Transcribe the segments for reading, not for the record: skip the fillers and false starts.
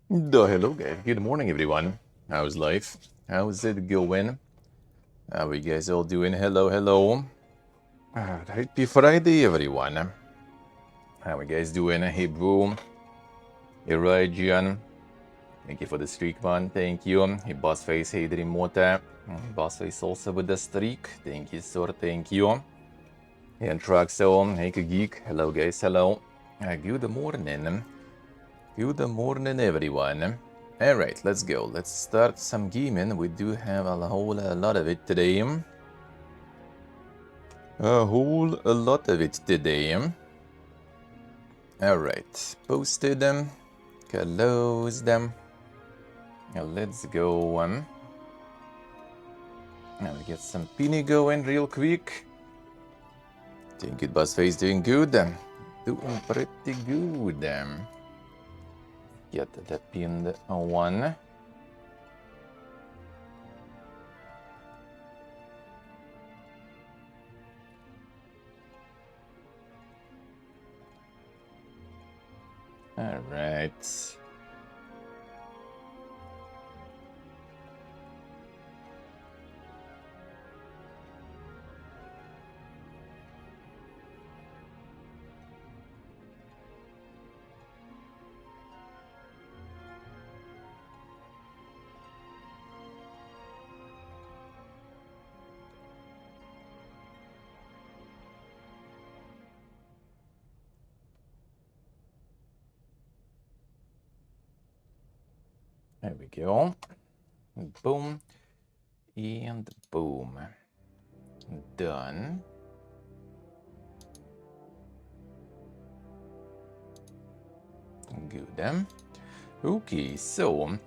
Hello guys. Good morning everyone. How's life? How's it going? How are you guys all doing? Hello. Happy Friday everyone. How are you guys doing? Hey Boom. Hey Rajan. Thank you for the streak man. Thank you. Hey Bossface. Hey Dreamwater. Bossface also with the streak. Thank you sir. Thank you. Hey Antraxo. Hey Geek. Hello guys. Hello. Good morning. Good morning everyone. Alright, let's go. Let's start some gaming. We do have a whole lot of it today. A lot of it today. Alright, posted them. Close them. Let's go. Now we get some pinny going real quick. Doing good, Buzzface. Doing good. Doing pretty good. Get the pinned one. Alright. There we go. Boom. And boom. Done. Good. Okay, so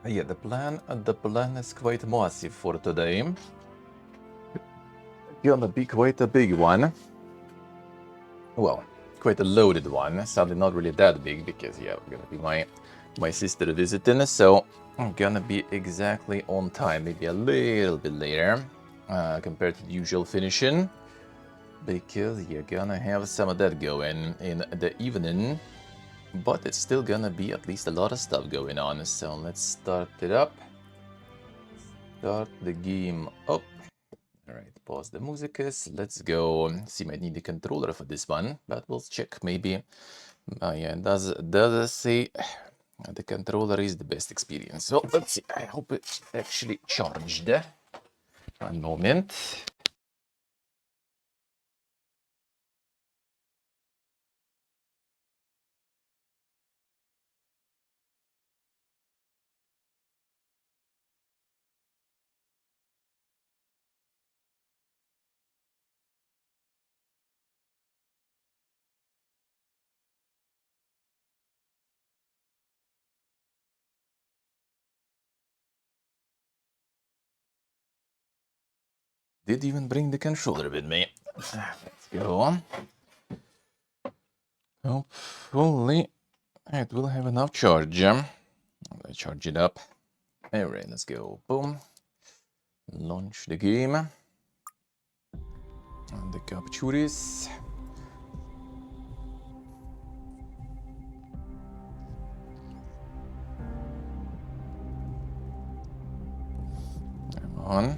yeah, the plan is quite massive for today. Gonna be quite a big one. Well, quite a loaded one. Sadly, not really that big because yeah, gonna be my sister visiting, so I'm gonna be exactly on time, maybe a little bit later compared to the usual finishing, because you're gonna have some of that going in the evening. But it's still gonna be at least a lot of stuff going on, so let's start it up. Start the game up. Alright, pause the musicus. Let's go. See, might need the controller for this one, but we'll check maybe. Yeah, does it say the controller is the best experience? So let's see. I hope it's actually charged. One moment. Did even bring the controller with me. Let's go. Hopefully it will have enough charge. Let's charge it up. Alright, let's go. Boom. Launch the game. And the captures. Come on.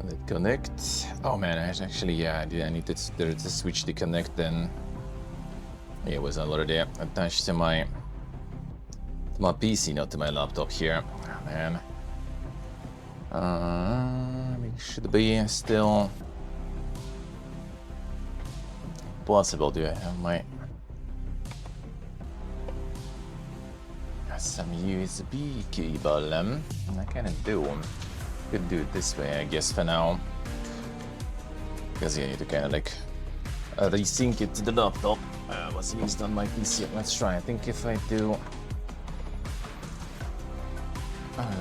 Let it connect. Oh man, actually, yeah, I needed to switch the connect then. Yeah, it was already attached to my PC, not to my laptop here. Oh, man. It should be still possible. Do I have my some USB cable? I kind of do. Could do it this way, I guess, for now. Because yeah, you need to kind of like resync it to the laptop. Was used on my PC. Let's try. I think if I do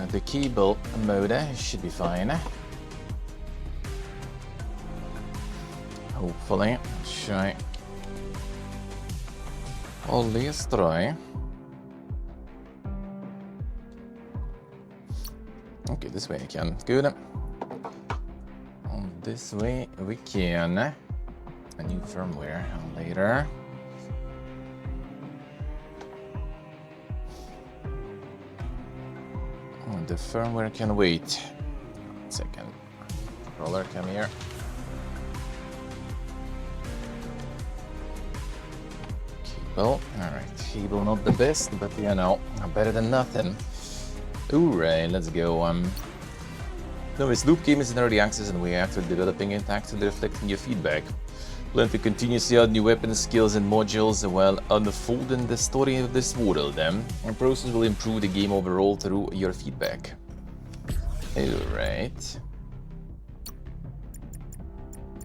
the cable mode, it should be fine. Hopefully, try. Always try. Okay, this way I can. Good. This way we can. A new firmware later. The firmware can wait. 1 second. Controller, come here. Cable. Alright, cable not the best, but you know, better than nothing. Alright, let's go. No, this loop game is in early access and we're actively developing it, actively reflecting your feedback. Plan to continuously add new weapons, skills and modules while unfolding the story of this world. And process will improve the game overall through your feedback. Alright.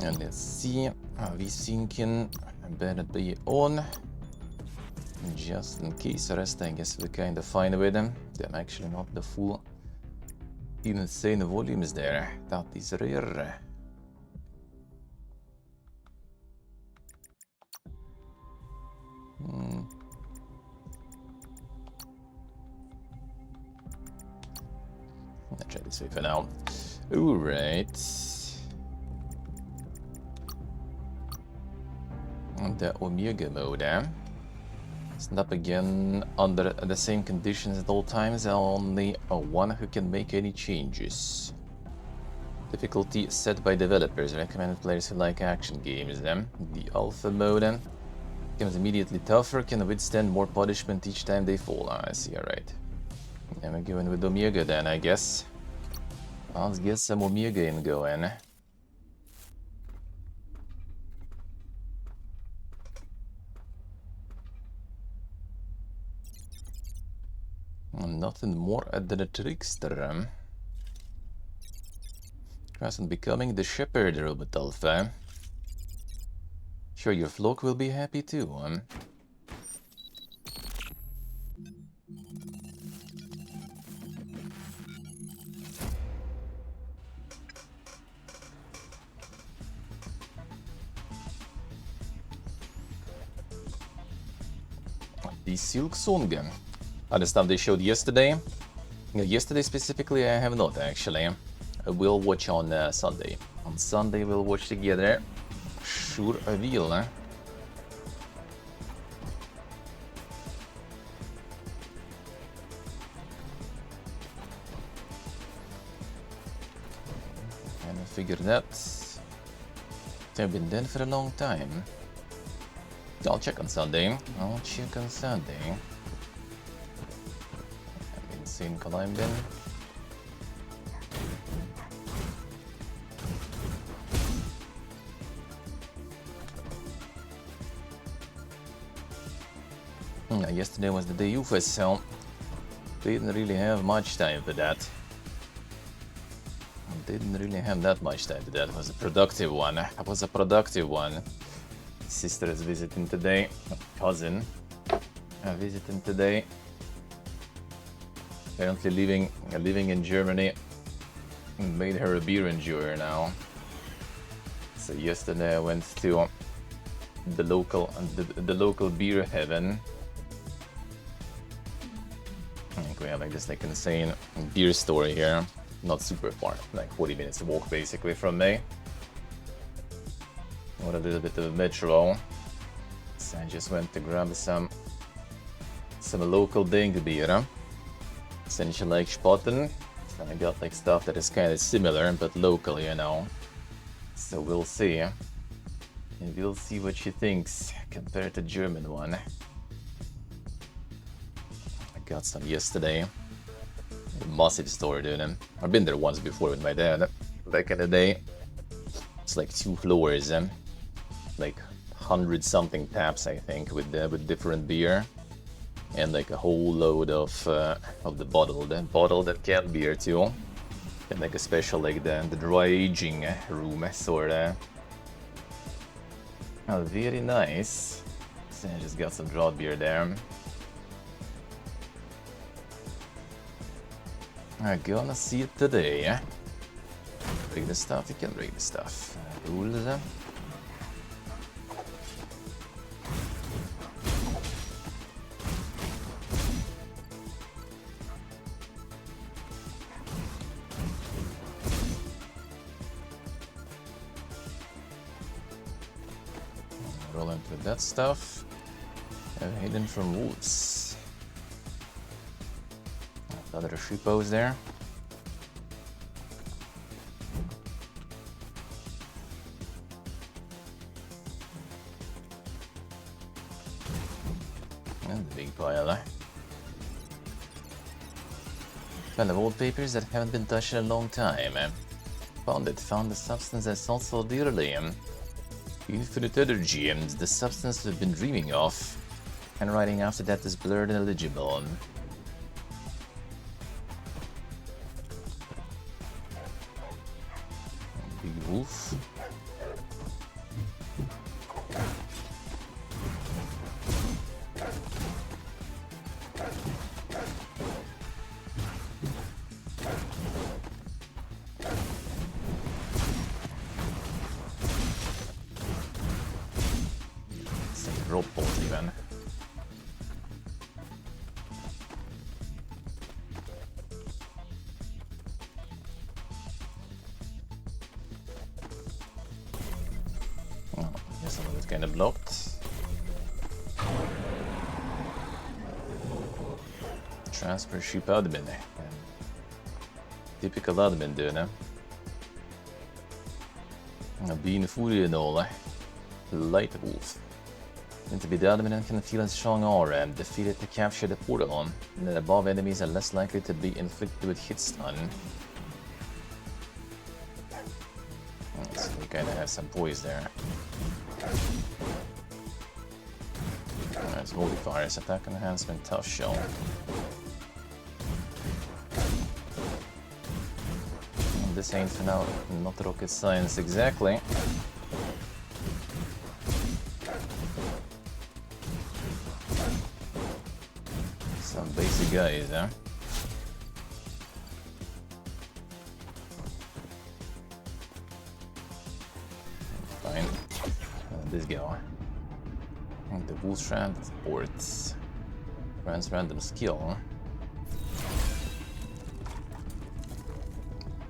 And let's see. V-syncing better be on. Just in case, the rest I guess we're kind of fine with them. They're actually not the full insane volumes there. That is rare. I'll try this way for now. Alright. The Omega mode. Snap again under the same conditions at all times, only one who can make any changes. Difficulty set by developers, recommended players who like action games. The Alpha mode becomes immediately tougher, can withstand more punishment each time they fall. I see, alright. And we're going with Omega then, I guess. Let's get some Omega in going. Nothing more than a trickster. Wasn't becoming the shepherd, Robot Alpha. Sure, your flock will be happy too. The Silk Song. The stuff they showed yesterday. Yesterday specifically, I have not actually. We'll watch on Sunday. On Sunday, we'll watch together. Sure, I will. And I figured that they've been dead for a long time. I'll check on Sunday. Insane climbing. Yesterday was the day Ovis, so didn't really have much time for that. Didn't really have that much time for that. It was a productive one. It was a productive one. Sister is visiting today. Cousin visiting today. Apparently living in Germany. Made her a beer enjoyer now. So yesterday I went to the local beer heaven. I think we have like this insane beer store here. Not super far, like 40 minutes walk basically from me. Got a little bit of a metro. So I just went to grab some local ding beer. Essentially like Spaten. So I got like stuff that is kind of similar but local, you know. So we'll see. And we'll see what she thinks compared to German one. I got some yesterday. A massive store, dude. I've been there once before with my dad back in the day. It's like 2 floors, like 100 something taps, I think, with different beer, and like a whole load of the bottled canned beer too, and like a special like the dry aging room sorta. Oh, very nice. So I just got some draw beer there. I'm gonna see it today. Break the stuff, you can break the stuff. Rules. Roll into that stuff. Hidden from wolves. Other shipos there. And the big pile, eh? Pile of old papers that haven't been touched in a long time. Found the substance I sold so dearly. Infinite energy, the substance I've been dreaming of. Handwriting after that is blurred and illegible. Big wolf. Rope bolt even. Oh, yes, some of it's kind of blocked. Transfer ship admin. Typical admin doen, Being fully and all. Light wolf. To be the admin and can feel a strong aura and defeat it to capture the portal. And the above enemies are less likely to be inflicted with hit stun. So we kinda have some poise there. That's modifiers, attack enhancement, tough shell. This ain't for now, not rocket science exactly. Some basic guys, huh? Fine. This guy. The Wolfstrand ports. Grants random skill.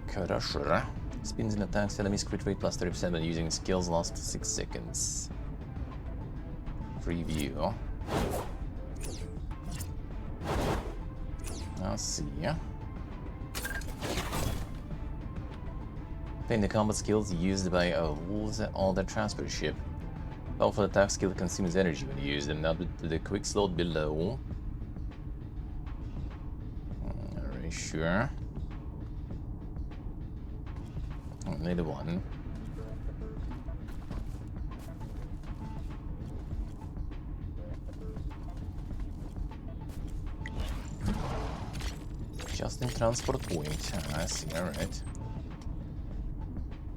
Crusher. Spins and attacks enemies crit rate plus 37 using skills last 6 seconds. Preview. I'll see ya. Playing the combat skills used by wolves all their transport ship. Powerful attack skill consumes energy when you use them. Now to the quick slot below. Alright, sure. Only the one. Just in transport point. I see, alright.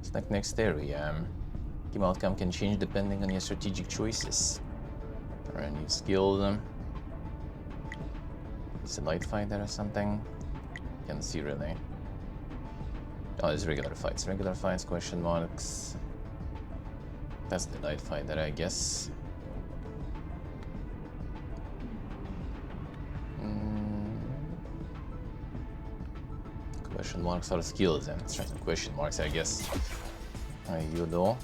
It's like next area. Game outcome can change depending on your strategic choices. Alright, new skill. It's a light fighter or something. Can't see really. Oh, it's regular fights. Regular fights, question marks. That's the light fighter, I guess. Question marks are skills, and let's try some question marks, I guess. You know.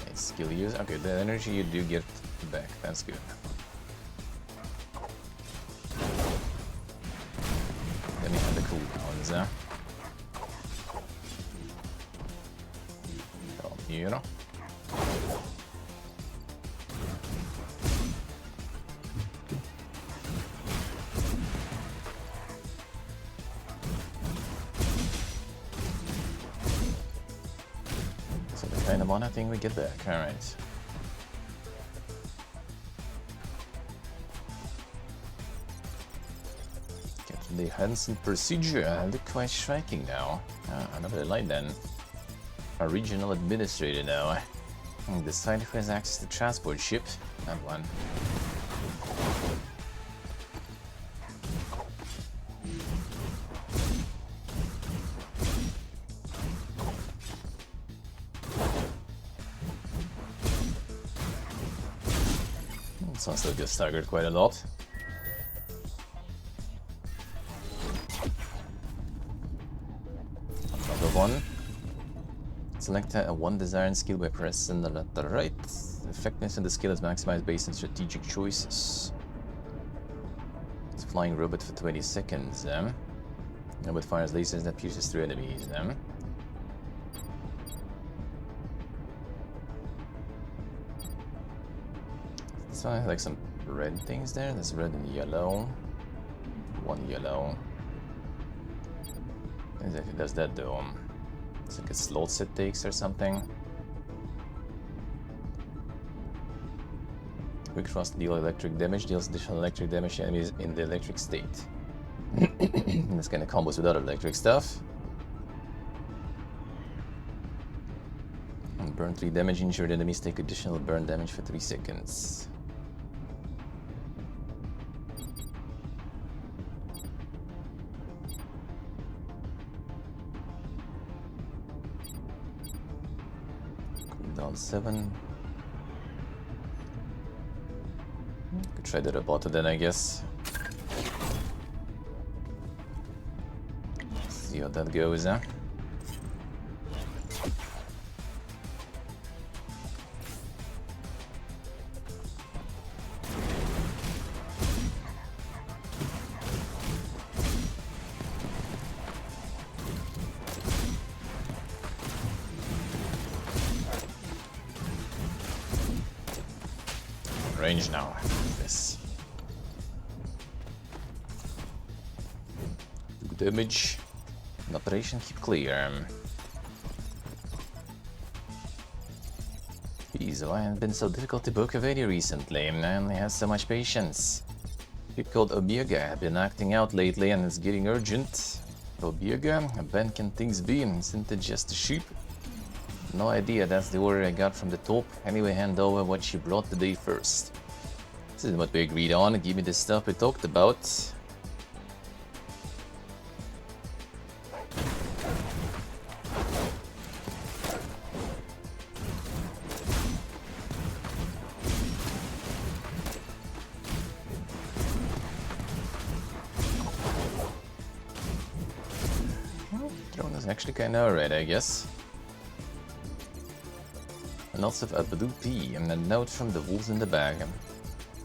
Okay, skill use. Okay, the energy you do get back. That's good. Then we have the cooldowns. You know. Kind of one, I think we get back. Alright. Get the Hansen procedure. Look quite striking now. Another light then. A regional administrator now. The site who has access to transport ship. That one. Sounds still gets staggered quite a lot. Another one. Select one desired skill by pressing the letter right. The effectiveness of the skill is maximized based on strategic choices. It's a flying robot for 20 seconds. Robot fires lasers that pierces through enemies. So I have like some red things there. There's red and yellow. One yellow. Exactly does that though. It's like a slots it takes or something. Quick thrust deal electric damage, deals additional electric damage to enemies in the electric state. This kind of combos with other electric stuff. And burn 3 damage, injured enemies take additional burn damage for 3 seconds. Cooldown 7. Could try the roboto then, I guess. See how that goes, huh? Range now. This. Good damage. An operation keep clear. Jeez, why has it been so difficult to book a video recently? I only have so much patience. People called Omega have been acting out lately and it's getting urgent. Omega, when can things be? Isn't it just a sheep? No idea, that's the order I got from the top. Anyway, hand over what you brought today first. This is what we agreed on. Give me the stuff we talked about. Drone is actually kind of alright, I guess. Lots of a blue pea and a note from the wolves in the bag.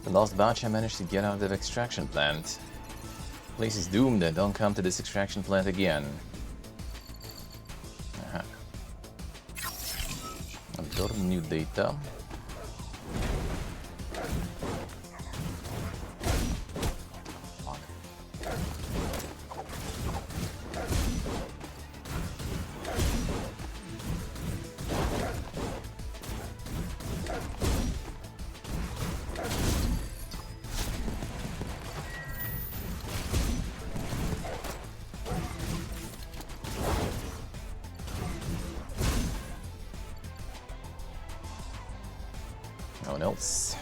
The last batch I managed to get out of the extraction plant. Place is doomed, don't come to this extraction plant again. Absorb new data. No one else.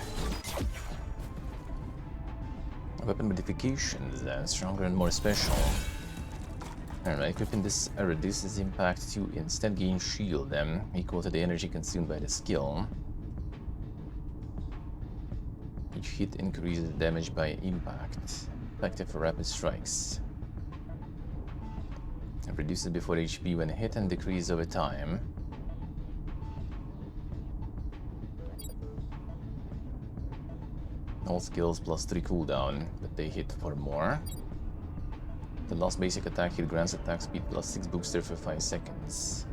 Weapon modifications, stronger and more special. Alright, equipping this reduces impact to instead gain shield, equal to the energy consumed by the skill. Each hit increases damage by impact, effective for rapid strikes. It reduces before HP when hit and decreases over time. All skills plus 3 cooldown, but they hit for more. The last basic attack hit grants attack speed plus 6 booster for 5 seconds.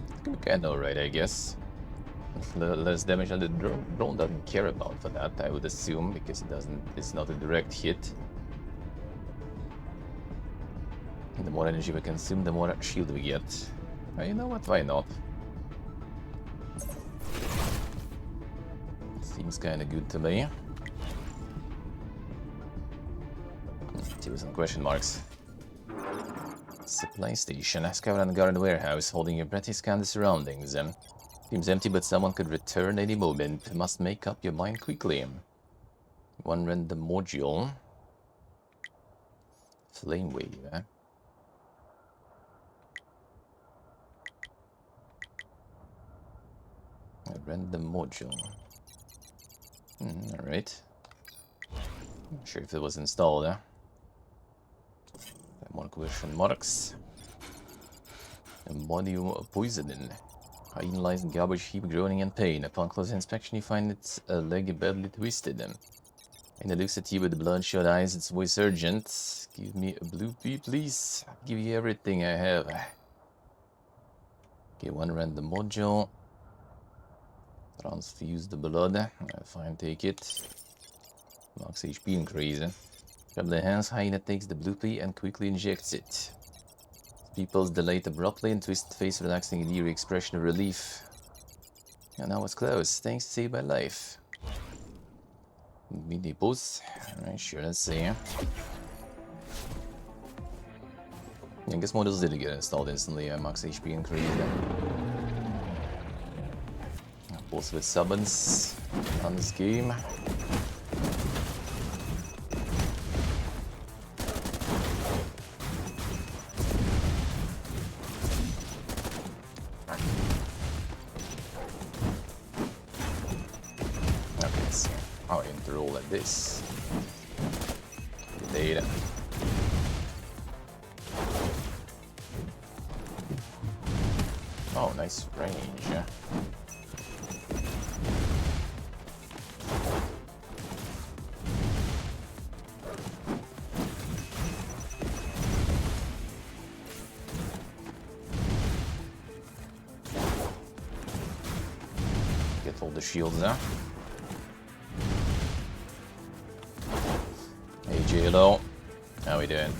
It's gonna be kinda alright, I guess. Less damage than the drone doesn't care about for that, I would assume, because it's not a direct hit. And the more energy we consume, the more shield we get. Well, you know what, why not? Seems kinda good to me. See some question marks. Supply station. Scout and guard warehouse. Holding your breath, scan the surroundings. Seems empty, but someone could return any moment. Must make up your mind quickly. One random module. Flame wave. A random module. Alright. Not sure if it was installed. More question marks. Embodium poisoning. Hyena lies in garbage heap, groaning in pain. Upon closer inspection, you find its leg badly twisted. And it looks at you with bloodshot eyes. Its voice urgent. Give me a blue pea, please. I'll give you everything I have. Okay, one random module. Transfuse the blood. Fine, take it. Max HP increase. Grab the hands, Hyena takes the blue pea and quickly injects it. Pupils dilate abruptly and twist the face, relaxing a eerie expression of relief. And now it's close. Thanks to save my life. Mini boss. Alright, sure, let's see. I guess models did get installed instantly. Max HP increase. Boss with summons on this game. Okay, so how I enter all at this. The data. Oh, nice range. Get all the shields now. Hey JLO, how we doing?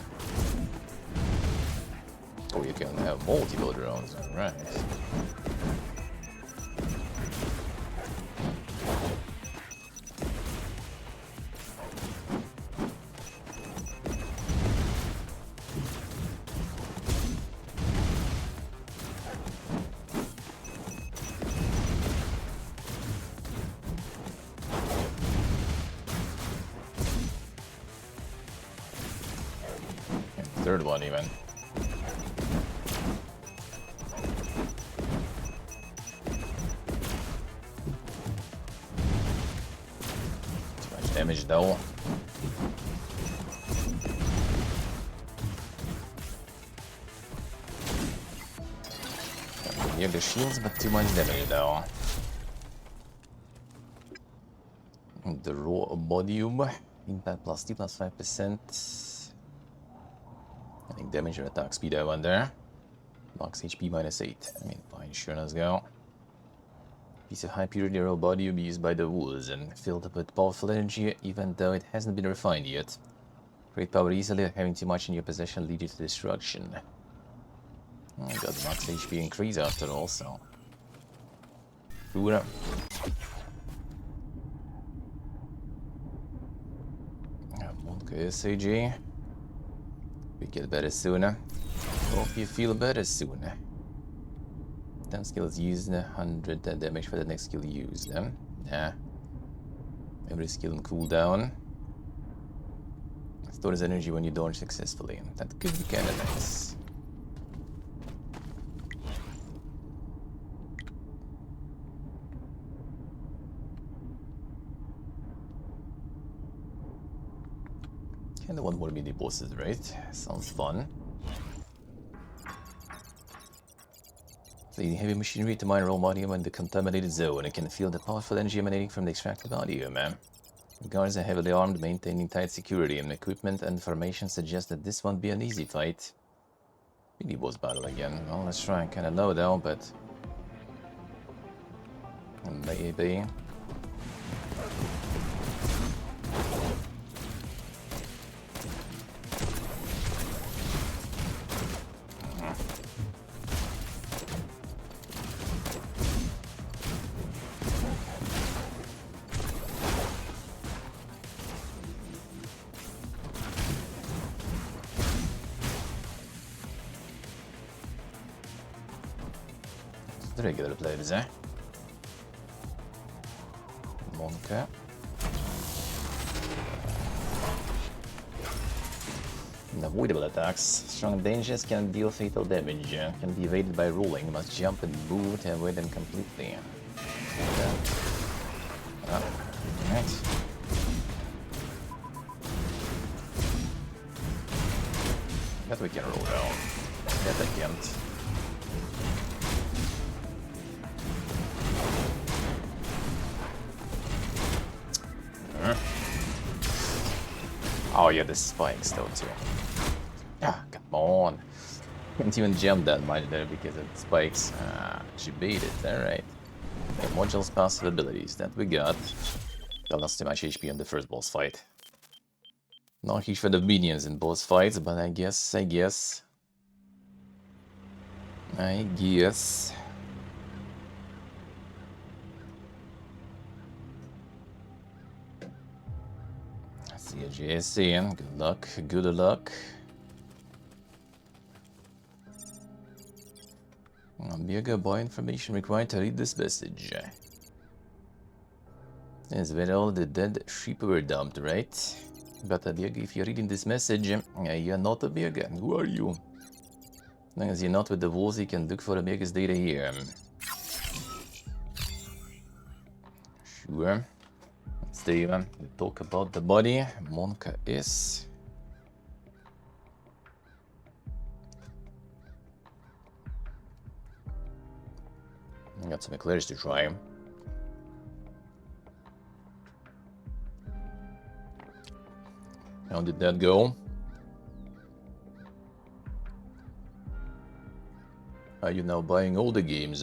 Oh, you can have multiple drones, right? Third one even. Too much damage though. You have the shields, but too much damage though. The raw bodium. Impact plus T plus 5%. I think damage or attack speed I went there. Max HP minus 8. I mean, fine, sure, let's go. Piece of high purity raw body will be used by the wolves and filled up with powerful energy, even though it hasn't been refined yet. Great power easily, having too much in your possession lead you to destruction. Oh, got max HP increase after all, so. Sure. Okay, SAG. We get better sooner. Hope you feel better sooner. 10 skills used, 100 damage for the next skill used. Yeah. Every skill on cooldown. Stores energy when you dodge successfully. That could be kinda nice. Kinda want more mini bosses, right? Sounds fun. The heavy machinery to mine raw bodium in the contaminated zone. It can feel the powerful energy emanating from the extracted bodium. The guards are heavily armed, maintaining tight security, and equipment and formation suggest that this won't be an easy fight. Mini boss battle again. Well, let's try. Kinda low though, but maybe. The regular players, eh? Monka. Unavoidable attacks. Strong dangers can deal fatal damage. Can be evaded by rolling. Must jump and move to avoid them completely. Alright. That we can roll down. That I can't. Oh yeah, the spikes though too. Ah, come on. Can't even jump that much there because of the spikes. She beat it, alright. The module's passive abilities that we got. That lost too much HP in the first boss fight. Not huge for the minions in boss fights, but I guess. See you, JSC. Good luck, good luck. Omega boy information required to read this message. Is where all the dead sheep were dumped, right? But Abirga, if you're reading this message, you're not Abirga. Who are you? As long as you're not with the wolves, you can look for Abirga's data here. Sure. Let's talk about the body. Monka is. Got some eclairs to try. How did that go? Are you now buying all the games?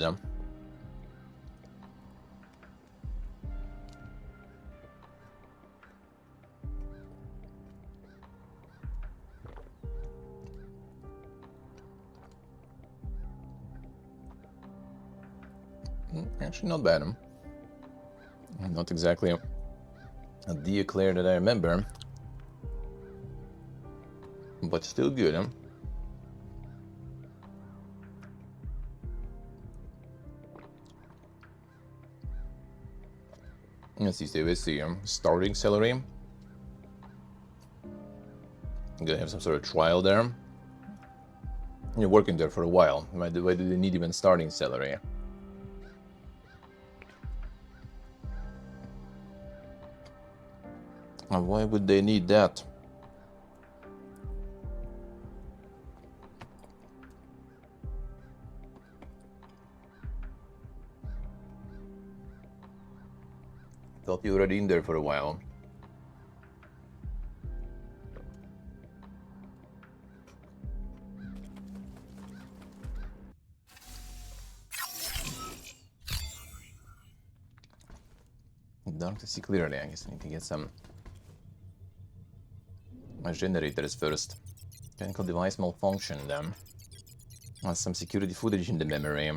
Actually, not bad. Not exactly the eclair that I remember, but still good. Let's see, starting salary. I'm gonna have some sort of trial there. You're working there for a while. Why do they need even starting salary? And why would they need that? Thought you were already in there for a while. Dark to see clearly. I guess I need to get some generators first. Mechanical device malfunctioned. Some security footage in the memory.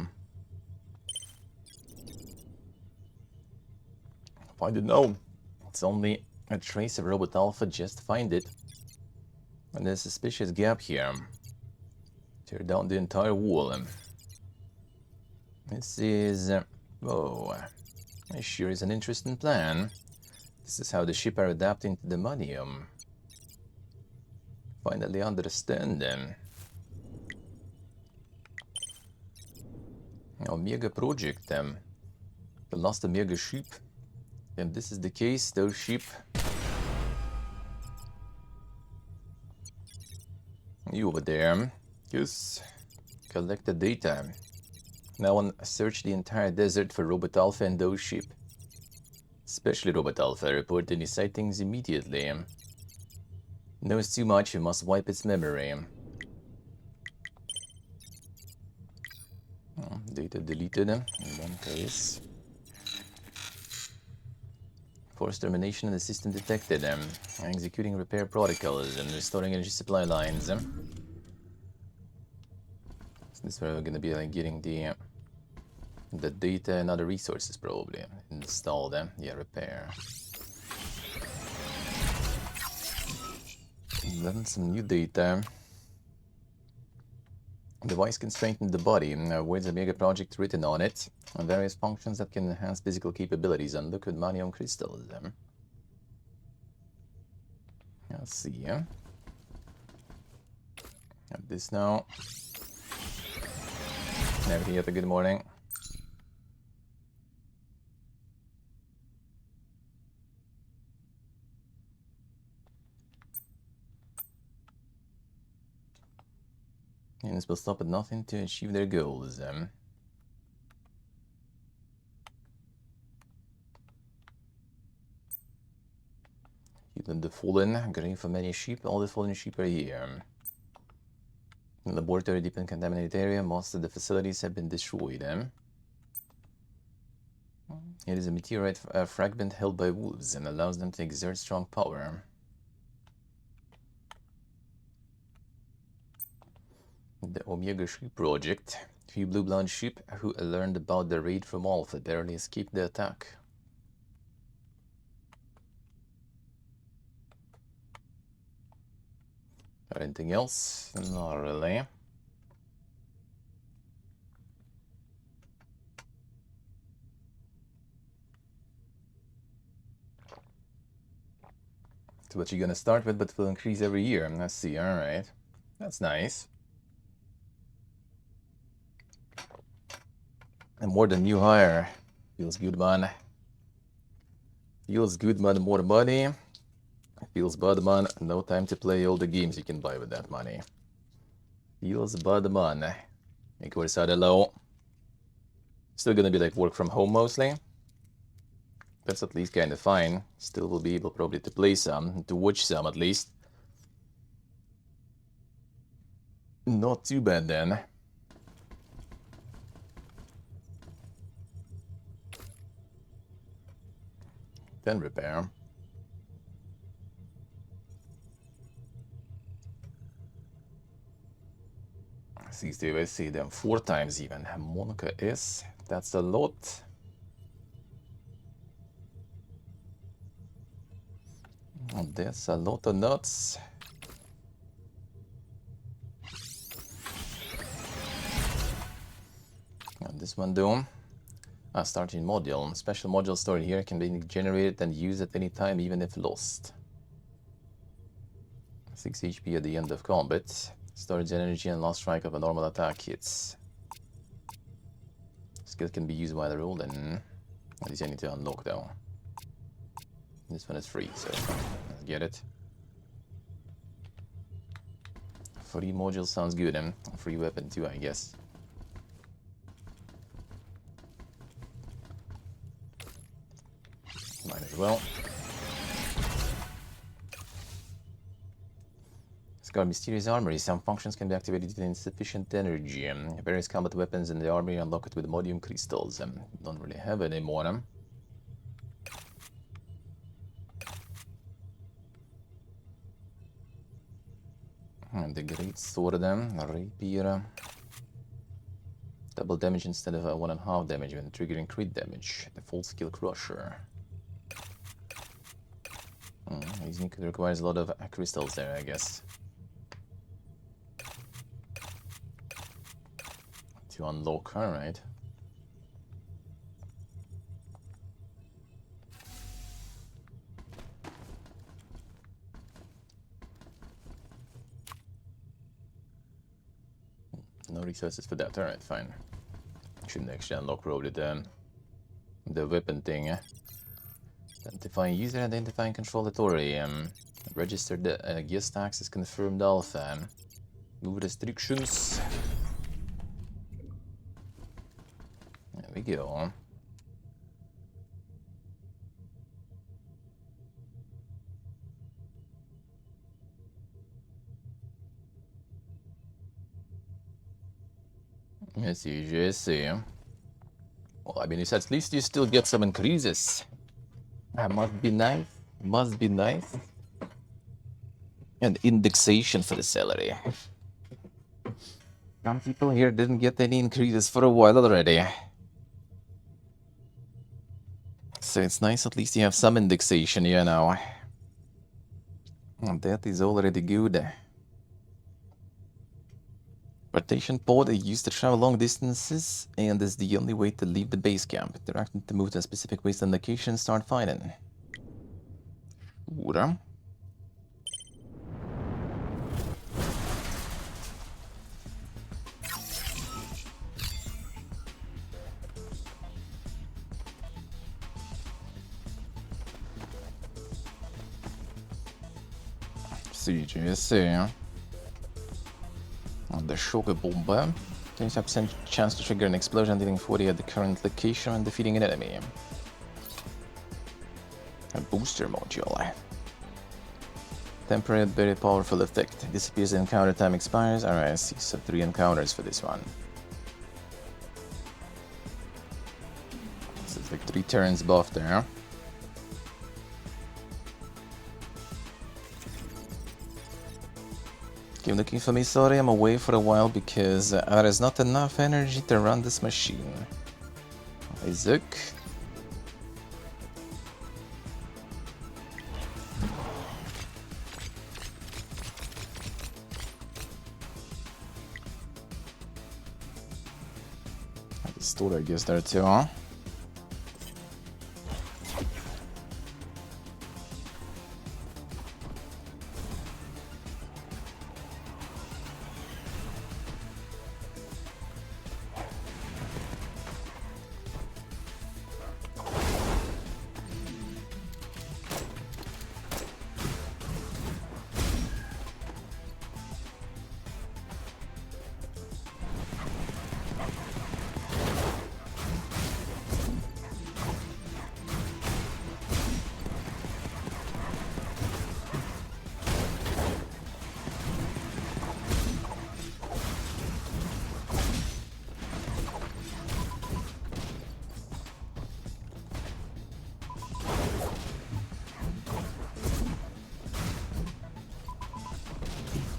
Find it now. It's only a trace of Robot Alpha. Just find it. And there's a suspicious gap here. Tear down the entire wall. This is... oh, it sure is an interesting plan. This is how the ship are adapting to the Manium. Finally understand them. Omega Project, the last Omega ship. If this is the case, those ship... You over there. Just collect the data. Now on search the entire desert for Robot Alpha and those ship. Especially Robot Alpha, report any sightings immediately. Knows too much, you must wipe its memory. Oh, data deleted in one case. Forced termination of the system detected. Executing repair protocols and restoring energy supply lines. So this is where we're gonna be like getting the data and other resources probably installed. Yeah, repair. And then some new data. Device can strengthen the body. Words Omega Project written on it. And various functions that can enhance physical capabilities and liquid manium crystals. Let's see. Have this now. Never yet a good morning. Humans will stop at nothing to achieve their goals. Healing the Fallen, grave for many sheep, all the fallen sheep are here. Laboratory deep in contaminated area, most of the facilities have been destroyed. It is a meteorite fragment held by wolves and allows them to exert strong power. The Omega Sheep Project. Few blue-blood sheep who learned about the raid from Alpha barely escaped the attack. Anything else? Not really. So what you're gonna start with, but it will increase every year. Let's see, alright. That's nice. And more than new hire. Feels good, man. Feels good, man. More money. Feels bad, man. No time to play all the games you can buy with that money. Feels bad, man. Make our side low. Still gonna be like work from home mostly. That's at least kind of fine. Still will be able probably to play some, to watch some at least. Not too bad then. Then repair. I see them 4 times even. Monica is. That's a lot. That's a lot of nuts. And this one Doom. Starting module. Special module stored here can be generated and used at any time, even if lost. 6 HP at the end of combat. Storage energy and last strike of a normal attack hits. Skill can be used while rolling. These I need to unlock though. This one is free, so let's get it. Free module sounds good, and free weapon too, I guess. Might as well. Scar Mysterious Armory. Some functions can be activated with insufficient energy. Various combat weapons in the armory unlock it with modium crystals. Don't really have any more. And the Great Sword, Rapier. Double damage instead of 1.5 damage when triggering crit damage. The Full Skill Crusher. Using it requires a lot of crystals there, I guess. To unlock, alright. No resources for that, alright, fine. Shouldn't actually unlock probably the weapon thing. Identifying user, identifying control authority. Registered guest access confirmed alpha. Move restrictions. There we go. Yes, see. Well, I mean, at least you still get some increases. That must be nice. Must be nice. And indexation for the salary. Some people here didn't get any increases for a while already. So it's nice at least you have some indexation, you know. And that is already good. Rotation pod is used to travel long distances and is the only way to leave the base camp. Directing to move to a specific wasteland location, start fighting. Ura. CGSC. The Sugar Bomber. 25% chance to trigger an explosion dealing 40 at the current location and defeating an enemy. A booster module. Temporary, very powerful effect. Disappears and encounter time expires. Alright, I see. So 3 encounters for this one. So it's like 3 turns buff there. Keep looking for me, sorry, I'm away for a while because there is not enough energy to run this machine. Isaac. Store, I guess, there too, huh?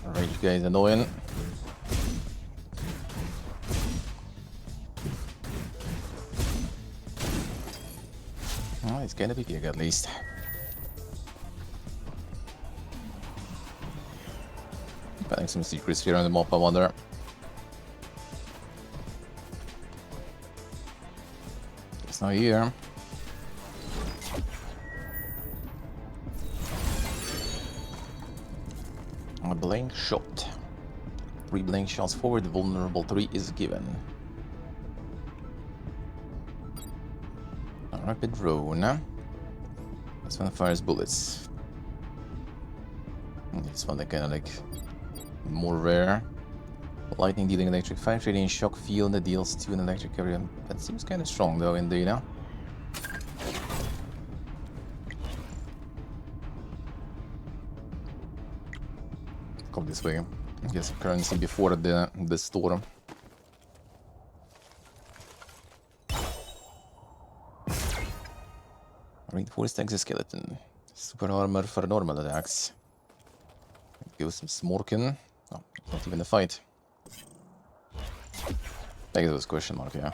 Alright, you guys annoying. Oh, it's gonna be big at least. Finding some secrets here on the map, I wonder. It's not here. A blank shot. 3 blank shots forward, vulnerable 3 is given. A rapid drone. This one fires bullets. This one, kind of like more rare. Lightning dealing electric 5, radiant shock field that deals 2 in electric area. That seems kind of strong though, indeed. Huh? Go this way. Get some currency before the storm. Reinforced exoskeleton. Super armor for normal attacks. Give some smorkin. Oh, not even a fight. I guess it was question mark, yeah.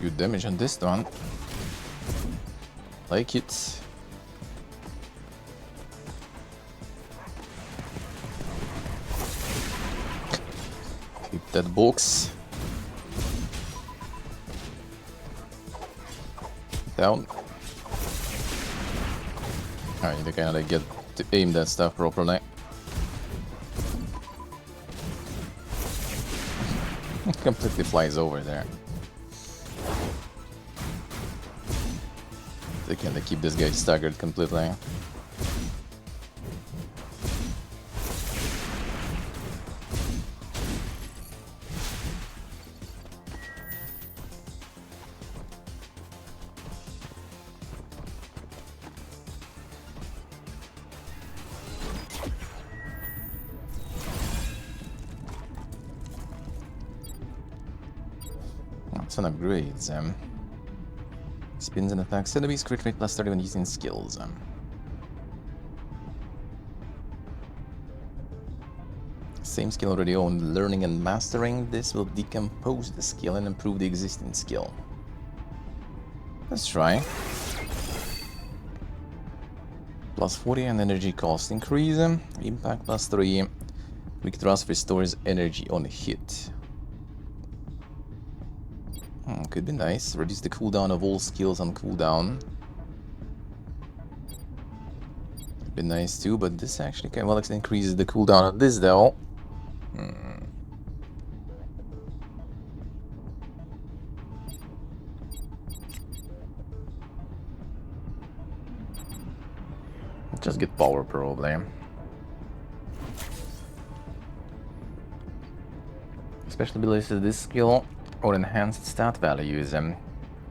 Good damage on this one. Like it. Keep that box. Down. I need to kind of like get to aim that stuff properly. Completely flies over there. They can keep this guy staggered completely. Some upgrades. Spins and attacks enemies, crit rate plus 30 when using skills. Same skill already owned. Learning and mastering. This will decompose the skill and improve the existing skill. Let's try. Plus 40 and energy cost increase. Impact plus 3. Weak thrust restores energy on hit. Could be nice. Reduce the cooldown of all skills on cooldown. Could be nice too, but this actually can well increases the cooldown of this though. Just get power, probably. Special abilities to this skill or enhanced stat values.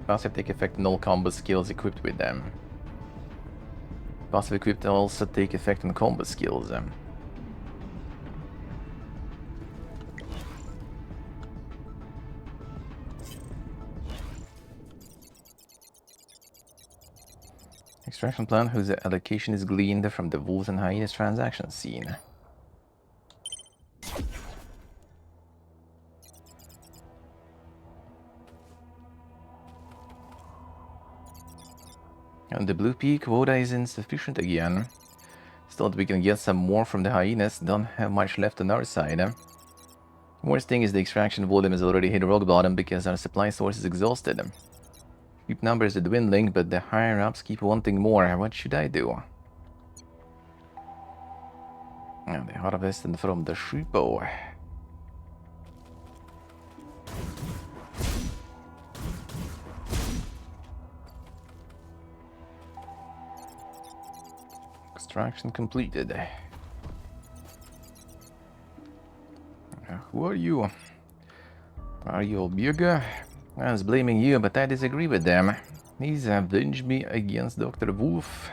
Passive take effect on all combo skills equipped with them. Passive equipped also take effect on combo skills. Extraction plan whose allocation is gleaned from the Wolves and Hyenas transaction scene. And the blue pea quota is insufficient again. Still, we can get some more from the Hyenas, don't have much left on our side. Worst thing is the extraction volume has already hit rock bottom because our supply source is exhausted. Keep numbers are dwindling, but the higher-ups keep wanting more. What should I do? And they harvested from the Shupo. Extraction completed. Who are you? Are you Obirga? I was blaming you, but I disagree with them. He's avenged me against Dr. Wolf.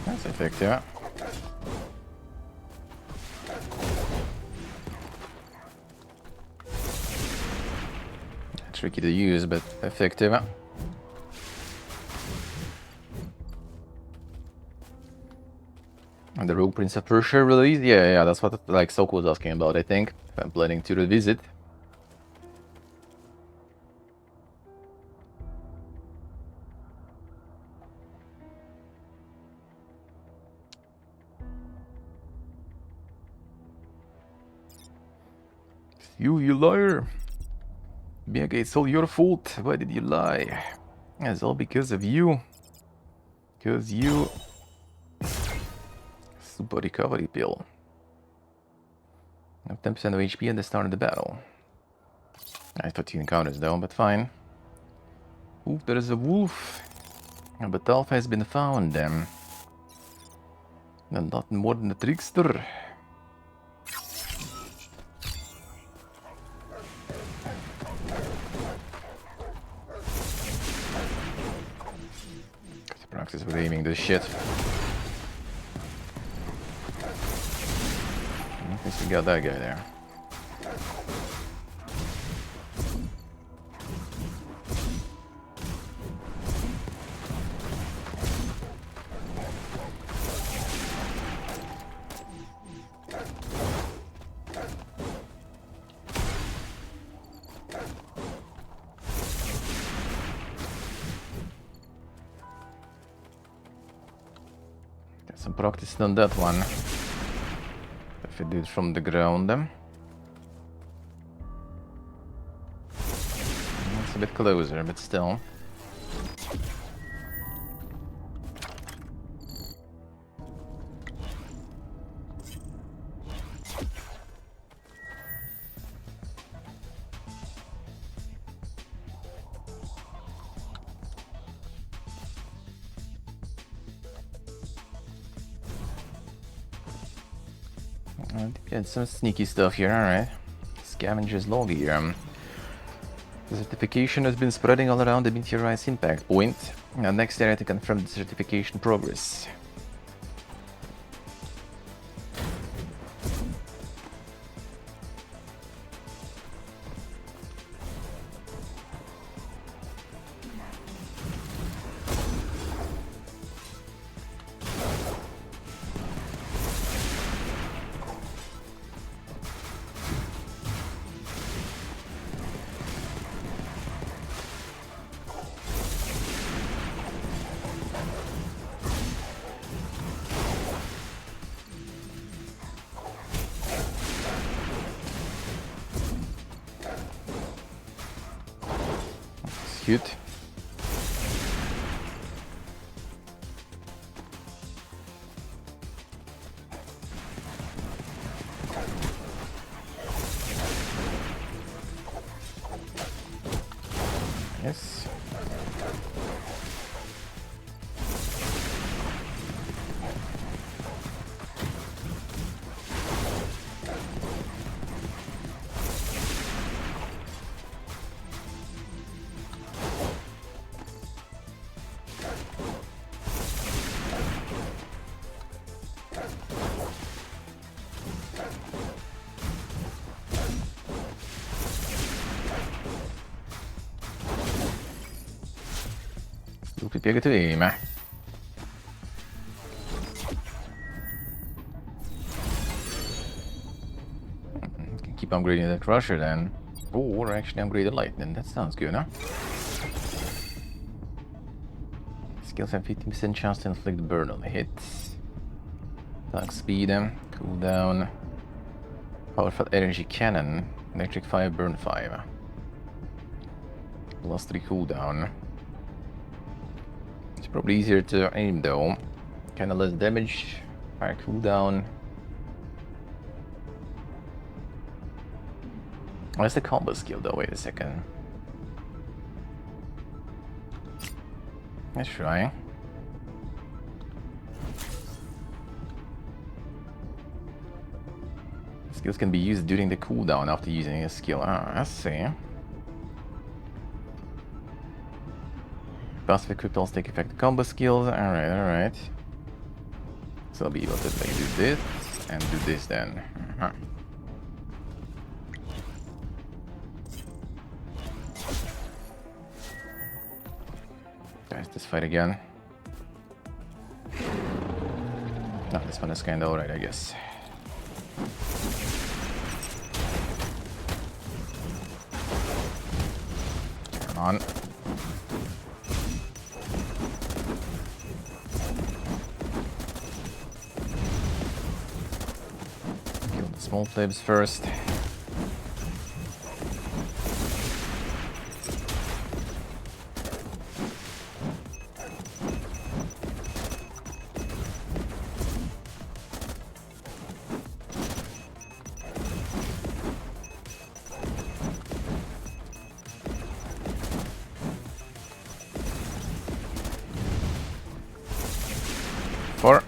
That's effective. Tricky to use, but effective. And the Rogue Prince of Persia release? Yeah, that's what like Soko was asking about, I think. I'm planning to revisit. You liar! Bianca, it's all your fault. Why did you lie? It's all because of you. Because you... Super recovery pill. Have 10% of HP at the start of the battle. I thought 15 encounters though, but fine. Ooh, there is a wolf. But Alpha has been found. And not more than a trickster. Praxis with aiming this shit. At least we got that guy there. Some practice on that one. If we do it from the ground. It's a bit closer, but still. Get some sneaky stuff here, alright. Scavenger's log here. The certification has been spreading all around the meteorite's impact point. Now next area to confirm the certification progress. cute. Yes. Tutti piegati prima. Can keep upgrading the crusher then. Or actually upgrade the lightning. That sounds good, huh? Skills have 15% chance to inflict burn on hits. Attack speed, cooldown. Powerful energy cannon. Electric 5, burn 5. Plus 3 cooldown. It's probably easier to aim though. Kinda less damage. Higher cooldown. What's the combo skill though? Wait a second. Let's try. Skills can be used during the cooldown after using a skill. Ah, I see. Passive equipped also take effect combo skills. Alright, alright. So I'll be able to like do this and do this then. Guys, this fight again. No, this one is kinda alright, I guess. Come on. Kill the small flames first. Four.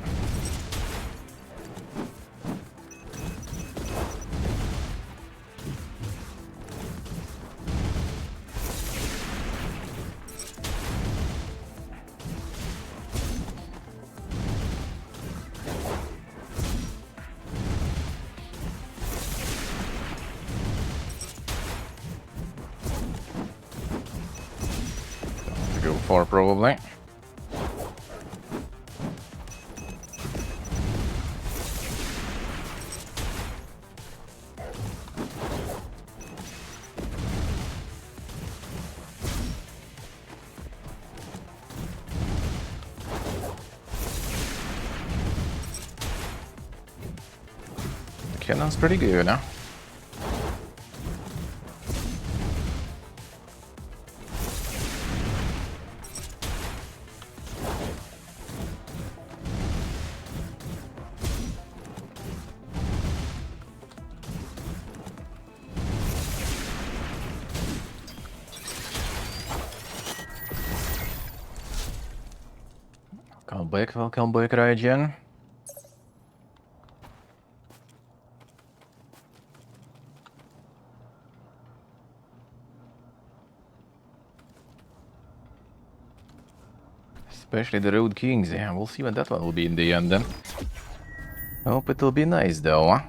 Go 4 probably. Cannon's pretty good, huh? Welkom back, Rajan. Especially the Road Kings, yeah, we'll see what that one will be in the end then. I hope it'll be nice though, huh?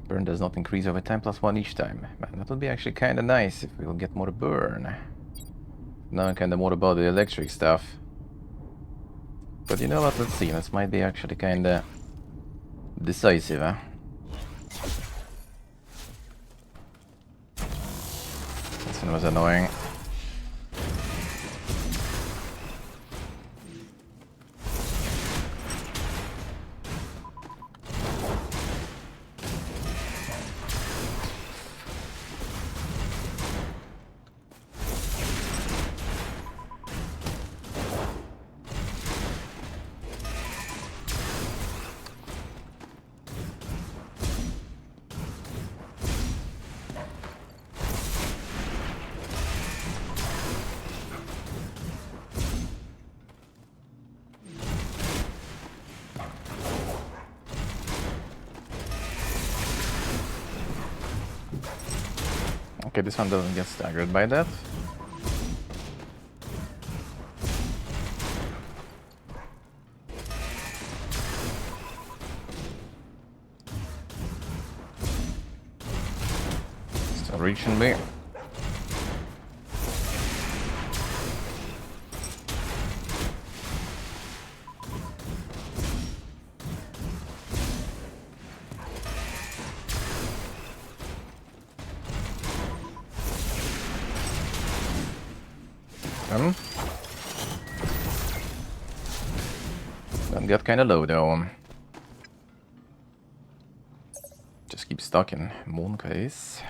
Burn does not increase over time, +1 each time. Man, that would be actually kinda nice if we'll get more burn. Now kinda more about the electric stuff. But you know what, let's see, this might be actually kinda decisive, huh? This one was annoying. Okay, this one doesn't get staggered by that. Still reaching me. That got kind of low though. Just keep stuck in moon case.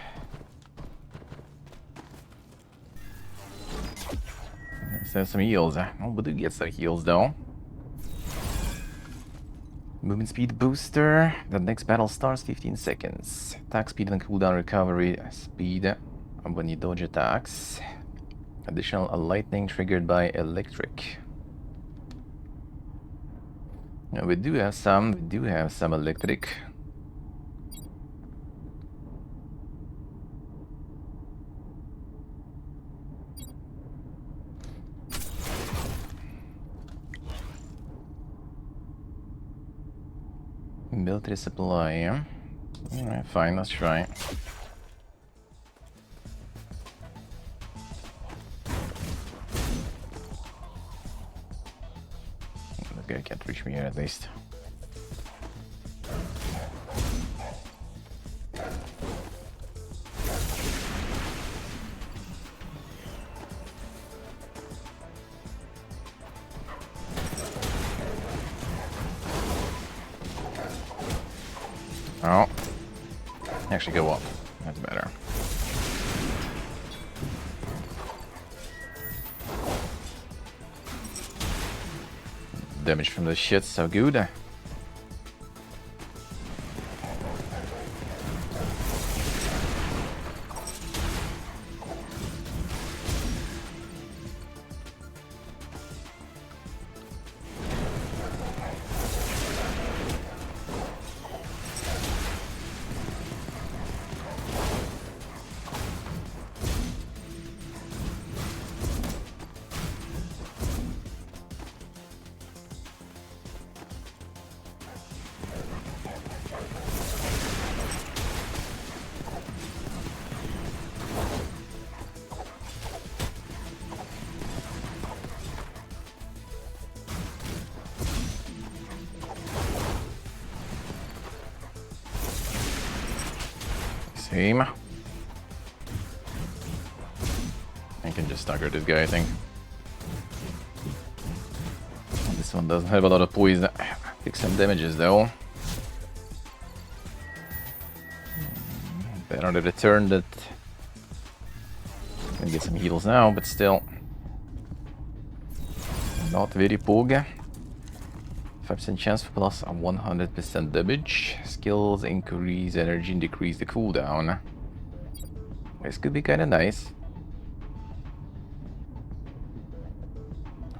There's some heals. Oh, but it gets the heals though. Movement speed booster. The next battle starts 15 seconds. Attack speed and cooldown recovery speed when you dodge attacks. Additional lightning triggered by electric. Now we do have some electric. Military supply. Alright, fine, let's try. This guy can't reach me here at least. Oh. Actually go up. That's better. Damage from the shit, so good. Same. I can just stagger this guy, I think. This one doesn't have a lot of poison. Take some damages though. Better to return that. Gonna get some heals now, but still. Not very pog. 5% chance for plus 100% damage. Skills increase energy and decrease the cooldown. This could be kind of nice.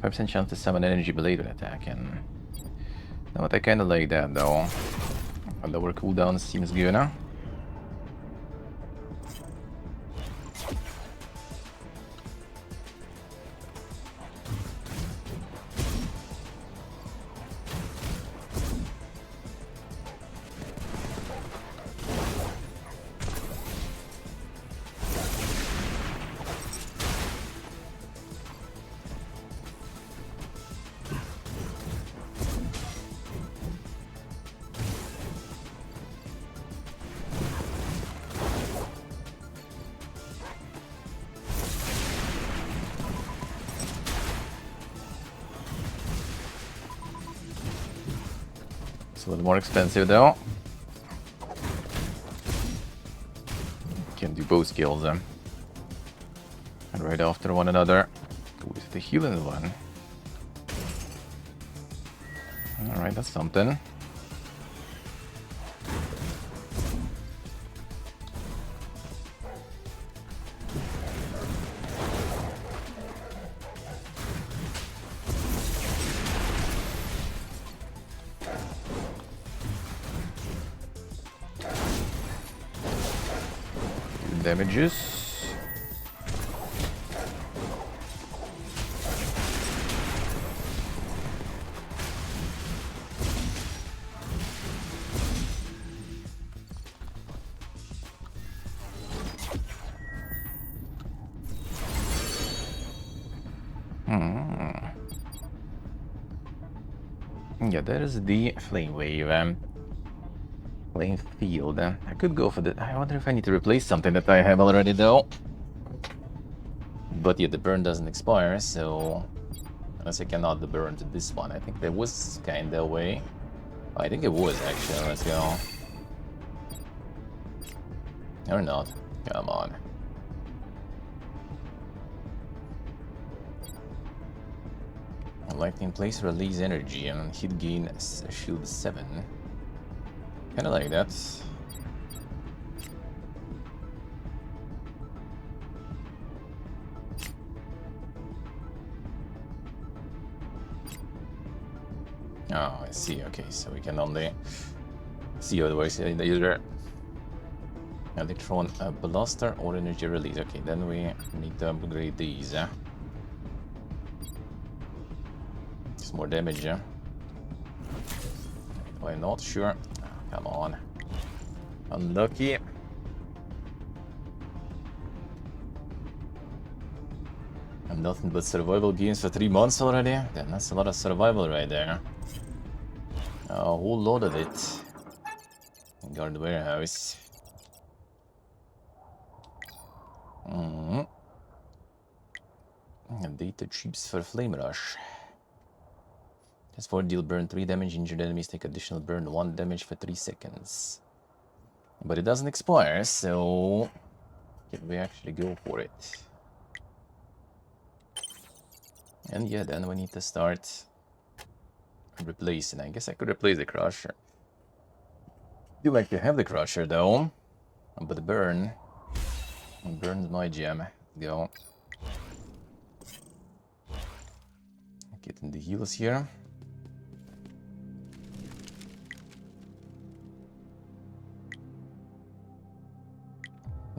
5% chance to summon energy blade when attacking. No, I kind of like that though. A lower cooldown seems good now. It's a little more expensive though. Can do both skills then. And right after one another. Ooh, is it the healing one? Alright, that's something. Damages. Yeah, that is the flame wave. Flame field. I could go for the. I wonder if I need to replace something that I have already, though. But yeah, the burn doesn't expire, so unless I cannot the burn to this one. I think that was kinda a way. I think it was actually. Let's go. Or not. Come on. Lightning place release energy and hit gain shield 7. Kinda like that. Oh, I see. Okay, so we can only see how it works either electron blaster or energy release. Okay, then we need to upgrade these. It's more damage. Why not? Sure. Come on. Unlucky. And nothing but survival games for 3 months already? Then that's a lot of survival right there. A whole lot of it. Guard warehouse. And data chips for flame rush. Just 4 deal burn 3 damage, injured enemies take additional burn 1 damage for 3 seconds. But it doesn't expire, so can we actually go for it? And yeah, then we need to start replacing. I guess I could replace the crusher. Do like to have the crusher though, but the burn burns my gem. Go. Get in the heals here.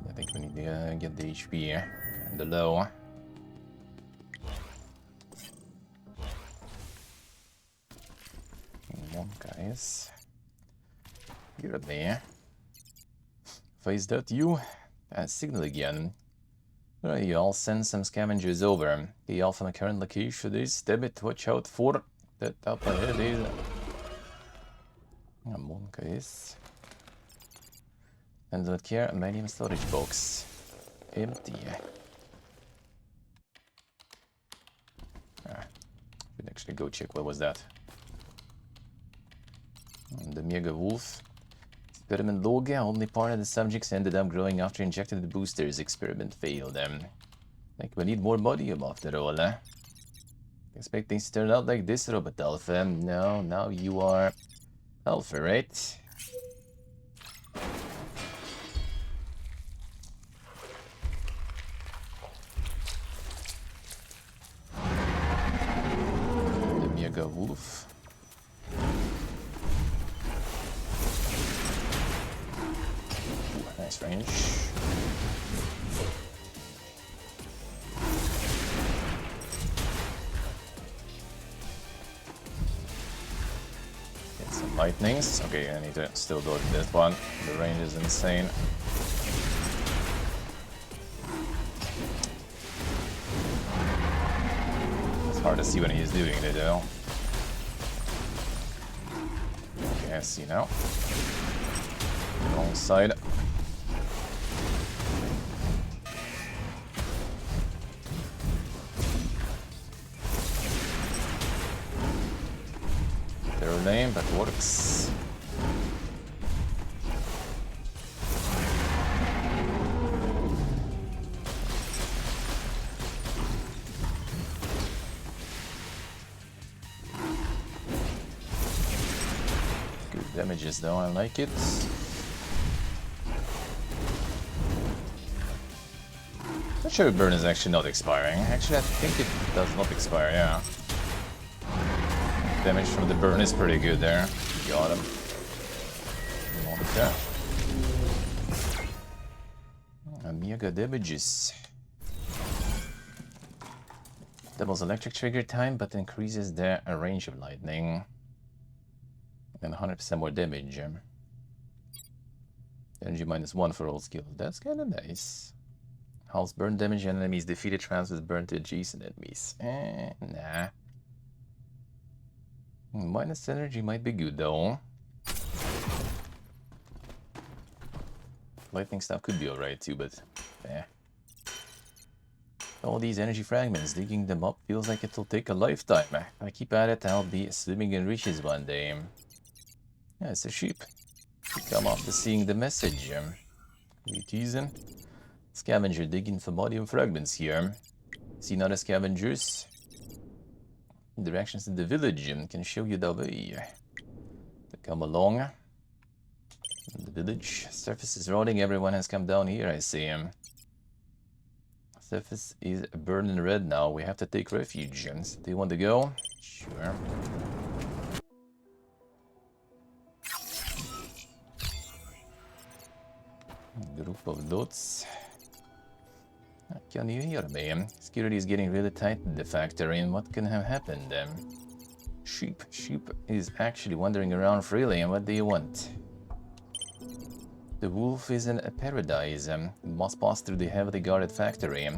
I think we need to get the HP and the low. Come on, guys. You're there. Face that you? Signal again. Alright, you all send some scavengers over. The alpha my current location is. Damn it, watch out for that up ahead is. Come on, guys. And look here, medium storage box. Empty. Should actually go check what was that. And the Mega Wolf. Experiment log. Only part of the subjects ended up growing after injected the boosters. Experiment failed. Like we need more bodium after all, eh? Expect things to turn out like this, Robot Alpha. No, now you are Alpha, right? The Mega Wolf. Nice range. Get some lightnings. Okay, I need to still dodge this one. The range is insane. It's hard to see when he's doing it though. Okay, I see now. Wrong side. Name, but works. Good damages though, I like it. Not sure if burn is actually not expiring. Actually, I think it does not expire, yeah. Damage from the burn is pretty good there. Got him. Okay. Mega damages. Doubles electric trigger time, but increases the range of lightning. And 100% more damage. Energy -1 for all skills. That's kind of nice. Halves burn damage and enemies defeated transfers burn to adjacent enemies. Nah. Minus energy might be good though. Lightning stuff could be alright too, but eh. All these energy fragments, digging them up feels like it'll take a lifetime. If I keep at it, I'll be swimming in riches one day. Yeah, it's a sheep. You come after seeing the message. You teasing? Scavenger digging for modium fragments here. See other scavengers? Directions to the village can show you the way. To come along. The village. Surface is rotting, everyone has come down here, I see. Surface is burning red now, we have to take refuge. Do you want to go? Sure. Group of dots. Can you hear me? Security is getting really tight at the factory, and what can have happened? Sheep. Sheep is actually wandering around freely, and what do you want? The wolf is in a paradise. Must pass through the heavily guarded factory.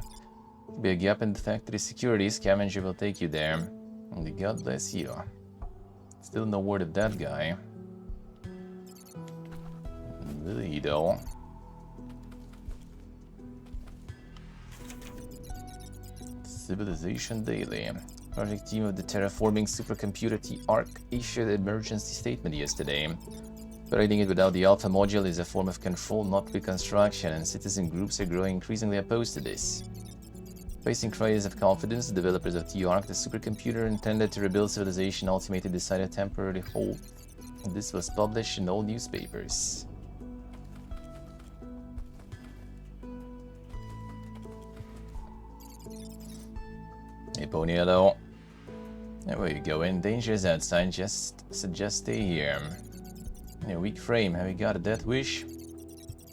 Be a gap in the factory security, scavenger will take you there. And God bless you. Still no word of that guy. Really though. Civilization Daily. Project team of the terraforming supercomputer T-Arc issued an emergency statement yesterday. Operating it without the Alpha module is a form of control, not reconstruction, and citizen groups are growing increasingly opposed to this. Facing crisis of confidence, the developers of T-Arc, the supercomputer intended to rebuild civilization, ultimately decided to temporarily hold. This was published in all newspapers. Hey, Ponyello. Where you going? Danger's outside, just stay here. A weak frame, have you got a death wish?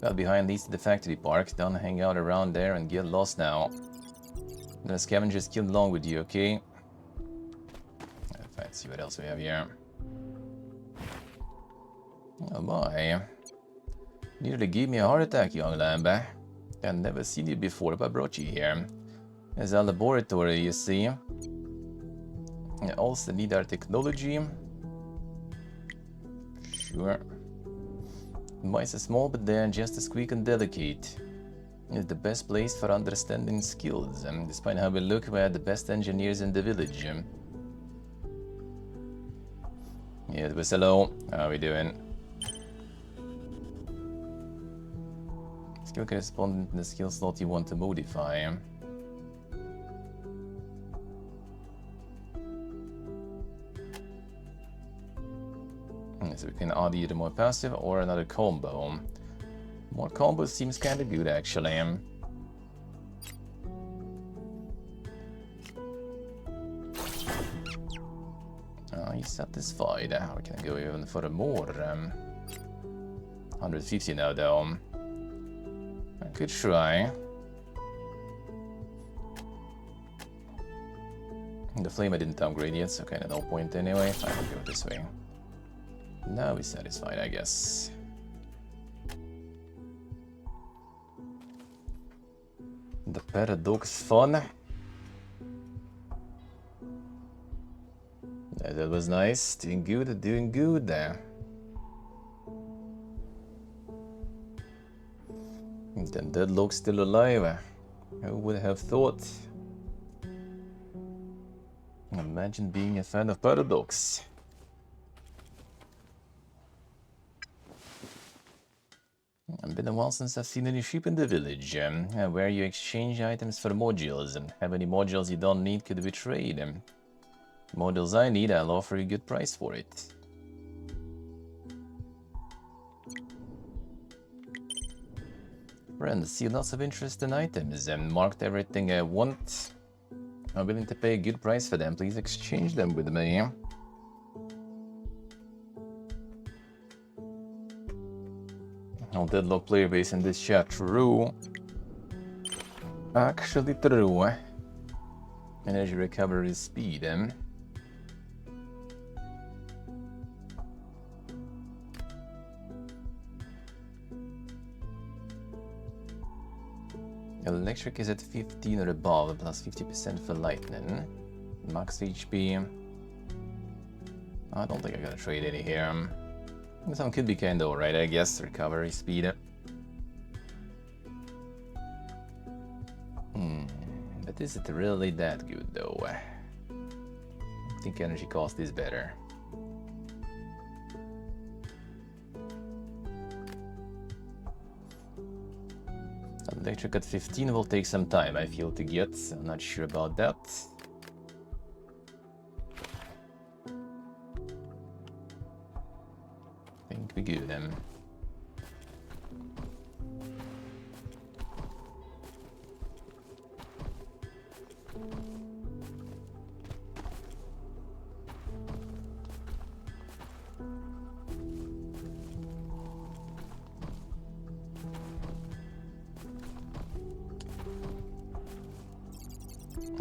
Got behind leads to the factory park, don't hang out around there and get lost now. The scavengers killed along with you, okay? Let's see what else we have here. Oh my. Nearly gave me a heart attack, young lamb. I've never seen you before, but I brought you here. There's a laboratory, you see. I also need our technology. Sure. Mice are small, but they're just as quick and delicate. It's the best place for understanding skills. Despite how we look, we are the best engineers in the village. Yeah, it was hello. How are we doing? Skill correspondent in the skill slot you want to modify. So we can add either more passive or another combo. More combo seems kinda good actually. He's satisfied. We can go even for a more. 150 now though. I could try. The flame I didn't upgrade yet, so kinda no point anyway. I will go this way. Now he's satisfied, I guess. The paradox fun. Yeah, that was nice. Doing good, doing good there. And then Deadlock's still alive. Who would have thought? Imagine being a fan of Paradox. It's been a while since I've seen any sheep in the village. Where you exchange items for modules. Have any modules you don't need, could we trade? Modules I need, I'll offer you a good price for it. Friends, see lots of interesting items and marked everything I want. I'm willing to pay a good price for them. Please exchange them with me. I'll deadlock player base in this chat. True. Actually true. Energy recovery speed. Electric is at 15 or above, plus 50% for lightning. Max HP. I don't think I gotta trade any here. This one could be kinda alright, I guess. Recovery speed. But is it really that good though? I think energy cost is better. Electric at 15 will take some time, I feel, to get. I'm not sure about that. I think we good then.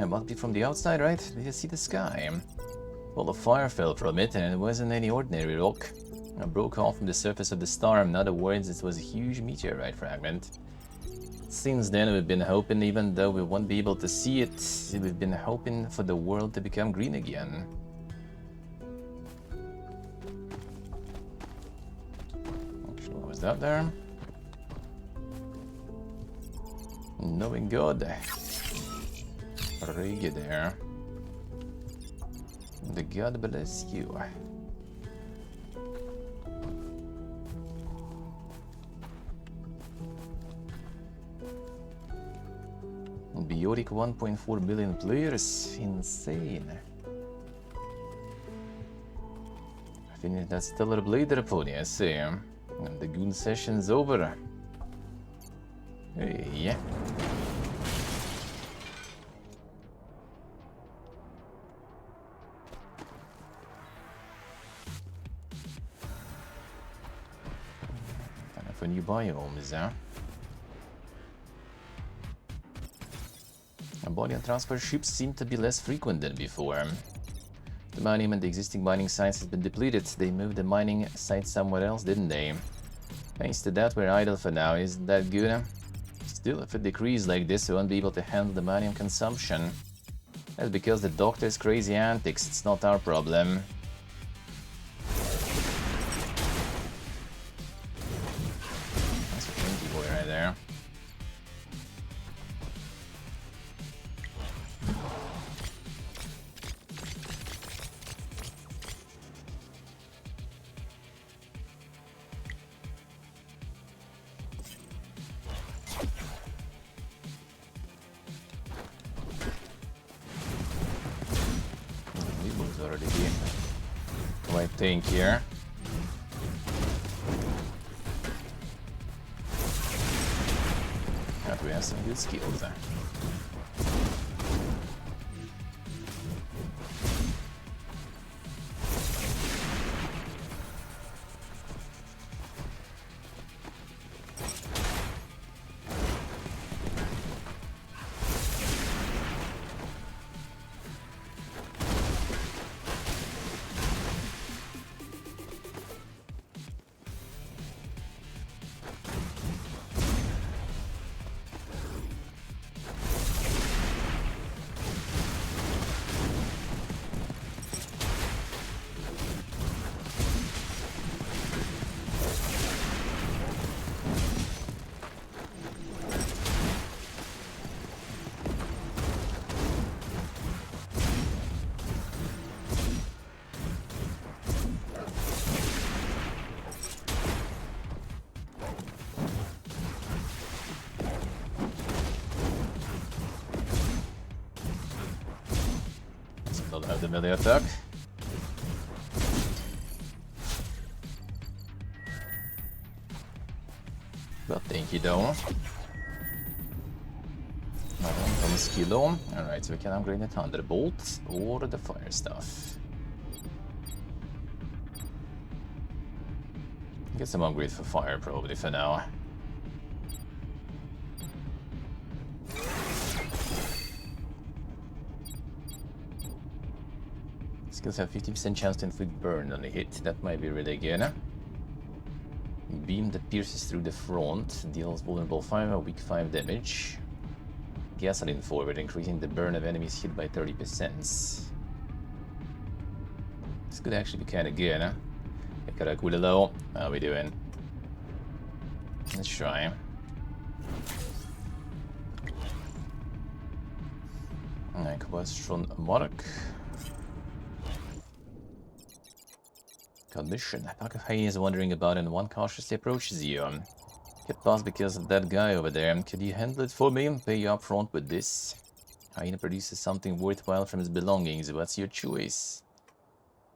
It must be from the outside, right? Did you see the sky? Well, the fire fell from it, and it wasn't any ordinary rock. It broke off from the surface of the star. In other words, it was a huge meteorite fragment. Since then, we've been hoping, even though we won't be able to see it, we've been hoping for the world to become green again. Actually, what was that there? Knowing God. Rig there. The God bless you. Biotic 1.4 billion players. Insane. I finished that Stellar Blade Pony, I see. And the Goon session's over. Hey, yeah. For new biomes, huh? Body and transfer ships seem to be less frequent than before. The mining and the existing mining sites has been depleted. They moved the mining site somewhere else, didn't they? Thanks to that, we're idle for now. Isn't that good? Still, if it decreases like this, we won't be able to handle the mining consumption. That's because the doctor's crazy antics. It's not our problem. There. We've already been quite tank here. We have some good skills there. Still have the melee attack. But thank you though. From skill. Alright, so we can upgrade the Thunderbolt or the fire stuff. Get some upgrade for fire probably for now. Skills have 50% chance to inflict burn on a hit. That might be really good. Beam that pierces through the front deals vulnerable 5 or weak 5 damage. Gasoline forward, increasing the burn of enemies hit by 30%. This could actually be kind of good, huh? Gotta cool it low. How we doing? Let's try. Question mark. Condition. A pack of hyenas wandering about and one cautiously approaches you. Get past because of that guy over there. Could you handle it for me and pay you up front with this? Hyena produces something worthwhile from his belongings. What's your choice?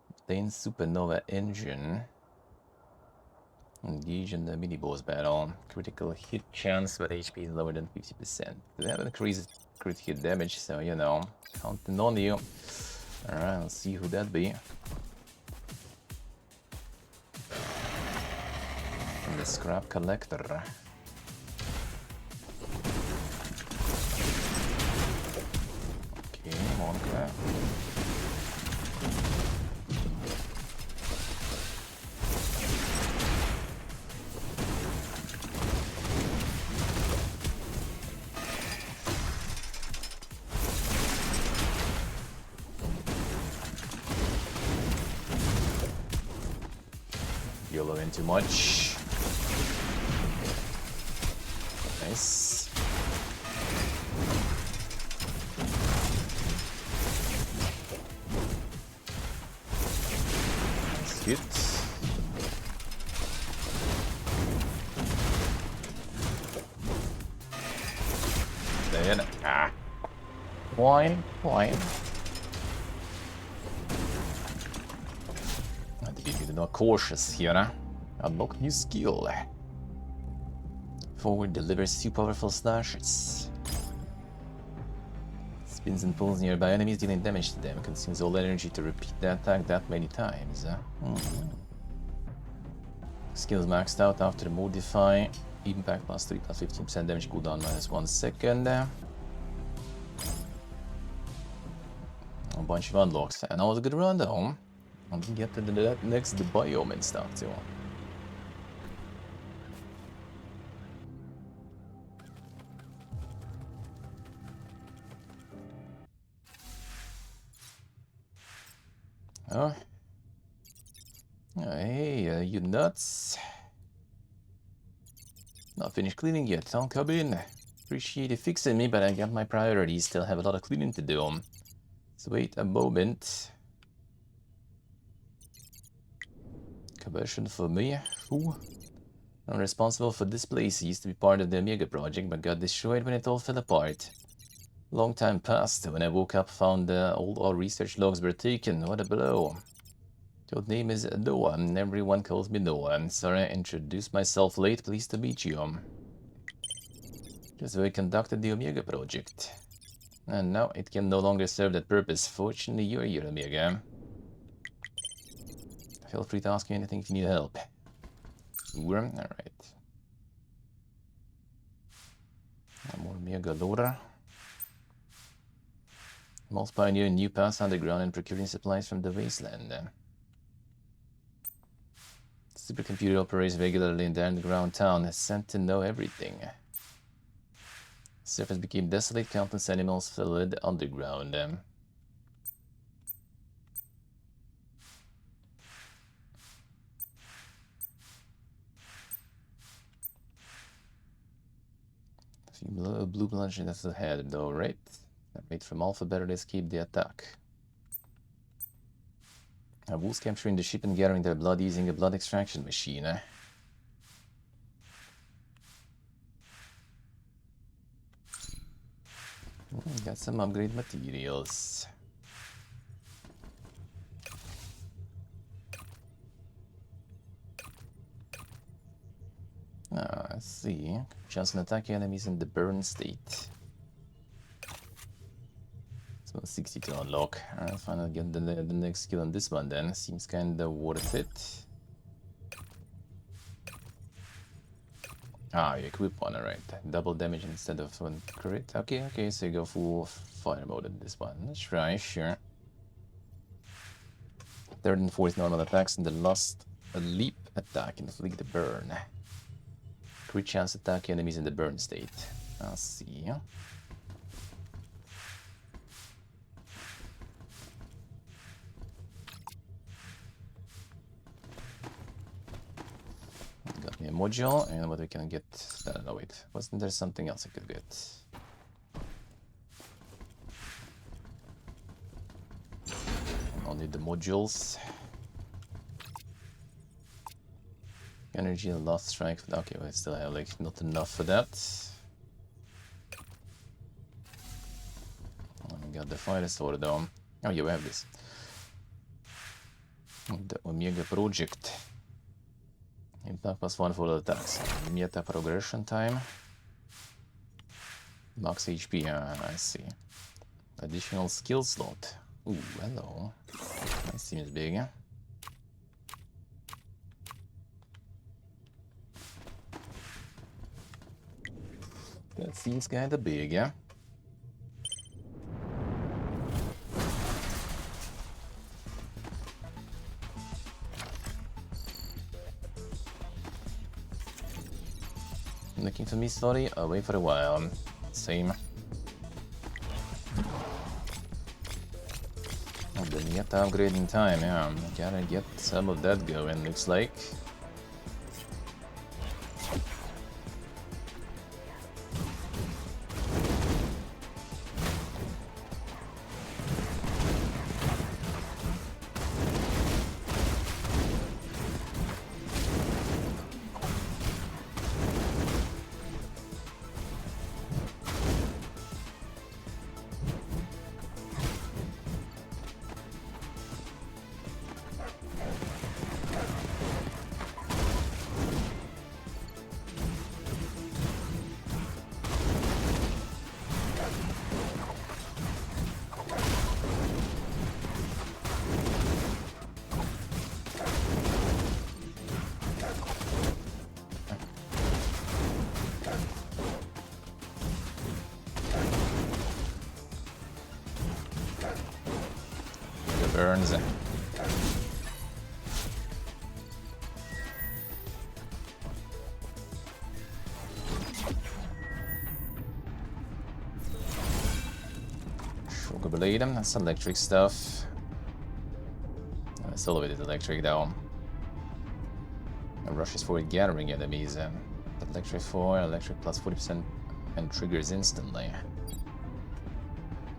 Obtain supernova engine. Engage in the mini-boss battle. Critical hit chance, but HP is lower than 50%. They have increased crit hit damage, so you know, counting on you. Alright, let's see who that be. And the scrap collector. Okay, more crap. YOLO in too much. Nice. Nice hit. Then, Wine. I have to be a bit more cautious here, huh? Unlock new skill. Forward delivers 2 powerful slashes. Spins and pulls nearby enemies, dealing damage to them. Consumes all energy to repeat the attack that many times. Skills maxed out after modify. Impact plus 3 plus 15% damage cooldown minus 1 second. A bunch of unlocks. And that was a good run though. And we get to the next biome and stuff too. Oh. Hey, you nuts. Not finished cleaning yet, don't come in. Appreciate you fixing me, but I got my priorities. Still have a lot of cleaning to do. So wait a moment. Conversion for me? Who? I'm responsible for this place. It used to be part of the Omega project, but got destroyed when it all fell apart. Long time passed. When I woke up, found all research logs were taken. What a blow. Your name is Noah, and everyone calls me Noah. I'm sorry I introduced myself late. Pleased to meet you. Just how I conducted the Omega project. And now it can no longer serve that purpose. Fortunately, you're here, Omega. Feel free to ask me anything if you need help. Sure, alright. More Omega lore. Most pioneer new paths underground and procuring supplies from the wasteland. Supercomputer operates regularly in the underground town, sent to know everything. Surface became desolate, countless animals fled underground. Blue bloodshed that's ahead though, right? Wait from Alpha better to escape the attack. Wolves capturing the ship and gathering their blood using a blood extraction machine. Got some upgrade materials. Let's see. Chance can attack enemies in the burn state. So 60 to unlock. I'll finally get the next skill on this one then. Seems kinda worth it. You equip one, alright. Double damage instead of one crit. Okay, so you go full fire mode in this one. Let's try, sure. Third and fourth normal attacks and the last leap attack inflict the burn. Crit chance attack enemies in the burn state. I'll see. Got me a module, and what we can get... No, wait. Wasn't there something else I could get? I'll need the modules. Energy and lost strength. Okay, we still have like not enough for that. We got the fire sword though. Oh yeah, we have this. The Omega Project. Impact +1 for the attacks. Meta progression time. Max HP, I see. Additional skill slot. Ooh, hello. That seems big. That seems kinda big, yeah? Looking for me, sorry? I'll wait for a while. Same. Oh, then yet upgrading time, yeah. Gotta get some of that going, looks like. Burns. Sugar Blade, that's electric stuff. It's elevated electric though. Rushes forward gathering enemies. Electric 4, electric plus 40% and triggers instantly.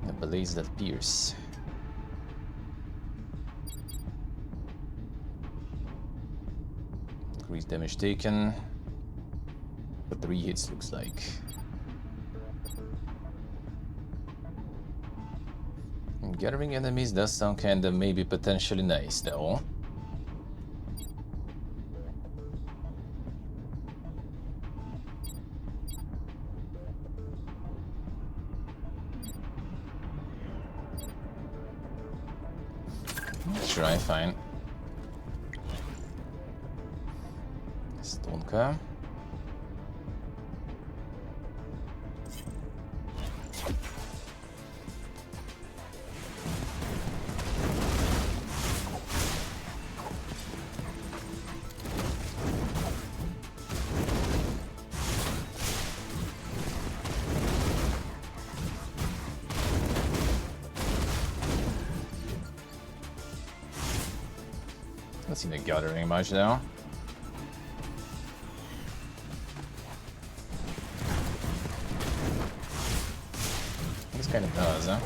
The blades that pierce. Increased damage taken. For 3 hits, looks like. And gathering enemies does sound kinda maybe potentially nice though. Try, fine. Stonka. Let's see the gathering much though. This kind of does, huh?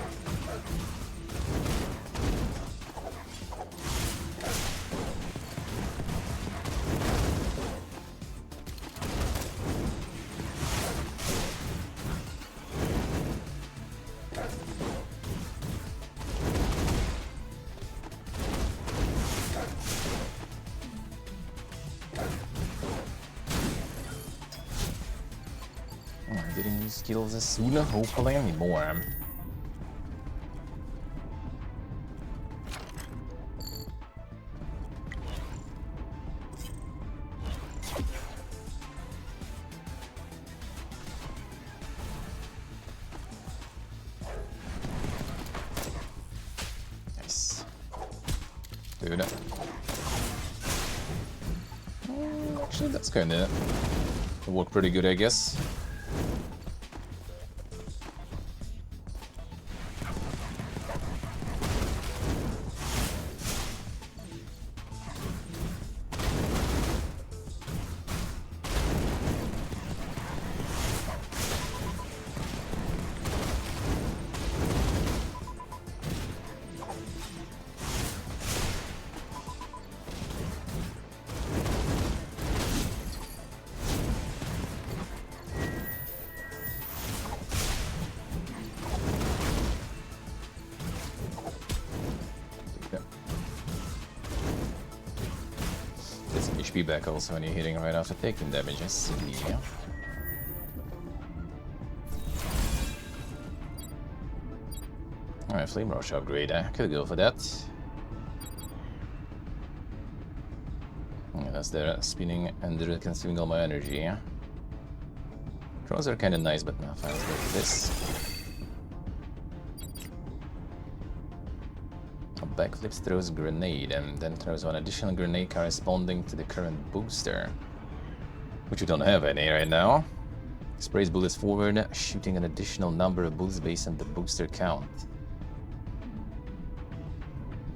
Getting new skills as sooner, hopefully I need more. Nice. Dude. Actually, that's kinda worked pretty good, I guess. HP back also when you're hitting right after taking damage. I see. Alright, Flame Rush upgrade. I could go for that. Yeah, that's there, spinning and consuming all my energy. Drones are kind of nice, but now fine, let's go for this. Backflips throws grenade and then throws one additional grenade corresponding to the current booster, which we don't have any right now. Sprays bullets forward, shooting an additional number of bullets based on the booster count.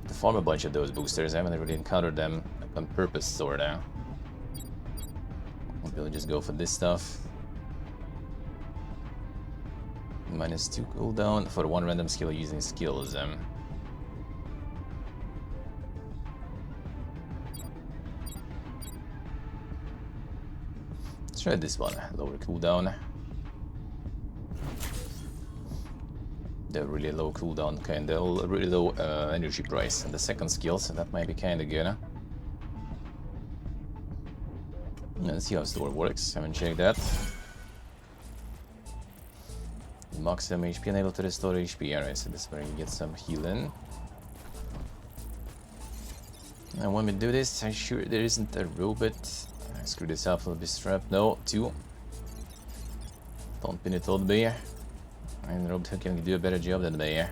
To farm a bunch of those boosters, I haven't really encountered them on purpose, sorta. Maybe we'll just go for this stuff. -2 cooldown for one random skill using skills. Let's try this one, lower cooldown. They're really low cooldown, kinda really low energy price on the second skill, so that might be kinda good. Let's see how store works, haven't checked that. Maximum HP, unable to restore HP, alright, so this is where you get some healing. And when we do this, I'm sure there isn't a robot. Screw this up, I'll be strapped. No, 2. Don't pin it on me. And Robot who can do a better job than me.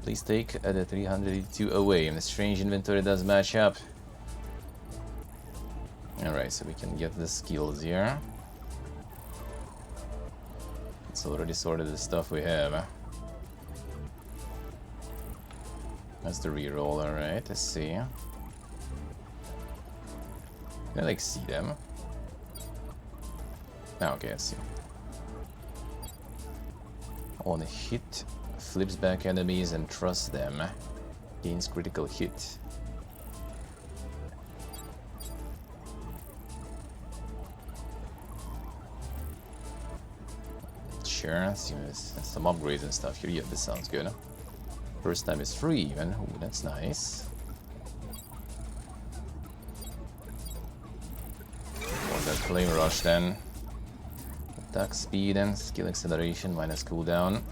Please take the 382 away. And the strange inventory does match up. Alright, so we can get the skills here. It's already sorted the stuff we have. That's the reroll, alright, let's see. I like see them. Okay, I see. On a hit, flips back enemies and trusts them. Gains critical hit. Sure, see some upgrades and stuff here. Yeah, this sounds good. First time is free even. Ooh, that's nice. Want that Flame Rush then. Attack speed and skill acceleration minus cooldown.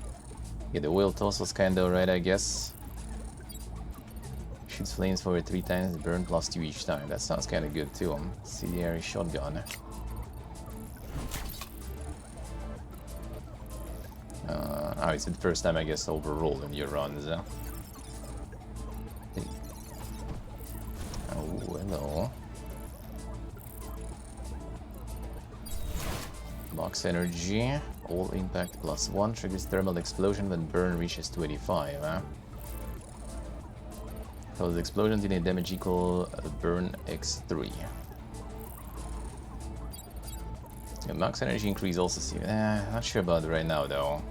Yeah, the oil toss was kinda alright, I guess. Shoots flames forward 3 times, burn +2 each time. That sounds kinda good too. Incendiary shotgun. It's the first time, I guess, overall in your runs. Oh, hello. Box energy. All impact +1 triggers thermal explosion when burn reaches 285. Causes explosion dealing damage equal burn x3. Yeah, max energy increase also seems. Not sure about it right now though.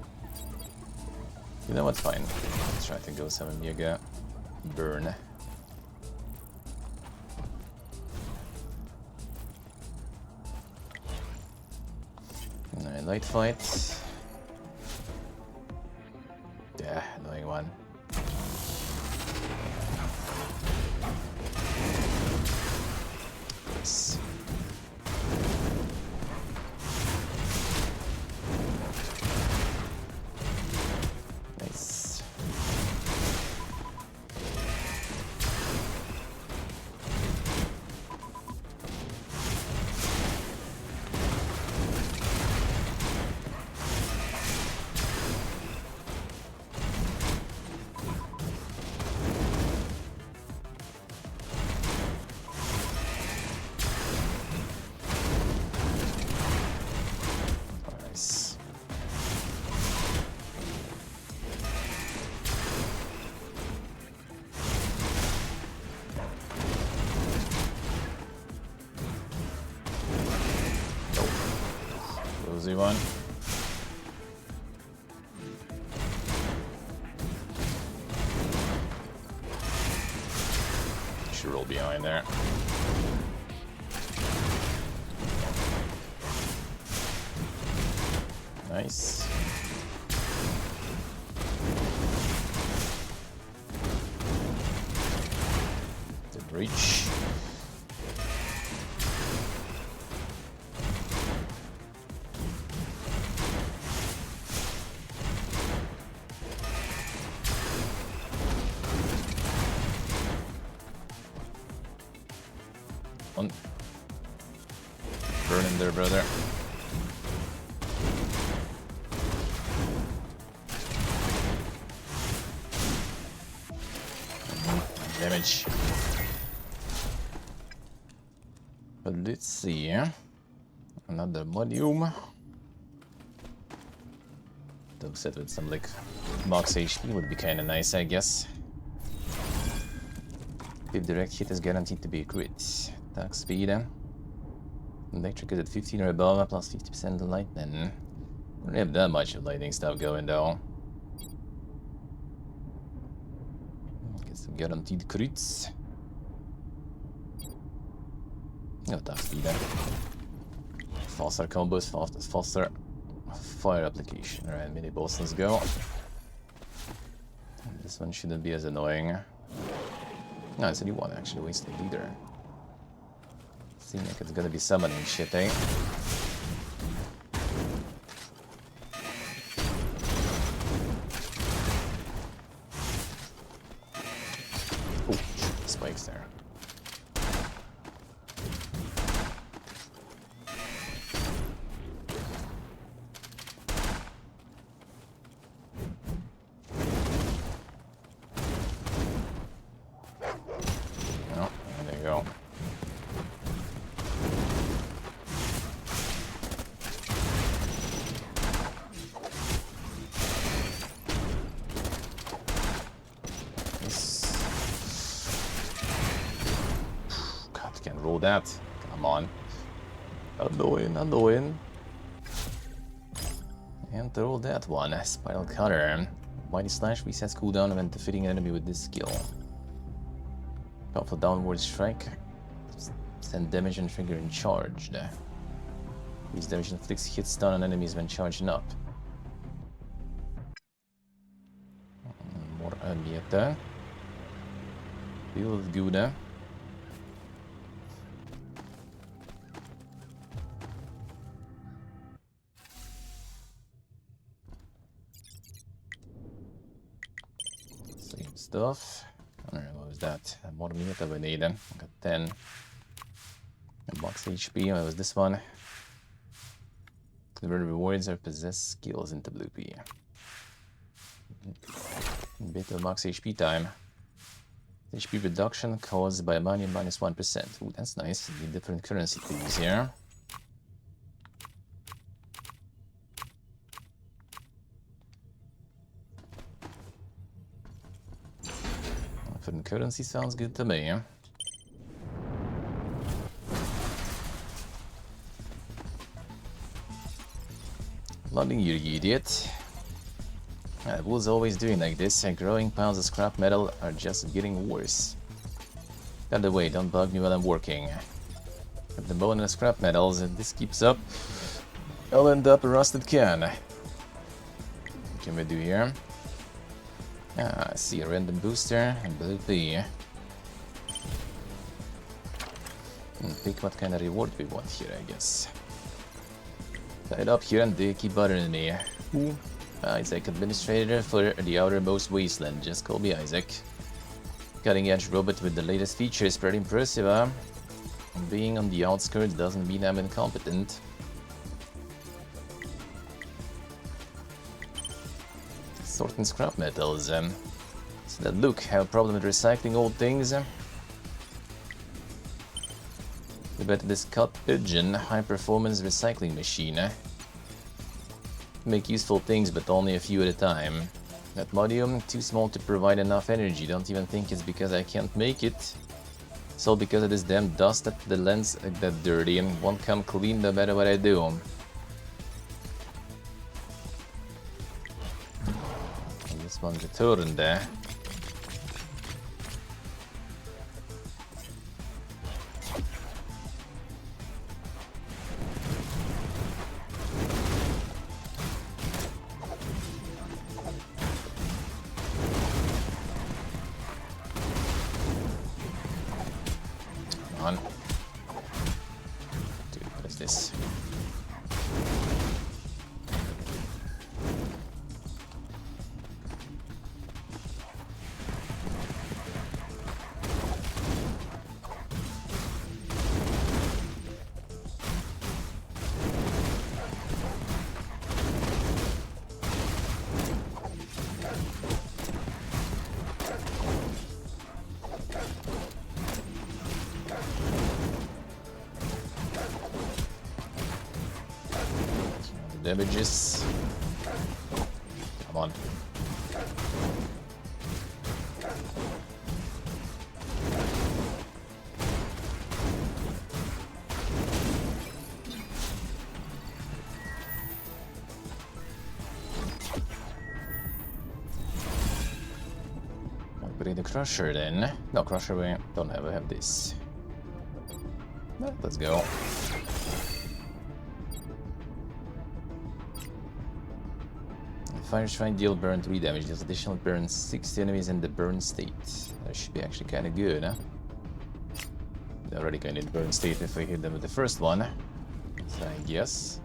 You know what? Fine. Let's try to go 7 mega burn. Alright, light fight. Yeah, annoying one. Yes. Nice. Nice. Rosy one. Should roll behind there. Nice. on. Burn in there, brother. Damage. But let's see. Another modium. Though set with some like max HP would be kinda nice, I guess. If direct hit is guaranteed to be a crit. Attack speed. Electric is at 15 or above, plus 50% lightning. Don't really have that much of lightning stuff going though. Get some guaranteed crits. No attack speed then. Faster combos, faster fire application. Alright, mini boss, let's go. This one shouldn't be as annoying. No, it's a new one actually, wasted leader. Seems like it's gonna be summoning shit, eh? Oh, spikes there. Oh, there you go. Roll that. Come on. Annoying. And throw that one. Spiral Cutter. Mighty Slash resets cooldown when defeating an enemy with this skill. Powerful downward strike. Send damage and trigger in charged. These damage inflicts hit stun on enemies when charging up. More Amieta. Feels good. Stuff. Alright, what was that? More meat we need. I got 10. And box HP. What was this one? Convert rewards or possess skills into blue P. Bit of max HP time. HP reduction caused by money minus 1%. Ooh, that's nice. Need different currency to use here. Different currency sounds good to me. Loading you idiot. I was always doing like this, and growing piles of scrap metal are just getting worse. By the way, don't bug me while I'm working. At the bone and scrap metals, if this keeps up, I'll end up a rusted can. What can we do here? I see a random booster and blue P. Pick what kind of reward we want here, I guess. Tied up here and they keep bothering me. Ooh. Isaac, administrator for the outermost wasteland. Just call me Isaac. Cutting edge robot with the latest features, pretty impressive, huh? Being on the outskirts doesn't mean I'm incompetent. Sorting scrap metals. So that look, have a problem with recycling old things. I bet this cut pigeon high performance recycling machine. Make useful things, but only a few at a time. That modium, too small to provide enough energy. Don't even think it's because I can't make it. It's all because of this damn dust that the lens that dirty and won't come clean no matter what I do. This one returned there. Dude, what is this? damages. Come on. Upgrade the Crusher then. No, Crusher we don't ever have this. Well, let's go. Fire Strike deal burn 3 damage, deals additional burn 60 enemies in the burn state. That should be actually kind of good, huh? They're already kind of in burn state if we hit them with the first one. So I guess.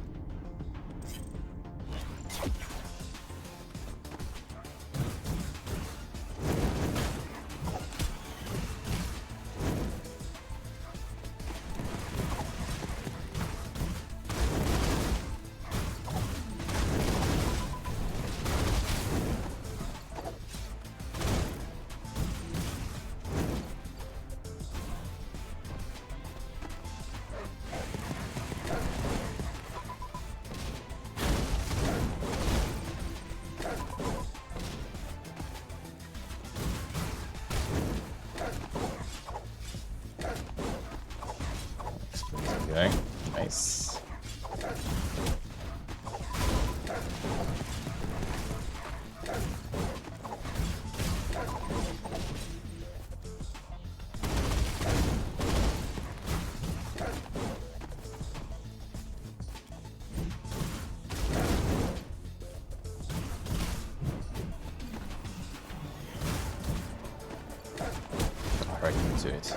Okay, nice. Right into it.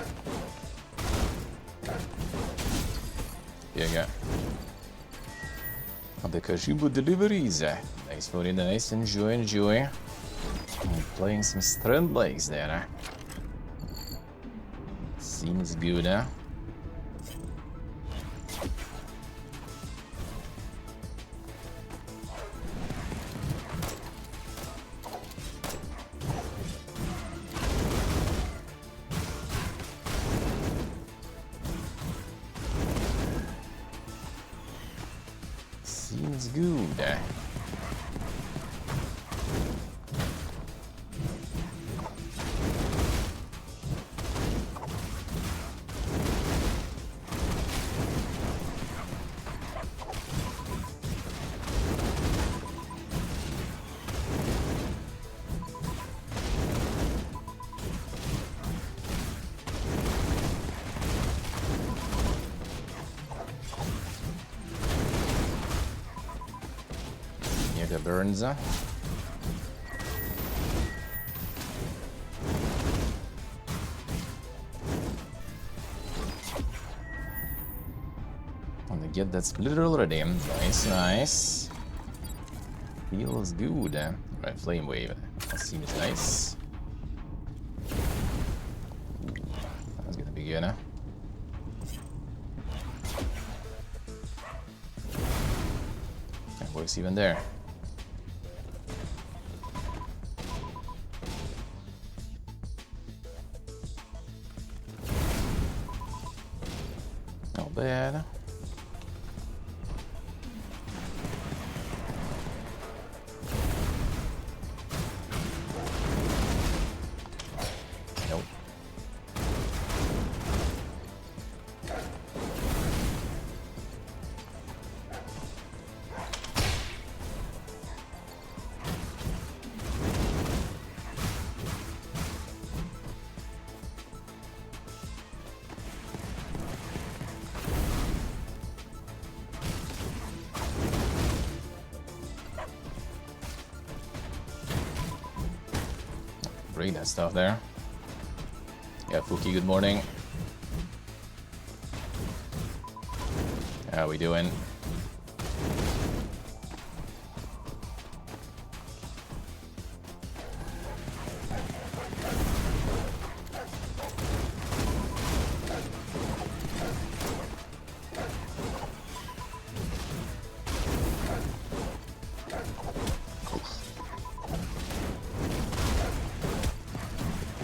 Here you go. The Kashibu deliveries. Nice, very nice. Enjoy, enjoy. I'm playing some strand legs there. Seems good, huh? Seems good. The burns. And they get that splitter already. Nice, nice. Feels good. Right, flame wave. That seems nice. Ooh, that's gonna be good, huh? That works even there. Not bad. Nope. Read that stuff there. Yeah, Pookie, good morning. How we doing?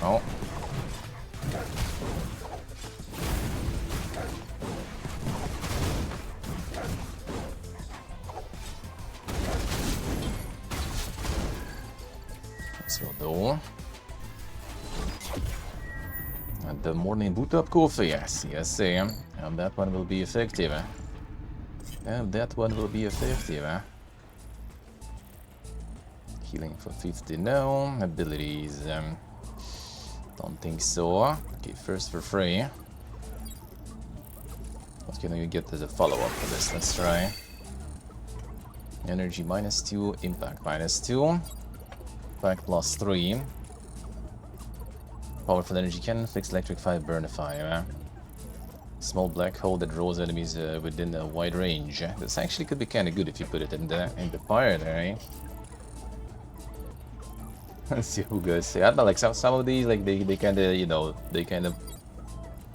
Oh. This will do. And the morning boot up coffee, yes, yes, and that one will be effective. And that one will be effective. Healing for 50, no. Abilities, don't think so. Okay, first for free. What can you get as a follow-up for this? Let's try. Energy -2, impact -2, impact +3. Powerful energy cannon, fixed electric 5, burn 5. Small black hole that draws enemies within a wide range. This actually could be kind of good if you put it in the fire there, eh? Let's see who goes. Yeah, but like some of these, like they kind of, you know, they kind of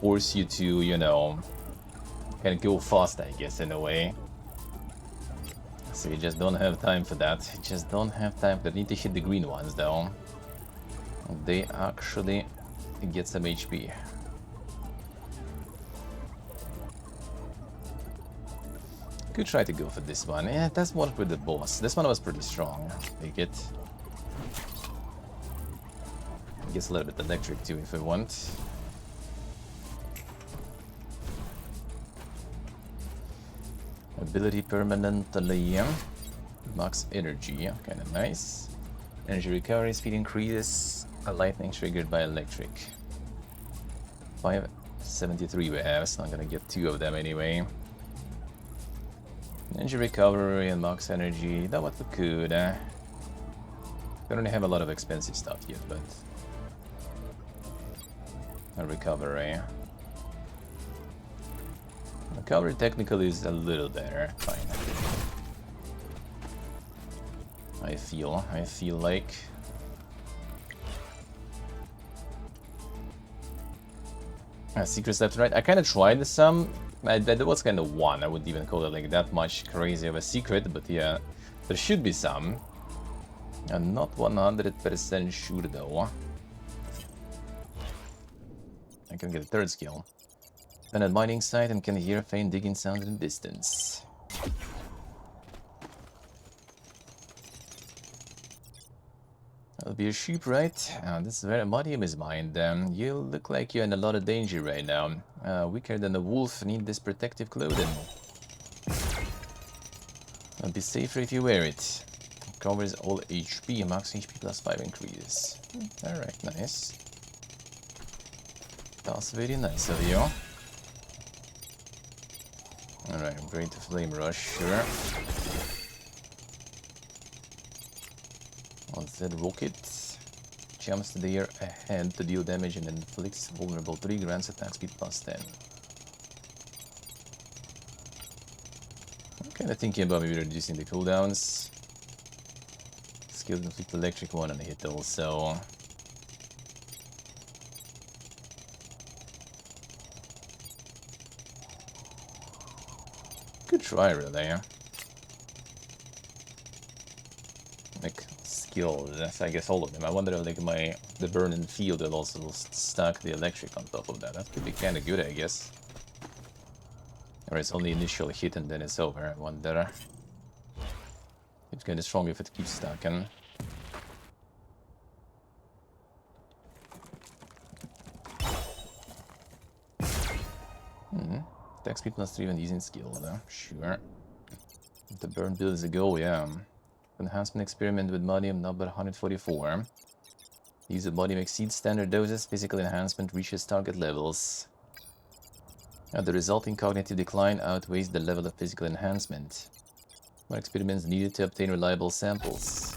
force you to, you know, kind of go fast, I guess, in a way. So you just don't have time for that. You just don't have time. They need to hit the green ones, though. They actually get some HP. Could try to go for this one. Yeah, that's one with the boss. This one was pretty strong. Take it. Gets a little bit electric too if I want. Ability permanently. Max energy, kind of nice. Energy recovery, speed increases. A lightning triggered by electric. 573 we have, so I'm gonna get 2 of them anyway. Energy recovery and max energy, that what we could. We don't have a lot of expensive stuff yet, but a recovery. Recovery technically is a little better. Fine. I feel like. Secrets left and right. I kind of tried some. That was kind of one. I wouldn't even call it like that much crazy of a secret, but yeah, there should be some. I'm not 100% sure though. I can get a 3rd skill. Then at mining site and can hear faint digging sounds in the distance. That'll be a sheep, right? This is where Modium is mined. You look like you're in a lot of danger right now. Weaker than a wolf, need this protective clothing. It'll be safer if you wear it. Covers all HP, max HP +5 increase. Alright, nice. That's very nice of you. Alright, I'm going to Flame Rush, sure. What's that? Rocket. Jumps to the air ahead to deal damage and inflicts vulnerable 3, grants attack speed +10. I'm kinda thinking about maybe reducing the cooldowns. Skill inflict electric 1 on a hit also. Good try, really. Like skills, that's I guess all of them. I wonder if like the burning field will also stack the electric on top of that. That could be kind of good, I guess. Or it's only initial hit and then it's over. I wonder. It's kind of strong if it keeps stacking. Attack speed +3 when using skill, though. Sure. The burn build is a go, yeah. Enhancement experiment with Modium number 144. Use of Modium exceeds standard doses, physical enhancement reaches target levels. The resulting cognitive decline outweighs the level of physical enhancement. More experiments needed to obtain reliable samples.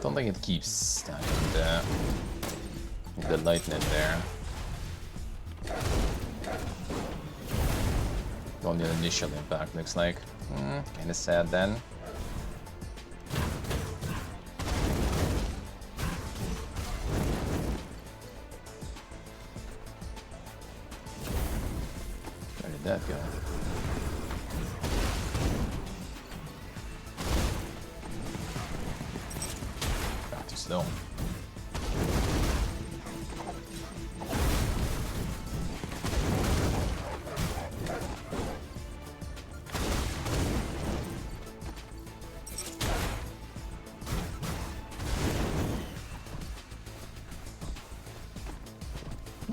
Don't think it keeps stacking the lightning there. On the initial impact, looks like. Kinda sad then. Where did that go? though.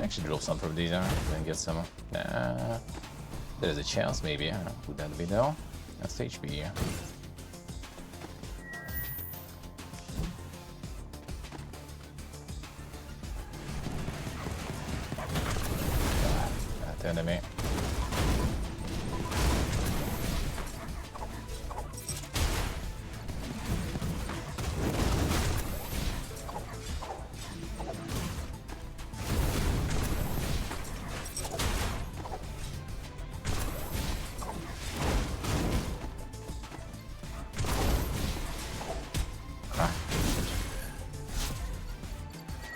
Actually drop some from these, then get some. Nah, there's a chance maybe. Would that be though? That's HP. That enemy.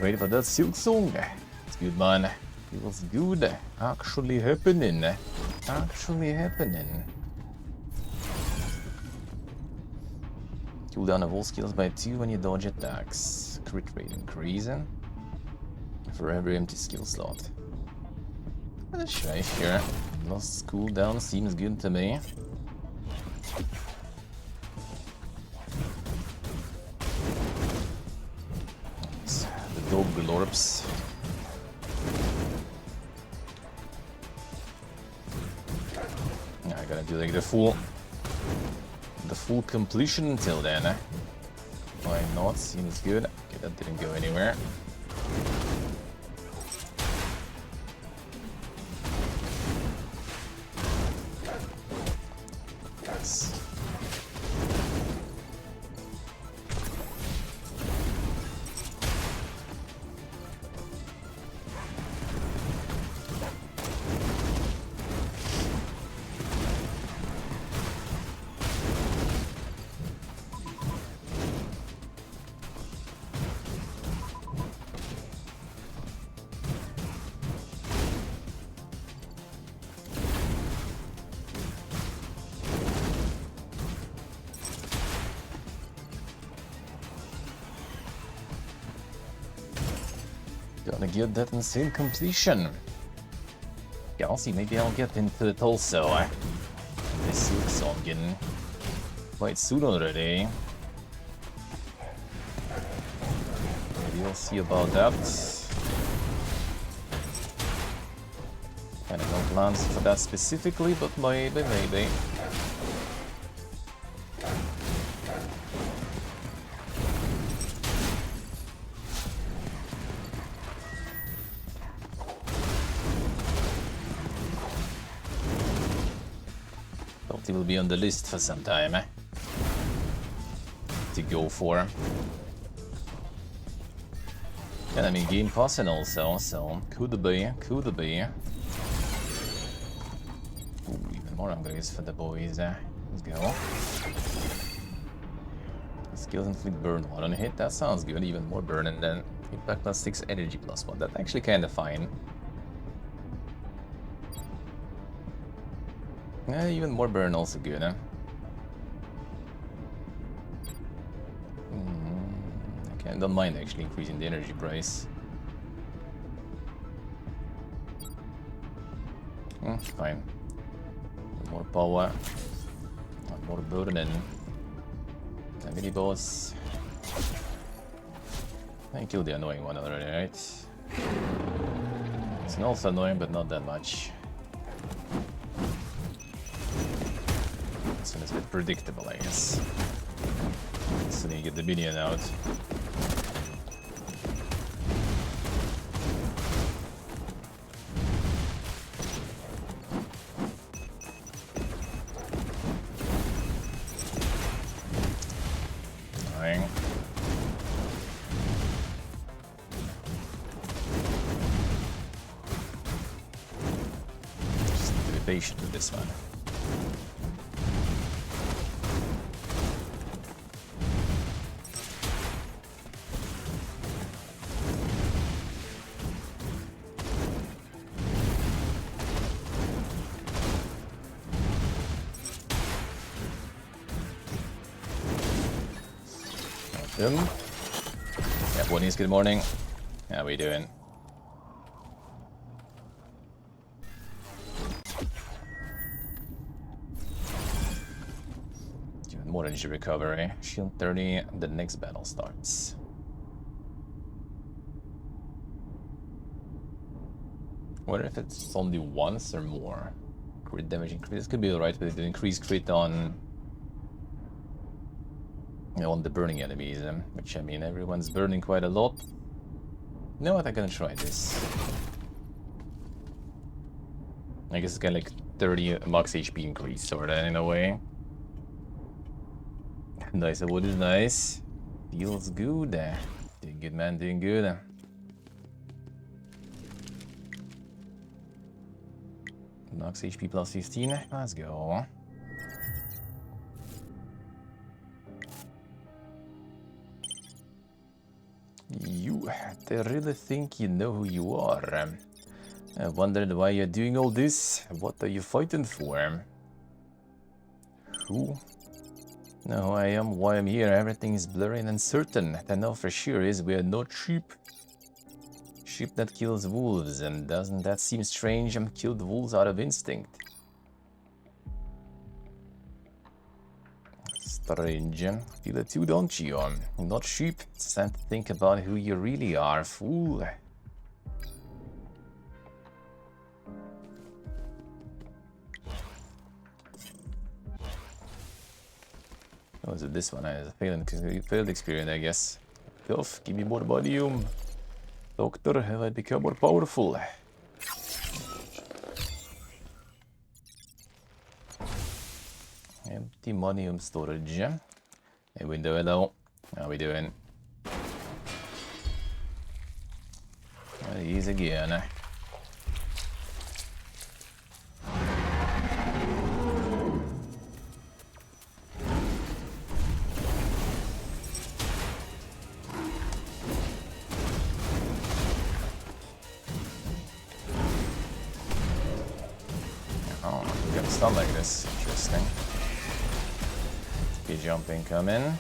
Wait for that silk song. It's good, man. It was good. Actually happening. Actually happening. Cooldown of all skills by 2 when you dodge attacks. Crit rate increasing for every empty skill slot. That's right here. Lost cooldown seems good to me. Dog glorps. I gotta do like the full completion until then. Why not? Seems good. Okay, that didn't go anywhere. Yes. Gotta get that insane completion. Yeah, I'll see, maybe I'll get into it also. This silk song getting quite soon already. Maybe we'll see about that. Kind of no plans for that specifically, but maybe. It will be on the list for some time to go for. And I mean Game Pass and also, so could be. Ooh, even more upgrades for the boys. Let's go. Skills inflict burn 1 on hit, that sounds good. Even more burn, and then impact plus 6, energy plus 1. That's actually kind of fine. Even more burn also good, huh? Okay, don't mind actually increasing the energy price. Fine. More power. More burden. Mini boss. I killed the annoying one already, right? It's also annoying, but not that much. This one is a bit predictable, I guess. So you get the minion out. Annoying. Just need to be patient with this one. Him. Bonnies, good morning. How we doing? Doing more energy recovery. Shield 30, the next battle starts. Wonder if it's only once or more. Crit damage increase. This could be alright with the increased crit on the burning enemies, which I mean everyone's burning quite a lot. You know what, I'm gonna try this. I guess it's kind of like 30 max HP increase, sorta, in a way. Nice, wood is nice. Feels good. Doing good, man, doing good. Max HP plus 15, let's go. They really think you know who you are. I wondered why you're doing all this. What are you fighting for? Who? Know who I am, why I'm here. Everything is blurry and uncertain. What I know for sure is we are not sheep. Sheep that kills wolves, and doesn't that seem strange? I'm killed wolves out of instinct. Strange. Feel it too, don't you? Not sheep. It's time to think about who you really are, fool. Oh, is it this one? It's a failed experience, I guess. Tough, give me more bodium. Doctor, have I become more powerful? Empty monium storage. Hey, window, hello. How we doing? These again. Oh, you get stunned like this. Interesting. Be jumping, come in.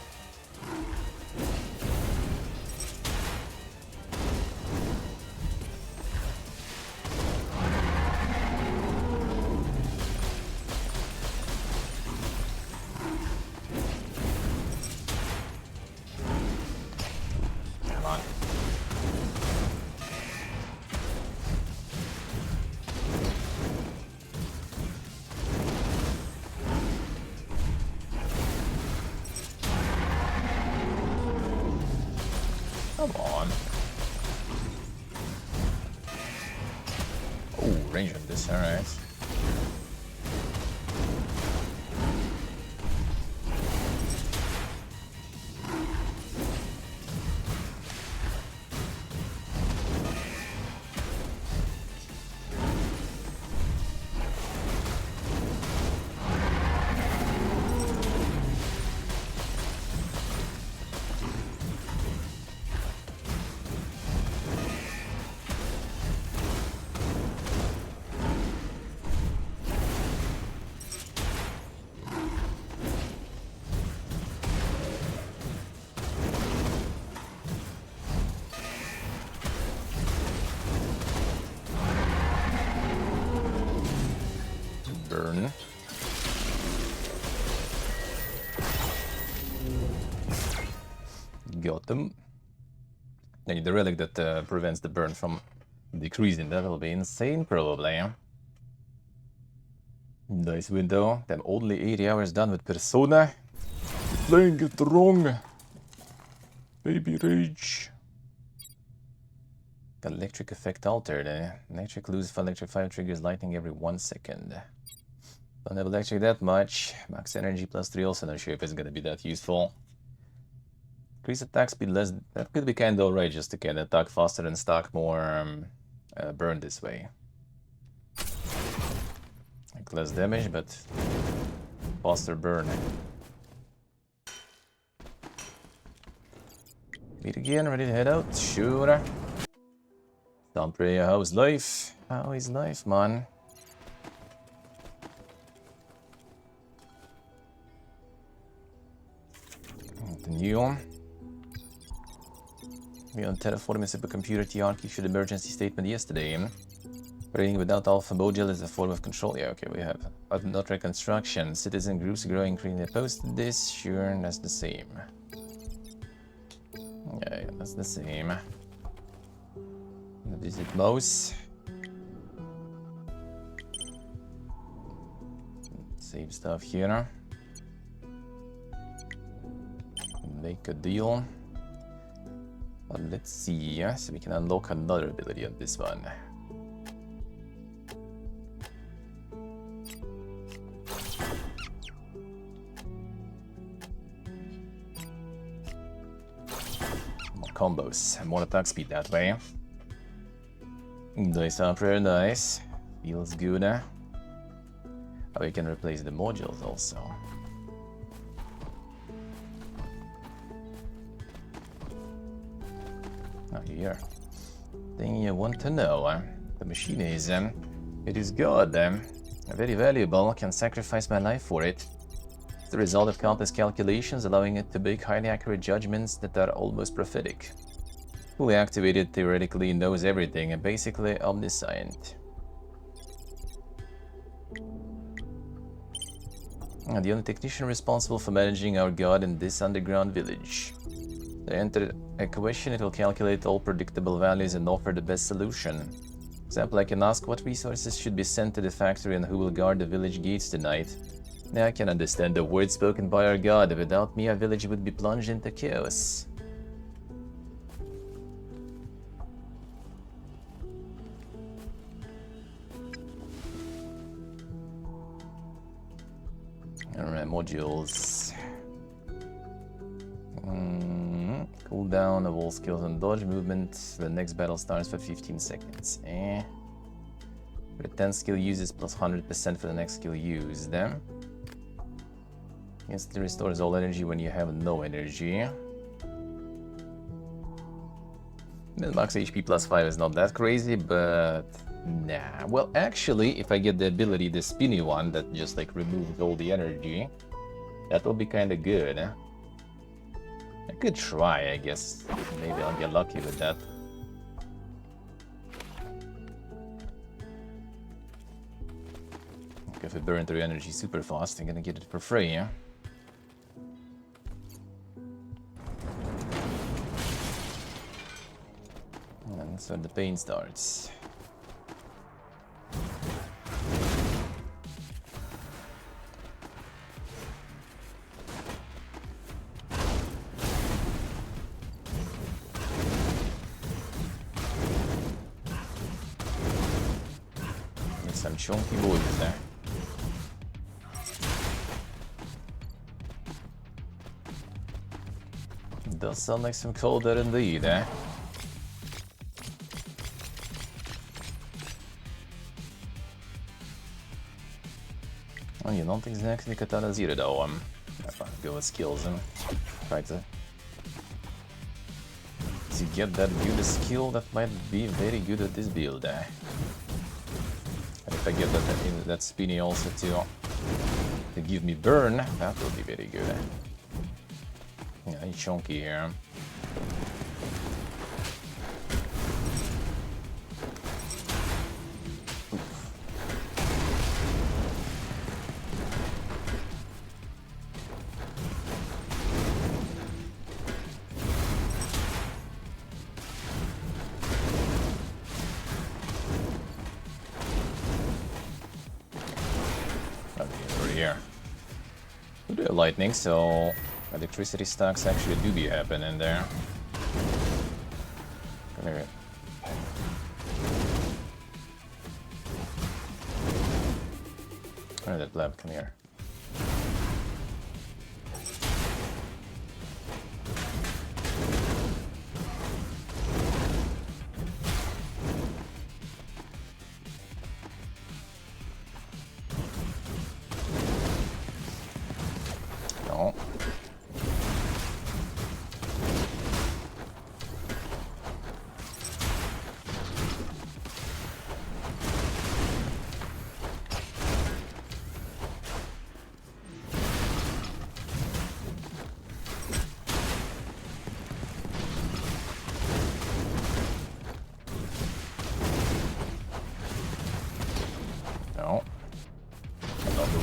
Come on. Come on. Oh, range on this, alright. Burn. Got them. I need the relic that prevents the burn from decreasing. That will be insane, probably. Nice window. Then only 80 hours done with Persona. Playing it wrong. Baby rage. Electric effect altered. Electric lose for electric fire triggers lightning every 1 second. Don't have electric that much. Max energy plus 3 also not sure if it's gonna be that useful. Increase attack speed less. That could be kinda alright just to get attack faster and stack more burn this way. Like less damage, but faster burn. Meet again, ready to head out? Sure. Don't pray, how's life? How is life, man? Continue. We on terraforming supercomputer TRQ issued emergency statement yesterday. Operating without alpha module is a form of control. Yeah, okay, we have not reconstruction. Citizen groups growing increasingly opposed to this. Sure, that's the same. Yeah, that's the same. Visit mouse. Save stuff here. Make a deal. But let's see, so we can unlock another ability on this one. More combos, more attack speed that way. Dice are very nice. Feels good. We can replace the modules also. Oh, here. Thing you want to know. The machine is, it is good. Very valuable. Can sacrifice my life for it. It's the result of countless calculations, allowing it to make highly accurate judgments that are almost prophetic. Fully activated, theoretically knows everything and basically omniscient. And the only technician responsible for managing our god in this underground village. To enter a question, it will calculate all predictable values and offer the best solution. For example, I can ask what resources should be sent to the factory and who will guard the village gates tonight. Now I can understand the words spoken by our god. Without me, our village would be plunged into chaos. Alright, modules. Cooldown of all skills and dodge movement. The next battle starts for 15 seconds. For the 10 skill uses plus 100% for the next skill used. Instantly restores all energy when you have no energy. The max HP plus 5 is not that crazy, but nah. Well, actually, if I get the ability, the spinny one that just like removes all the energy, that will be kind of good. I could try, I guess. Maybe I'll get lucky with that. If I burn through energy super fast, I'm gonna get it for free, yeah? And so the pain starts. Some chunky boys there. Does sound like some cold there indeed, eh? Oh, you don't exactly Katana Zero though. If I go with skills and try to get that good skill that might be very good at this build, eh? And if I get that spinny also to give me burn, that will be very good. Yeah, he's chunky here. Lightning, so electricity stacks actually do be happening there. Come here. Where that lab? Come here.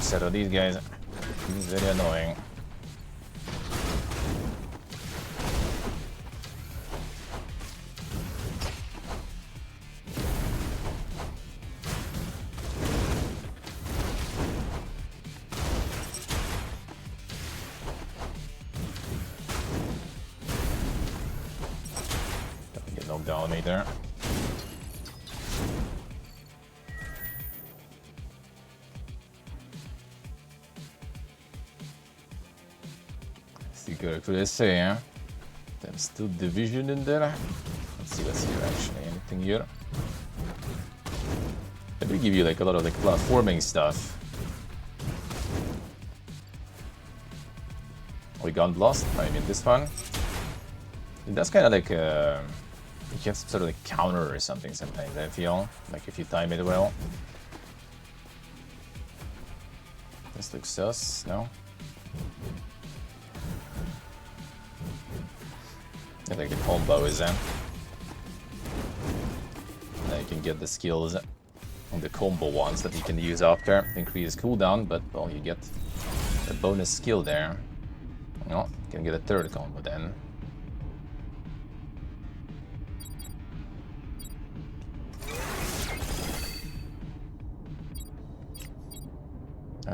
set of these guys. He's very annoying. Don't get knocked down on me there. Good, could I say, huh? There's still division in there. Let's see what's here actually. Anything here? They do give you like a lot of like platforming stuff. We got lost. I mean this one. That's kind of like you have sort of like counter or something sometimes. I feel like if you time it well. This looks sus. No. I think the combo is in. Now you can get the skills on the combo ones that you can use after. Increase cooldown, but well, you get the bonus skill there. No, you can get a third combo then.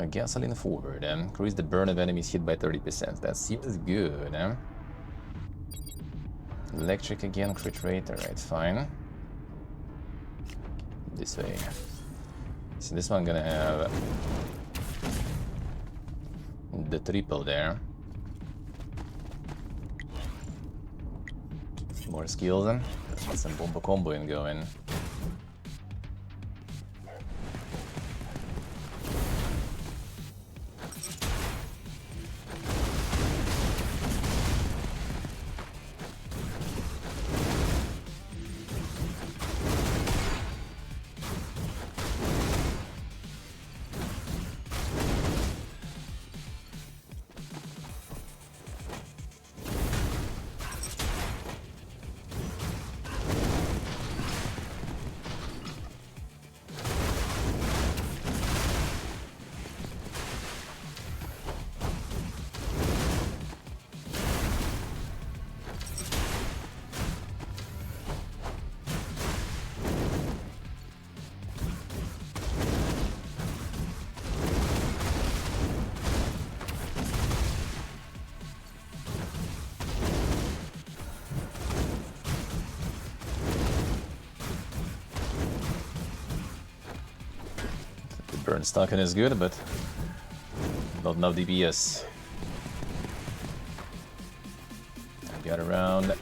Gasoline forward, increase the burn of enemies hit by 30%. That seems good, eh? Electric again, crit rate, alright, fine. This way. So this one gonna have the triple there. More skills then. Let's get some bomba comboing going. Burn stocking is good, but not enough DPS. Get around.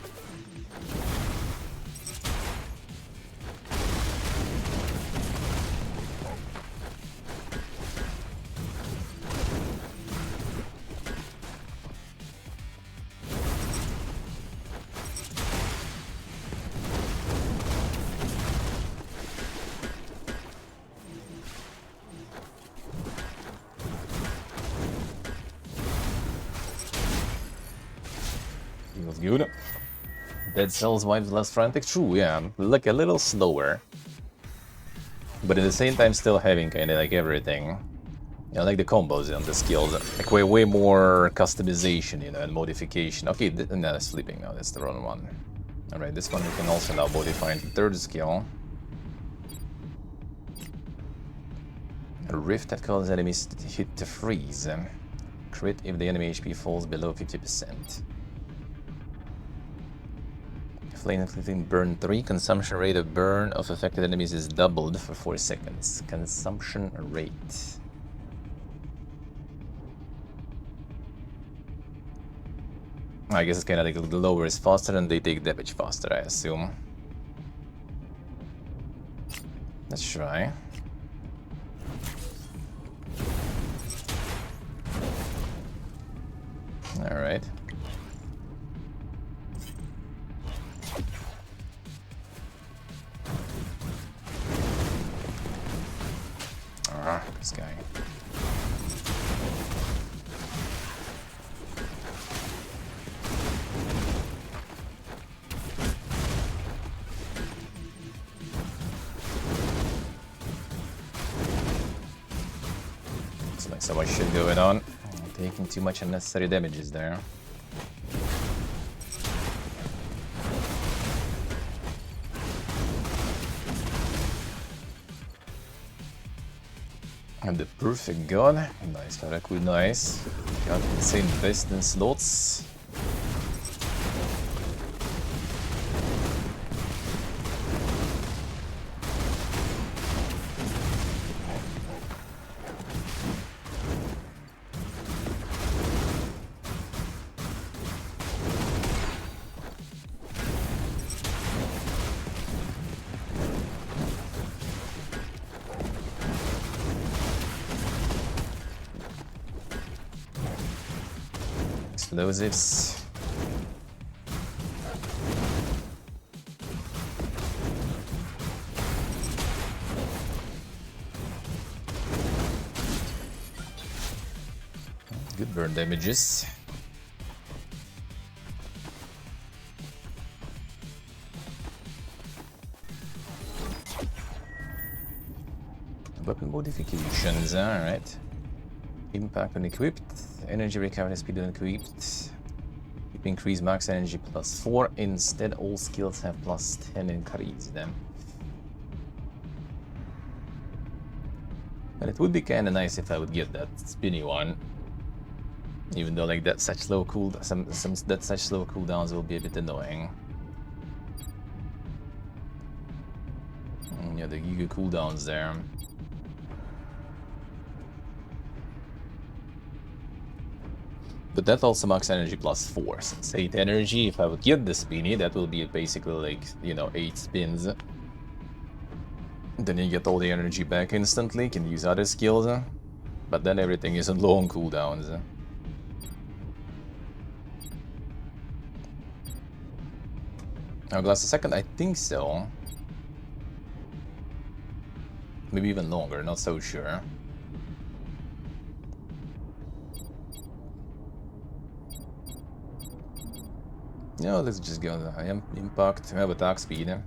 Was good. Dead Cells vibes less frantic. True, yeah. Like a little slower. But at the same time still having kind of like everything. Yeah, like the combos and the skills. Like way more customization, you know, and modification. Okay, no, that's flipping now. That's the wrong one. Alright, this one we can also now modify into third skill. A rift that causes enemies to hit to freeze. Crit if the enemy HP falls below 50%. Flame inflicting burn 3. Consumption rate of burn of affected enemies is doubled for 4 seconds. Consumption rate. I guess it's kind of like the lower is faster and they take damage faster, I assume. Let's try. Alright. This guy. Looks like So much shit going on. I'm taking too much unnecessary damages there. And the perfect gun. Nice, Karaku, nice. Got insane best in slots. Explosives. Good burn damages. Weapon modifications, alright. Impact when equipped. Energy recovery speed when equipped. Increase max energy +4. Instead, all skills have +10 increase them. And it would be kind of nice if I would get that spinny one. Even though like that such low such slow cooldowns will be a bit annoying. Yeah, the Giga cooldowns there. But that also max energy +4. Since 8 energy, if I would get the spinny, that will be basically like, you know, 8 spins. Then you get all the energy back instantly, can use other skills. But then everything is on long cooldowns. Now, Glass a second, I think so. Maybe even longer, not so sure. No, let's just go impact, have attack speed. And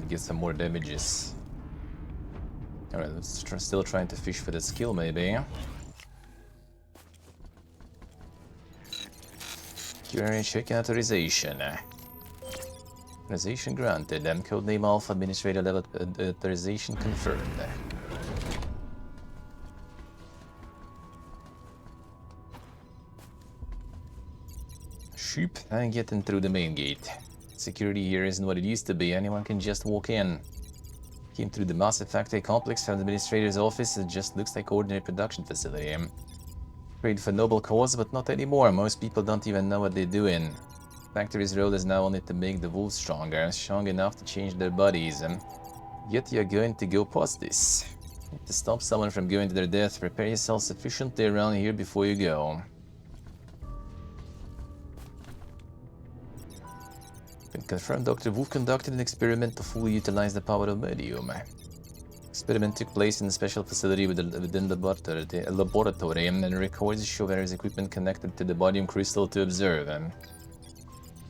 get some more damages. Alright, let's still trying to fish for the skill maybe. Current check authorization. Authorization granted. Codename Alpha Administrator level authorization confirmed. Sheep, and getting through the main gate. Security here isn't what it used to be. Anyone can just walk in. Came through the massive factory complex, found the administrator's office. It just looks like ordinary production facility. Prayed for noble cause, but not anymore. Most people don't even know what they're doing. Factory's role is now only to make the wolves stronger, strong enough to change their bodies. Yet you're going to go past this. To stop someone from going to their death, prepare yourself sufficiently around here before you go. Confirmed Dr. Wolf conducted an experiment to fully utilize the power of medium. Experiment took place in a special facility within the laboratory, and records show various equipment connected to the bodium crystal to observe.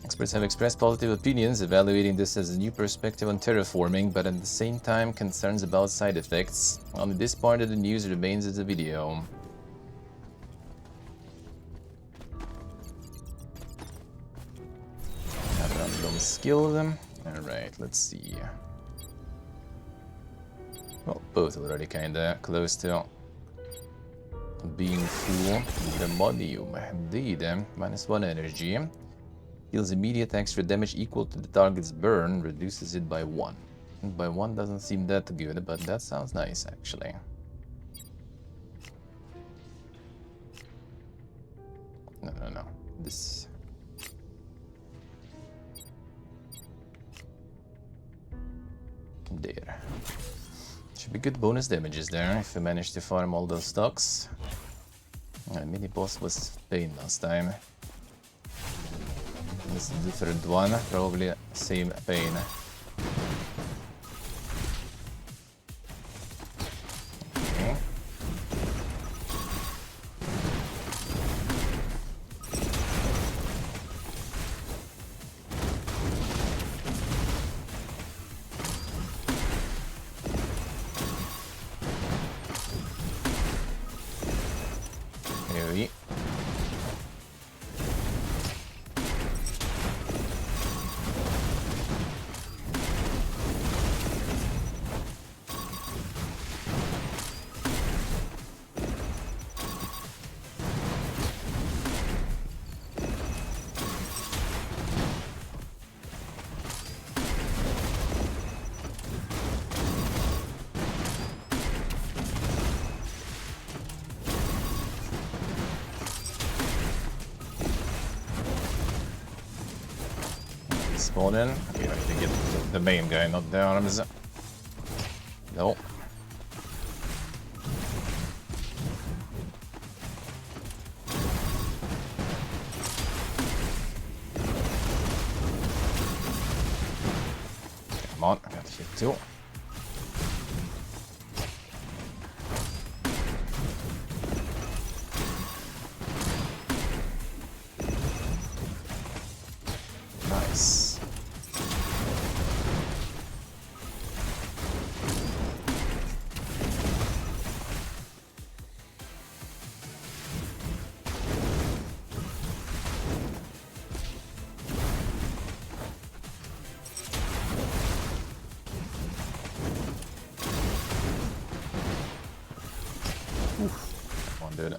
Experts have expressed positive opinions, evaluating this as a new perspective on terraforming, but at the same time concerns about side effects. Only this part of the news remains as a video. Skill them. Alright, let's see. Well, both already kinda close to being full. The modium, indeed. -1 energy. Deals immediate extra damage equal to the target's burn, reduces it by 1. And by 1 doesn't seem that good, but that sounds nice actually. No. This. There. Should be good bonus damages there if we manage to farm all those stocks. Mini boss was pain last time. This is a different one, probably same pain. Okay. spawn in. Okay, I need to get the main guy, not the arms. No. Come on, I got hit too. Nice. One dude.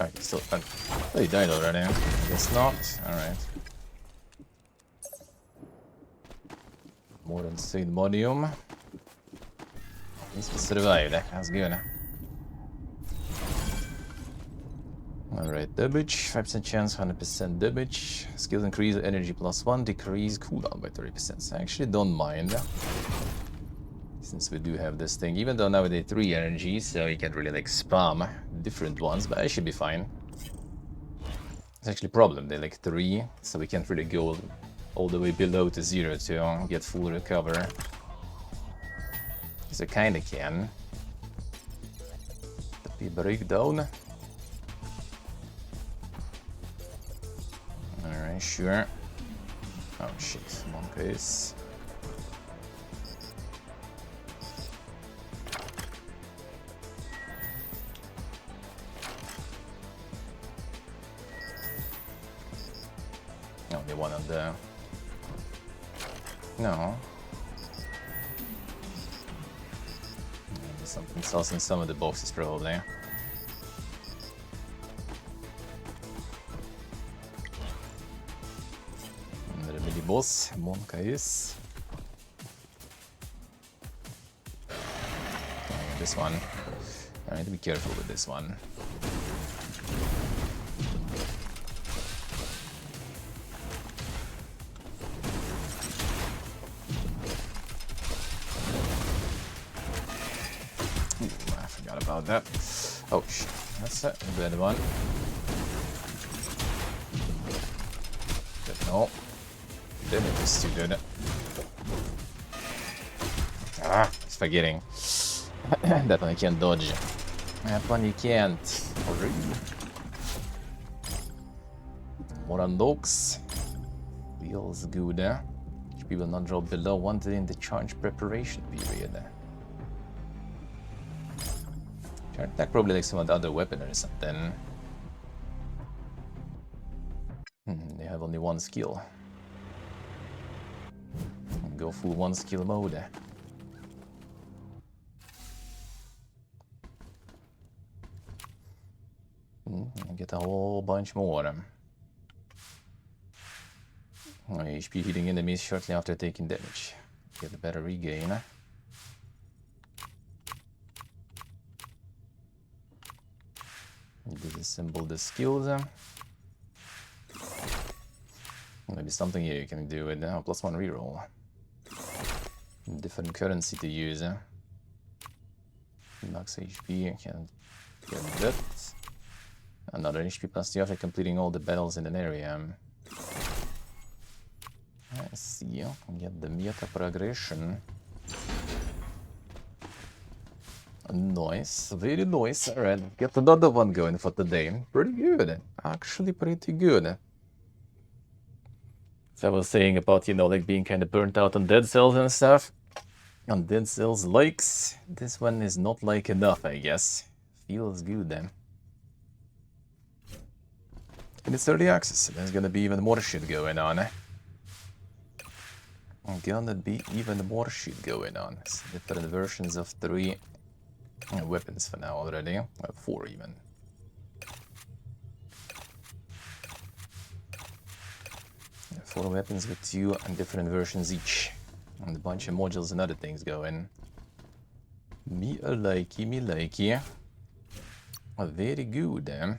Alright, still. Oh, he died already. I guess not. Alright. More than Modium. At least we survived. That's good. Alright, damage. 5% chance, 100% damage. Skills increase, energy +1, decrease cooldown by 30%. So I actually don't mind. Since we do have this thing, even though now they 3 energy, so you can't really like spam different ones, but I should be fine. It's actually a problem, they're like 3, so we can't really go all the way below to 0 to get full recover. Because I kinda can. The breakdown. Alright, sure. Oh shit, monkeys. Only one of the... No. There's something else in some of the boxes probably. Another mini boss, monkeys. This one. I need to be careful with this one. I forgot about that. Oh shit, that's a bad one. But no, damage is too good. Ah, it's forgetting. That one you can't dodge. That one you can't. More on dogs. Feels good. HP will not drop below 1 in the charge preparation period. Charge attack probably like some of the other weapon or something. They have only 1 skill. Go full 1 skill mode. Get a whole bunch more. HP hitting enemies shortly after taking damage. Get a better regain. Disassemble the skills. Maybe something here you can do with +1 reroll. Different currency to use. Max HP, can get that. Another HP +2 after completing all the battles in an area. Let's see, get the meta progression. Nice, very nice. Alright, get another one going for today. Pretty good, actually pretty good. So I was saying about, you know, like being kind of burnt out on Dead Cells and stuff. On Dead Cells likes, this one is not like enough, I guess. Feels good then. And it's early access, there's gonna be even more shit going on. Gonna be even more shit going on. It's different versions of 3 weapons for now already. 4 even. Yeah, 4 weapons with 2 different versions each. And a bunch of modules and other things going. Me a likey, me likey. Very good.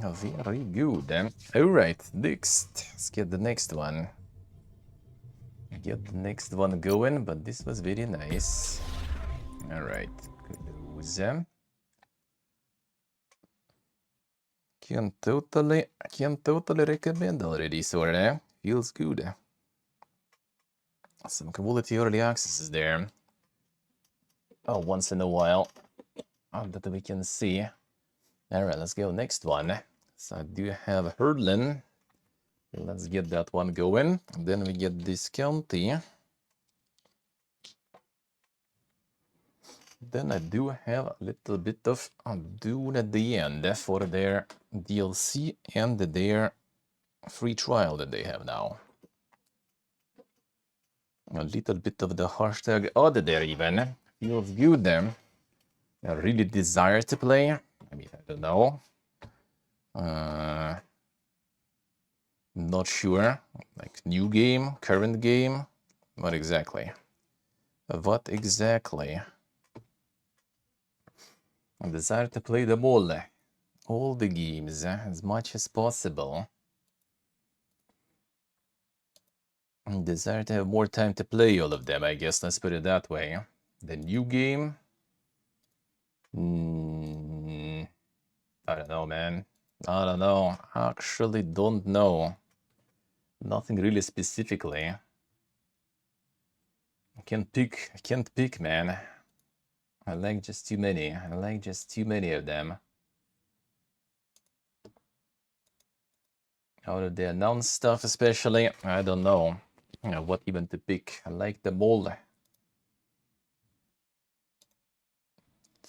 Very good. Alright, next. Let's get the next one. Get the next one going, but this was very nice. Alright, close. Can totally recommend already, sorta. Feels good. Some quality early access is there. Oh, once in a while. That we can see. Alright, let's go next one. So I do have Herdling. Let's get that one going. Then we get this county. Then I do have a little bit of Dune at the end for their DLC and their free trial that they have now. A little bit of the hashtag odd there even. Feels good then. I really desire to play. I mean, I don't know. Not sure. Like new game, current game. What exactly? What exactly? I desire to play them all the games as much as possible. I desire to have more time to play all of them, I guess, let's put it that way. The new game? I don't know, man. I don't know. Actually don't know. Nothing really specifically. I can't pick, man. I like just too many. I like just too many of them. Out of the announced stuff especially, I don't know. What even to pick. I like them all. Let's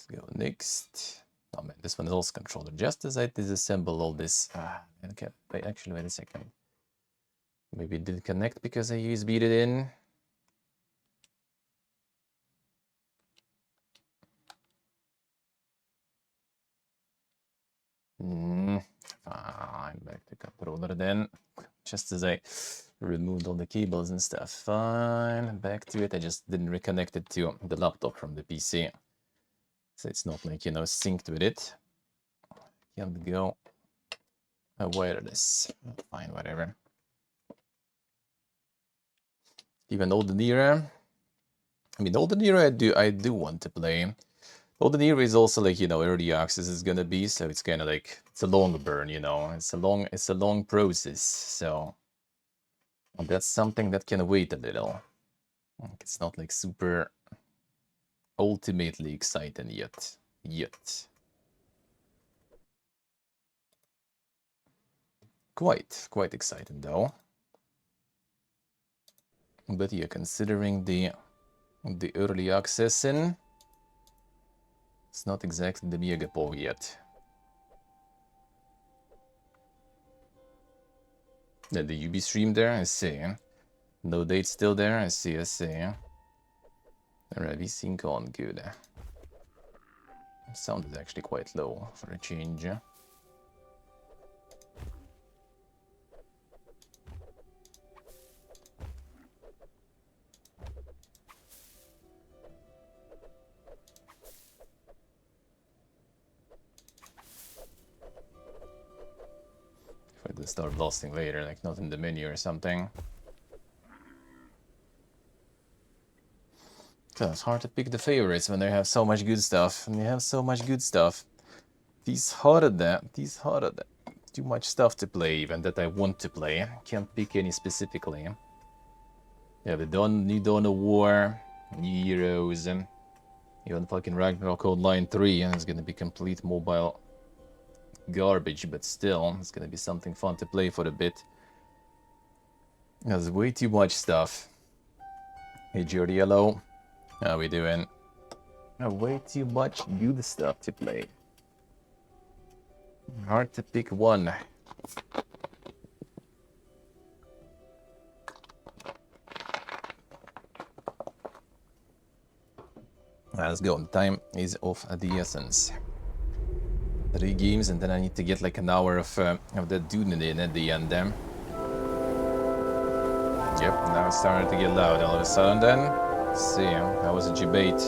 go next. Oh man, this one is also controller. Just as I disassemble all this. Okay, wait, actually, wait a second. Maybe it didn't connect because I USB'd it in. Fine, back to controller then. Just as I removed all the cables and stuff. Fine, back to it. I just didn't reconnect it to the laptop from the PC. So it's not like, synced with it. Can't go wireless. Fine, whatever. Even Olden Era. I mean, Olden Era I do want to play. Olden Era is also like, early access is gonna be, so it's kind of like, it's a long burn, It's a long process, so that's something that can wait a little. It's not like super ultimately exciting yet. Quite exciting though. But yeah, considering the early access in, it's not exactly the Megapole yet. Yeah, the UB stream there, I see. No date still there, I see. Alright, VSync on, good. Sound is actually quite low for a change. If I start blasting later, like not in the menu or something. It's hard to pick the favorites when they have so much good stuff. These harder. Too much stuff to play even that I want to play. Can't pick any specifically. Yeah, the new Dawn of War, New Heroes, and even fucking Ragnarok Online 3, and it's gonna be complete mobile garbage, but still, it's gonna be something fun to play for a bit. There's way too much stuff. Hey, Jordy, hello. How we doing? Way too much good stuff to play. Hard to pick one. Let's go. Time is of the essence. 3 games, and then I need to get like an hour of the Dune in at the end then. Yep, now it's starting to get loud all of a sudden then. Let's see, that was a debate.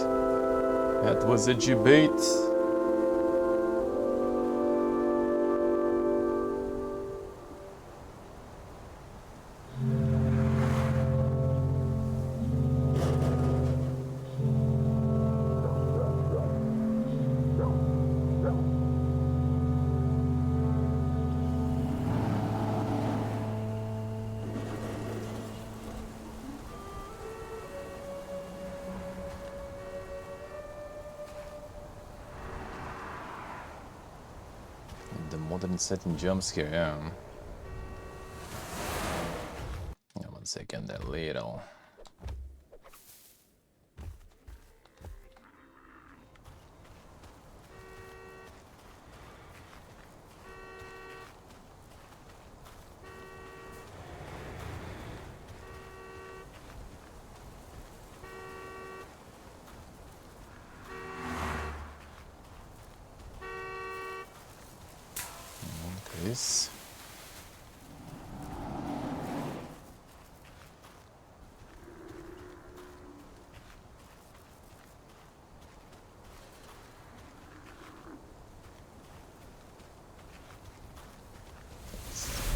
Modern setting jump scare, yeah. Yeah, 1 second, a little. This.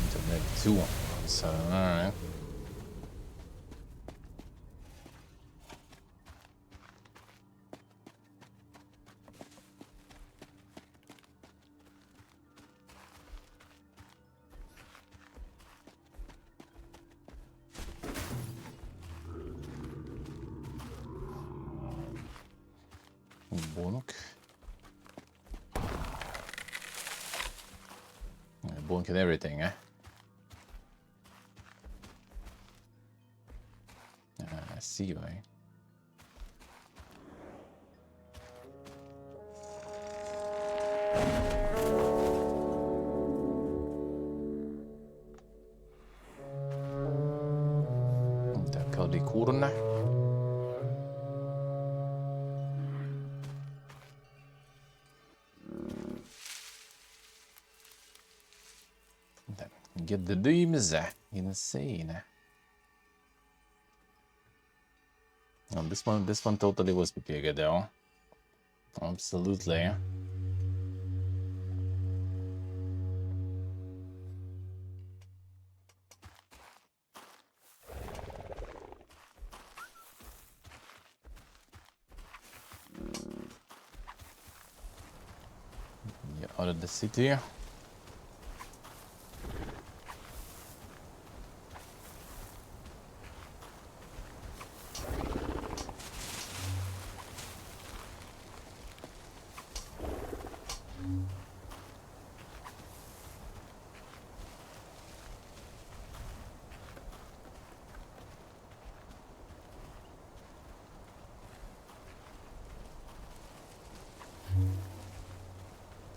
Internet 2. So, alright. Bonk. Bonk and everything, eh? I see, right? Tackar de korna. Get the beams. Insane. Oh, this one totally was bigger though. Absolutely. Yeah, out of the city.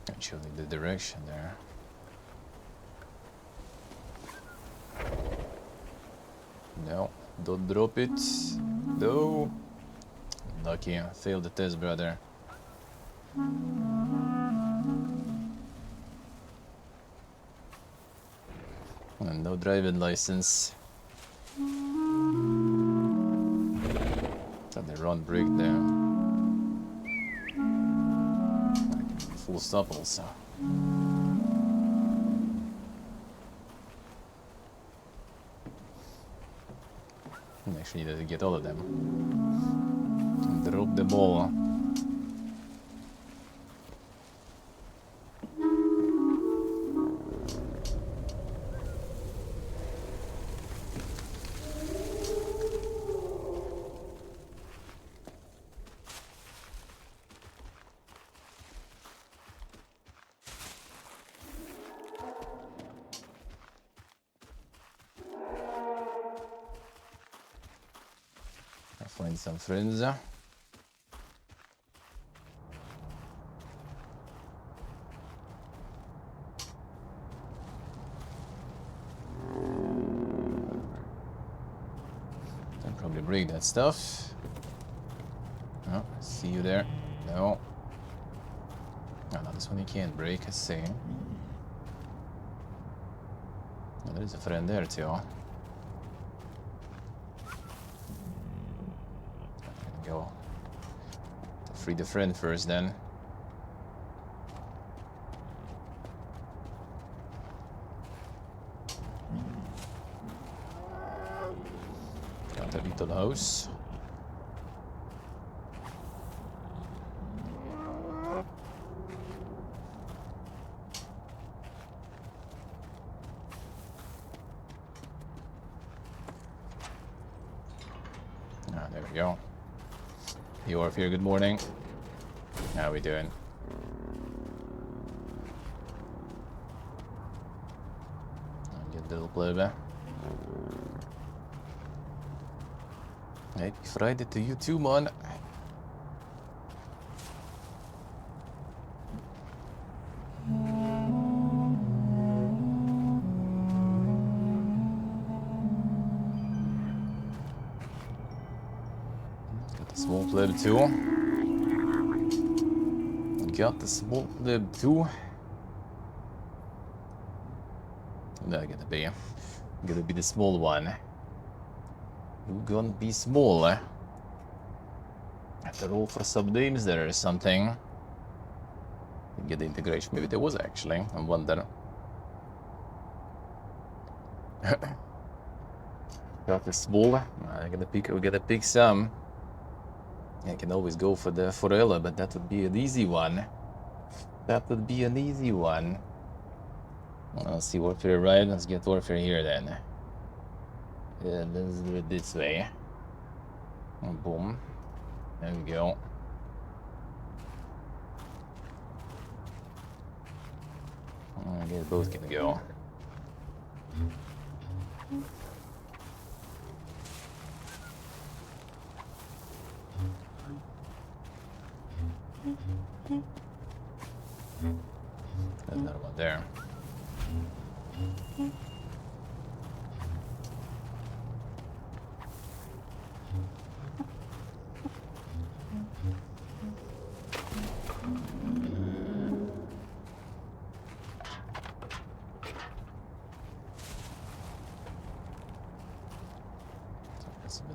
Actually, the direction there. No, don't drop it. No. Lucky, failed the test, brother. And no driving license. Thought they run brake there. Full stop also. Actually needed to get all of them. Drop the ball. Find some friends. Don't probably break that stuff. Oh, see you there. No. Oh, no, this one you can't break, I see. Oh, there's a friend there too. Go. Free the friend first then. Got a little house. Ah, there we go. You are here, good morning. How we doing? uppleve. Happy Friday to you too, man. Got the small pleb too. Got the small pleb too. They're gonna be the small one. Who gonna be small? After all, for sub-names there is something. Get the integration. Maybe there was actually. I wonder. Got the small. I'm gonna pick. We gotta pick some. I can always go for the Forella, but that would be an easy one. That would be an easy one. Let's see warfare right. Let's get warfare here then. Yeah, let's do it this way. Boom. There we go. I guess both can go. There's another one there.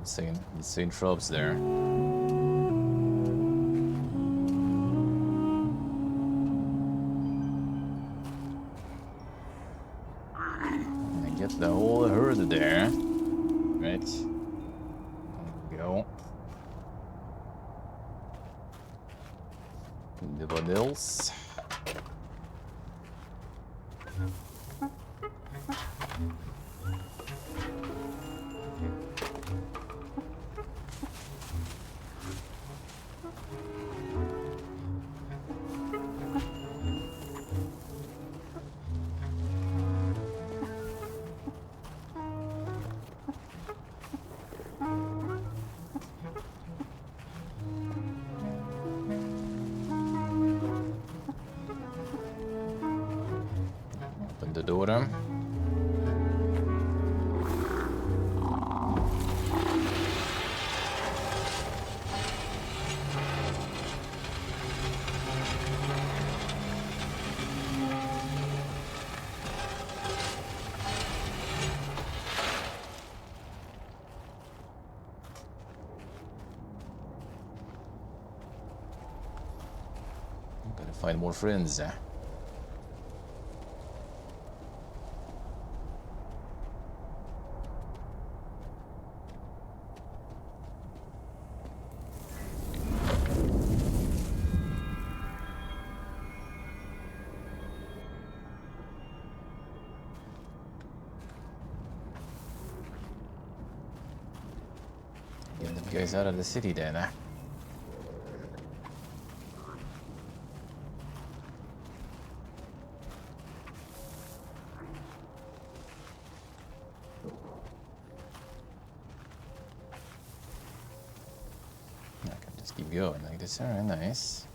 Some insane tropes there. I get the whole herd there. Right. There we go. The vanills. Open the door. Gotta find more friends. Get the guys out of the city then. I can just keep going like this. Alright, nice.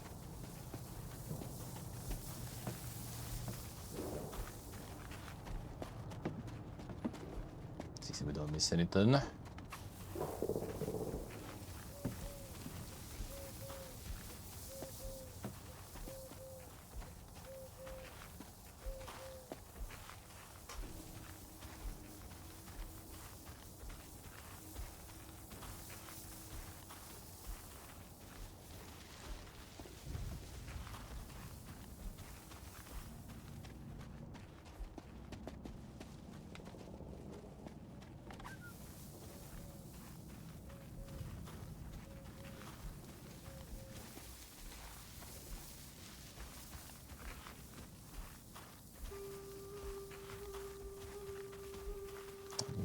See if we don't miss anything.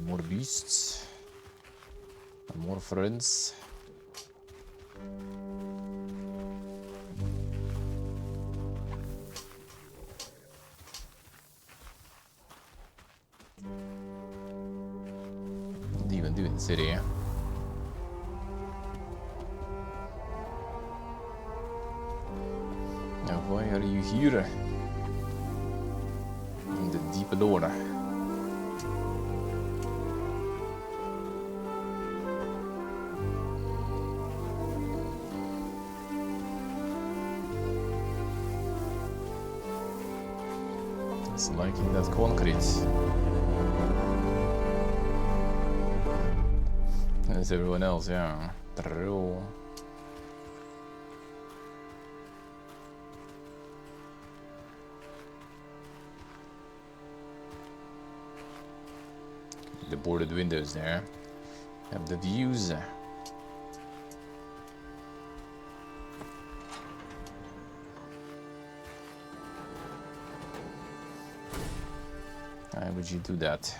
More beasts. And more friends. even Dune City. Now, why are you here? In the deep lore. It's liking that concrete. As everyone else, yeah. True. The boarded windows there. Have the views. Why would you do that?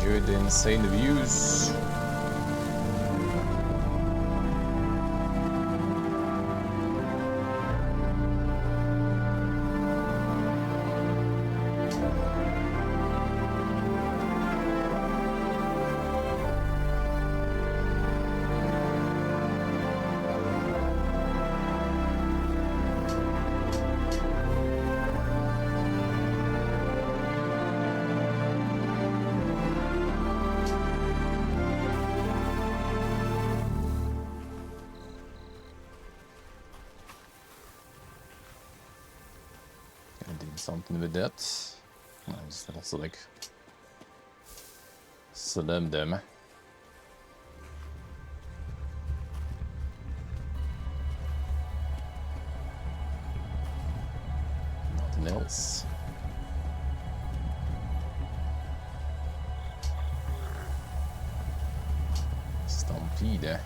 Enjoy the insane views. Something with that. Nice. Also like slam them. Nothing else. Stampede.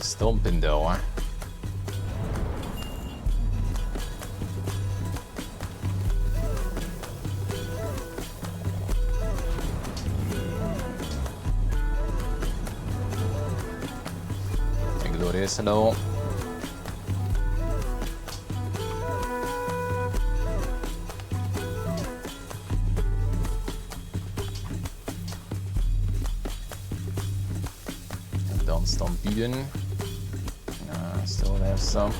Stomping though, huh? Glorious, hello. Done stampeden. Still have some.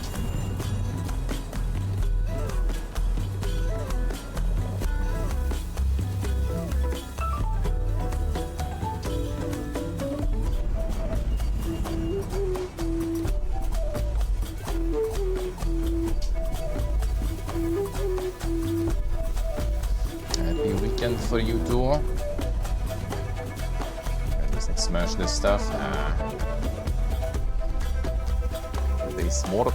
Happy weekend for you too. Let's smash this stuff. They smart.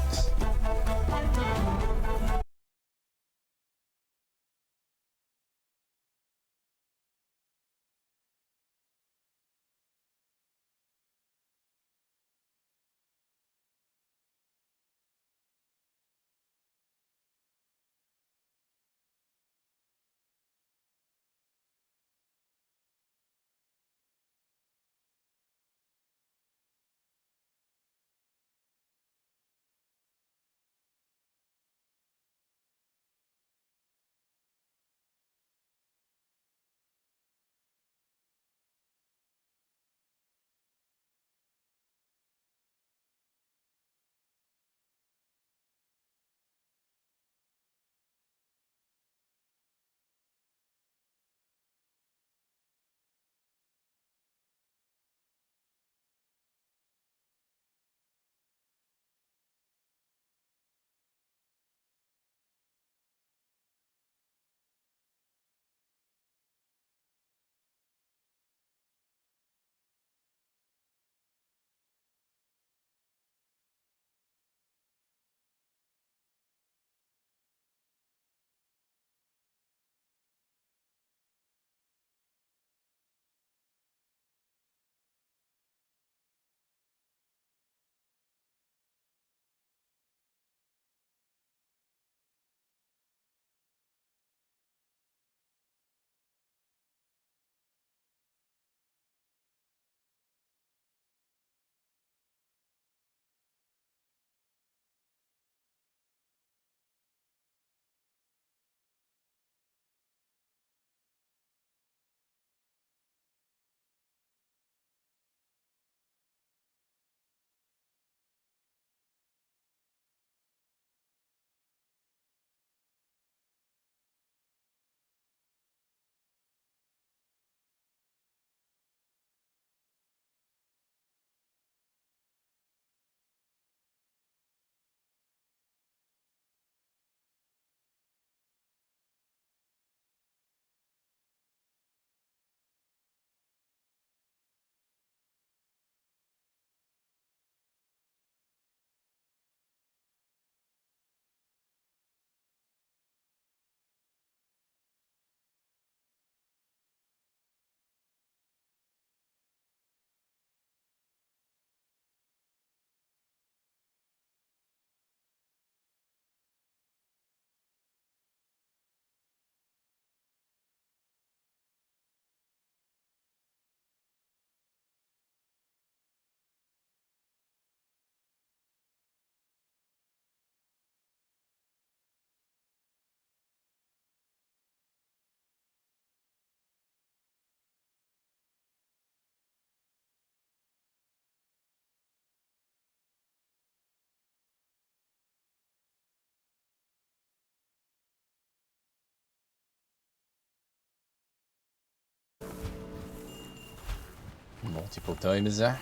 multiple times. Not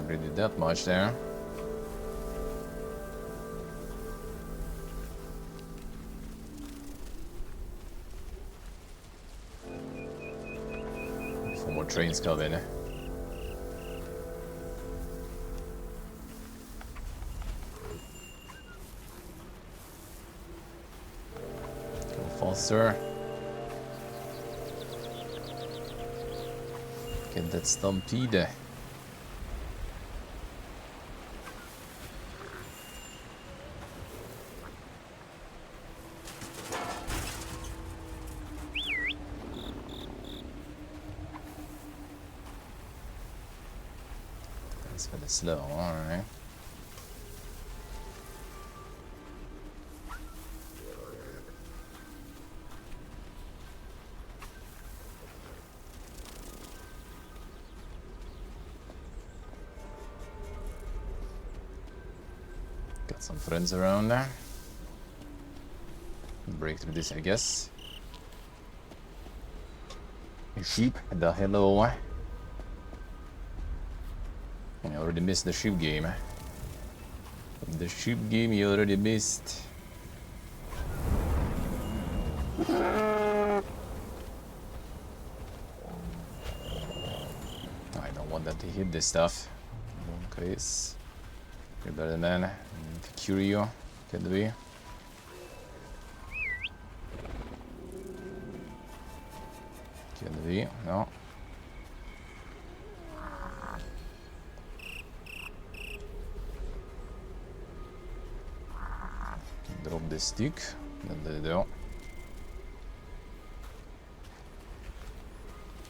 really that much there. Four more trains coming. Go faster. Get that stampede. That's kind of slow, alright. Got some friends around there. Break through this, I guess. Hey, sheep, the hello. I already missed the sheep game. The sheep game you already missed. I don't want that to hit this stuff. Chris. You're better than man. Curio. Can we? Can we? No. Drop the stick. Then let it go.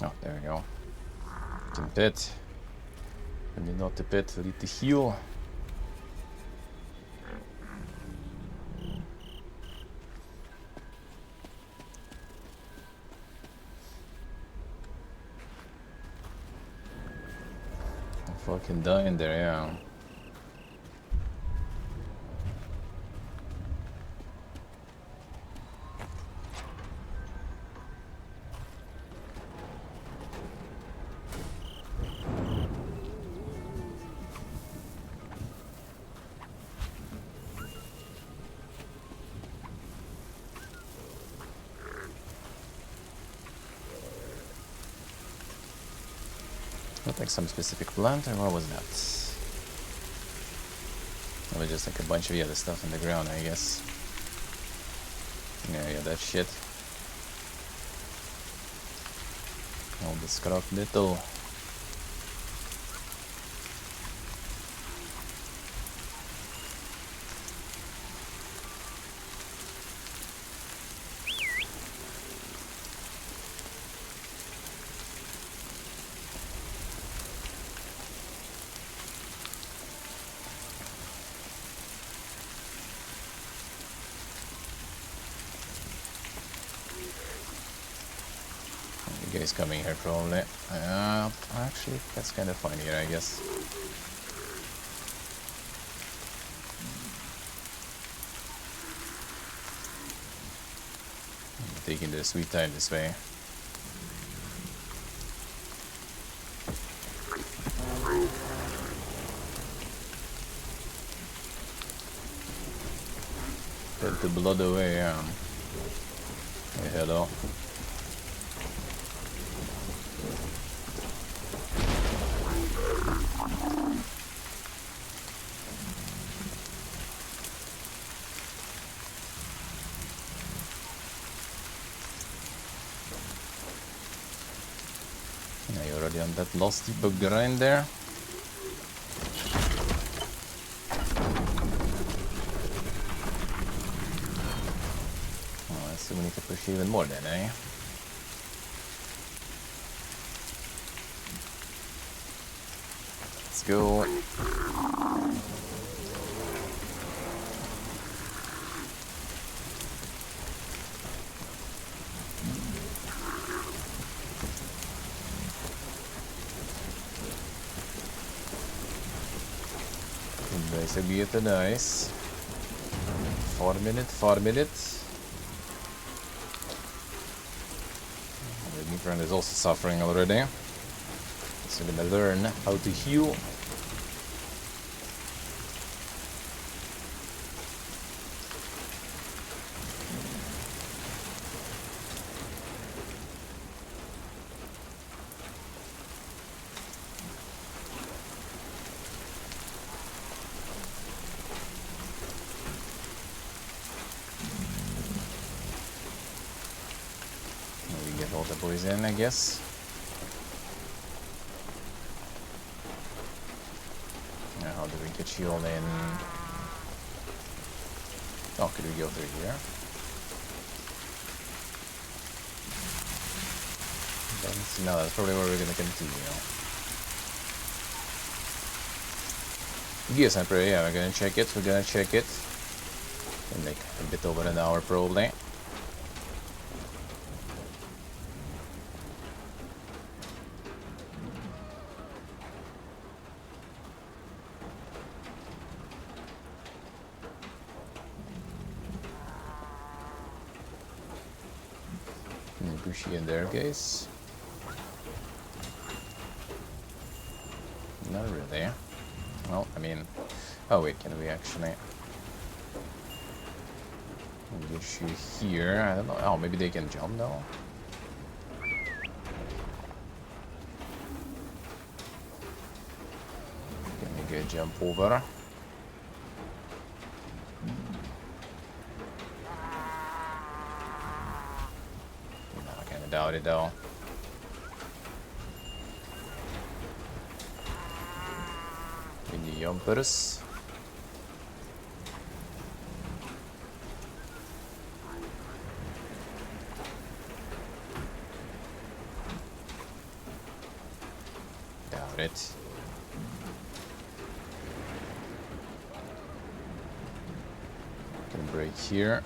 Oh, there we go. Can pet. And you not the pet, we need to heal. I'm fucking dying there, yeah. Not like some specific plant, or what was that? It was just like a bunch of other stuff on the ground, I guess. Yeah, that shit. All the scrap metal. Guys coming here probably. Actually, that's kind of fine here, I guess. I'm taking the sweet time this way. Get the blood away, Hey, hello. On that last tip of grind there. Oh, so we need to push even more then, eh? Let's go. Så blir det nice. 4 minutes, 4 minutes. friend is also suffering already. So I'm gonna learn how to heal. We get all the boys in, I guess. Now, how do we get you all in? Oh, could we go through here? No, that's probably where we're gonna continue. Yes, I'm pretty, yeah, we're gonna check it. It'll make a bit over an hour probably. Bushy in there, guys. Not really. Well, I mean... Oh wait, can we actually... Get you here? I don't know. Oh, maybe they can jump now? Can we go jump over? Doubt it though. In the jumpers. Doubt it. Can break here.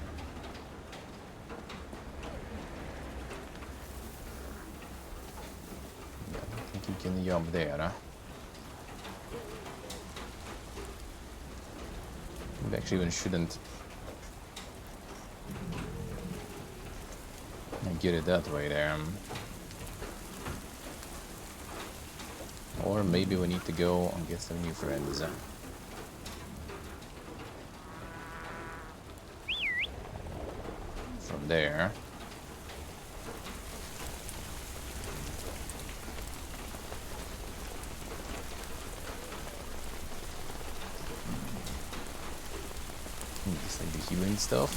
You can jump there, huh? We actually even shouldn't get it that way there. Or maybe we need to go and get some new friends. From there. Just like the healing stuff.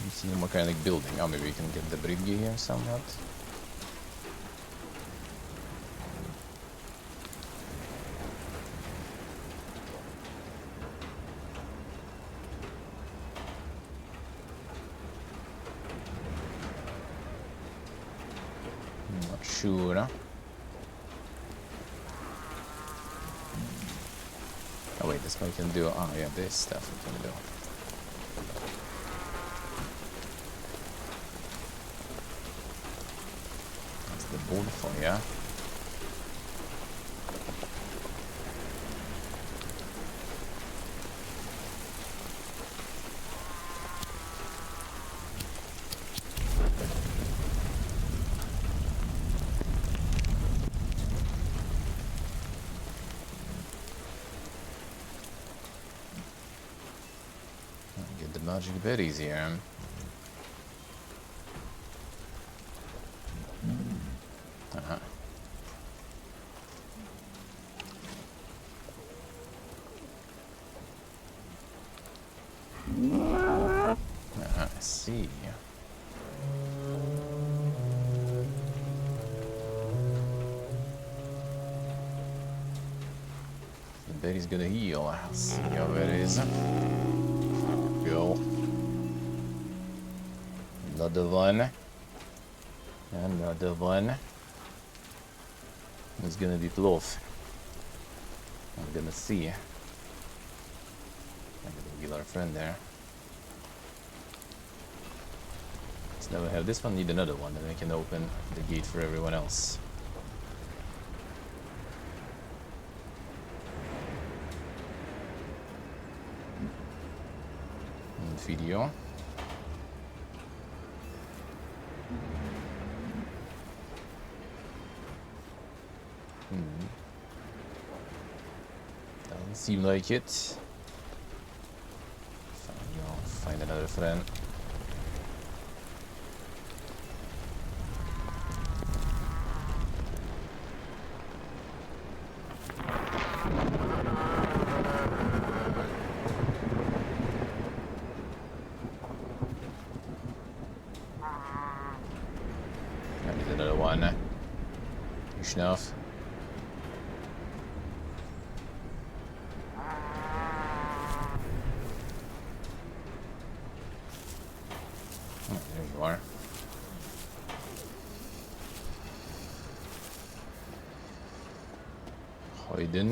You see what kind of like building. Oh, maybe we can get the bridge here somewhat. Sure. Oh wait, this one we can do. Oh yeah, this stuff we can do. That's the bonfire. Magic berries here. Uh-huh. I see. The berry's gonna heal. I'll see how it is. Go. Another one. Another one. It's gonna be close. I'm gonna see. I'm gonna heal our friend there. So now we have this one, need another one, and we can open the gate for everyone else. we go. Doesn't seem like it. Find another friend. I need another one. Enough. Oh, there you are. Hidden.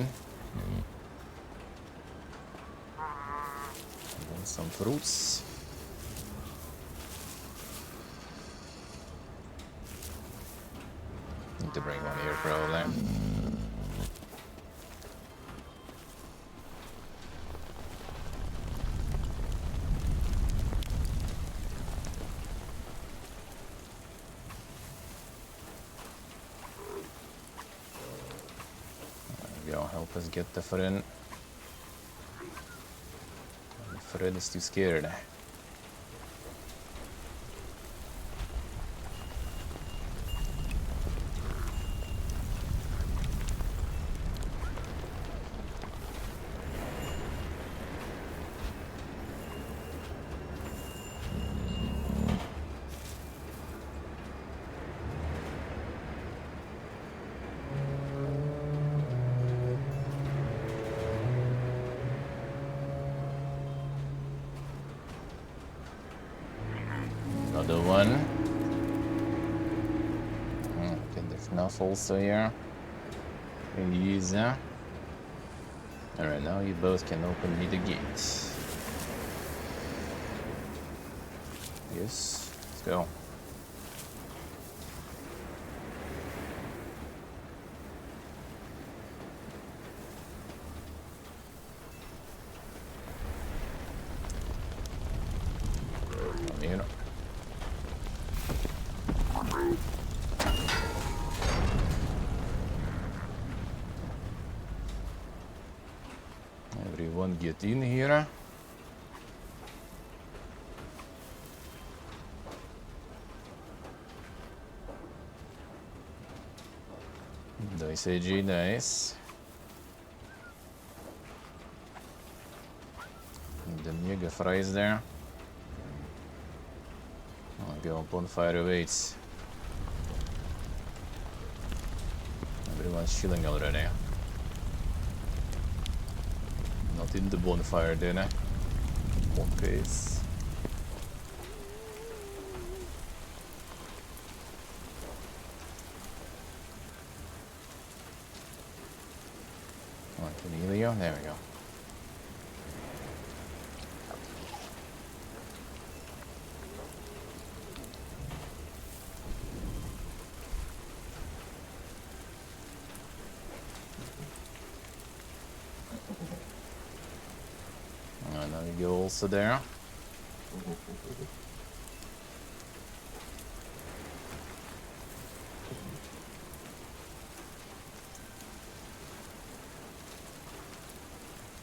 And some fruits. Need to bring one here probably. Help us get the friend. The friend is too scared. Another one. Get the FNAF also here. And use that. Alright, now you both can open me the gate. Yes, let's go. Come here. Everyone get in here. Nice AG, nice. The mega fries there. Oh, go bonfire awaits. Everyone's chilling already. Not in the bonfire then, eh? Okay. Cornelio, there we go. Now we go also there.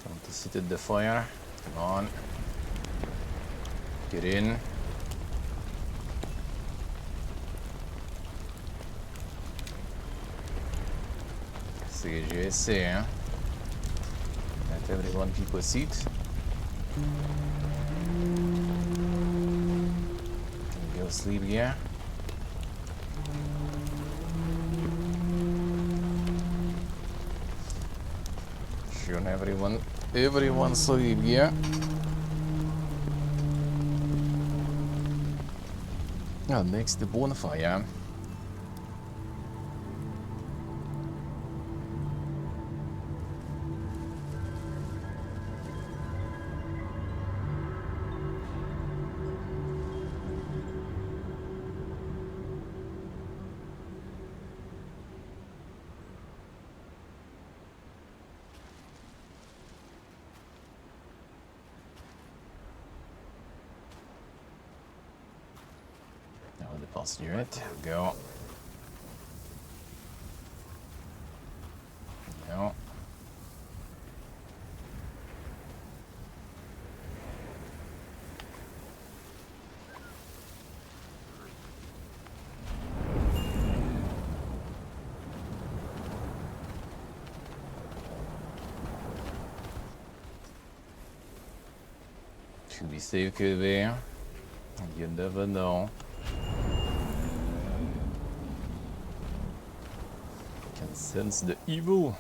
Time to sit at the fire. Come on. Get in. CGC, hein? Let everyone keep a seat. Go sleep here. Sure, everyone sleep here. Now next the bonfire. Lost unit. There we go. No. To be safe, could be. You never know. Can sense the evil.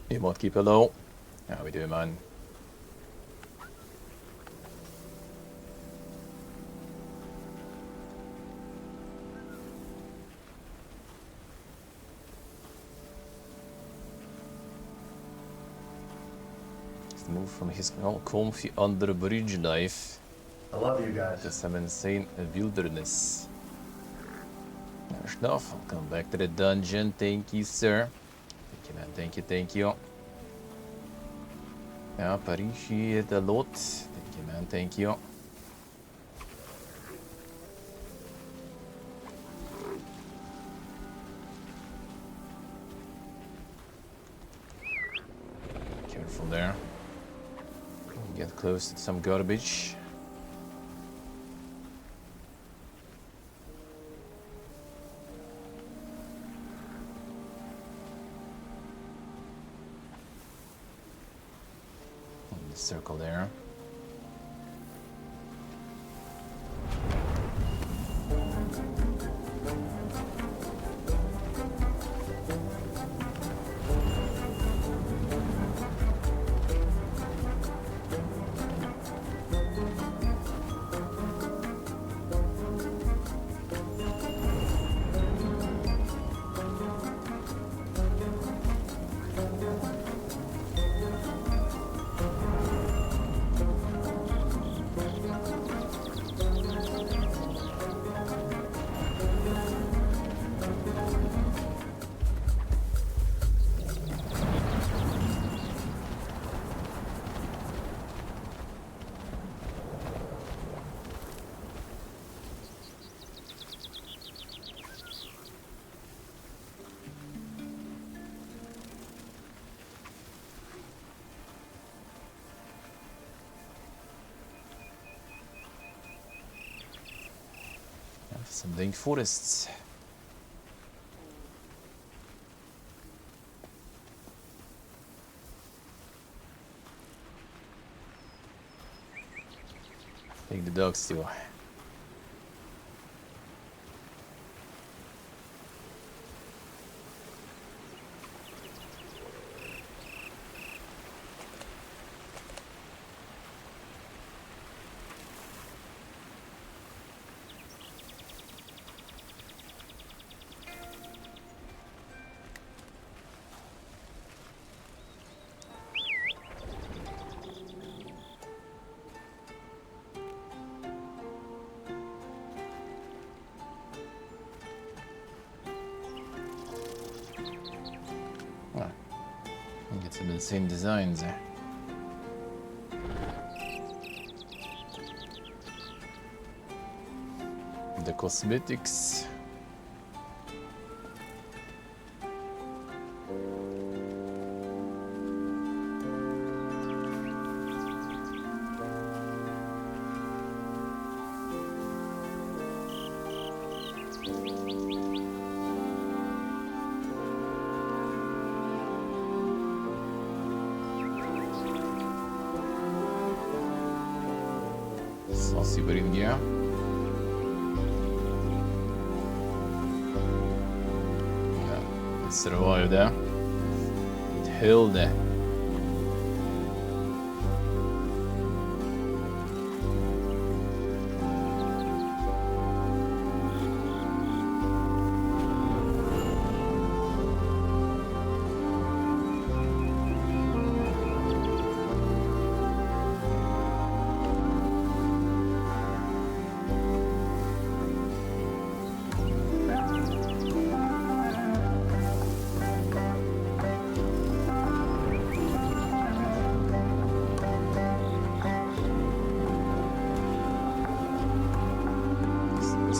You might keep it low. How we doing, man? Move from his comfy under bridge life. I love you guys. To some insane wilderness. Fair enough. I'll come back to the dungeon. Thank you, sir. Thank you, man. Thank you, thank you. Ja, appreciate a lot. Thank you, man. Thank you. Careful there. Get close to some garbage. In the circle there. Some dank forests. Take the dogs too. Get some insane designs there. The cosmetics. Saucy bringa. Yeah, it survived there. It held there.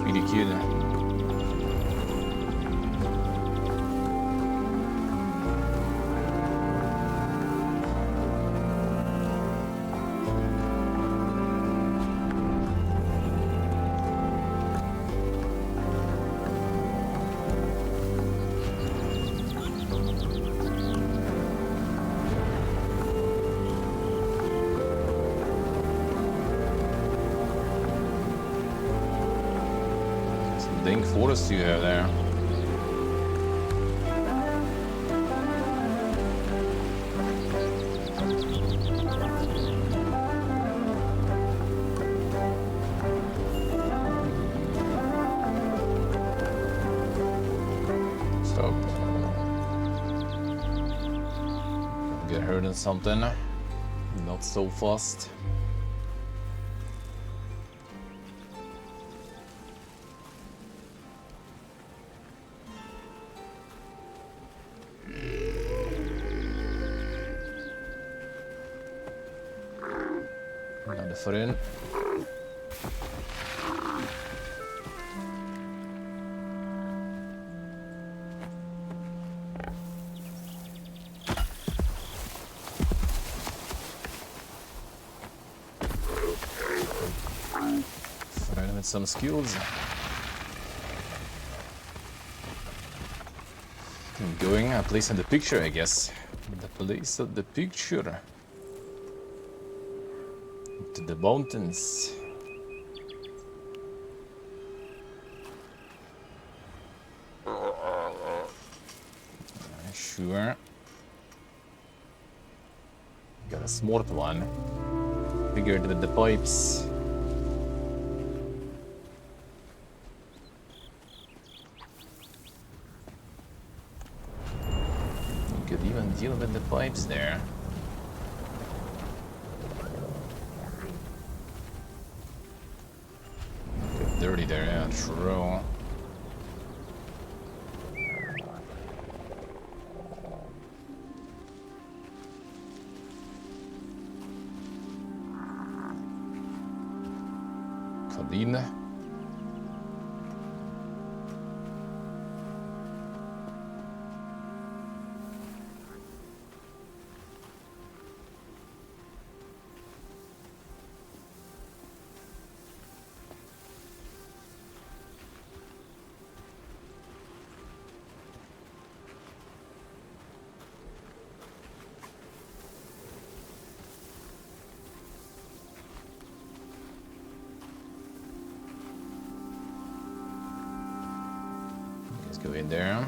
Really cute. Dank forest you have there. So get hurt in something. Not so fast. För in. Find with some skills. Going a place in the picture, I guess. The place of the picture. To the mountains. Sure. Got a smart one. Figured with the pipes. You could even deal with the pipes there. Dirty there, yeah, true. Kaline. Go in there.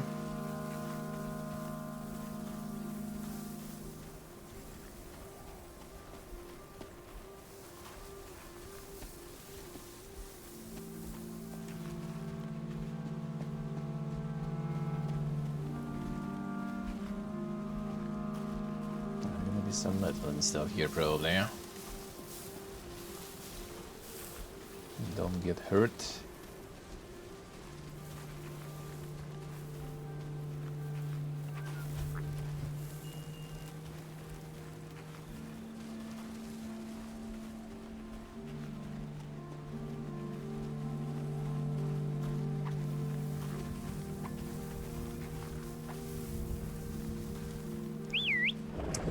Gonna be some metal and stuff here probably. Don't get hurt.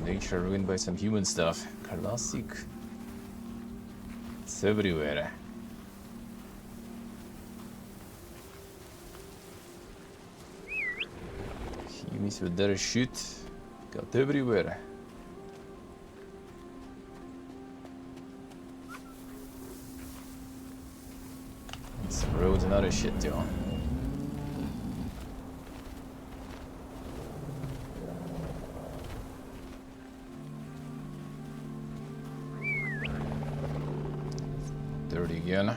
Nature ruined by some human stuff. Classic. It's everywhere. Humans with their shit got everywhere. Some roads and other shit, yo. Dirty again.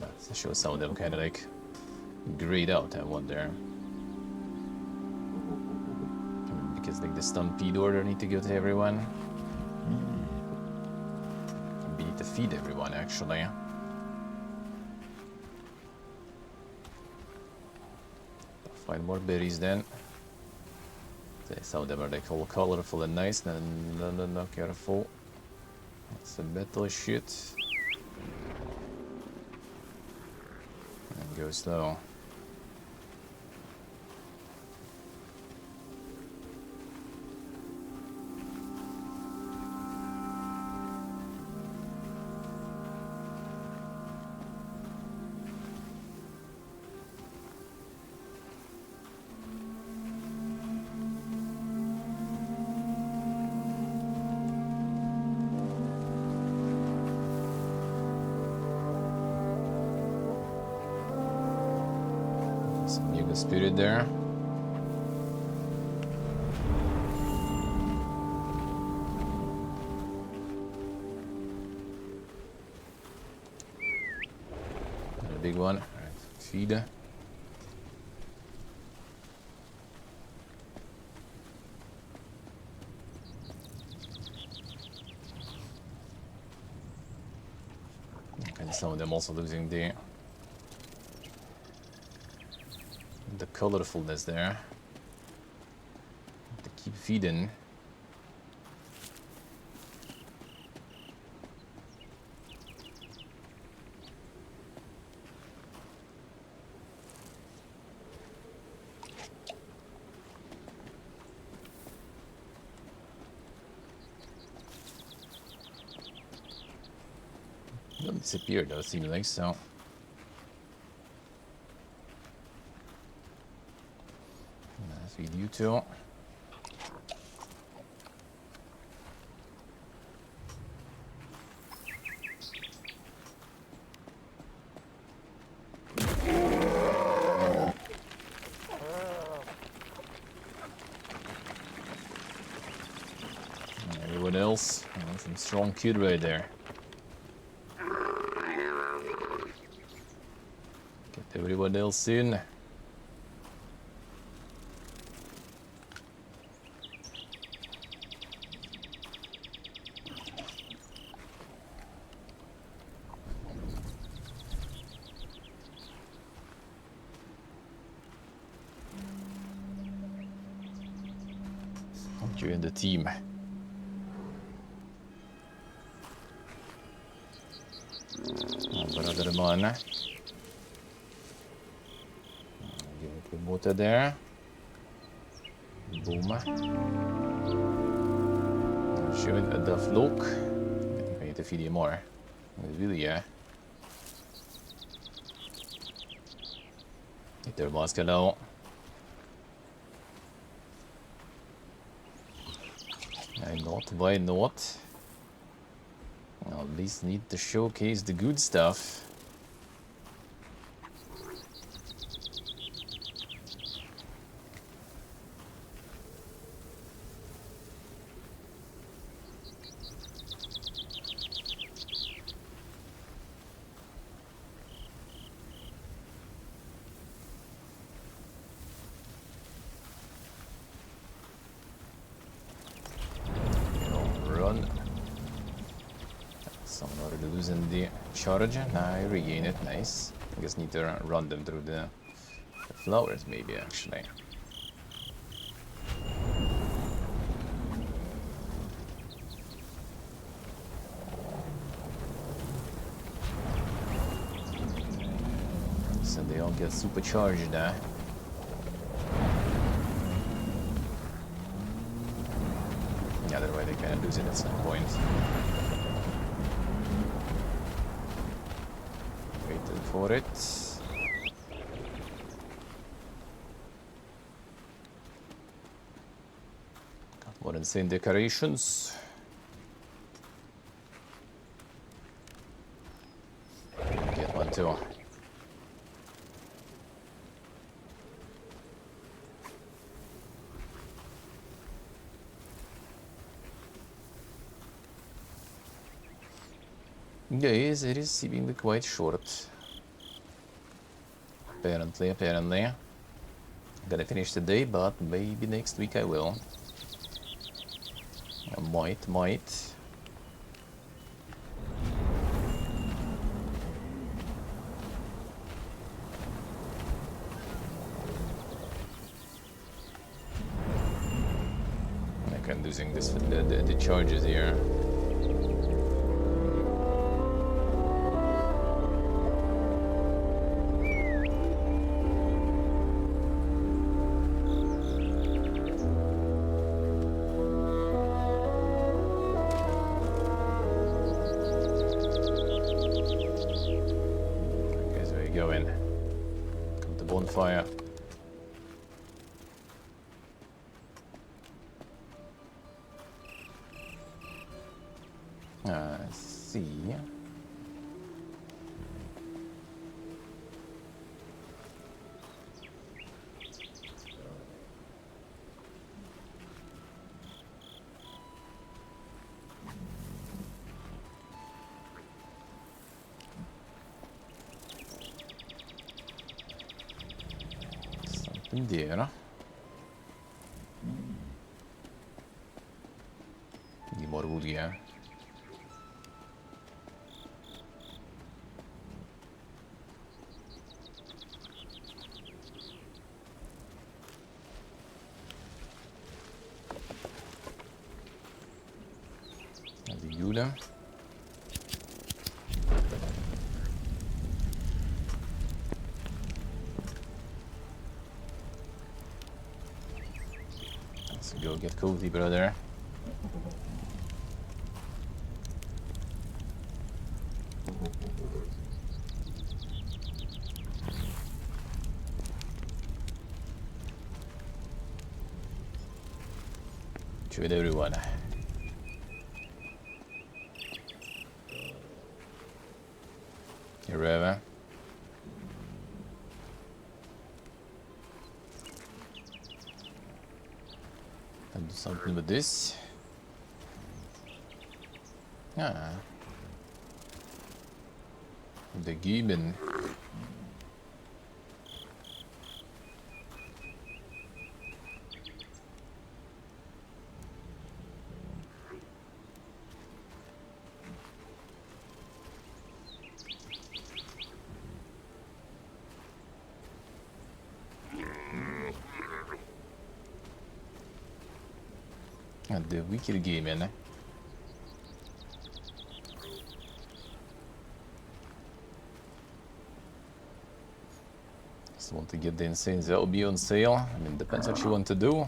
That shows some of them kind of like grayed out, I wonder. Because like the stampede order need to go to everyone. We need to feed everyone actually. Find more berries then. Some of them are like all colorful and nice. No, careful. That's a metal shit. And go slow. Some Yuga Spirit there. Another big one. All right, feed. And some of them also losing the colorfulness there. To keep feeding. They'll disappear though, seems like so. Feed you two. Everyone else, some strong kid right there. Get everyone else in. Join the team. Brother man. Give it the motor there. Boom. Showing a duff look. I think I need to feed you more. Really, yeah. Hit their basket now. Why not? I'll at least need to showcase the good stuff. Someone already losing the charge. Now I regain it. Nice. I just need to run them through the flowers, maybe, actually. So they all get supercharged now. Yeah, otherwise they kind of lose it at some point. Waiting for it. Got more insane decorations. Get one too. Yes, it is seemingly quite short. Apparently. Gonna finish today, but maybe next week I will. I might. and losing this the charges here. Okay, so we go in. Come to bonfire. Let's see. Something there. Need more wood here. The Yule. Let's go get cozy, brother. Trade everyone. Wherever. I'll do something with this. Ah. The gibbon. The wicked game, man. Just want to get the insane. That'll be on sale. I mean, depends what you want to do,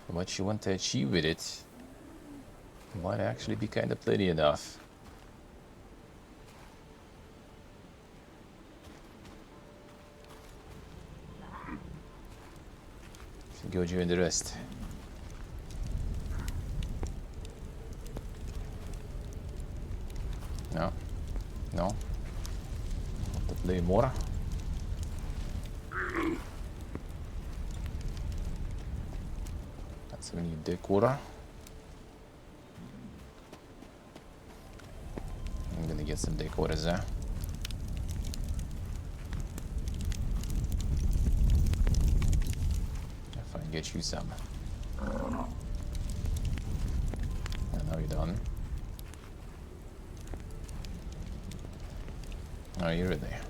what you want to achieve with it. Might actually be kind of plenty enough. Should go join the rest. No, no. Want to play more. That's when you decor. I'm gonna get some decors there. If I can get you some. And now you're done. Oh, you're in there.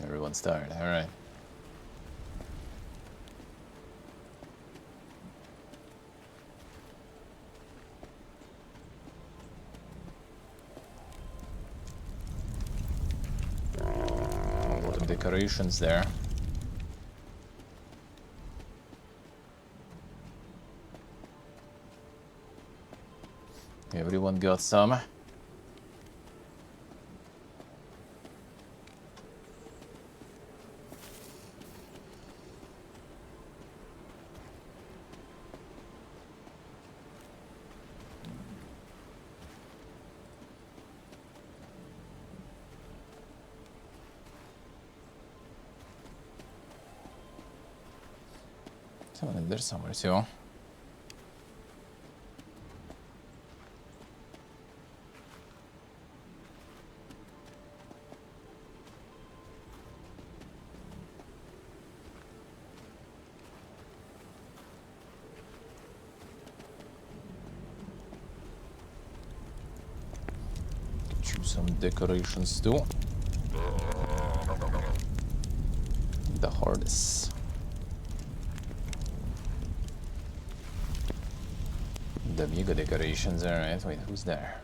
Everyone's tired, alright. A lot of decorations there. Everyone got some. Someone in there somewhere too. Choose some decorations too. The harness. The Amiga decorations, alright. Wait, who's there?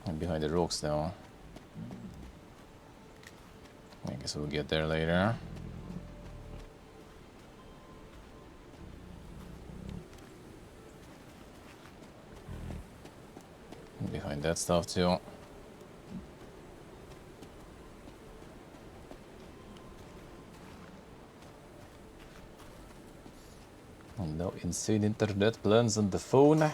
I'm behind the rocks now. I guess we'll get there later. Behind that stuff too. No insane internet plans on the phone.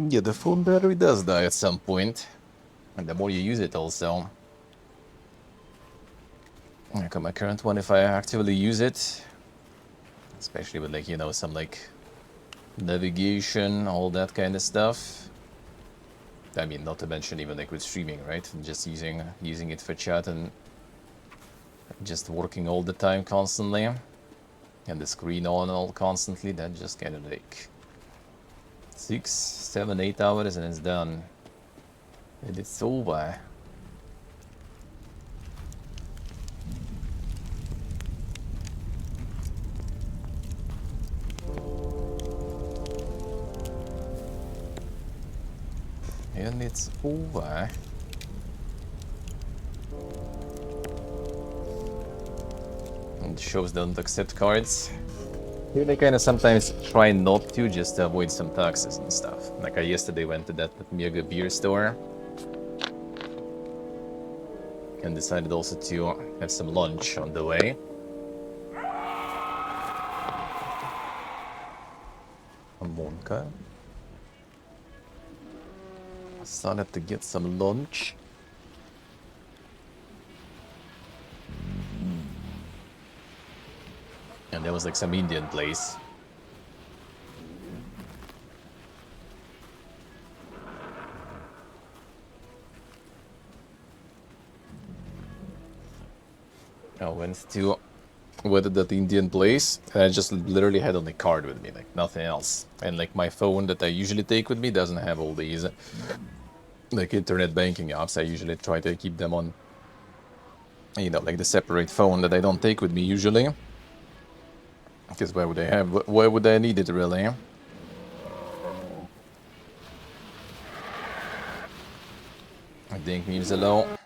Yeah, the phone battery does die at some point. And the more you use it also. Like on my current one, if I actively use it, especially with like, you know, some like navigation, all that kind of stuff. I mean, not to mention even like with streaming, right? Just using it for chat and just working all the time constantly. And the screen on all constantly, that just kind of like 6, 7, 8 hours and it's done. And it's over. And it's over. And shows don't accept cards. Here they kind of sometimes try not to, just to avoid some taxes and stuff. Like I yesterday went to that mega beer store. And decided also to have some lunch on the way. A Monka. Started to get some lunch. And there was like some Indian place. I went to that Indian place and I just literally had only card with me, like nothing else. And like my phone that I usually take with me doesn't have all these like internet banking apps. I usually try to keep them on, you know, like the separate phone that I don't take with me usually. Because why would I need it really? I think memes alone.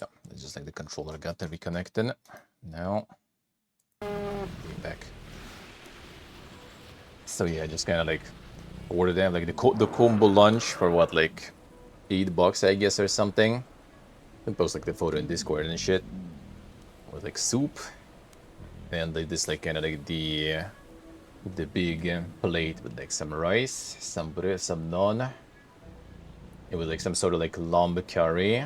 No, it's just like the controller got to be connected. Now, back. So yeah, I just kind of like ordered them like the combo lunch for what, like $8 I guess or something. And post like the photo in Discord and shit. With like soup. And like this like kind of like the big plate with like some rice, some bread, some naan. It was like some sort of like lamb curry.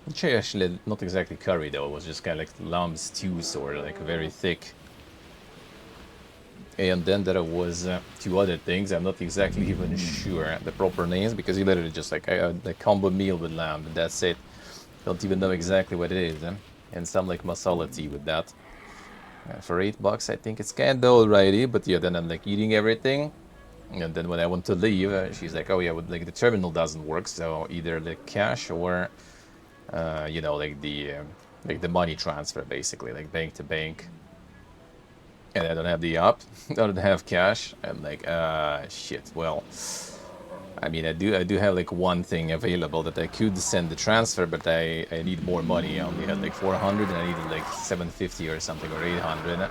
Which actually not exactly curry though, it was just kind of like lamb stew sort of like very thick. And then there was 2 other things, I'm not exactly even sure the proper names, because you literally just like a combo meal with lamb, and that's it. Don't even know exactly what it is. And some like masala tea with that. For $8 I think it's kinda alrighty, but yeah, then I'm like eating everything. And then when I want to leave, she's like, oh yeah, well, like the terminal doesn't work, so either like cash or, you know, like the money transfer basically, like bank to bank. And I don't have the app, I don't have cash. I'm like, shit, well, I mean, I do have like one thing available that I could send the transfer, but I need more money. I only had like 400 and I needed like 750 or something, or 800.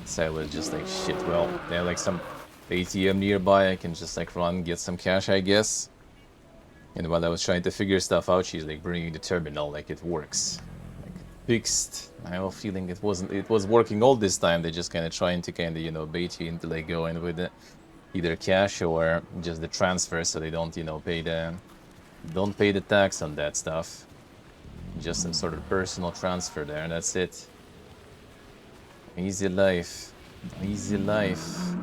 So I was just like, shit, well, they have like some ATM nearby, I can just like run, get some cash, I guess. And while I was trying to figure stuff out, she's like bringing the terminal, like it works. Like fixed. I have a feeling it was working all this time. They're just kind of trying to kind of, you know, bait you into like going with it. Either cash or just the transfer, so they don't, you know, pay the tax on that stuff. Just some sort of personal transfer there, and that's it. Easy life. Easy life.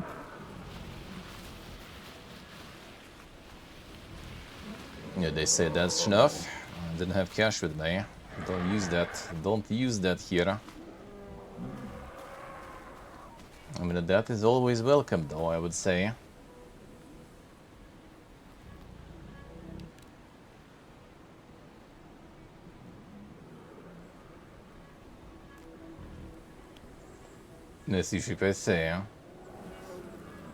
Yeah, they say that's enough. I didn't have cash with me. Don't use that. Don't use that here. I mean, that is always welcome, though, I would say. Si je peux say,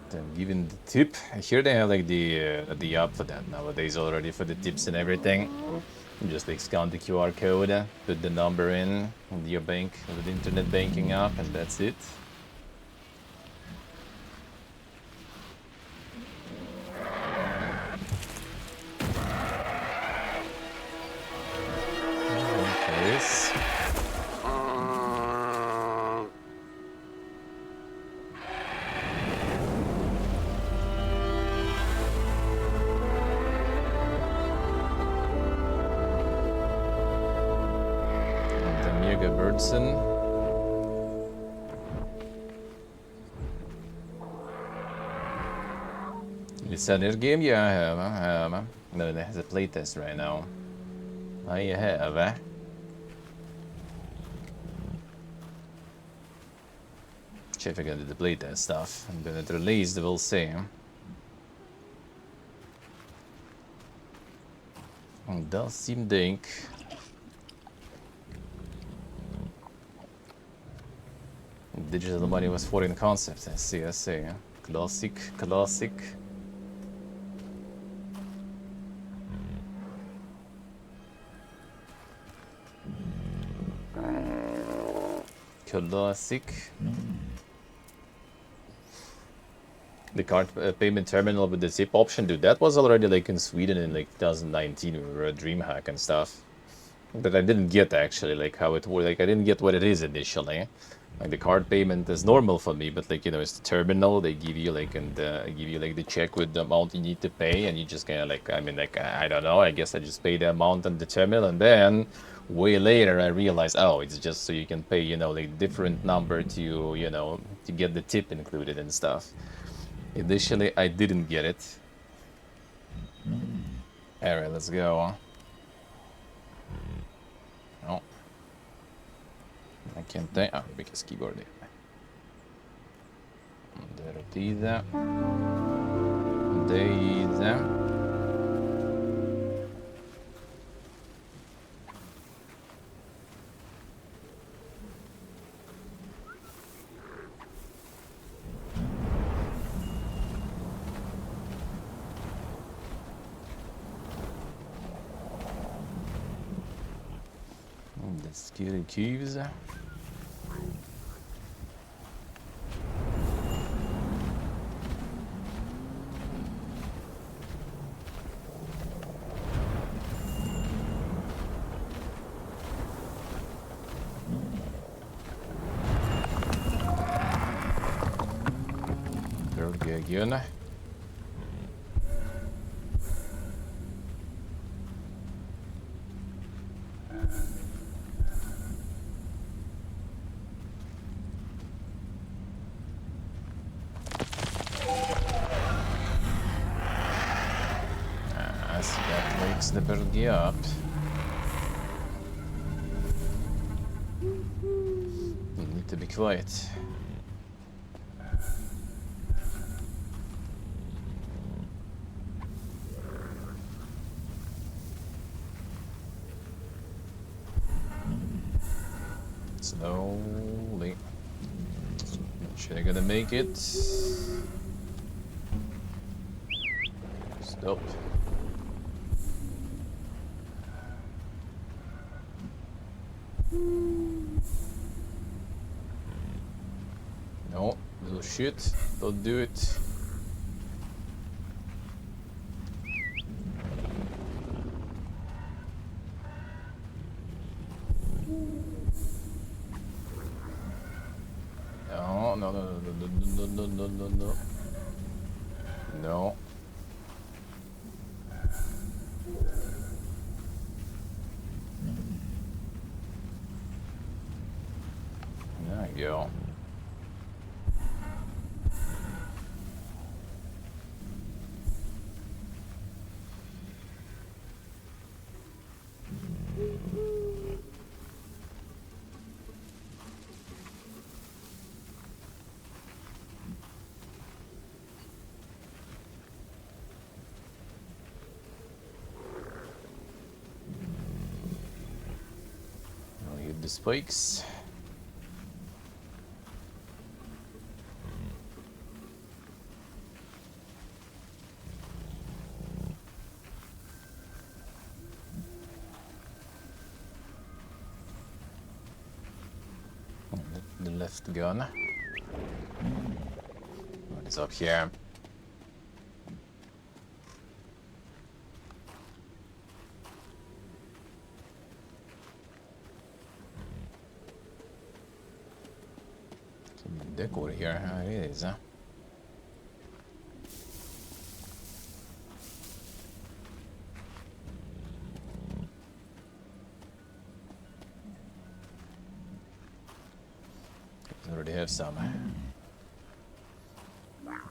then giving the tip. Here they have like the app for that nowadays already for the tips and everything. You just like scan the QR code, put the number in your bank with the internet banking app, and that's it. Yes. Birdson. It's a new game? Yeah, I have. No, it has a playtest right now. I have. Check if I can do the playtest stuff. And when it released, we'll see. It does seem dink. Digital money was foreign concept. I see. Classic. Classic. The card payment terminal with the zip option, dude, that was already like in Sweden in like 2019. We were a DreamHack and stuff. But I didn't get actually like how it worked. Like I didn't get what it is initially. Like the card payment is normal for me, but like, you know, it's the terminal. They give you like give you like the check with the amount you need to pay, and you just kind of like, I mean, like I don't know. I guess I just pay the amount on the terminal, and then way later I realized, oh, it's just so you can pay, you know, like different number to, you know, to get the tip included and stuff. Initially, I didn't get it. All right, let's go. Oh. I can't think. Oh, because keyboard. Dertida. Deida. The scary cubes. Again. So that wakes the birdie up. You need to be quiet. Slowly. Should I gonna make it? Stop. No, little shit. Don't do it. No. No. There you go. the spikes. The left gun. What is up here? Some decor here. Oh, it is, huh? I already have some.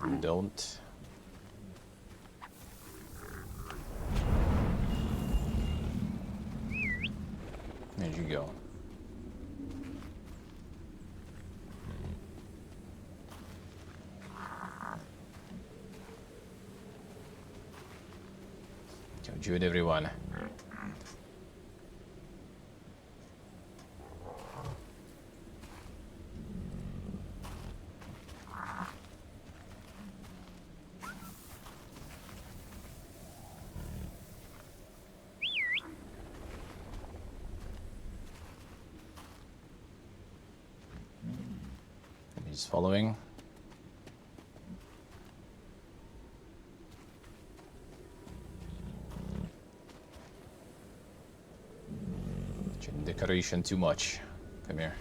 We don't. There you go. Jude, everyone. He's following. Decoration too much. Come here.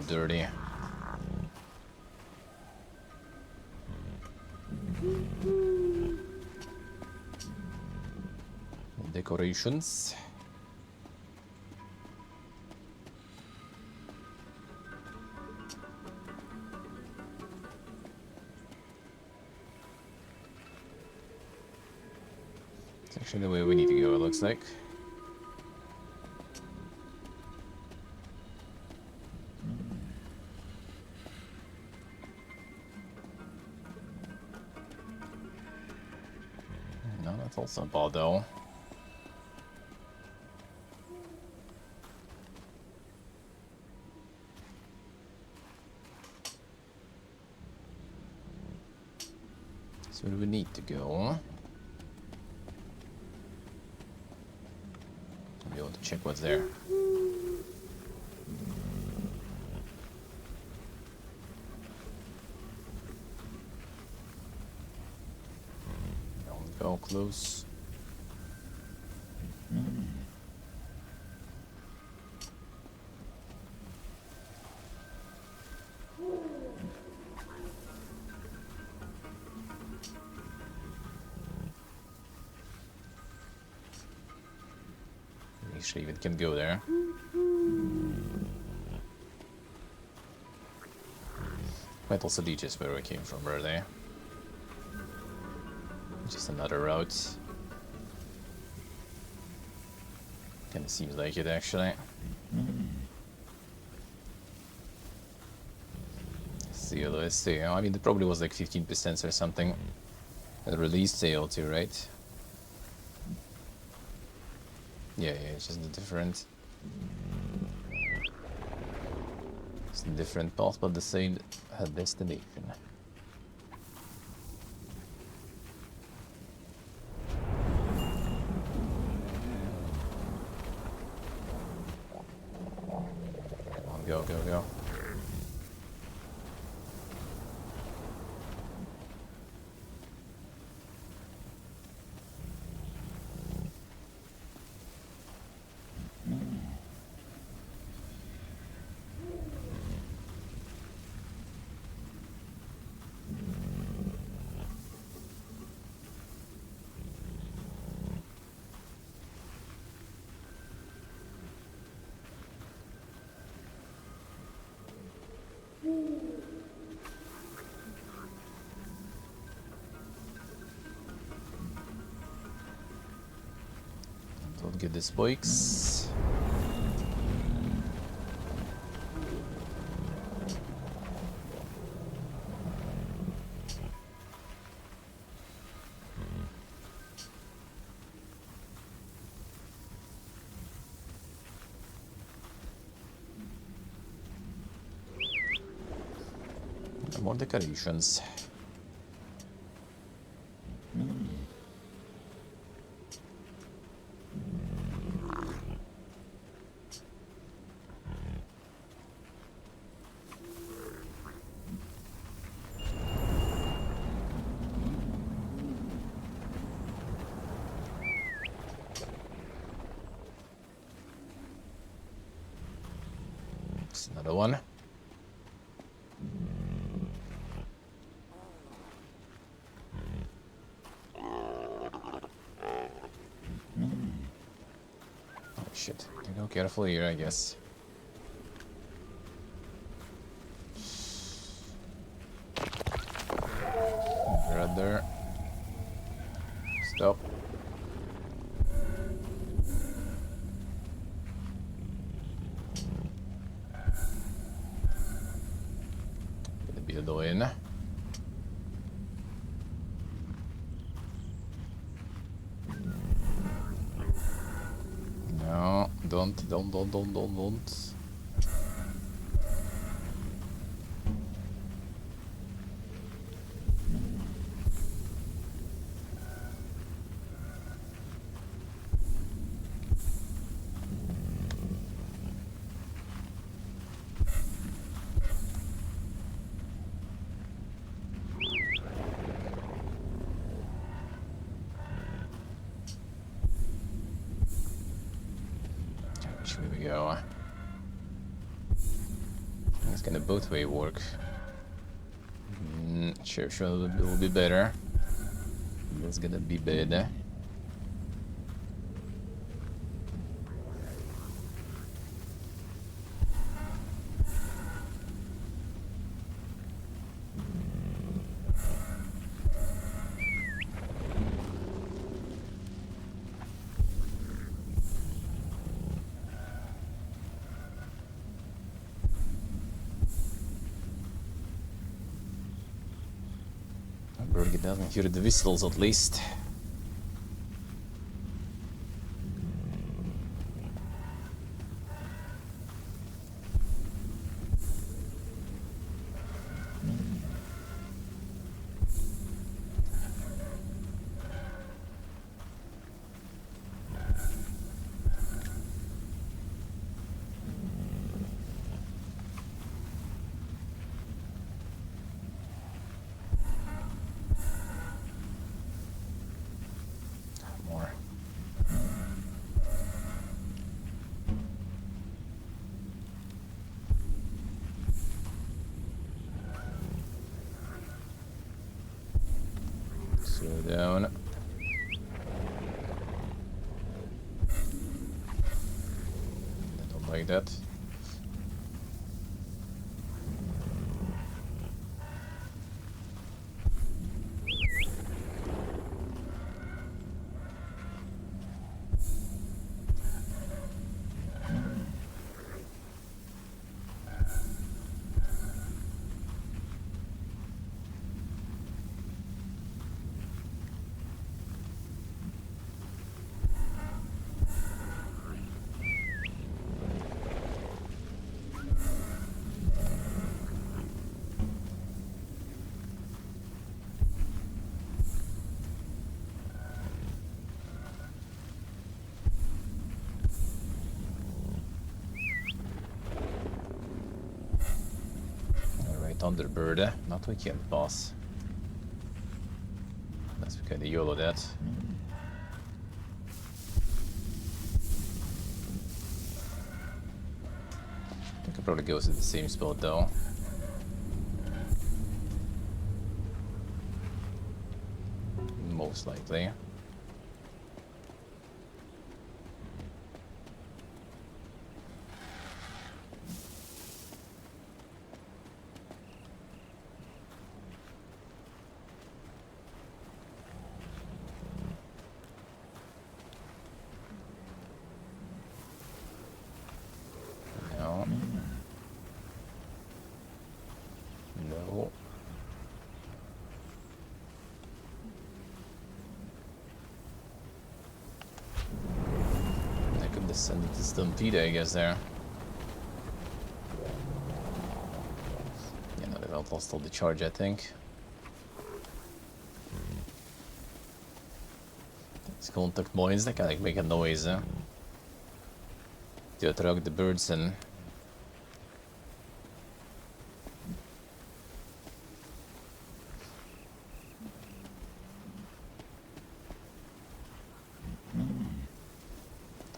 Dirty. Decorations. It's actually the way we need to go, it looks like. No, that's also bad though. So where do we need to go? I'll be able to check what's there. Don't go close. Actually, even can go there. Might also be just where we came from, were they? Just another route. Kinda seems like it, actually. Let's see. I mean, it probably was like 15% or something. A release sale too, right? Yeah, it's just a different... It's a different path, but the same destination. Come on, go, go, go. Don't get the spikes. More decorations. It's another one. Shit. You go careful here, I guess. Right there. Stop. Get the beetle in. No, don't. Which way we go? It's gonna both way work. Sure, it will be better. It's gonna be better. Bird doesn't hear the whistles at least. Slow down. I don't like that. Thunderbird, not we can't pass. Unless we kinda YOLO that. I think it probably goes to the same spot though. Most likely. send it to Stampede, I guess, there. Yeah, no, they've lost all the charge, I think. These contact points, they can like make a noise, to attract the birds in.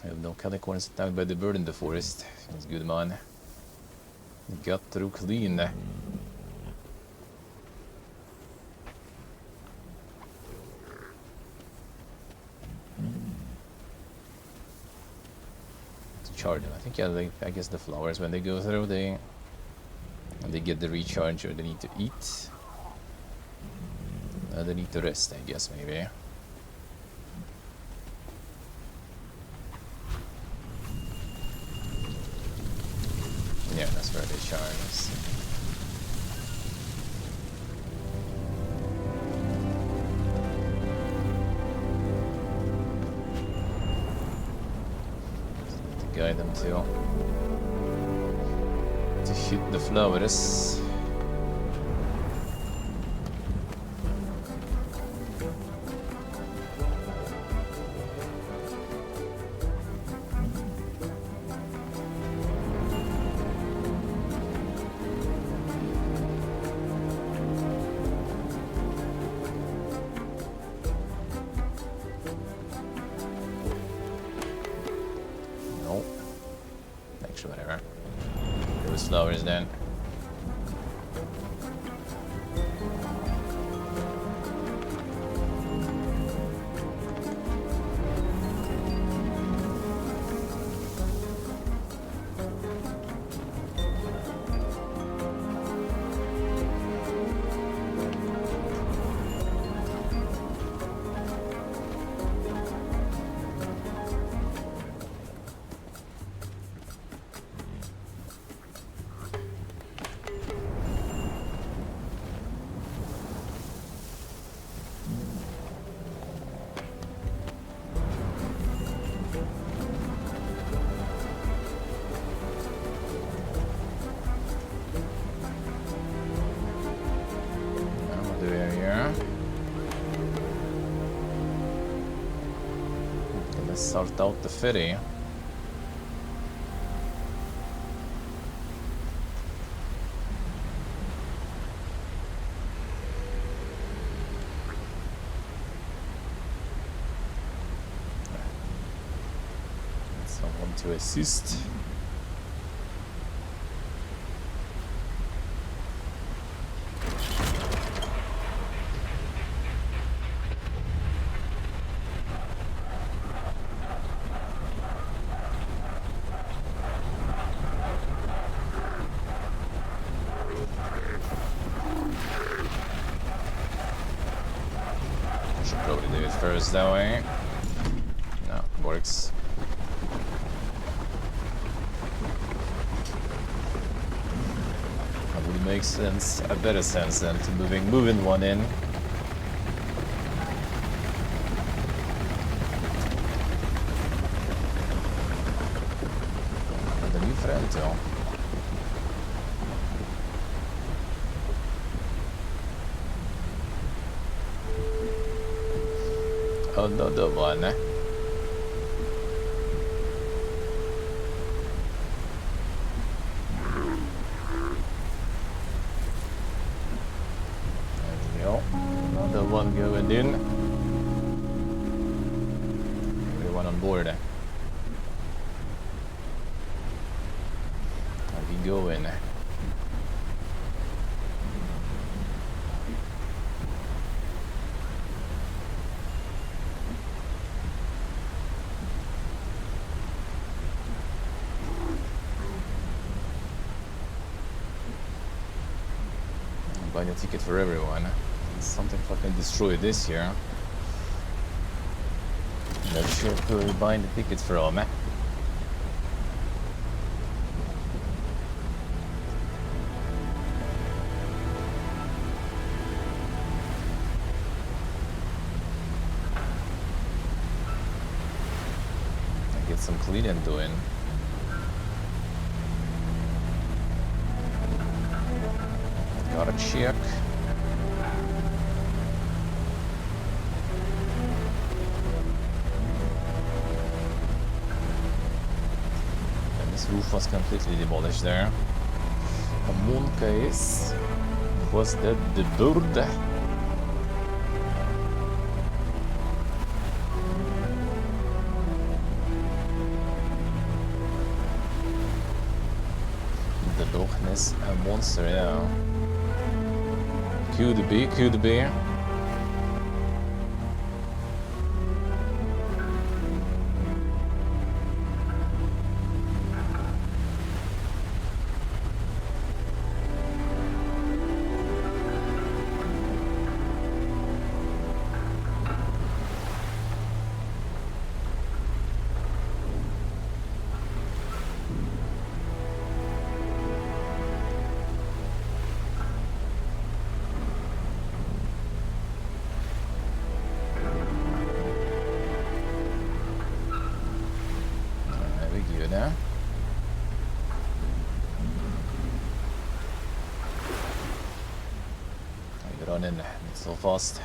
I have no calicorns attacked by the bird in the forest. Feels good, man. Got through clean. To charge them. I think, yeah, I guess the flowers, when they go through, they get the recharge, or they need to eat. They need to rest, I guess, maybe. Yeah, that's where they charge us. To guide them to hit the flowers. Whatever. Those flowers then. Let's sort out the ferry. Someone to assist. Should probably do it first that way. No, works. That would make sense, a better sense than to moving one in. And a new friend too. Another one. There we go. Another one going in. Everyone on board. Are we going? Buying a ticket for everyone. Something fucking destroyed this here. Not sure who we're buying the tickets from. I get some cleaning doing. Gotta check. And this roof was completely demolished there. A moon case. Was that the bird? The Loch Ness monster, yeah. Could be, could be. Running so fast.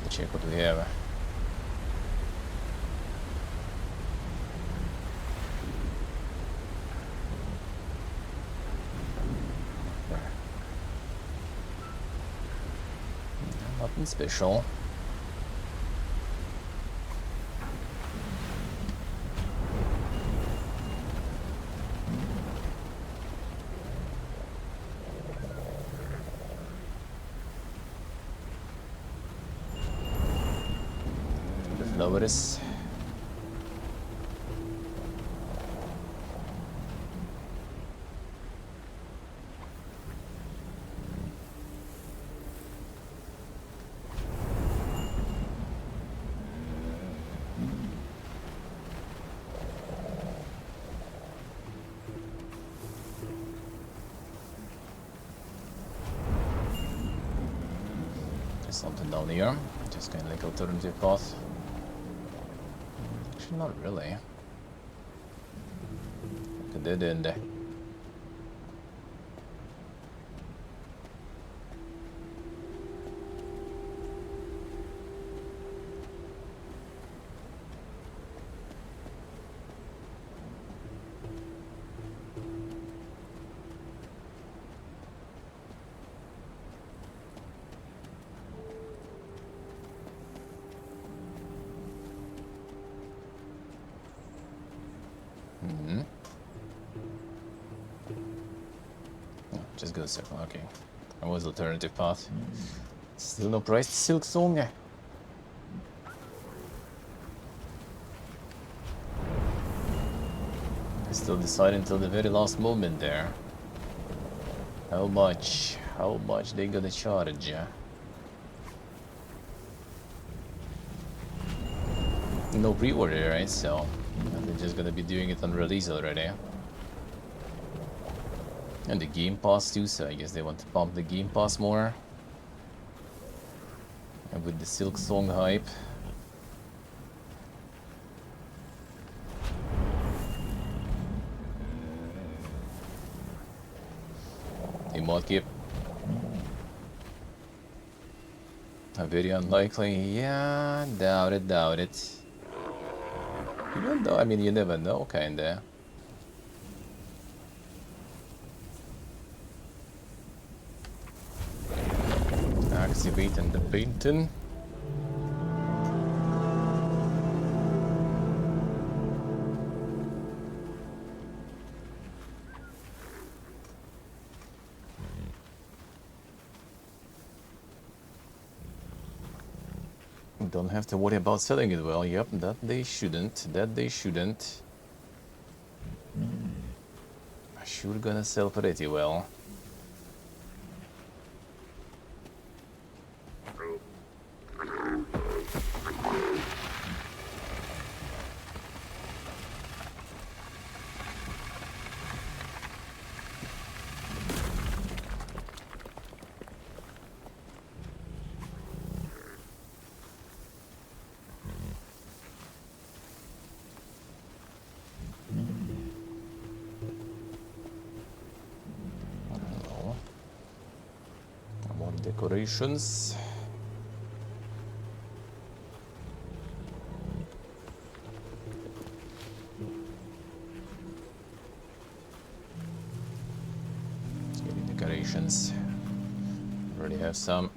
Let's check what we have. Nothing special. Ovis. There's something down here. Just kind of like alternative path. Not really. Look at that end. Just go circle, okay. That was alternative path. Still no price to Silk Song. I still decide until the very last moment there. How much they gonna charge? No pre-order, right? So they're just gonna be doing it on release already. And the Game Pass too, so I guess they want to pump the Game Pass more. And with the Silk Song hype. They might keep. Very unlikely. Yeah, doubt it. Even though, I mean, you never know, kinda. Activating the painting. Don't have to worry about selling it well. Yep, that they shouldn't. Sure gonna sell pretty well. Decorations. Getting decorations. Already have some.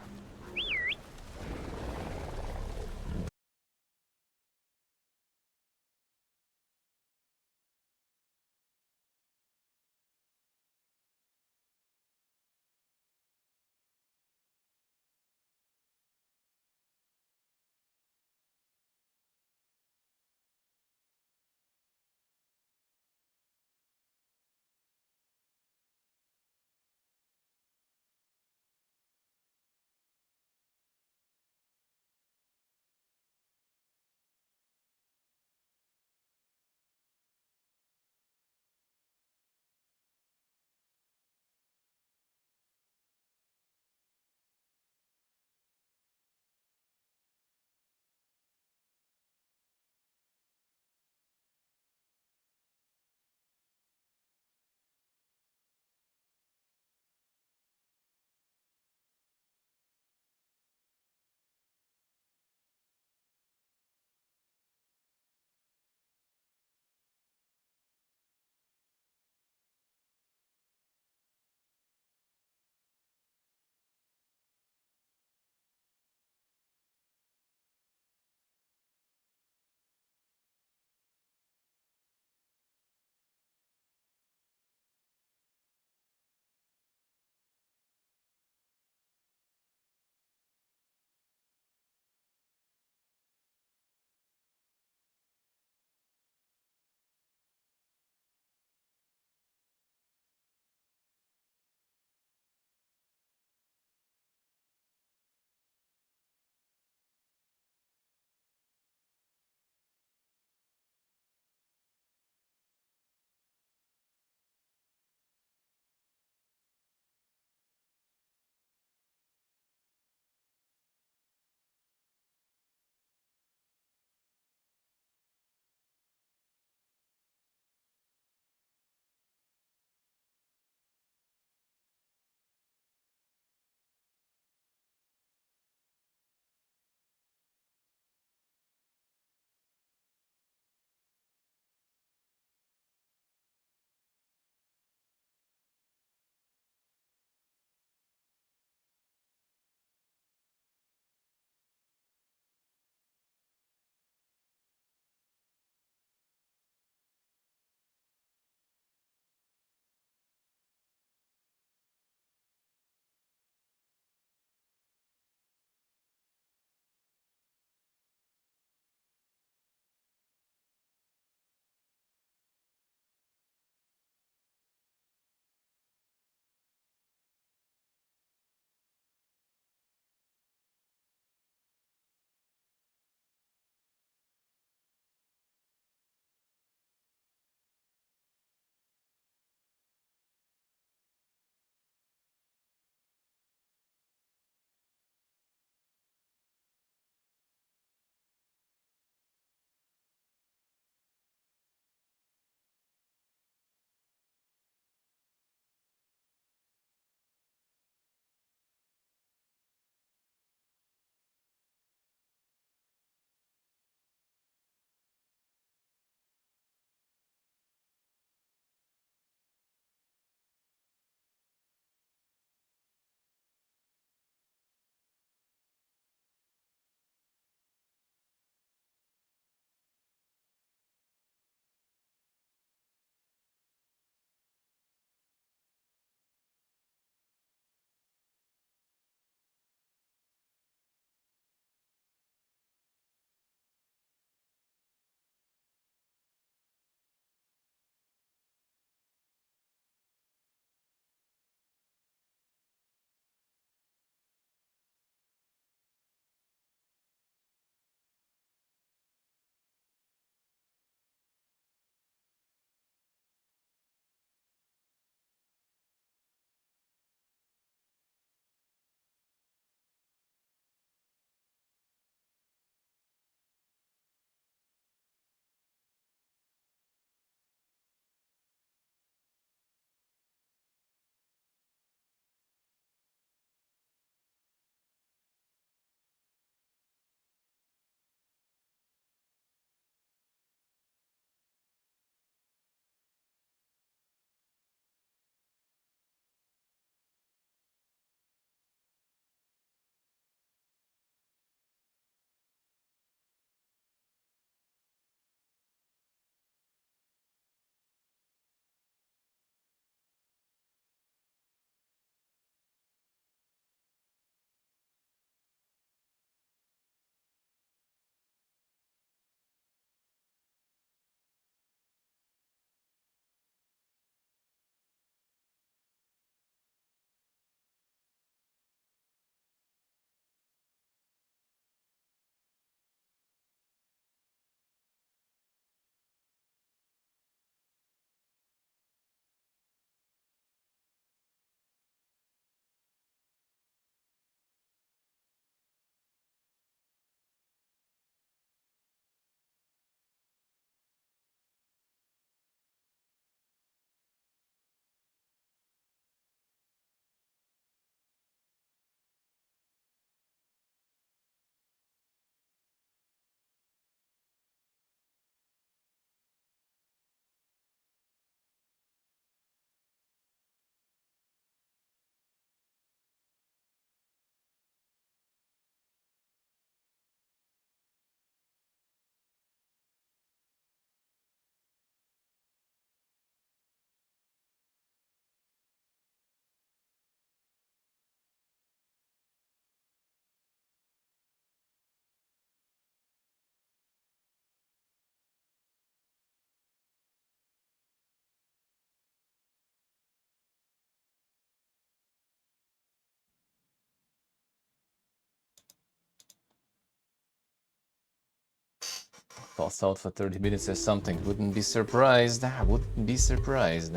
Pass out for 30 minutes or something. Wouldn't be surprised. I wouldn't be surprised.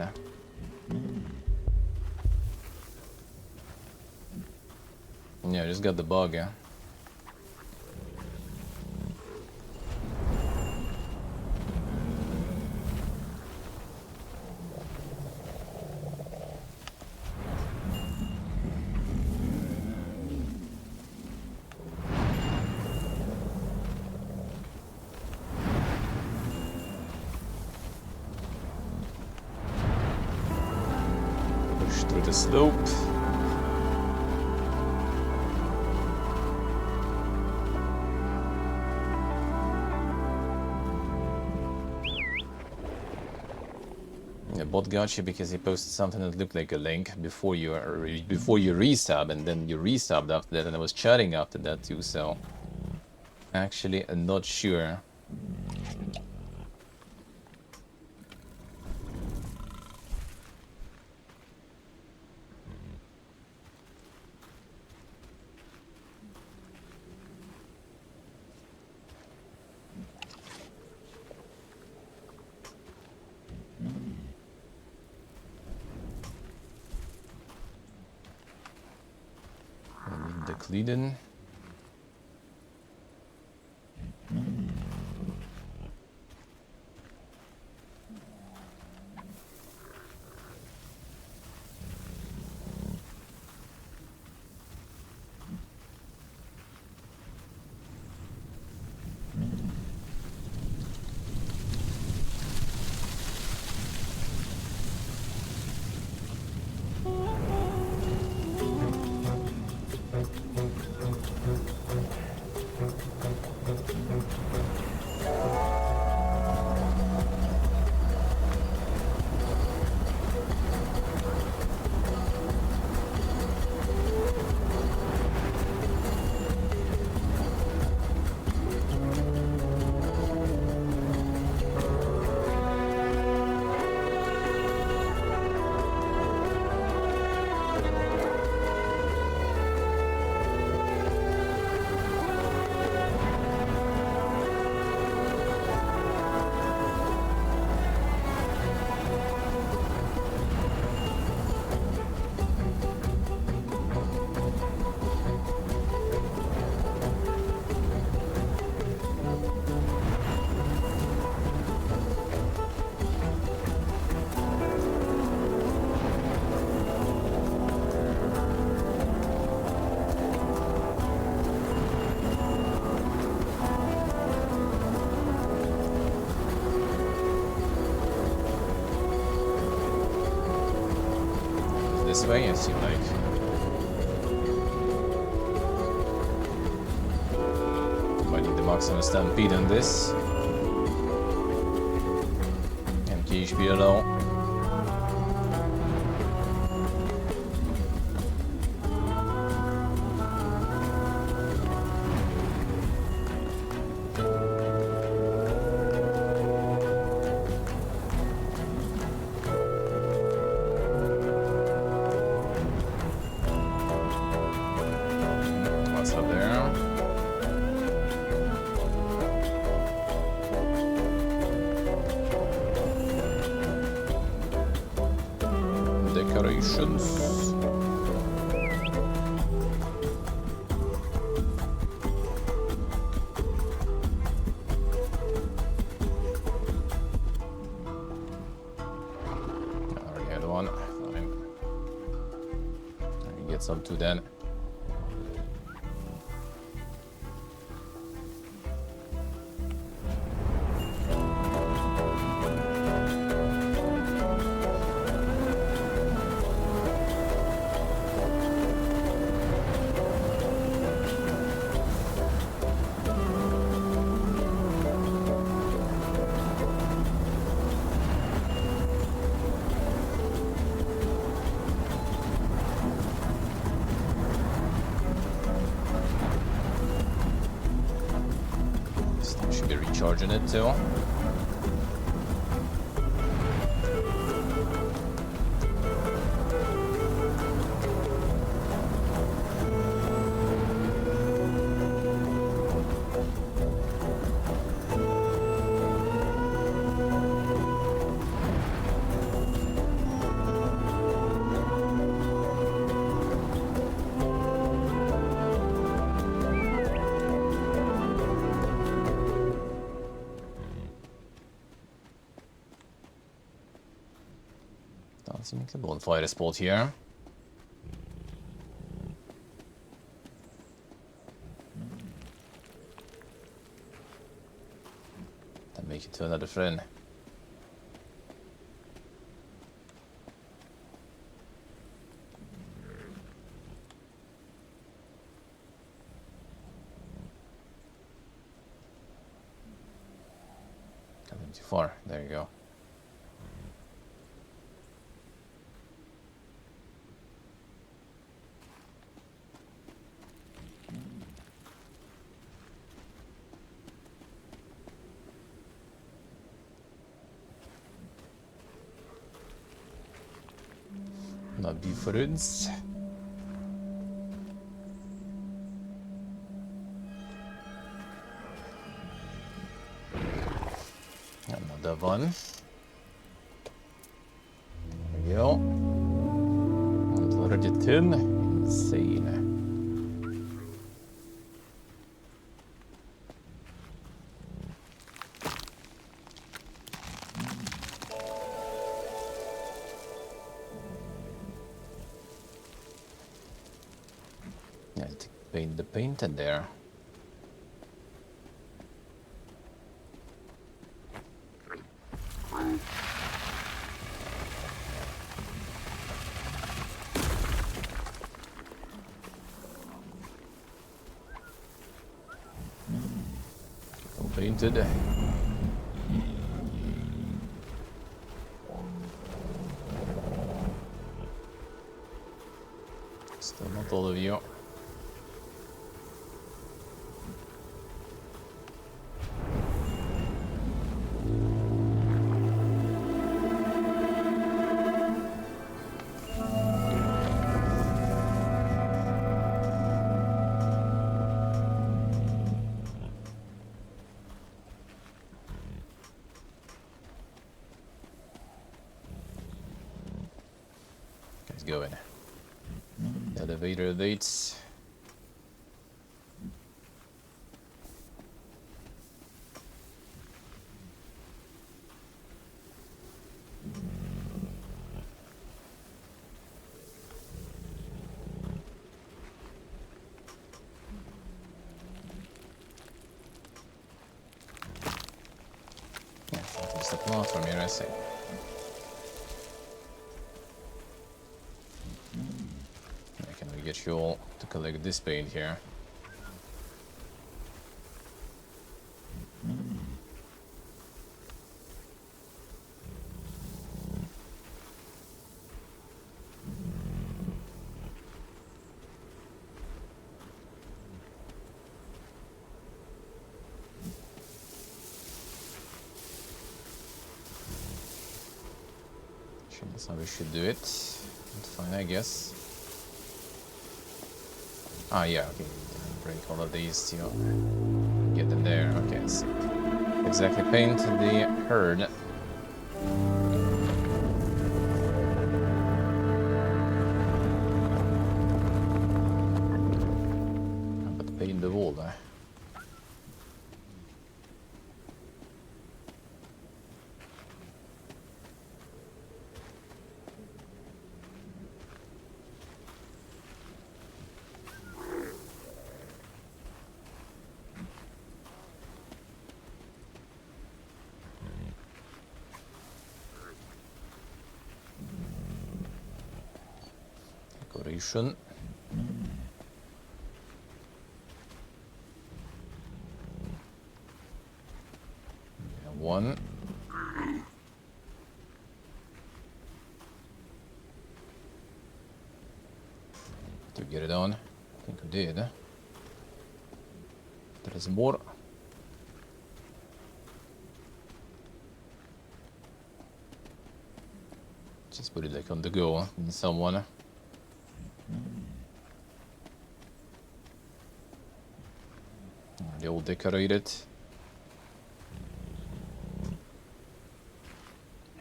Yeah, just got the bug. Push through the slope. The bot got you because he posted something that looked like a link before you resub, and then you resubbed after that, and I was chatting after that too. So actually, I'm not sure. Decleaded. This way, it seems like. Might need the maximum stampede on this. Empty HP alone. Decorations. I already had one. Fine. I can get some too then. Should be recharging it too. Let's make a bonfire spot here. Then make it to another friend. Coming too far. There you go. Not be foods. Another one. There we go. And already 10. Insane. Yeah, to paint the paint in there. All painted. Still not all of you. Guys, going. Elevator dates. Yeah, what's the platform here, I see. Can we get you all to collect this paint here? That's how we should do it. That's fine, I guess. Ah, yeah, okay. Break all of these to get them there. Okay, let's see. Exactly, paint the herd. But paint the wall there. Decoration. And one. To get it on. I think we did. There is more. Just put it like on the go in someone. They all decorated.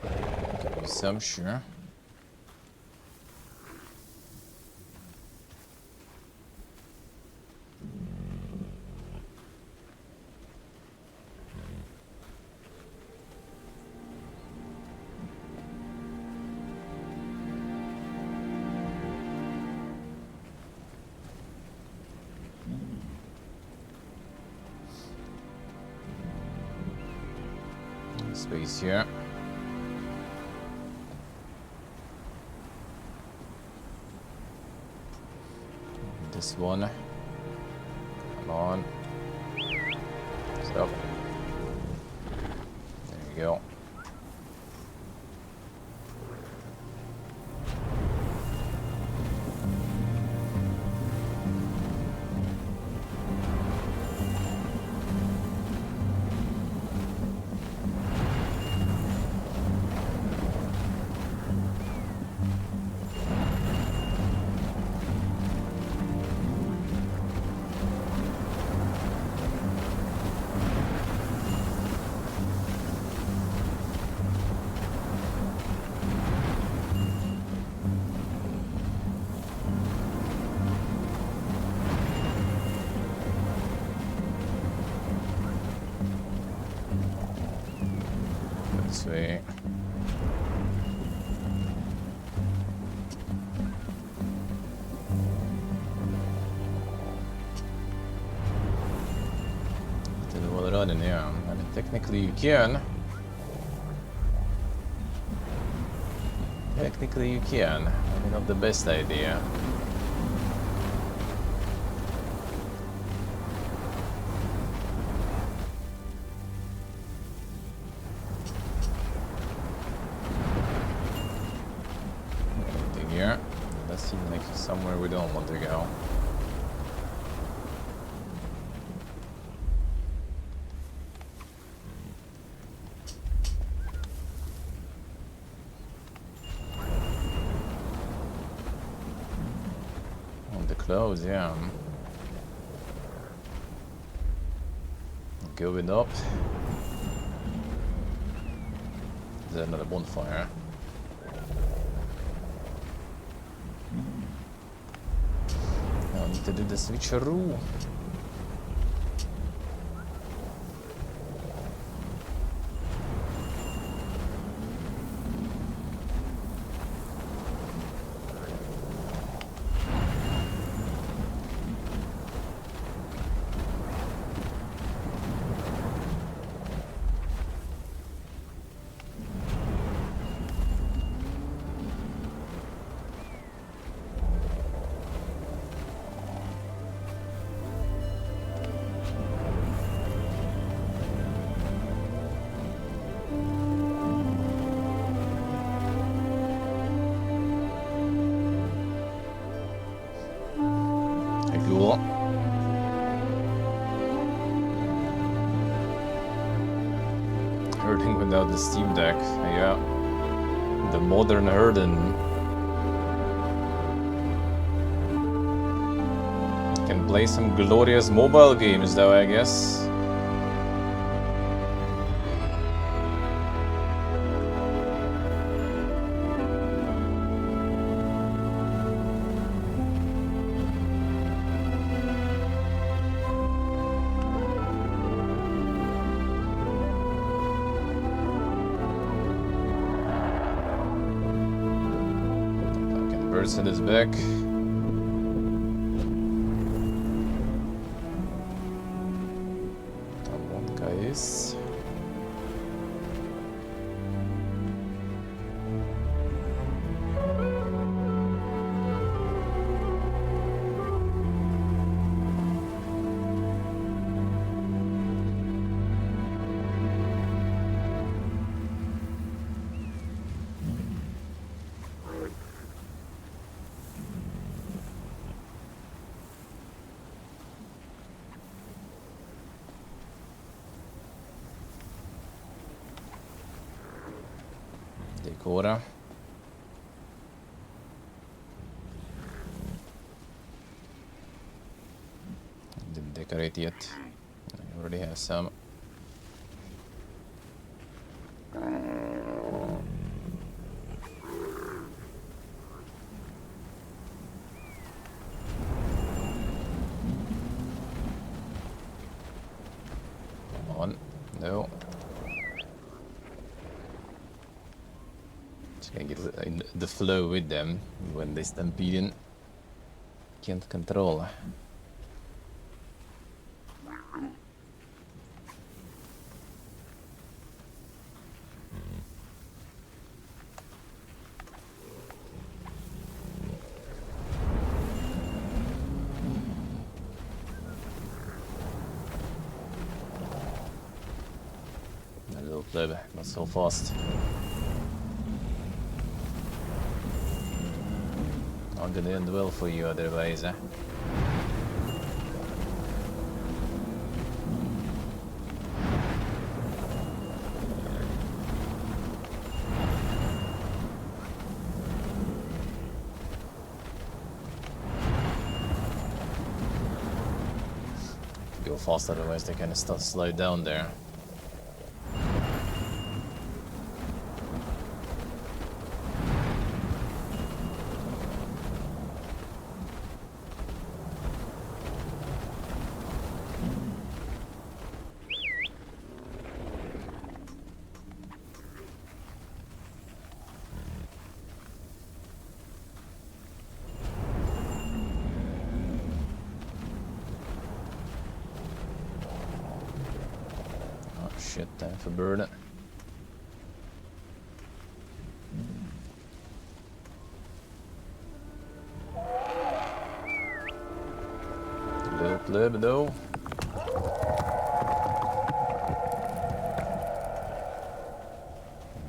Give me some, sure. space here. This one. Come on. Stop. There we go. Sweet. Still well running, yeah. I mean, technically you can. Technically you can. Maybe not the best idea. Here. That seems like somewhere we don't want to go. On the clothes, yeah. Going up. Is there another bonfire? I need to do the switcheroo. Cool. Herdling without the Steam Deck, yeah. The modern Herdling. Can play some glorious mobile games though, I guess. Person is back. One guy is. Decora. Didn't decorate yet. I already have some. Come on. No. Can get in the flow with them when they stampede in. Can't control. Lib. Not so fast. Not gonna end well for you otherwise, eh? Go fast, otherwise they kind of start slow down there. Shit, time for burn it. Little pleb though.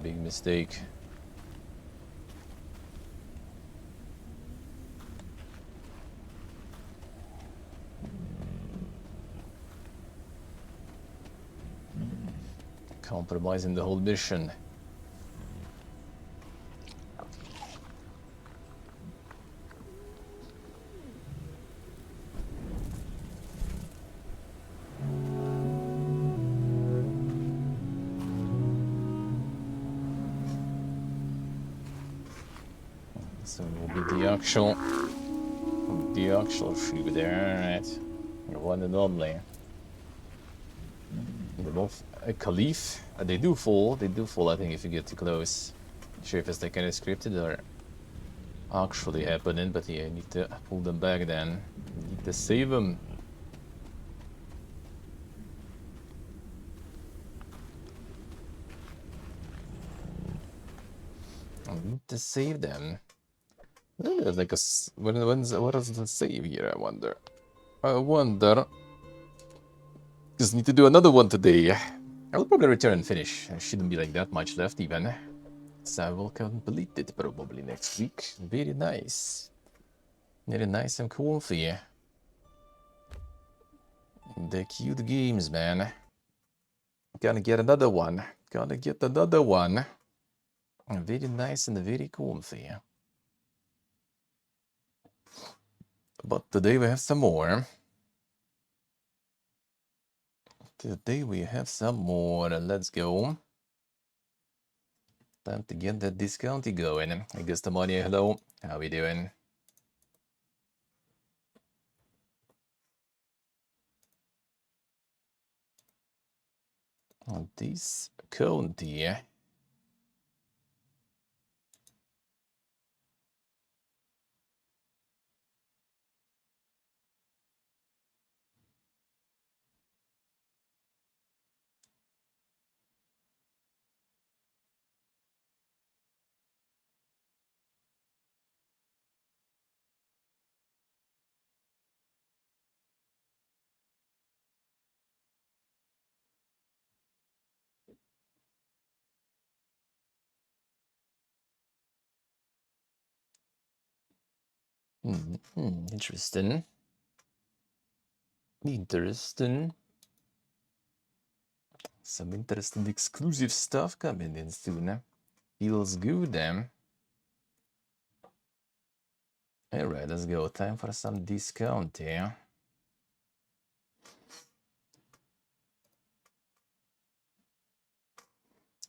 Big mistake. Compromising the whole mission. So it will be the actual shoe there, right? The one and only. They're both a Caliph. They do fall, I think, if you get too close. Not sure if it's like kind of scripted or actually happening, but yeah, you need to pull them back then. You need to save them. I need to save them. There's like what is the save here, I wonder? Just need to do another one today. I will probably return and finish. There shouldn't be like that much left even. So I will complete it probably next week. Very nice. Very nice and comfy. The cute games, man. Gonna get another one. Gonna get another one. Very nice and very comfy. But today we have some more. Today we have some more. Let's go. Time to get that discounty going. I guess the money, hello. How we doing? This county. Interesting. Interesting. Some interesting exclusive stuff coming in soon. Feels good, then. Alright, let's go. Time for some discount here.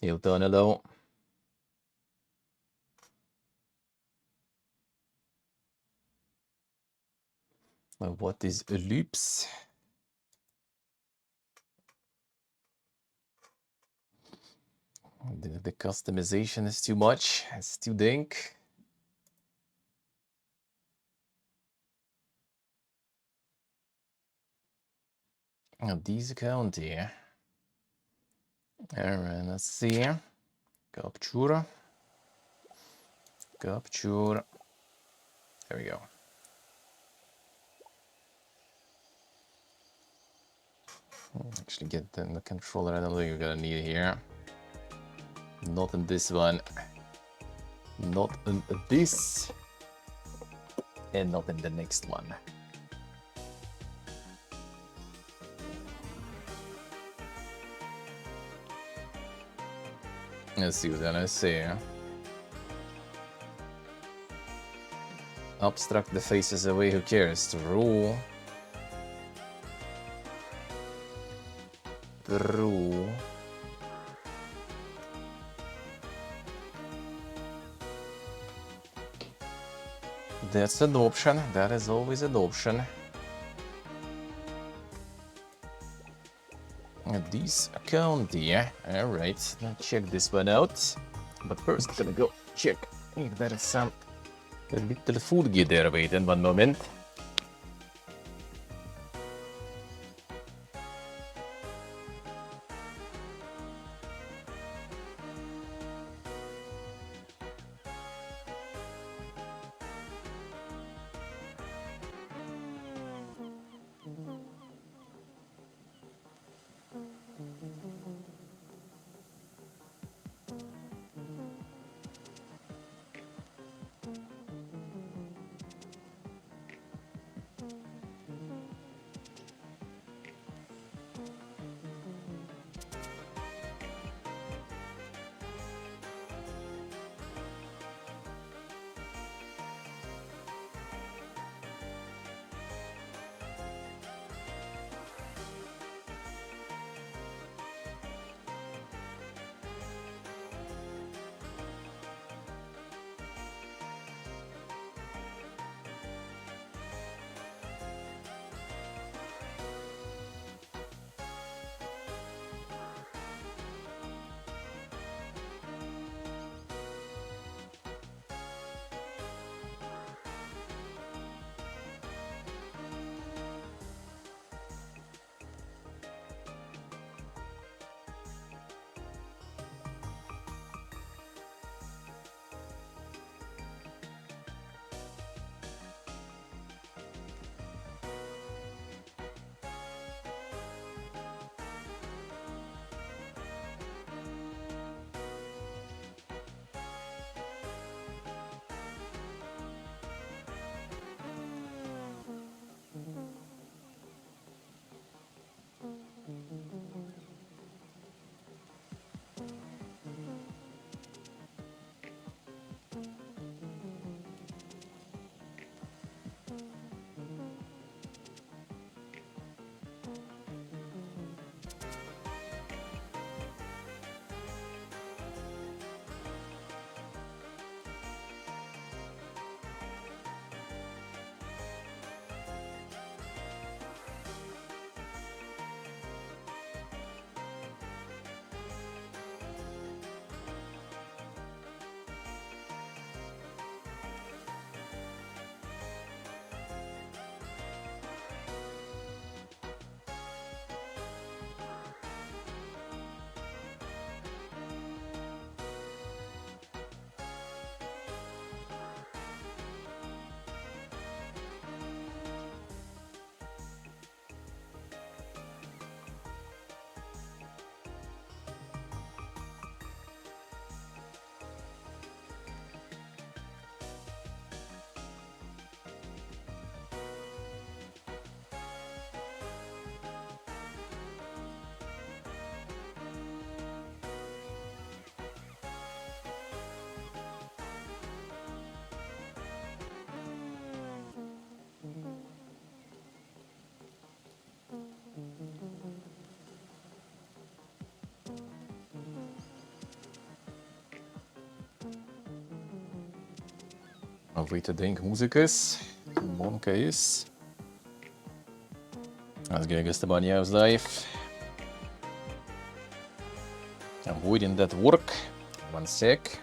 Hilton, hello. What is Loops? The customization is too much. It's too dank. These account here. Alright, let's see. Capture. Capture. There we go. Actually get the controller. I don't think you're gonna need it here. Not in this one. Not in this. And not in the next one. Let's see what I say. Obstruct the faces away, who cares? Draw. Draw. That's an option. That is always an option. This county. Alright, let's check this one out. But first, gonna go check if there is some little food gear there. Wait in one moment. Wait, denk muzikus. Monka is. Let's get against the Banyao's life. Avoiding that work. One sec.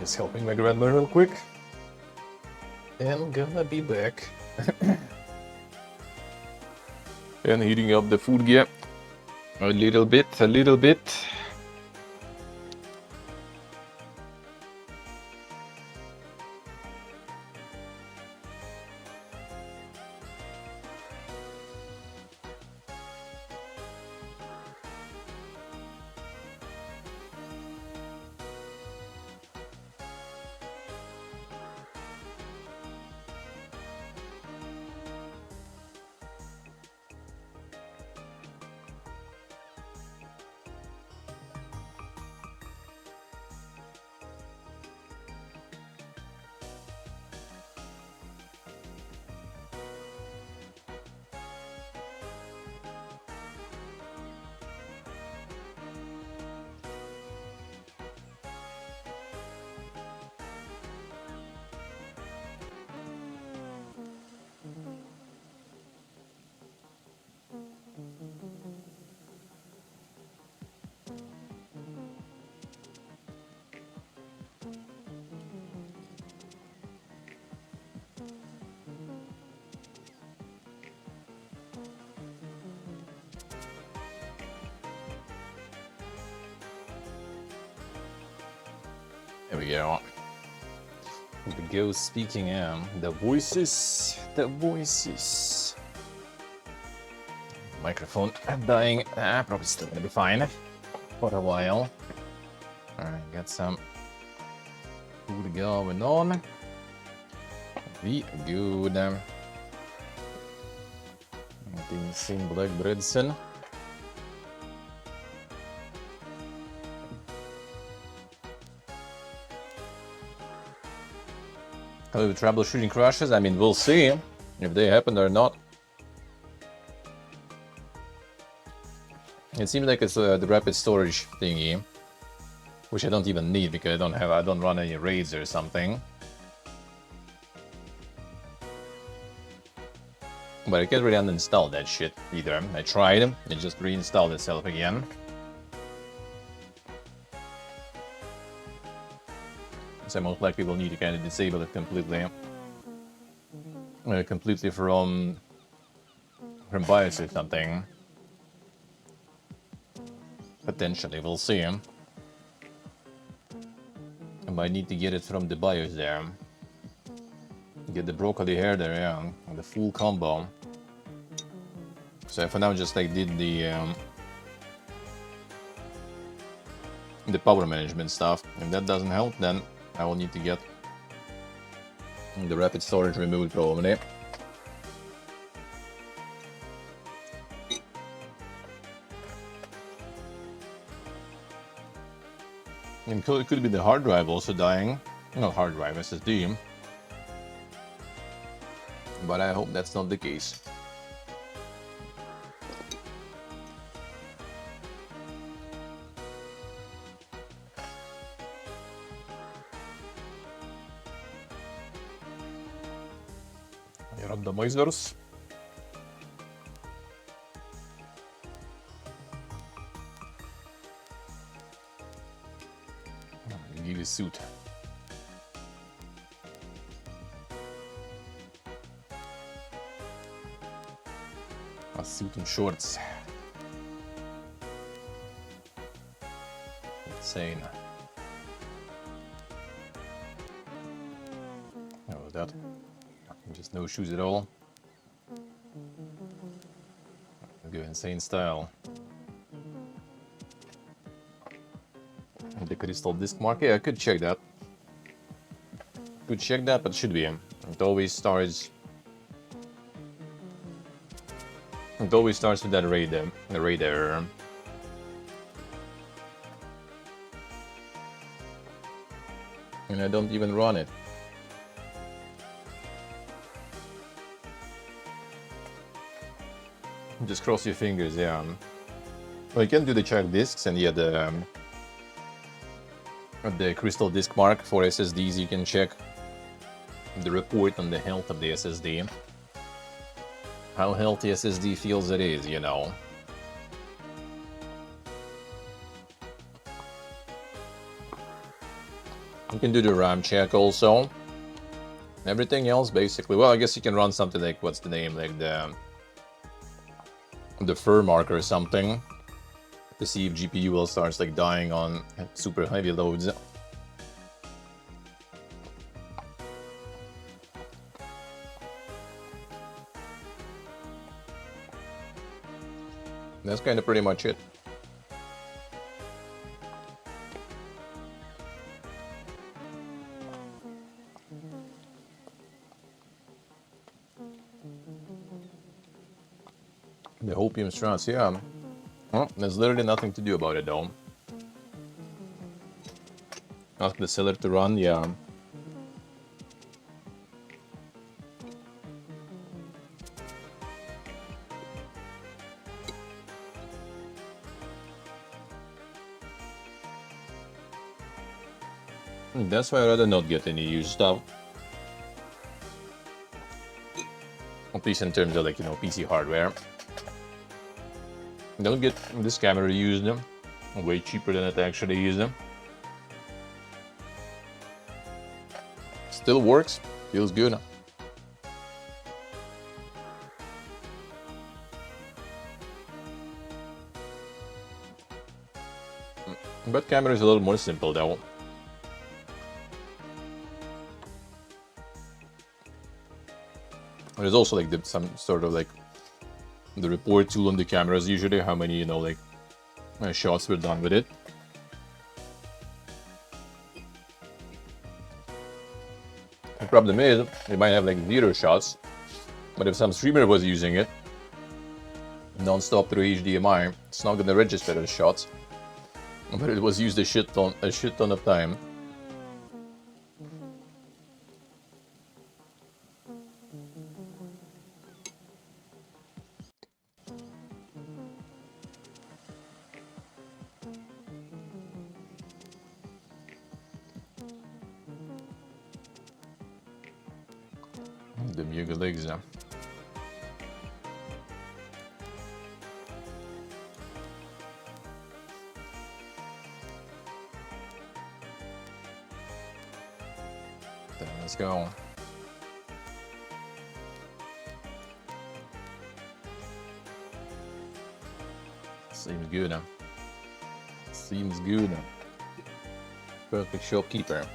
Just helping my grandma real quick. And gonna be back. And heating up the food gear a little bit. There we go. The ghost speaking, the voices. Microphone dying. Probably still gonna be fine for a while. Alright, got some food going on. Be good. The same black breadson. With troubleshooting crashes, I mean, we'll see if they happen or not. It seems like it's the rapid storage thingy, which I don't even need because I don't run any raids or something. But I can't really uninstall that shit either. I tried, it just reinstalled itself again. So I most likely will need to kind of disable it completely. Completely from BIOS or something. Potentially, we'll see. I might need to get it from the BIOS there. Get the broccoli hair there, yeah, the full combo. So for now, just like did the power management stuff. If that doesn't help, then I will need to get the rapid storage removed probably. And it could be the hard drive also dying. Not hard drive, SSD. But I hope that's not the case. Randomizers. Give you a suit. A suit and shorts. Insane. How was that? Just no shoes at all. Go insane style. The crystal disc mark, yeah, I could check that. But it should be. It always starts with that raid error. And I don't even run it. Just cross your fingers, yeah. Well, you can do the check discs, and yeah, the crystal disk mark for SSDs, you can check the report on the health of the SSD. How healthy SSD feels it is, you know. You can do the RAM check also. Everything else basically, well, I guess you can run something like, what's the name, like the fur marker or something, to see if GPU will start like dying on super heavy loads. That's kind of pretty much it. The hopium strats, yeah. Well, there's literally nothing to do about it though. Ask the seller to run, yeah. That's why I'd rather not get any used stuff. At least in terms of like, you know, PC hardware. Don't get this camera used, way cheaper than it actually is. Still works, feels good. But camera is a little more simple though. There's also like some sort of like the report tool on the cameras usually, how many, you know, like shots were done with it. The problem is, it might have like 0 shots, but if some streamer was using it non-stop through HDMI, it's not gonna register as shots, but it was used a shit ton of time. The Muga legs. Then let's go. Seems good. Seems good. Perfect shopkeeper.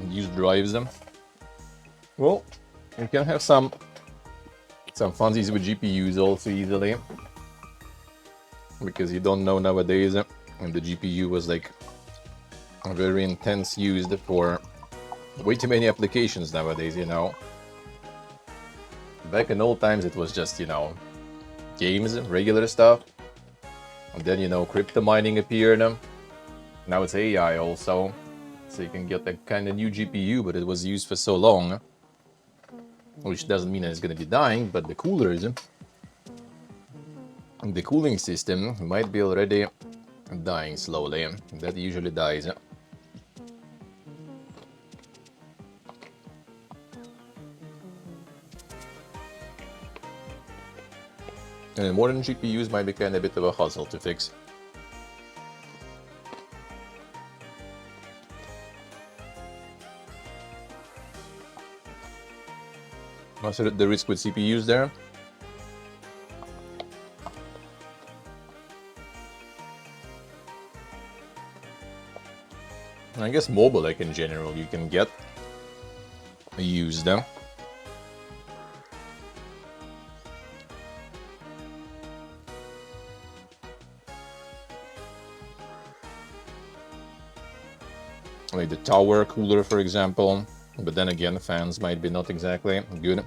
Use drives them. Well, you can have some funsies with GPUs also easily, because you don't know nowadays, and the GPU was like very intense used for way too many applications nowadays, you know. Back in old times it was just, you know, games, regular stuff, and then, you know, crypto mining appeared. Now it's AI also, so you can get a kind of new GPU, but it was used for so long, which doesn't mean that it's going to be dying, but the coolers, the cooling system might be already dying slowly. That usually dies. And modern GPUs might be kind of a bit of a hassle to fix. Also, the risk with CPUs there. I guess mobile, like in general, you can get used them. Like the tower cooler, for example. But then again, fans might be not exactly good.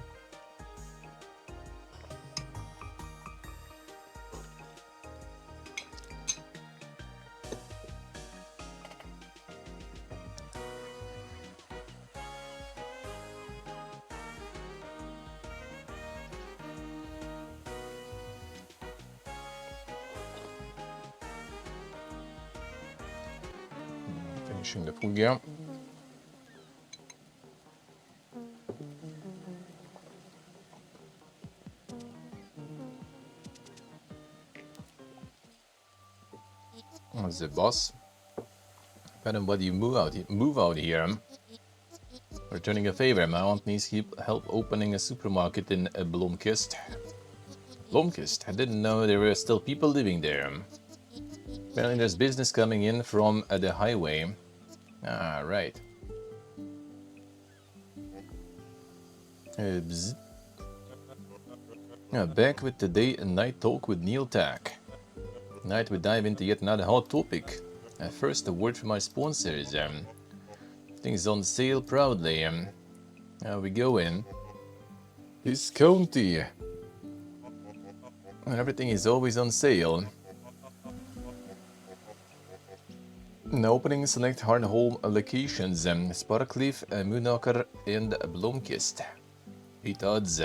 Finishing the full gear. The boss. Depending on whether you move out here. Returning a favor, my aunt needs help opening a supermarket in Blomkist. Blomkist? I didn't know there were still people living there. Apparently there's business coming in from the highway. Ah, right. Back with the day and night talk with Neil Tack. Tonight we dive into yet another hot topic. First, a word from our sponsors. Things on sale proudly. Now we go in. Discounty. And everything is always on sale. In opening, select hard home locations. Sparkleaf, Moonaker, and Blomkist. 8 odds.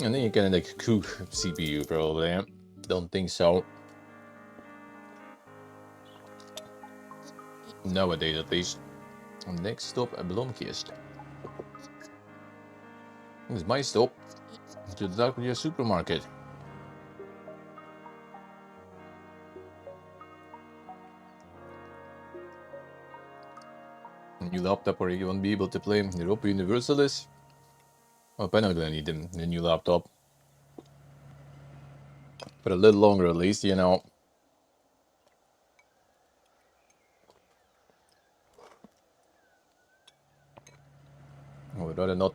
And then you can like cook CPU probably. Don't think so. Nowadays at least. Next stop, Blomkist. This is my stop. To the Dark supermarket. New laptop or you won't be able to play Europa Universalis. Oh, I'm not gonna need a new laptop. But a little longer at least, you know. I would rather not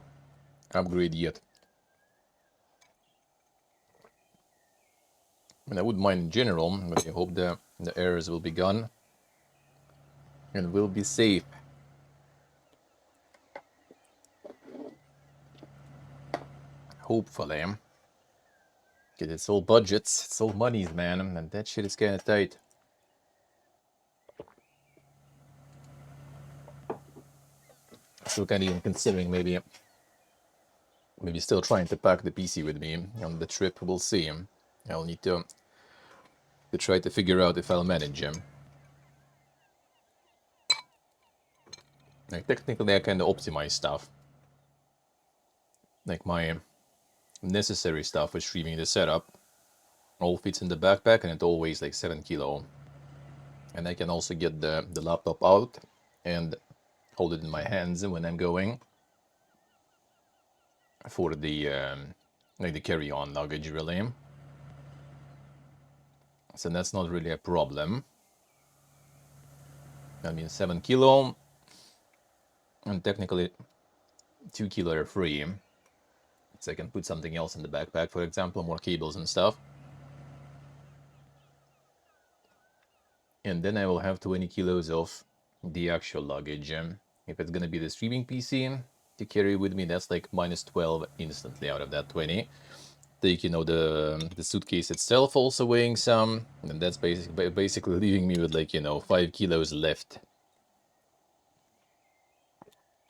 upgrade yet. I mean, I wouldn't mind in general, but I hope the errors will be gone. And will be safe. Hopefully. Because it's all budgets, it's all monies, man, and that shit is kinda tight. Still kinda even considering maybe still trying to pack the PC with me on the trip, we'll see. I'll need to try to figure out if I'll manage him. Like, technically I kinda optimize stuff. Like my necessary stuff for streaming the setup all fits in the backpack and it all weighs like 7 kilo. And I can also get the laptop out and hold it in my hands when I'm going for the like the carry-on luggage really. So that's not really a problem. I mean 7 kilo and technically 2 kilo are free. So I can put something else in the backpack, for example, more cables and stuff. And then I will have 20 kilos of the actual luggage. If it's gonna be the streaming PC to carry with me, that's like minus 12 instantly out of that 20. Take, you know, the suitcase itself also weighing some, and that's basically leaving me with like, you know, 5 kilos left.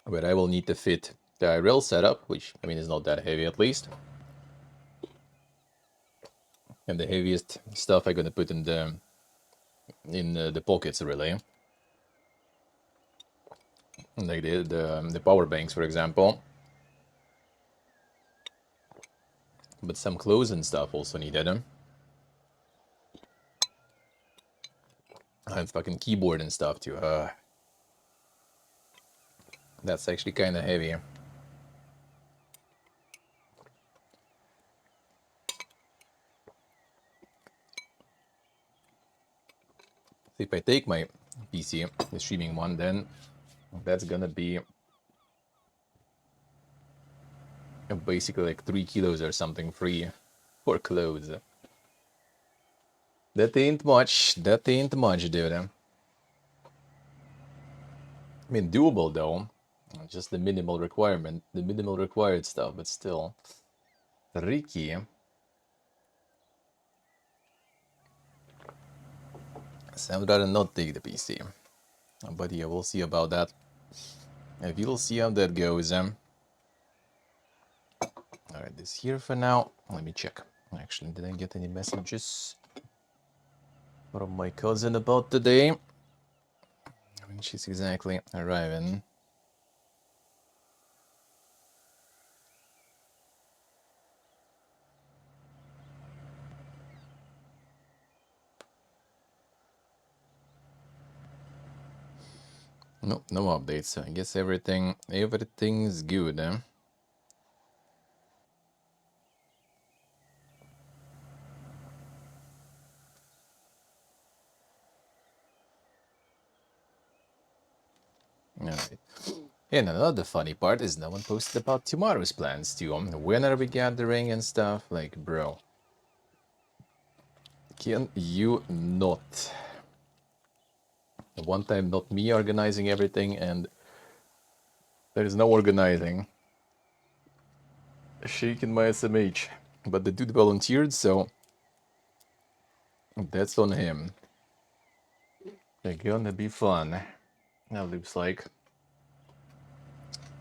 But I will need to fit the IRL setup, which, I mean, is not that heavy at least. And the heaviest stuff I'm gonna put in the pockets really. Like the power banks, for example. But some clothes and stuff also needed. And fucking keyboard and stuff too. That's actually kind of heavy. If I take my PC, the streaming one, then that's gonna be basically like 3 kilos or something free for clothes. That ain't much. That ain't much, dude. I mean, doable though. Just the minimal requirement, the minimal required stuff, but still. Tricky. So I would rather not take the PC. But yeah, we'll see about that. We'll see how that goes. Alright, this here for now. Let me check. Actually, did I get any messages from my cousin about today? I mean, she's exactly arriving. No, no updates. So I guess everything's good, huh? Alright. And another funny part is no one posted about tomorrow's plans too. When are we gathering and stuff? Like, bro. Can you not? One time not me organizing everything and there is no organizing. Shaking my SMH. But the dude volunteered, so that's on him. They're gonna be fun. Now looks like.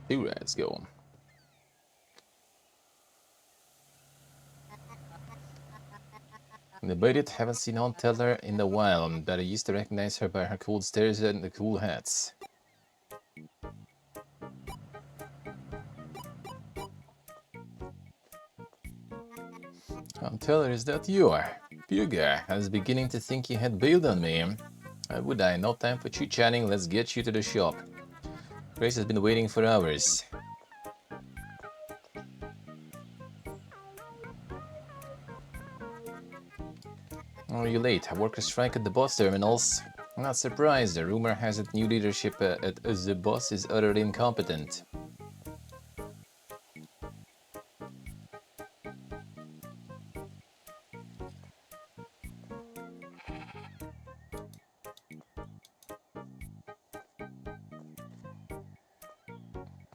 Let's go. Debated, haven't seen Aunt Teller in a while, but I used to recognize her by her cool stares and the cool hats. Aunt Teller, is that you? Puga, I was beginning to think you had bailed on me. Would I? No time for chit-chatting, let's get you to the shop. Grace has been waiting for hours. Oh, you're late. Workers strike at the bus terminals. I'm not surprised. The rumor has it new leadership at the bus is utterly incompetent.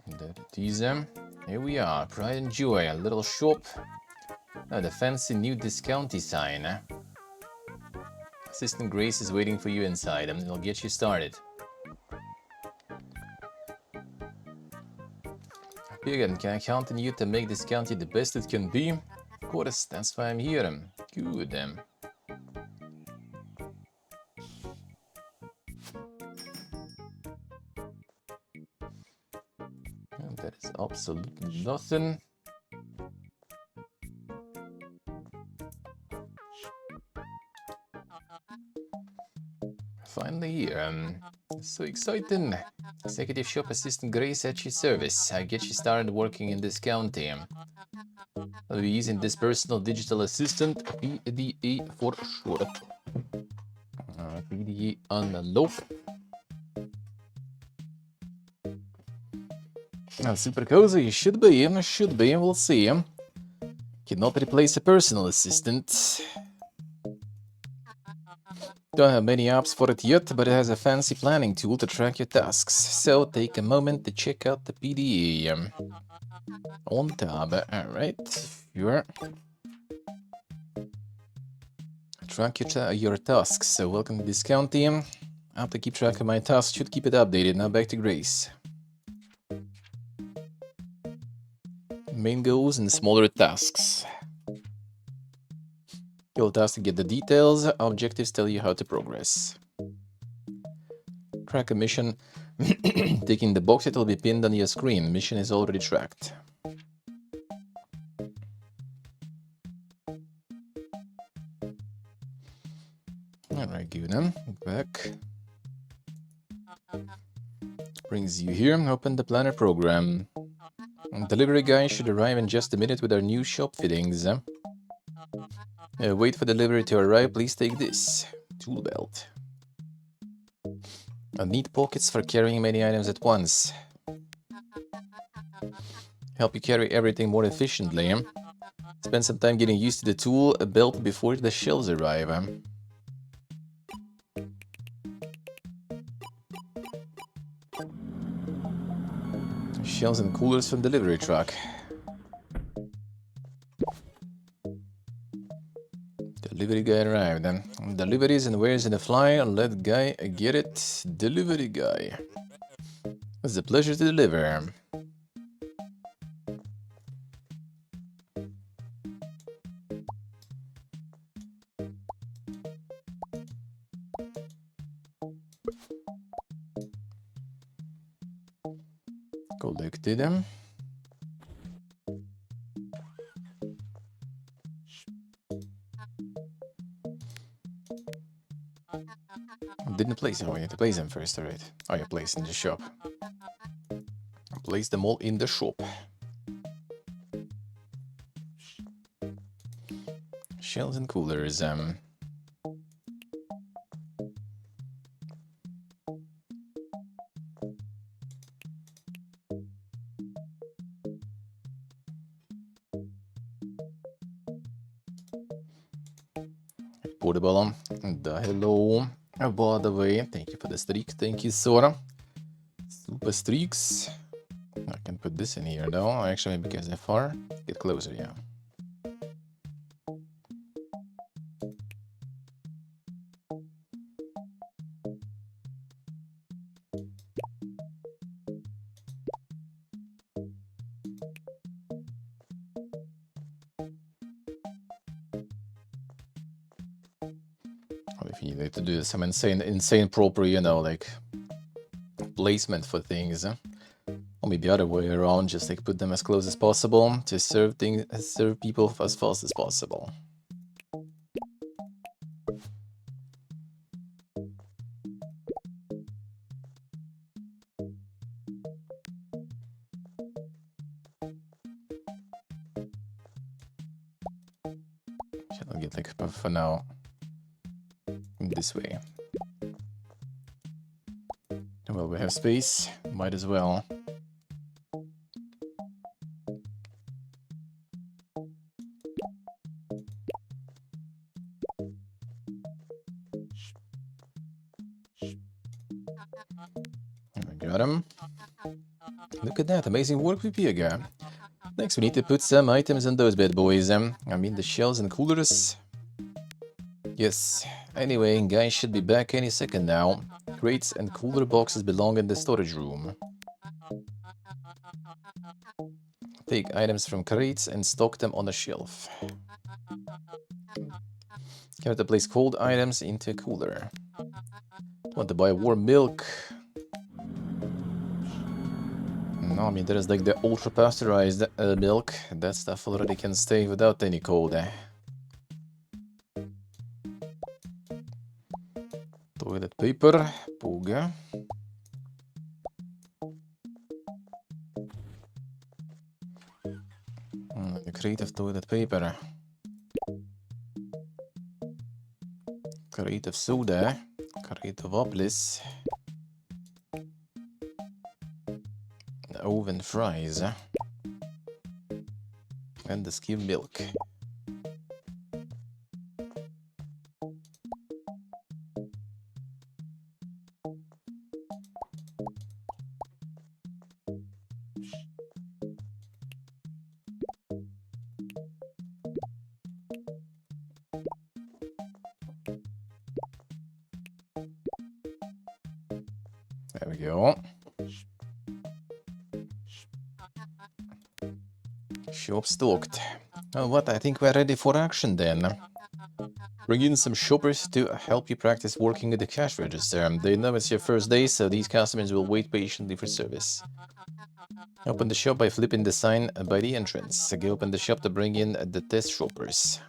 That it is. Here we are. Pride and Joy, a little shop. The fancy new discounty sign. Assistant Grace is waiting for you inside, and it'll get you started. Again, can I count on you to make this county the best it can be? Of course, that's why I'm here. Good. And that is absolutely nothing. Finally here. So exciting. Executive Shop Assistant Grace at your service. I get you started working in this county. I'll be using this personal digital assistant, PDA for short. PDA unlock. Super cozy, should be, we'll see. Cannot replace a personal assistant. Don't have many apps for it yet, but it has a fancy planning tool to track your tasks. So take a moment to check out the PDA. On tab, alright, sure. Track your tasks. So welcome to this county. I have to keep track of my tasks, should keep it updated. Now back to Grace. Main goals and smaller tasks. You'll task to get the details, objectives tell you how to progress. Track a mission. Taking the box, it will be pinned on your screen. Mission is already tracked. Alright, good then. Back. Brings you here. Open the planner program. Delivery guy should arrive in just a minute with our new shop fittings. Wait for delivery to arrive. Please take this. Tool belt. Neat pockets for carrying many items at once. Help you carry everything more efficiently. Spend some time getting used to the tool belt before the shelves arrive. Shelves and coolers from delivery truck. Delivery guy arrived. Deliveries and where's in the flyer? Let guy get it. Delivery guy. It's a pleasure to deliver. Collected them. Didn't place them. Oh, we need to place them first, alright. Oh, yeah, place in the shop. Place them all in the shop. Shelves and coolers. Portable. Hello. By the way, thank you for the streak. Thank you, Sora. Super streaks. I can put this in here though. Actually, because they're far. Get closer, yeah. If you need to do some insane proper, you know, like placement for things, or maybe the other way around, just like put them as close as possible to serve people as fast as possible. Shall I get like for now this way? Well, we have space, might as well. We got him. Look at that, amazing work with Piega. Next, we need to put some items in those bad boys. I mean the shelves and coolers. Yes. Anyway, guys should be back any second now. Crates and cooler boxes belong in the storage room. Take items from crates and stock them on a shelf. You have to place cold items into a cooler. Want to buy warm milk? No, I mean there is like the ultra pasteurized milk. That stuff already can stay without any cold. Toilet paper, Puga. The crate of toilet paper. Crate of soda. Crate of Ovis. Oven fries. And the skim milk. There we go. Shop stocked. Well, what? I think we're ready for action then. Bring in some shoppers to help you practice working at the cash register. They know it's your first day, so these customers will wait patiently for service. Open the shop by flipping the sign by the entrance. Go open the shop to bring in the test shoppers.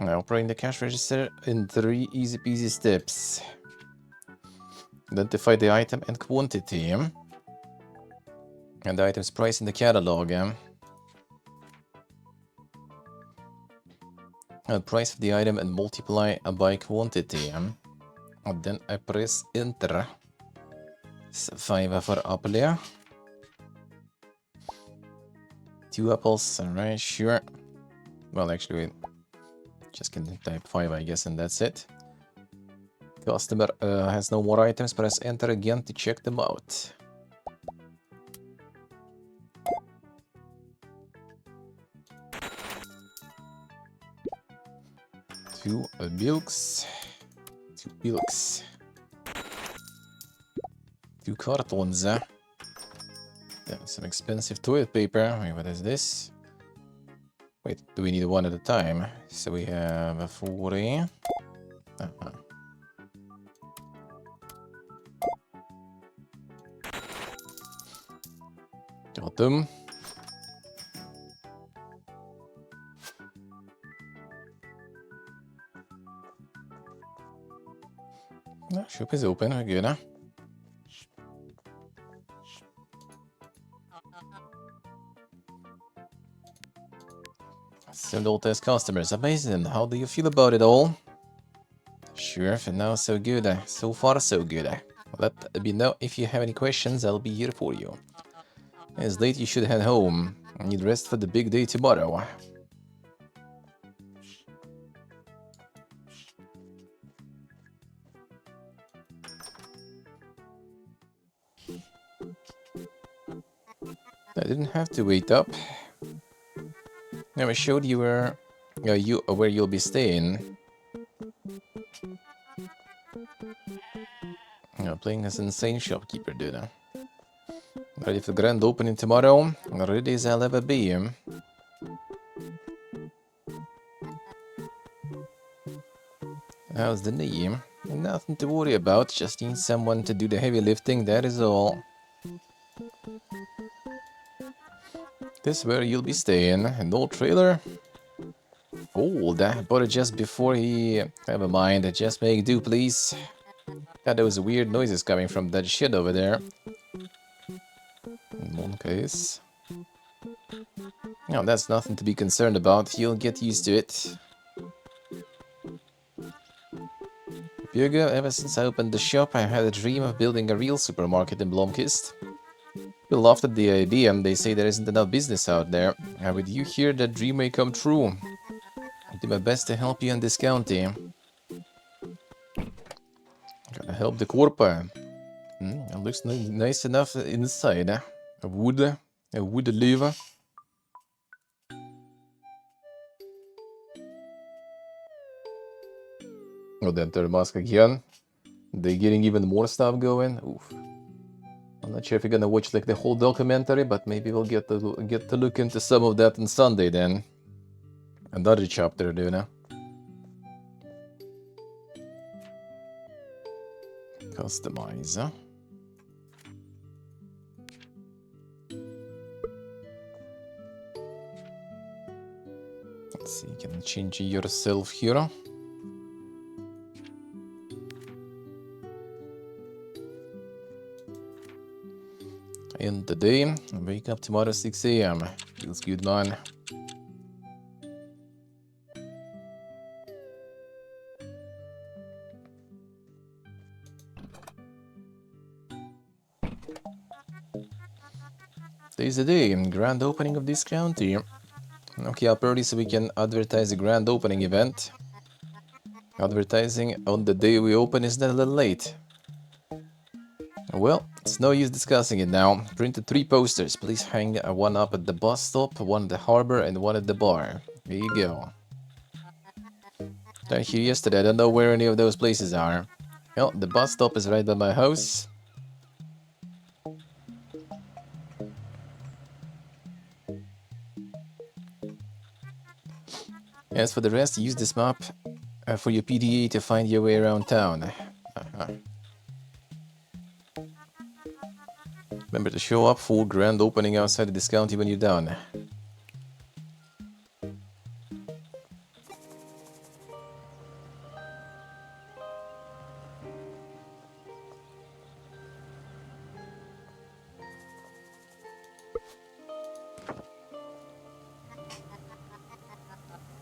Now operate the cash register in 3 easy peasy steps. Identify the item and quantity. And the item's price in the catalog. Price of the item and multiply by quantity. And then I press enter. 5 for apple. 2 apples, alright, sure. Well, actually, just can type 5, I guess, and that's it. Customer has no more items. Press enter again to check them out. Two milks. 2 cartons. some expensive toilet paper. Wait, what is this? Wait, do we need one at a time? So we have a 40. Got them. Shop is open, we're good, huh? Send all test customers. Amazing. How do you feel about it all? Sure, for now, so good. So far, so good. Let me know if you have any questions. I'll be here for you. It's late, you should head home. I need rest for the big day tomorrow. I didn't have to wait up. I showed you where you'll be staying. Playing as insane shopkeeper, dude. Ready for the grand opening tomorrow? Ready as I'll ever be. How's the knee? Nothing to worry about, just need someone to do the heavy lifting, that is all. This is where you'll be staying. An old trailer? Old. I bought it just before he... Never mind, just make do, please. God, there was weird noises coming from that shit over there. In one case. No, that's nothing to be concerned about. You'll get used to it. Björge, ever since I opened the shop, I had a dream of building a real supermarket in Blomkist. People laughed at the idea, and they say there isn't enough business out there. And with you here, that dream may come true. I'll do my best to help you in this county. Gotta help the corpo. It looks nice enough inside. A wood lever. Oh, the enter mask again. They're getting even more stuff going. Oof. I'm not sure if you're gonna watch like the whole documentary, but maybe we'll get to look into some of that on Sunday then. Another chapter, do you know? Customize, huh? Let's see, you can change yourself here. In the day, wake up tomorrow 6 AM. Feels good, man. Today's the day, grand opening of this county. Okay, up early so we can advertise the grand opening event. Advertising on the day we open is that a little late. Well, it's no use discussing it now. Printed 3 posters. Please hang one up at the bus stop, one at the harbor, and one at the bar. Here you go. Down here yesterday, I don't know where any of those places are. Well, the bus stop is right by my house. As for the rest, use this map for your PDA to find your way around town. Remember to show up for grand opening outside of this county when you're done.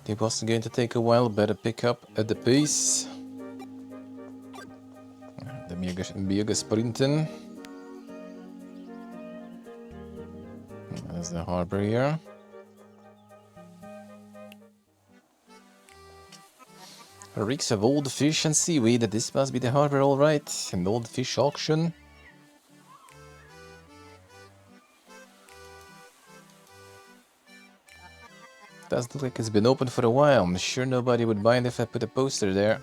It was going to take a while, better pick up at the pace. The mega sprinting. There's the harbor here. Reeks of old fish and seaweed. This must be the harbor, alright. An old fish auction. Doesn't look like it's been open for a while. I'm sure nobody would mind if I put a poster there.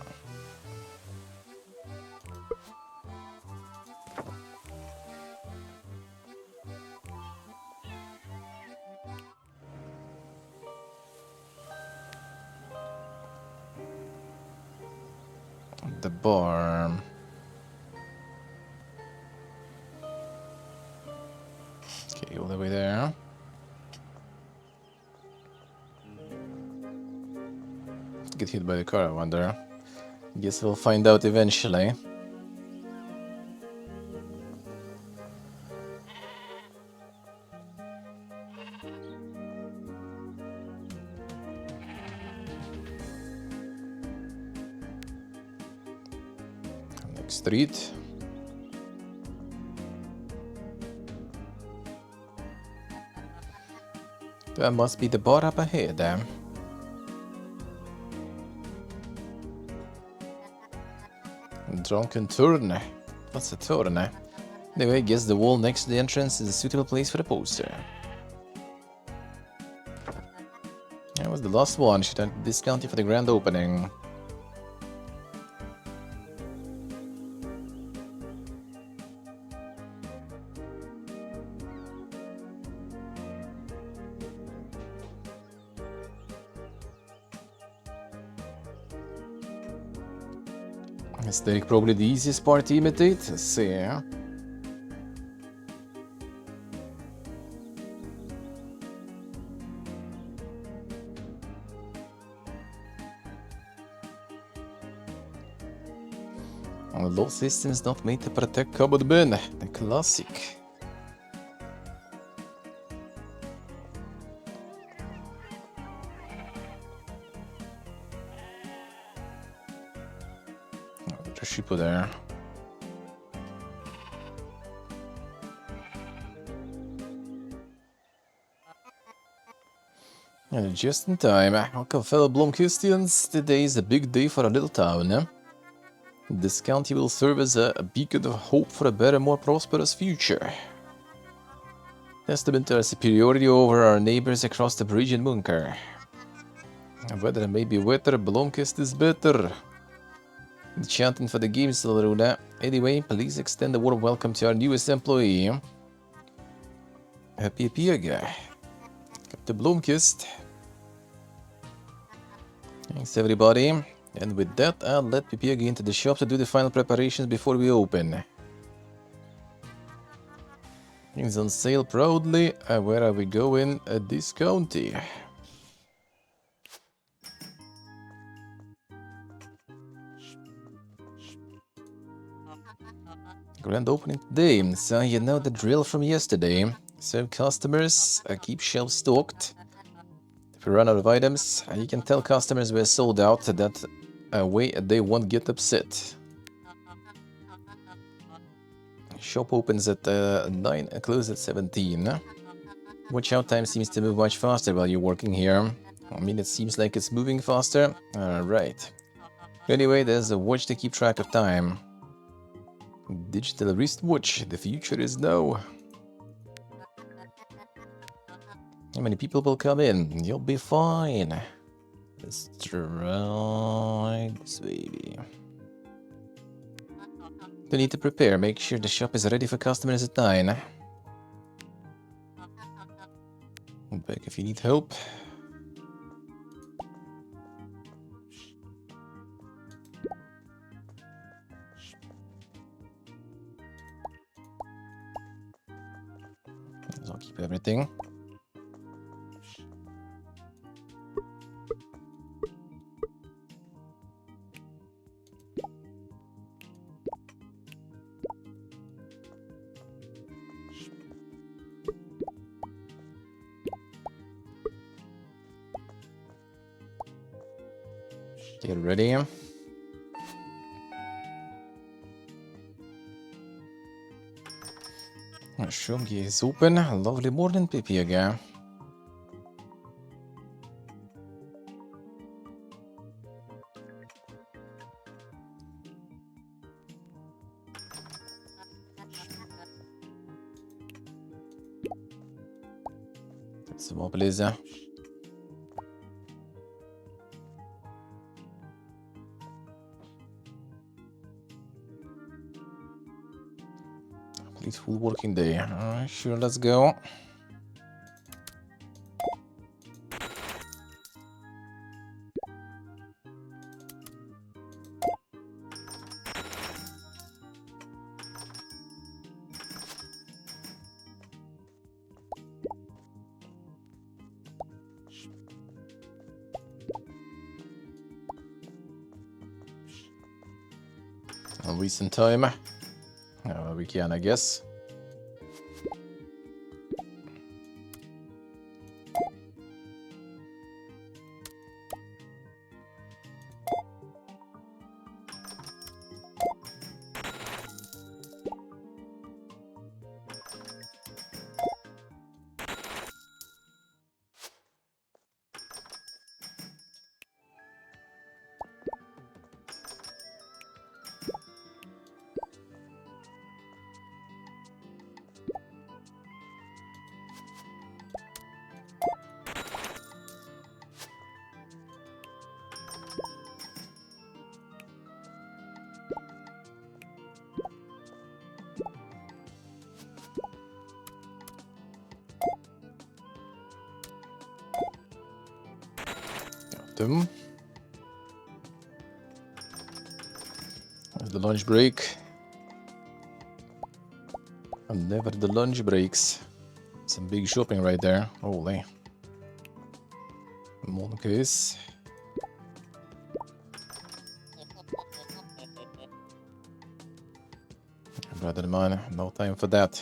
The bar. Okay, all the way there. Get hit by the car, I wonder. Guess we'll find out eventually. Next street. That must be the bar up ahead. Drunken turn. What's a turn? Anyway, I guess the wall next to the entrance is a suitable place for the poster. That was the last one. Should I discount you for the grand opening? Aesthetic probably the easiest part to imitate. Let's see. The load system is not made to protect cupboard bin. The classic. Just ship there. And just in time. Welcome, fellow Blomkistians. Today is a big day for our little town. This county will serve as a beacon of hope for a better, more prosperous future. Testament to our superiority over our neighbors across the bridge in Munker. Weather may be wetter, Blomkist is better. Chanting for the games, Loruna. Anyway, please extend a warm welcome to our newest employee. Happy guy. Captain Blomkist. Thanks, everybody. And with that, I'll let Pipia get into the shop to do the final preparations before we open. Things on sale proudly. Where are we going? This county. Grand opening today. So you know the drill from yesterday. Serve customers, keep shelves stocked. If you run out of items, you can tell customers we're sold out. That way they won't get upset. Shop opens at 9 and closes at 17. Watch out, time seems to move much faster while you're working here. I mean, it seems like it's moving faster. Alright. Anyway, there's a watch to keep track of time. Digital wristwatch, the future is now. How many people will come in? You'll be fine. Let's try this baby. You need to prepare. Make sure the shop is ready for customers at 9. Back if you need help. I'll keep everything. Get ready. Shop is open. Lovely morning, Pippi again. Some more, please. Complete full working day. Alright, sure, let's go. in recent time. We can, I guess. Them. There's the lunch break. And never the lunch breaks. Some big shopping right there. Holy. Monkeys. Brother man, no time for that.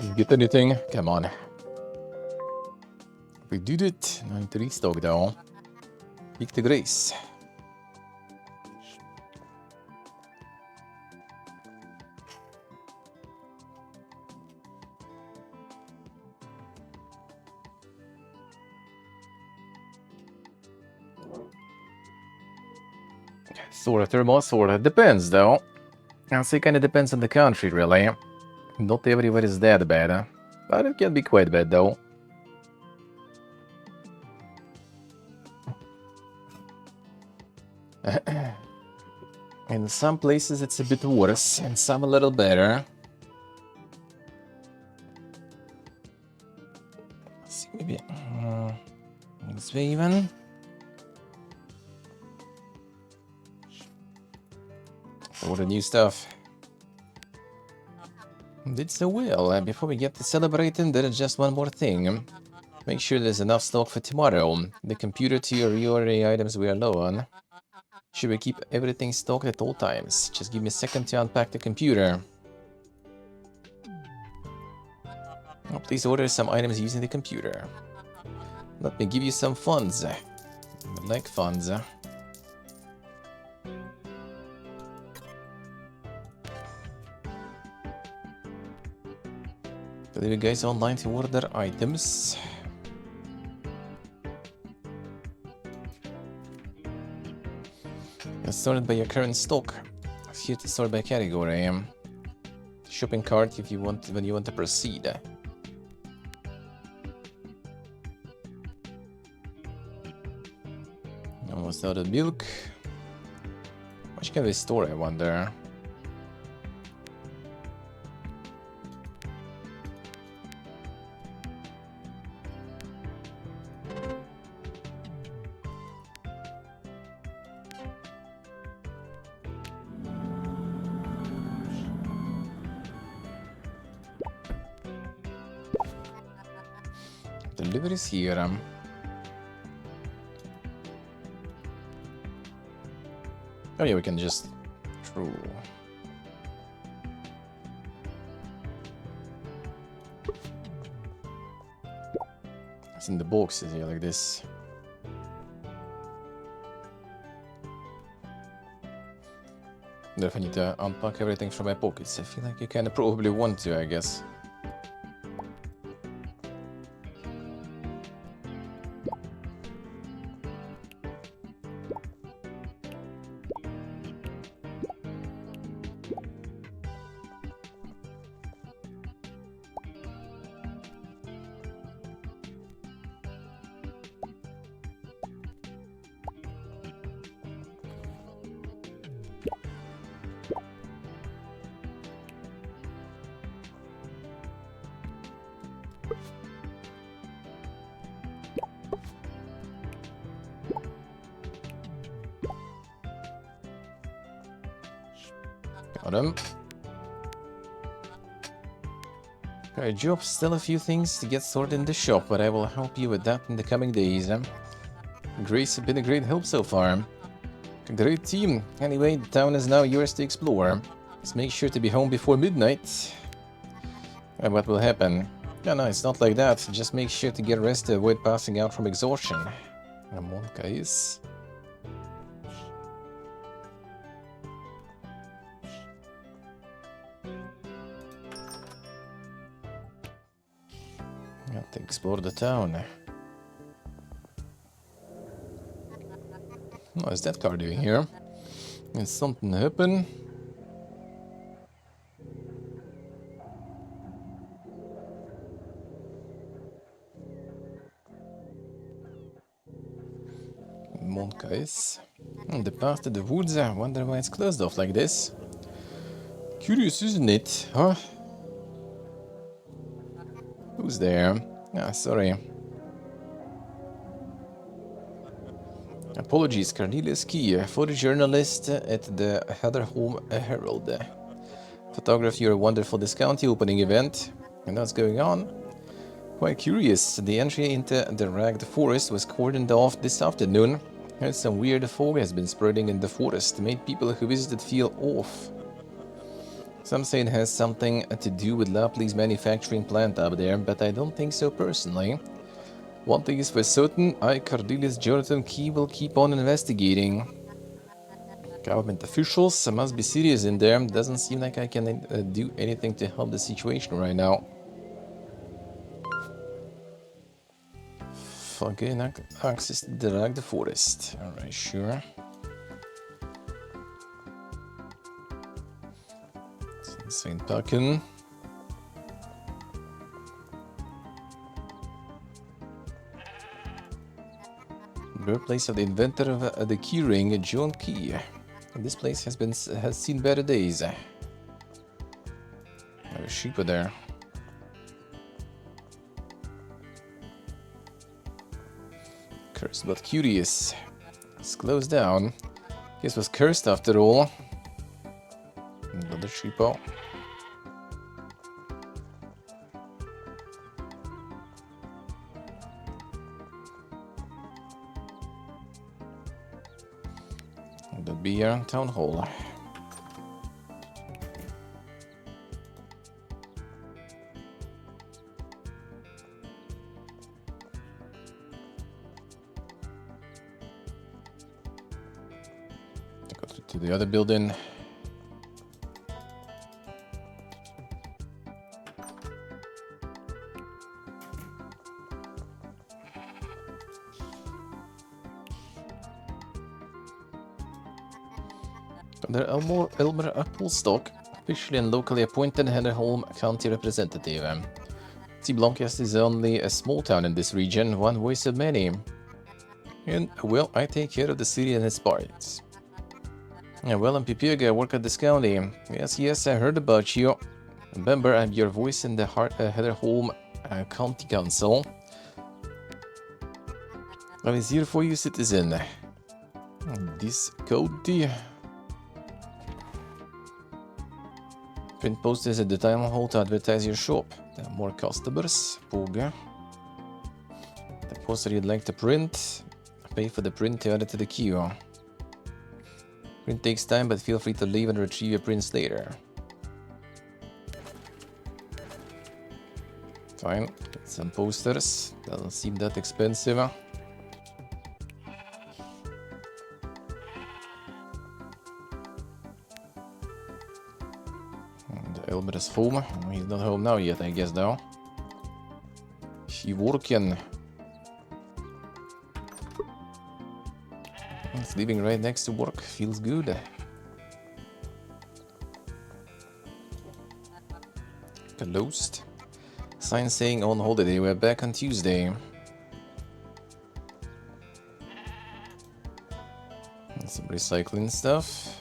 Didn't get anything. Come on. We did it. 93 stock though. Pick the grace. Sorta thermal, sorta. Depends though. I'll say kinda depends on the country, really. Not everywhere is that bad. But it can be quite bad though. In some places it's a bit worse, and some a little better. Let's see, maybe this way even. All the new stuff. Did so well. Before we get to celebrating, there is just one more thing. Make sure there's enough stock for tomorrow. The computer to your reorder items we are low on. Should we keep everything stocked at all times? Just give me a second to unpack the computer. Oh, please order some items using the computer. Let me give you some funds. I like funds. Tell you guys online to order items. Sorted by your current stock. Here to sort by category. Shopping cart if you want when you want to proceed. Almost out of milk. How much can they store, I wonder? Deliveries here. Oh yeah, we can just... True. It's in the boxes here, like this. If I need to unpack everything from my pockets, I feel like you kind of probably want to, I guess. Got him. Alright, Job, still a few things to get sorted in the shop, but I will help you with that in the coming days. Grace has been a great help so far. A great team. Anyway, the town is now yours to explore. Just make sure to be home before midnight. And what will happen? Yeah, no, it's not like that. Just make sure to get rest to avoid passing out from exhaustion. Come on, guys. Got to explore the town. What is that car doing here? Is something happen? Come on, guys. The path to the woods, I wonder why it's closed off like this. Curious, isn't it? Huh? Who's there? Ah, sorry. Apologies, Cornelius Key, photojournalist at the Herdling Herald. Photographed your wonderful discount opening event. And what's going on? Quite curious. The entry into the ragged forest was cordoned off this afternoon. And some weird fog has been spreading in the forest, made people who visited feel off. Some say it has something to do with Lapley's manufacturing plant up there, but I don't think so personally. One thing is for certain, I, Cornelius Jonathan Key, will keep on investigating. Government officials must be serious in there. Doesn't seem like I can do anything to help the situation right now. Gain access to the forest. Alright, sure. St. Packen. Birthplace of the inventor of the key ring, John Key. This place has seen better days. There's a sheep there. Cursed but curious. It's closed down. Guess was cursed after all. Another sheepo. That'd be our town hall. Go to the other building. Under Elmer Applestock, officially and locally appointed Herdling County representative. T-Blancas is only a small town in this region, one voice of many. And, well, I take care of the city and its parts. Well, I'm Pipiega, I work at this county. Yes, I heard about you. Remember, I'm your voice in the Herdling County Council. I was here for you, citizen. This county... Print posters at the town hall to advertise your shop. There are more customers. Pooga. The poster you'd like to print. Pay for the print to add it to the queue. Print takes time, but feel free to leave and retrieve your prints later. Fine. Get some posters. Doesn't seem that expensive. Elmer is home. He's not home now yet, I guess, though. He working. It's living right next to work. Feels good. Closed. Sign saying on holiday. We're back on Tuesday. And some recycling stuff.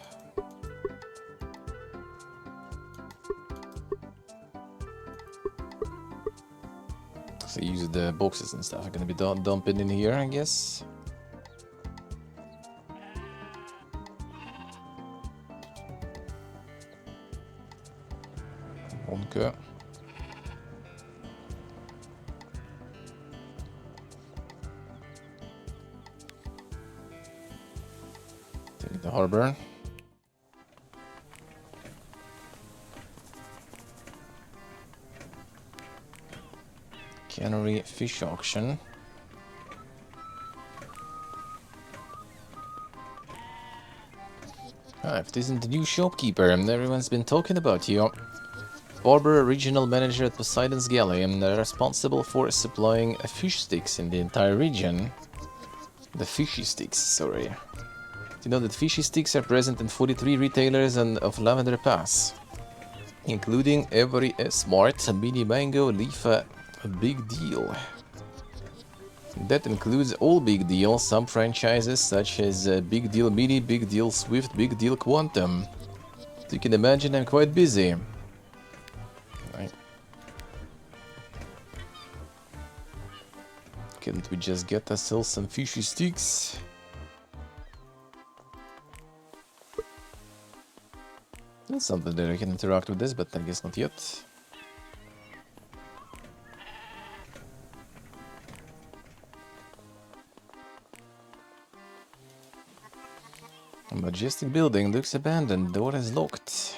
So use the boxes and stuff. I'm gonna be dumping in here, I guess. Okay. Take the harbor. Cannery fish auction. Ah, if it isn't the new shopkeeper, everyone's been talking about you. Barber, regional manager at Poseidon's Galley, and responsible for supplying fish sticks in the entire region. The fishy sticks, sorry. Do you know that fishy sticks are present in 43 retailers and of Lavender Pass, including every Smart, Mini Mango, Leaf, a Big Deal. That includes all Big Deal, some franchises such as Big Deal Mini, Big Deal Swift, Big Deal Quantum. So you can imagine I'm quite busy. Right. Can't we just get ourselves some fishy sticks? That's something that I can interact with this, but I guess not yet. A majestic building looks abandoned, door is locked.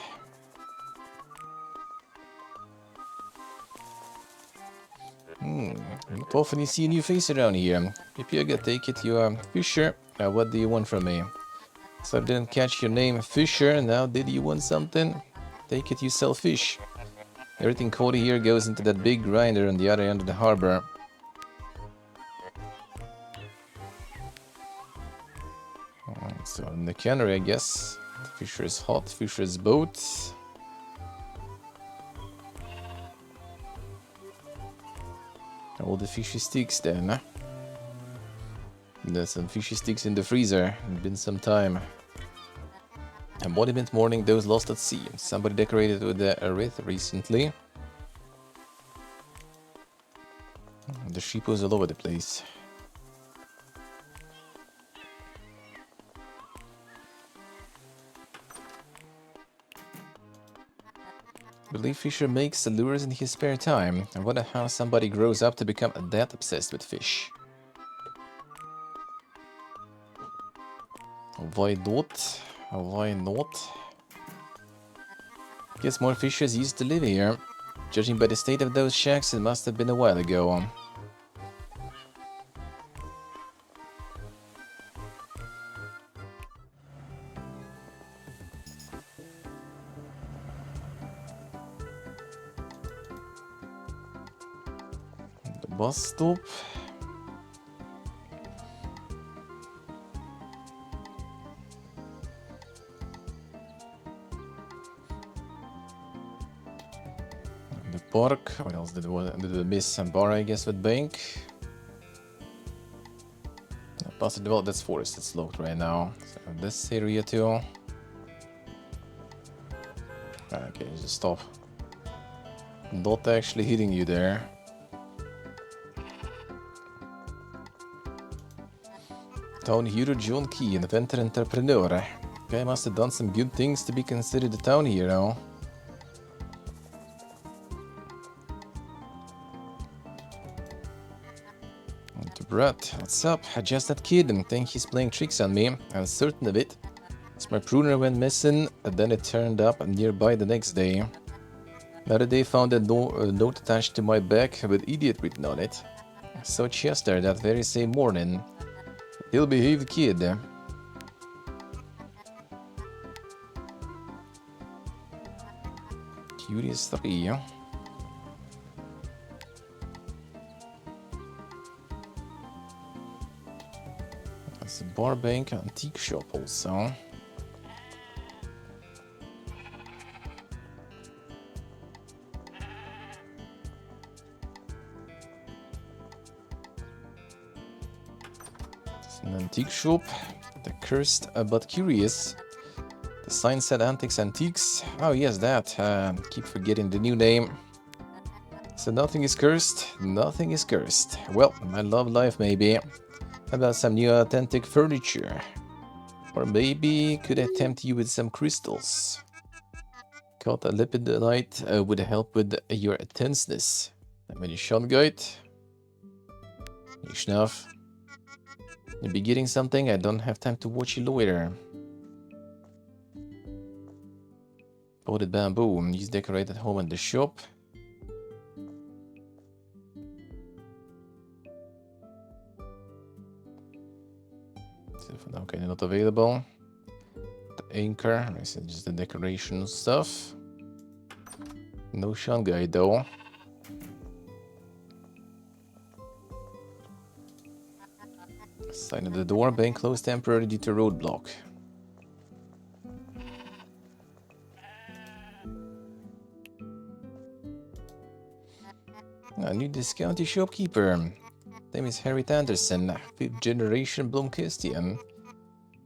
Not often you see a new face around here. Pipiaga, take it, you are Fisher. What do you want from me? So I didn't catch your name, Fisher. Now did you want something? Take it, you sell fish. Everything caught here goes into that big grinder on the other end of the harbor. So in the cannery, I guess. Fisher's hut, Fisher's boat. All the fishy sticks then, huh? There's some fishy sticks in the freezer. It's been some time. Embodiment mourning those lost at sea. Somebody decorated with a wreath recently. The sheep was all over the place. I believe Fisher makes lures in his spare time. I wonder how somebody grows up to become that obsessed with fish. Why not? Why not? Guess more fishers used to live here. Judging by the state of those shacks, it must have been a while ago. The bus stop. Park. What else did we miss? A bar, I guess, with bank. Past the develop, that's forest. It's locked right now. So this area too. Okay, just stop. Not actually hitting you there. Town hero John Key, an inventor entrepreneur. Guy must have done some good things to be considered a town hero. Brett, what's up? I just that kid and think he's playing tricks on me. I'm certain of it. My pruner went missing, and then it turned up nearby the next day. Another day found a note attached to my back with idiot written on it. I saw Chester that very same morning. Ill-behaved kid. Curious 3. That's a bar bank antique shop also. It's an antique shop. The cursed but curious. The sign said Antiques Antiques. Oh yes, that. Keep forgetting the new name. So nothing is cursed. Nothing is cursed. Well, my love life maybe. How about some new authentic furniture? Or maybe could I tempt you with some crystals? Caught a lipidolite would help with your tenseness. I mean, guide. You schnuff. You be getting something? I don't have time to watch you loiter. Potted bamboo. Use decorate at home and the shop. Okay, not available. The anchor. This is just the decoration stuff. No Sean guide though. Sign of the door. Bank closed temporarily due to roadblock. A new discounty shopkeeper. Name is Harriet Anderson, 5th generation Blomkistian.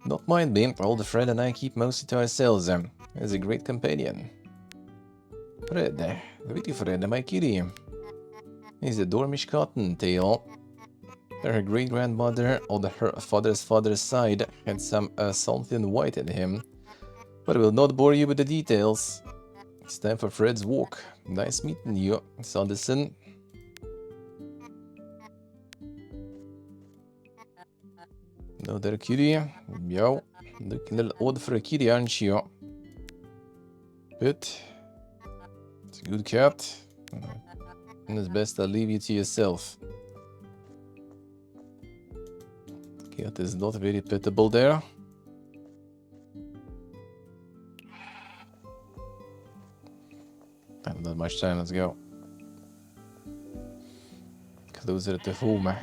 Not mind me, old Fred and I keep mostly to ourselves. He's a great companion. Fred, really Fred, my kitty. He's a Dormish cottontail. Her great-grandmother on her father's side had some something white in him. But I will not bore you with the details. It's time for Fred's walk. Nice meeting you, Sanderson. No, there, kitty. Yo, looking a little odd for a kitty, aren't you? But it's a good cat. And it's best I leave you to yourself. Cat is not very petable there. Not much time, let's go. Closer to home.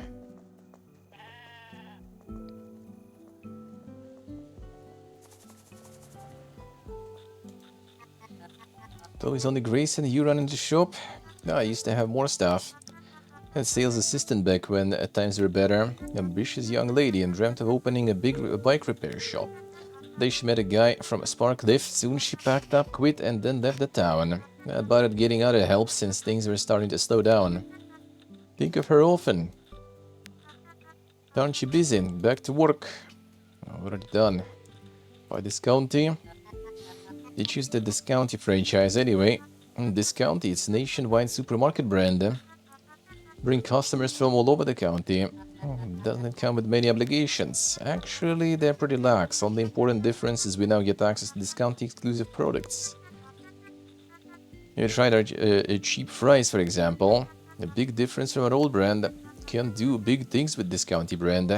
Though it's only Grayson you run into the shop. No, I used to have more staff. Had sales assistant back when times were better. Ambitious young lady and dreamt of opening a big bike repair shop. Then she met a guy from Sparklift. Soon she packed up, quit, and then left the town. About it getting other help since things were starting to slow down. Think of her often. Aren't you busy? Back to work. Already done. By Discounty. They choose the Discounty franchise anyway. Discounty, it's a nationwide supermarket brand. Bring customers from all over the county. Doesn't come with many obligations. Actually, they're pretty lax. Only important difference is we now get access to Discounty exclusive products. You tried our cheap fries, for example. A big difference from our old brand. Can't do big things with Discounty brand.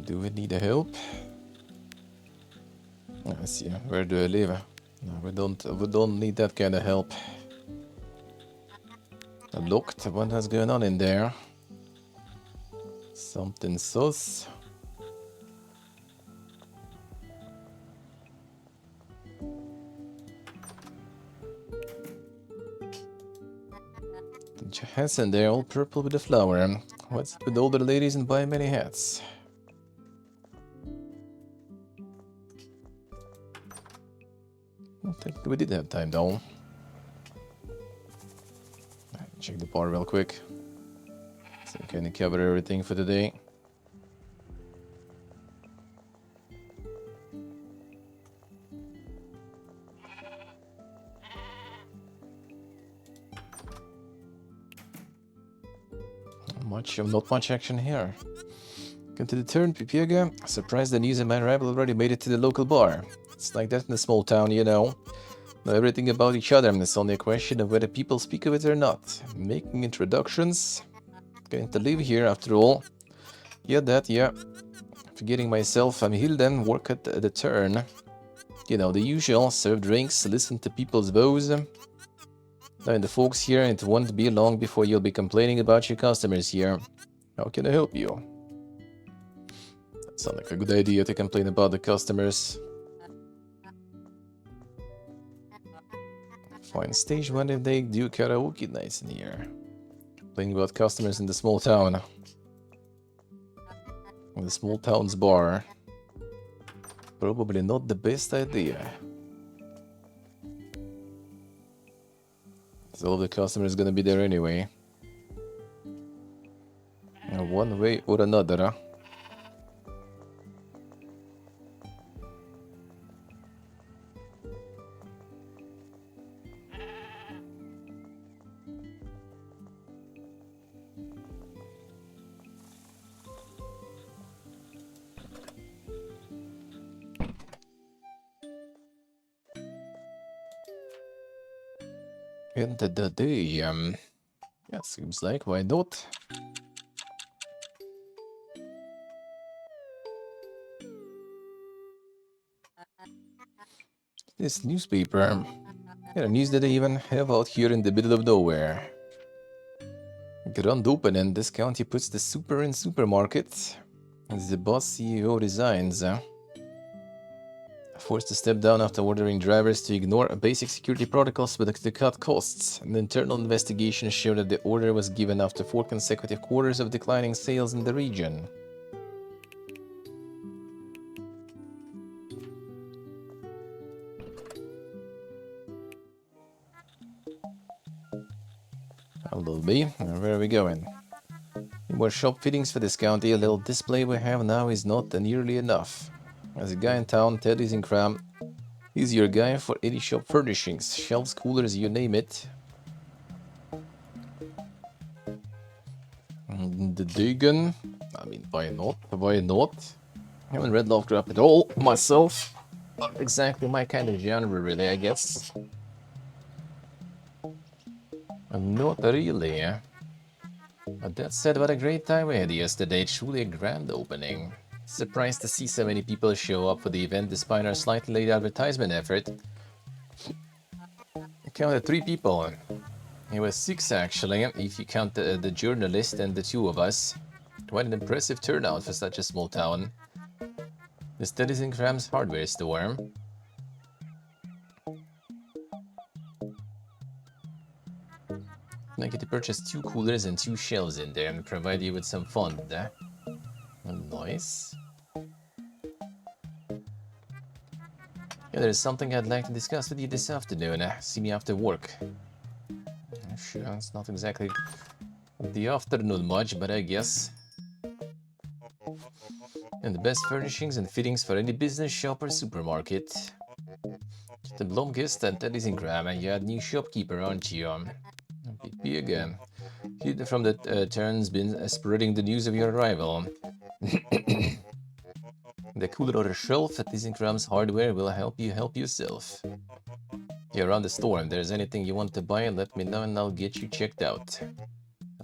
Do we need help? Let's see, where do I live? No, we don't need that kind of help. Looked, what's going on in there? Something sus. Johansson there, all purple with a flower. What's with older ladies and buy many hats? I think we did have time though. Check the bar real quick. So we can cover everything for today. Not much action here. Come to the turn, Pipiega. Surprised the news of my arrival already made it to the local bar. It's like that in a small town, you know. Know everything about each other, and it's only a question of whether people speak of it or not. Making introductions. Going to live here after all. Yeah. Forgetting myself, I'm Hilden, work at the turn. You know, the usual, serve drinks, listen to people's vows. And the folks here, it won't be long before you'll be complaining about your customers here. How can I help you? That sounds like a good idea to complain about the customers. Fine, stage one if they do karaoke nights in here. Complaining about customers in the small town. In the small town's bar. Probably not the best idea. So all the customers gonna be there anyway. One way or another, huh? End of the day, yeah, seems like, why not? This newspaper, yeah, news that they even have out here in the middle of nowhere. Grand opening, this county puts the super in supermarket. The boss CEO resigns. Forced to step down after ordering drivers to ignore basic security protocols but to cut costs. An internal investigation showed that the order was given after 4 consecutive quarters of declining sales in the region. Hello, B. Where are we going? More shop fittings for this county. A little display we have now is not nearly enough. As a guy in town, Ted is in cram. He's your guy for any shop furnishings, shelves, coolers, you name it. The Dagon? I mean, why not? Why not? I haven't read Lovecraft at all, myself. Not exactly my kind of genre, really, I guess. Not really. But that said, what a great time we had yesterday. Truly a grand opening. Surprised to see so many people show up for the event despite our slightly late advertisement effort. I counted 3 people. It was 6 actually, if you count the journalist and the 2 of us. Quite an impressive turnout for such a small town. The Studies in Cram's hardware store. I get to purchase 2 coolers and 2 shelves in there and provide you with some fun. Nice. Yeah, there's something I'd like to discuss with you this afternoon. See me after work. Sure, it's not exactly the afternoon much, but I guess. And the best furnishings and fittings for any business shop or supermarket. The Blomkist and Teddy's in Cram, and you're a new shopkeeper, aren't you? Be again. Hid from the turn's been spreading the news of your arrival. The cooler or shelf at Cram's hardware will help you help yourself. You're around the store, and if there's anything you want to buy, let me know and I'll get you checked out.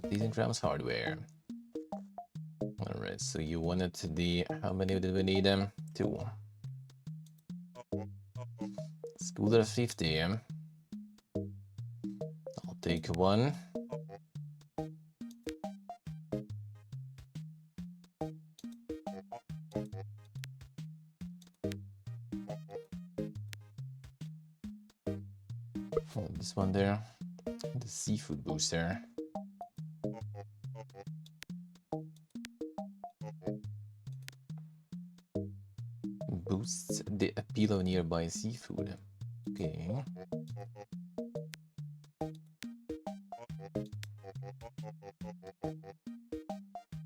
At Cram's hardware. Alright, so you wanted the... how many did we need? 2. Scooter 50. I'll take 1. Oh, this one there, the seafood booster. Boosts the appeal of nearby seafood. Okay.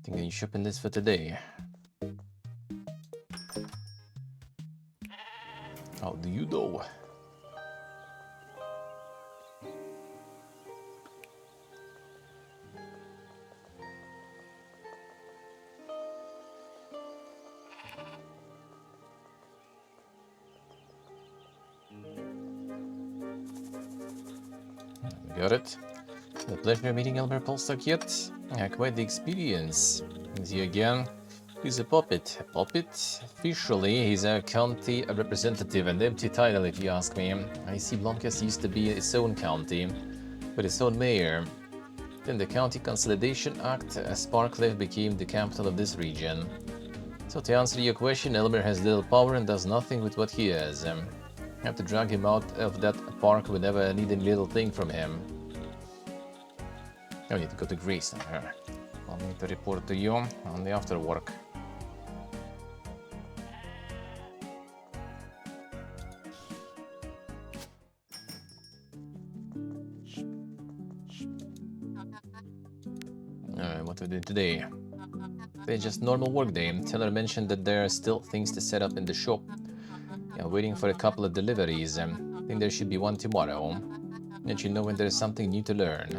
Think I'm shopping this for today. How do you know? Got it. The pleasure of meeting Albert Polstock yet? Quite the experience. Is he again? He's a puppet. A puppet? Officially, he's a county representative, an empty title if you ask me. I see Blomkast used to be its own county, with its own mayor. Then the County Consolidation Act, Sparkleaf became the capital of this region. So to answer your question, Elmer has little power and does nothing with what he has. Have to drag him out of that park whenever I need a little thing from him. I need to go to Greece. I'll need to report to you on the after work. What we doing today? It's just normal work day. Teller mentioned that there are still things to set up in the shop. Yeah, waiting for a couple of deliveries. I think there should be one tomorrow. Let you know when there's something new to learn.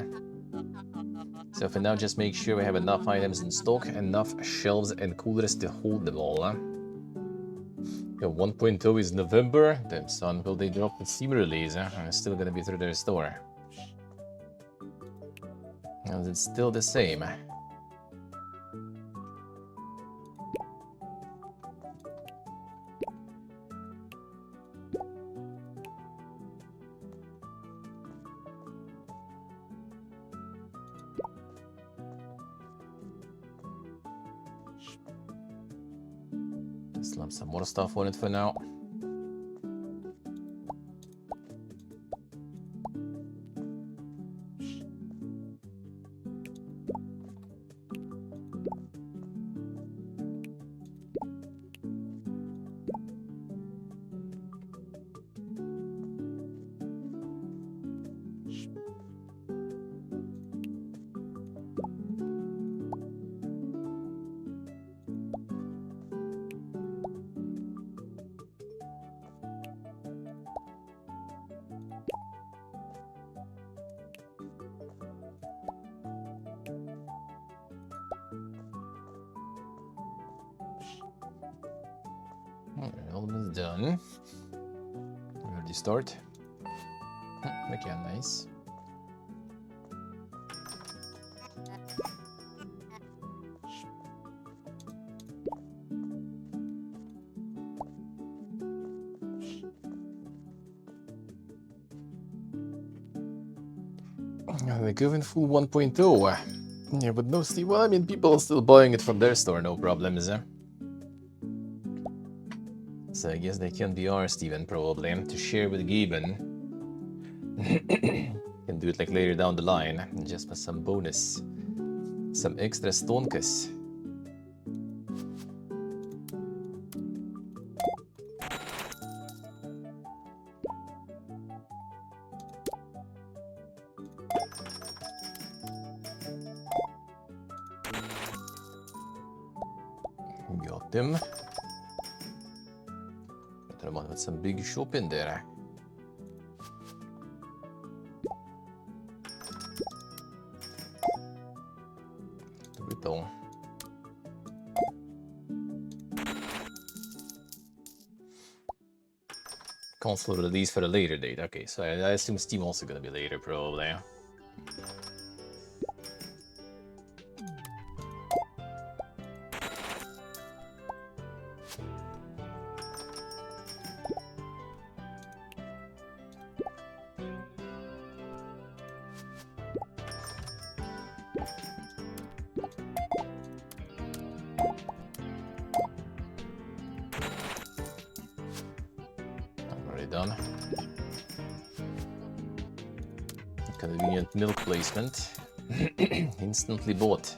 So for now, just make sure we have enough items in stock, enough shelves and coolers to hold them all. Yeah, 1.0 is November. Damn son, will they drop the Steam release? It's still gonna be through their store. And it's still the same. Slap some more stuff on it for now. Almost done. Ready to start? Okay, nice. They're going full 1.0. Yeah, but no Steam. Well, I mean, people are still buying it from their store, no problem, is there? So I guess they can be ours, even, probably, to share with Gaben. Can do it like later down the line, just for some bonus. Some extra stonkas. Got them. With some big shop in there. Brutal. Console release for a later date. Okay, so I assume Steam also gonna be later, probably. Done. Convenient milk placement. Instantly bought.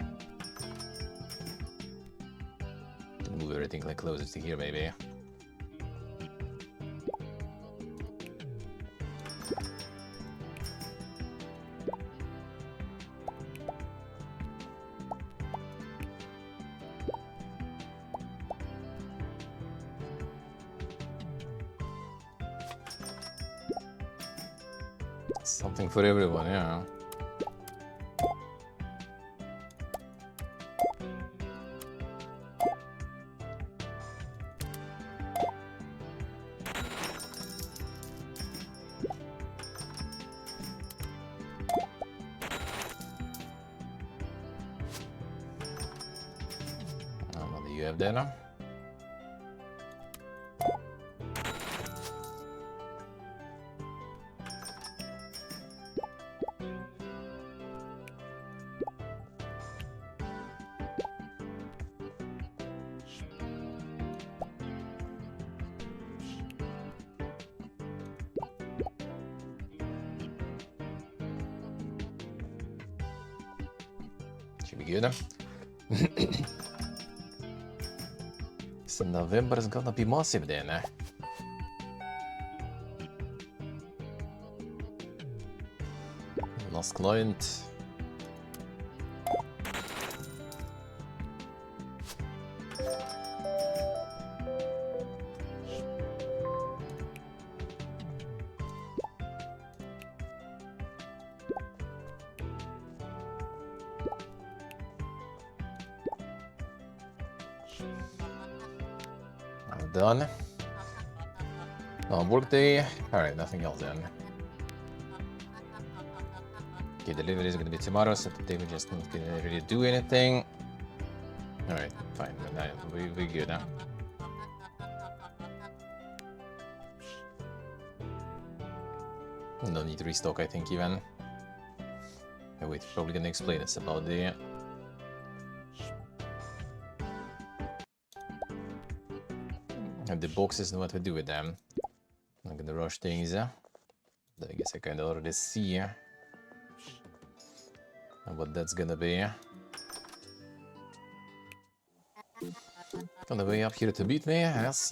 Can move everything like closer to here, maybe. Something for everyone, yeah. then. Should be good. So November is gonna be massive then. Last client. Done. Workday. Alright, nothing else then. Okay, delivery is gonna be tomorrow, so today we just not gonna really do anything. Alright, fine. We good now. No need to restock, I think, even. Oh, wait, probably gonna explain us about the... And the boxes and what we do with them. I'm gonna rush things. I guess I kind of already see what that's gonna be. On the way up here to beat me? Yes,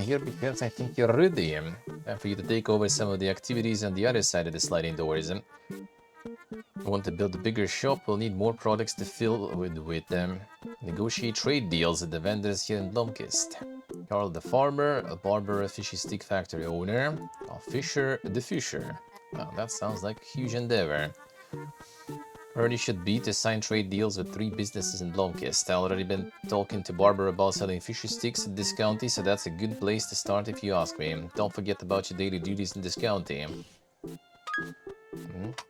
here because I think you're ready. And for you to take over some of the activities on the other side of the sliding doors. We want to build a bigger shop, we'll need more products to fill with them. Negotiate trade deals with the vendors here in Blomkist. Carl the farmer, a barber, a fishy stick factory owner, a fisher, the fisher. Well, that sounds like a huge endeavor. Already should be to sign trade deals with 3 businesses in Blomkist. I've already been talking to Barber about selling fishy sticks at this county, so that's a good place to start if you ask me. Don't forget about your daily duties in this county.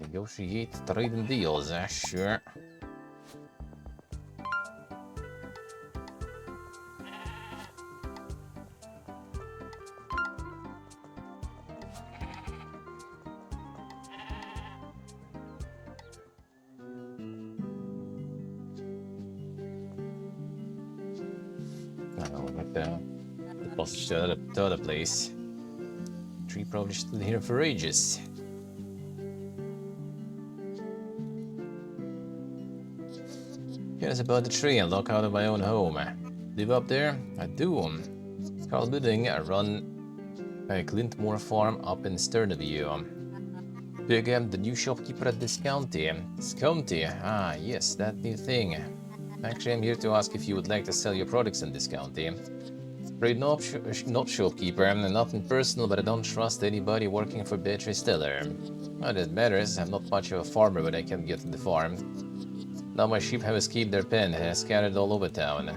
Negotiate trade and deals, sure. The postage to the other place. Tree probably stood here for ages. Here's about the tree and lock out of my own home. Live up there? I do. Carl Budding, I run a Clintmore farm up in Sterneview. Big the new shopkeeper at this county. This county? Ah, yes, that new thing. Actually, I'm here to ask if you would like to sell your products in this county. Afraid not shopkeeper, nothing personal, but I don't trust anybody working for Beatrice Stiller. Not that matters, I'm not much of a farmer, but I can get to the farm. Now my sheep have escaped their pen and scattered all over town.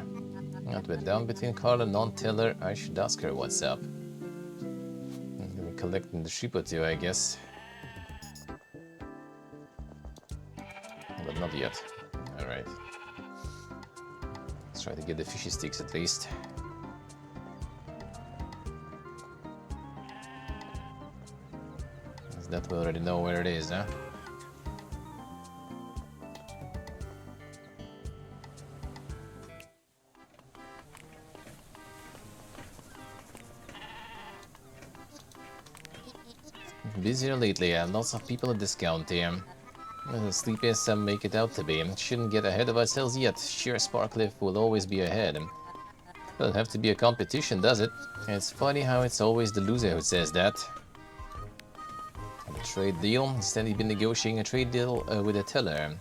That went down between Carl and non-teller. I should ask her what's up. I'm gonna be collecting the sheep or two, I guess. But not yet. Alright. Let's try to get the fishy sticks at least. That we already know where it is, huh? Busier lately, lots of people at this county. The sleepiest some make it out to be. Shouldn't get ahead of ourselves yet. Sure, Sparkliff will always be ahead. Doesn't have to be a competition, does it? It's funny how it's always the loser who says that. A trade deal? Instead, you've been negotiating a trade deal with a teller.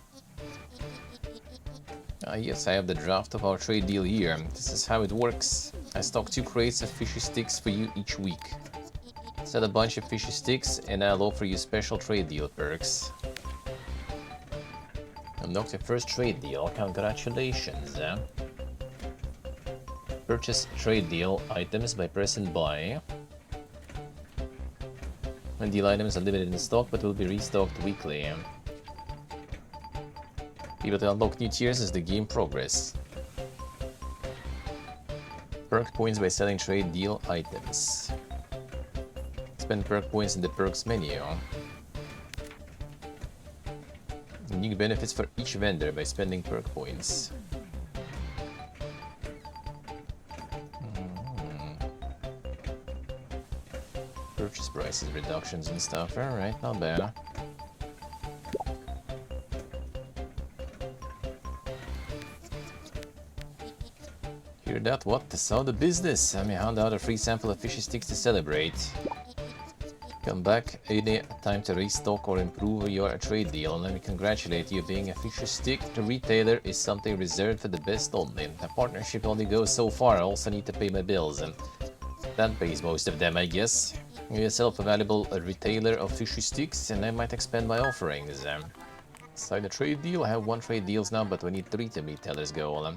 Yes, I have the draft of our trade deal here. This is how it works. I stock 2 crates of fishy sticks for you each week. Sell a bunch of fishy sticks, and I'll offer you special trade deal perks. Unlocked your first trade deal. Congratulations. Purchase trade deal items by pressing buy. And deal items are limited in stock, but will be restocked weekly. Be able to unlock new tiers as the game progresses. perk points by selling trade deal items. Spend perk points in the perks menu. Unique benefits for each vendor by spending perk points. Purchase prices reductions and stuff. Alright, not bad. Hear that? What? So the business. Let me hand out a free sample of fishy sticks to celebrate. Come back any time to restock or improve your trade deal. Let me congratulate you. Being a fishy stick retailer is something reserved for the best only. The partnership only goes so far. I also need to pay my bills, and that pays most of them, I guess. You're yourself a valuable retailer of fishy sticks, and I might expand my offerings. Sign a trade deal. I have 1 trade deals now, but we need 3 to meet Teller's goal.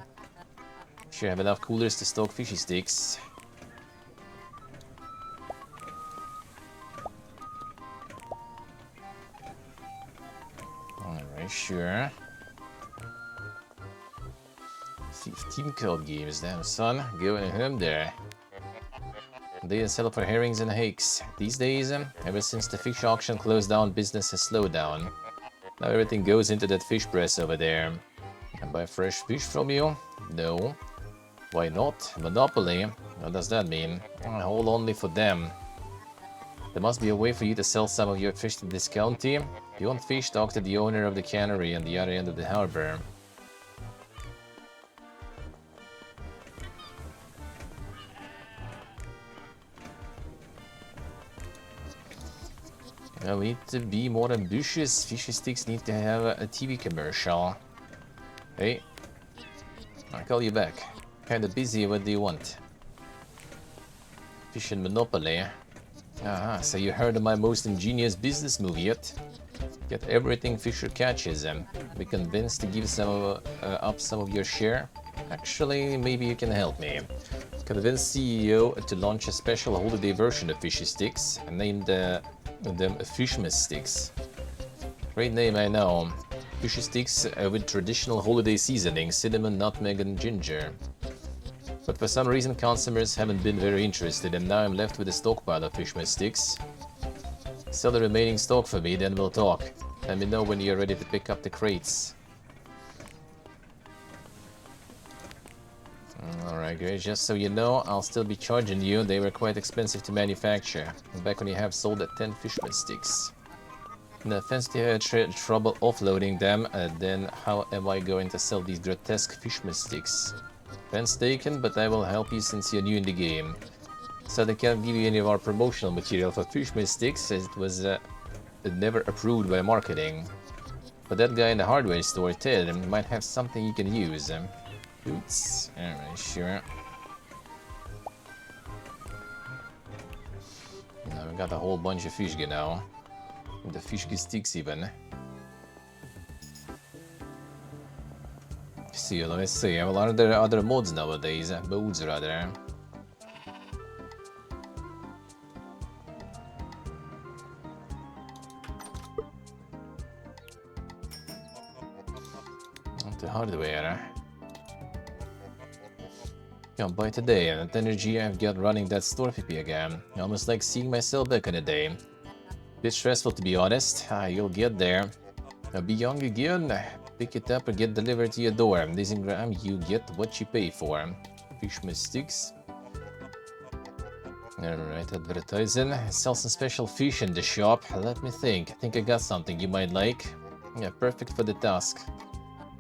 Sure have enough coolers to stock fishy sticks. Alright, sure. 15 card games, damn son. Going home there. They sell for herrings and hakes. These days, ever since the fish auction closed down, business has slowed down. Now everything goes into that fish press over there. And buy fresh fish from you? No. Why not? Monopoly? What does that mean? Hold only for them. There must be a way for you to sell some of your fish to this county. If you want fish, talk to the owner of the cannery on the other end of the harbor. Now we need to be more ambitious. Fishy sticks need to have a TV commercial. Hey, I'll call you back. Kinda busy, what do you want? Fish and Monopoly. Aha, so you heard of my most ingenious business move yet? Get everything Fisher catches and be convinced to give up some of your share? Actually, maybe you can help me. Convince CEO to launch a special holiday version of Fishy Sticks and name them Fishmas Sticks. Great name, I know. Fishy Sticks with traditional holiday seasoning, cinnamon, nutmeg and ginger. But for some reason consumers haven't been very interested, and now I'm left with a stockpile of Fishmas Sticks. Sell the remaining stock for me, then we'll talk. Let me know when you're ready to pick up the crates. Alright, great. Just so you know, I'll still be charging you. They were quite expensive to manufacture. Back when you have sold at 10 Fishman Sticks. No offense to you, trouble offloading them, then how am I going to sell these grotesque Fishman Sticks? Offense taken, but I will help you since you're new in the game. So they can't give you any of our promotional material for Fishman Sticks, as it was never approved by marketing. But that guy in the hardware store, Ted, might have something you can use. Boots? Alright, sure. Now we got a whole bunch of fish now. The fish sticks even. See, let me see. Well, are there other mods nowadays? Modes rather. The hardware. Can't buy today, and the energy I've got running that store PP again. Almost like seeing myself back in the day. Bit stressful to be honest. You'll get there. I'll be young again. Pick it up or get delivered to your door. This engram, you get what you pay for. Fishmas Sticks. Alright, advertising. Sell some special fish in the shop. Let me think. I think I got something you might like. Yeah, perfect for the task.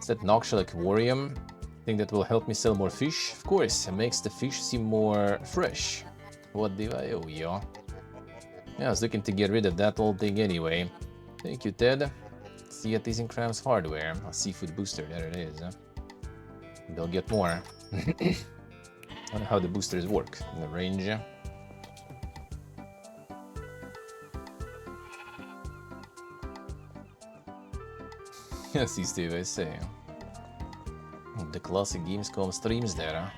Is that Noxial Aquarium? Think that will help me sell more fish? Of course, it makes the fish seem more fresh. What do I owe you? Yeah, I was looking to get rid of that old thing anyway. Thank you, Ted. See you at these Cram's hardware. A seafood booster, there it is. They'll get more. I don't know how the boosters work in the range. Yeah, see, Steve, I say. The classic Gamescom streams there, huh?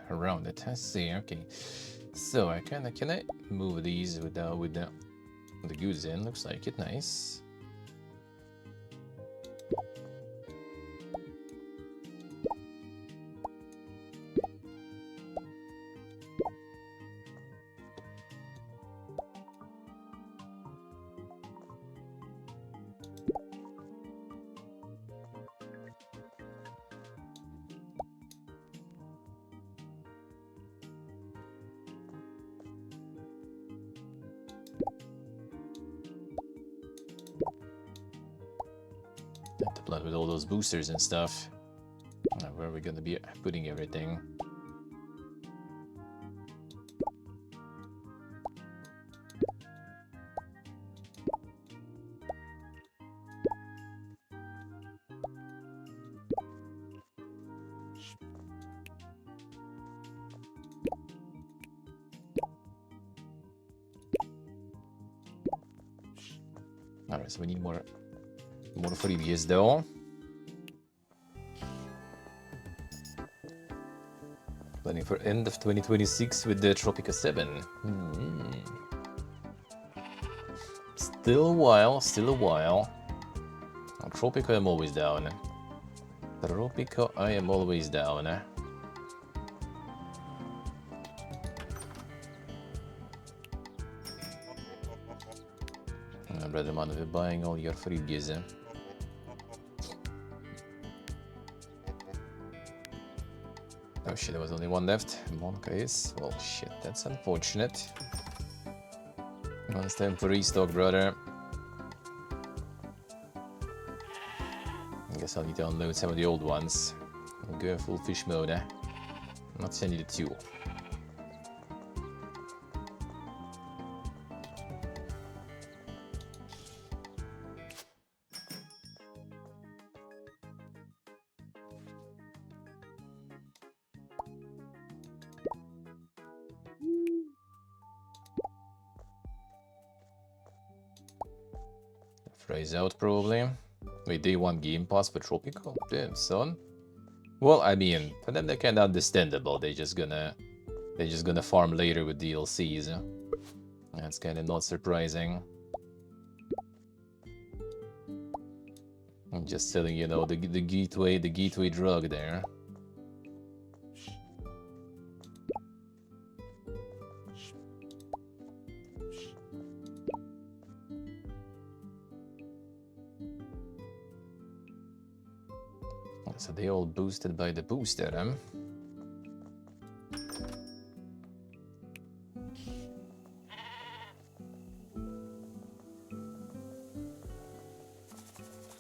Around it. I see. Okay. So I can I move these with the goods in? Looks like it. Nice. Have to plan with all those boosters and stuff. Where are we gonna be putting everything? Alright, so we need more freebies though. Planning for end of 2026 with the Tropica 7. Still a while, still a while. On Tropica I'm always down. Tropica I am always down. Brother man, we're buying all your freebies. Oh shit, there was only one left. Monka is. Well shit, that's unfortunate. Well, it's time for restock, brother. I guess I'll need to unload some of the old ones. I'll go full fish mode. Not sending the 2. Phrase out probably. Wait, they want Game Pass for Tropical? Damn, son. Well, I mean, for them they're kinda understandable. They're just gonna farm later with DLCs. That's kinda not surprising. I'm just telling you, know, the gateway drug there. So they all boosted by the booster, huh?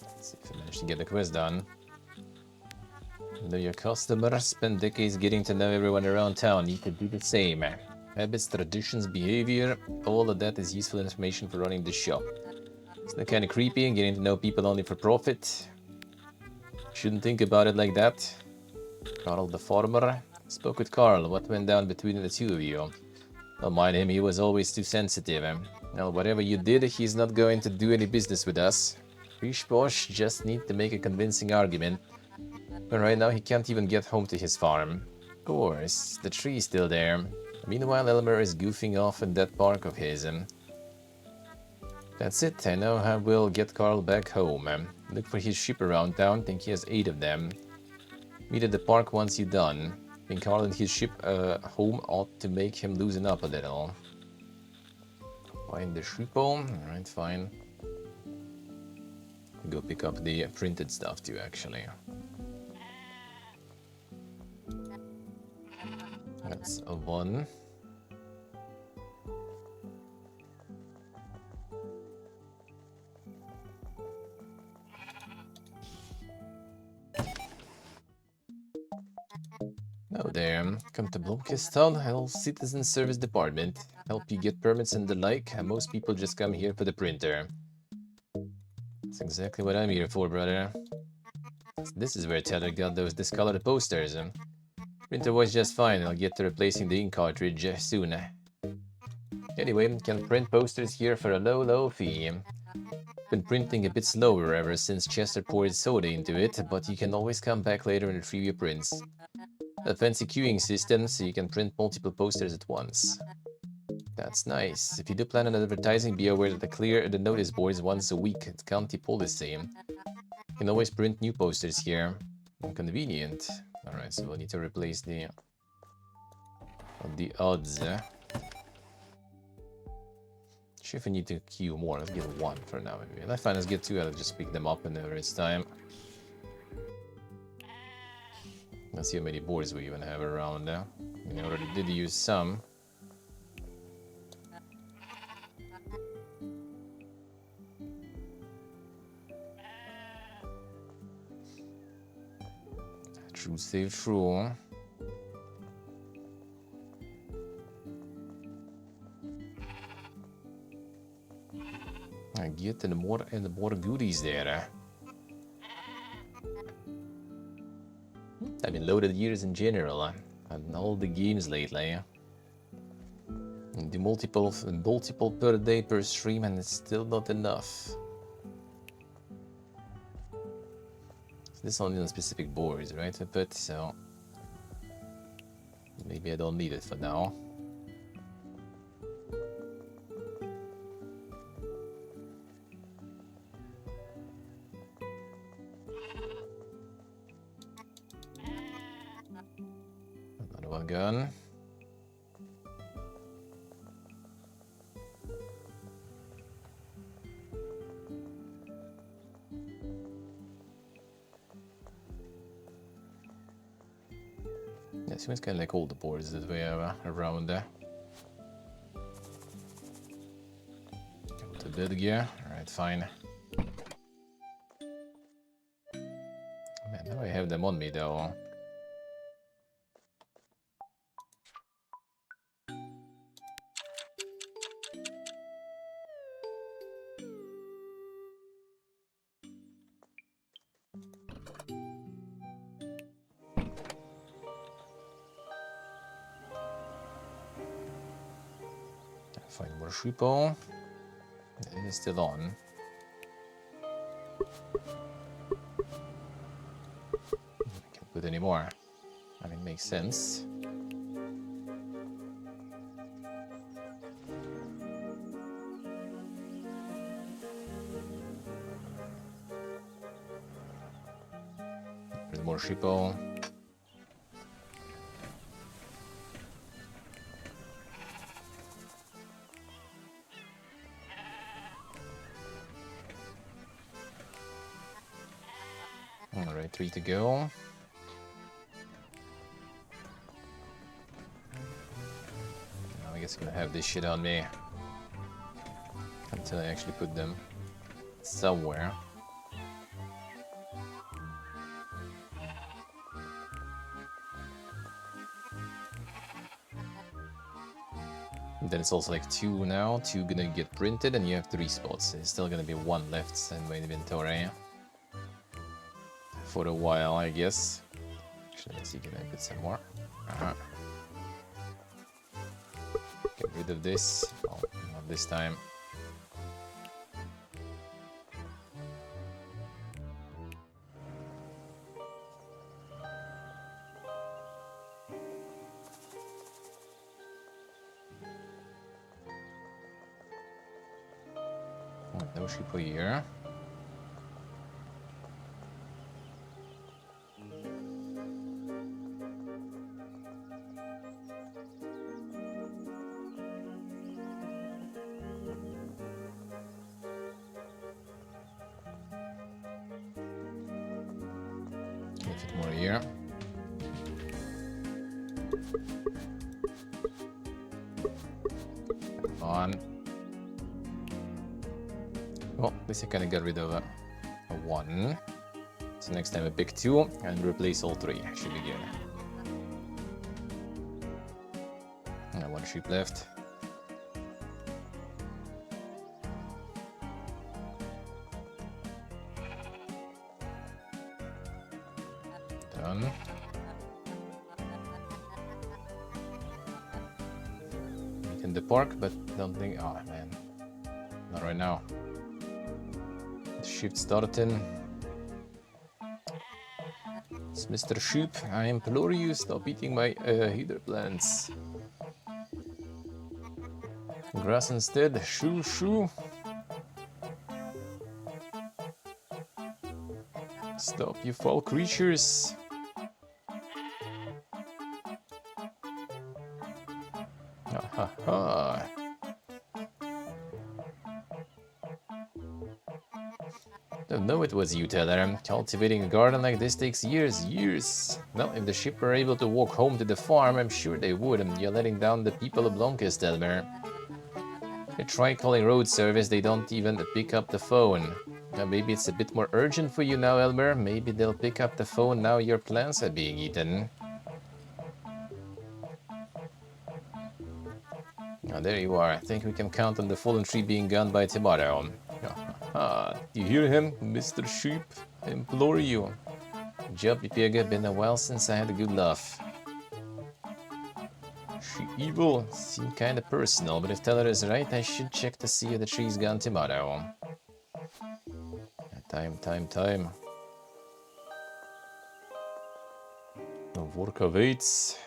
Let's see if I manage to get the quest done. Know your customers, spend decades getting to know everyone around town. You could do the same. Habits, traditions, behavior, all of that is useful information for running the shop. Isn't that kind of creepy, getting to know people only for profit? Shouldn't think about it like that. Carl the farmer. Spoke with Carl. What went down between the two of you? Don't mind him, he was always too sensitive. Well, whatever you did, he's not going to do any business with us. Fish Bosch just need to make a convincing argument. But right now he can't even get home to his farm. Of course, the tree's still there. Meanwhile, Elmer is goofing off in that park of his. That's it, I know how we'll get Carl back home. Look for his ship around town, think he has 8 of them. Meet at the park once you're done. Think Carl and his ship home ought to make him loosen up a little. Find the shippo, alright, fine. Go pick up the printed stuff too, actually. That's a 1. Oh there, come to Blomkistal, Health Citizen Service Department. Help you get permits and the like. Most people just come here for the printer. That's exactly what I'm here for, brother. This is where Taylor got those discolored posters. Printer was just fine, I'll get to replacing the ink cartridge soon. Anyway, can print posters here for a low fee. Been printing a bit slower ever since Chester poured soda into it, but you can always come back later and retrieve your prints. A fancy queuing system so you can print multiple posters at once. That's nice. If you do plan on advertising, be aware that the notice boards once a week at county policy. You can always print new posters here. Convenient. Alright, so we'll need to replace the odds. Sure, if I need to queue more, let's get 1 for now maybe. And I find let's get 2, I'll just pick them up whenever it's time. Let's see how many boards we even have around there. We already did use some. True, save true. I get and more goodies there. I've been loaded years in general and all the games lately. And do multiple per day per stream, and it's still not enough. This only on specific boards, right? But so maybe I don't need it for now. Another one gun. Yeah, seems kind of like all the boards that we have around there. Go to dead gear. Alright, fine. Man, now I have them on me though. Find more sheeple. It is still on. I can't put any more. I mean, makes sense. There's more sheeple. Alright, 3 to go. Now I guess I'm gonna have this shit on me until I actually put them somewhere. And then it's also like 2 now, 2 gonna get printed, and you have 3 spots. There's still gonna be 1 left in my inventory. For a while, I guess. Actually, let's see, can I put some more? Get rid of this. Oh, not this time. Oh, no sheep here. More here. Come on. Well, at least I kind of got rid of a 1. So next time I pick 2 and replace all 3. Should be good. And 1 sheep left. Done. Meet in the park, but don't think. Oh man, not right now. Shift starting. Mr. Sheep, I implore you, stop eating my heater plants. Grass instead, shoo shoo. Stop, you foul creatures. Ha ha ha. Don't know it was you, Teller. Cultivating a garden like this takes years. Well, if the sheep were able to walk home to the farm, I'm sure they would. You're letting down the people of Blonkes, Telmer. They try calling road service, they don't even pick up the phone. Maybe it's a bit more urgent for you now, Elmer. Maybe they'll pick up the phone now your plants are being eaten. Oh, there you are. I think we can count on the fallen tree being gone by tomorrow. Do you hear him, Mr. Sheep? I implore you. Job, Pipega, been a while since I had a good laugh. She evil, seem kinda personal, but if Teller is right, I should check to see if the tree's gone tomorrow. Time. Work awaits.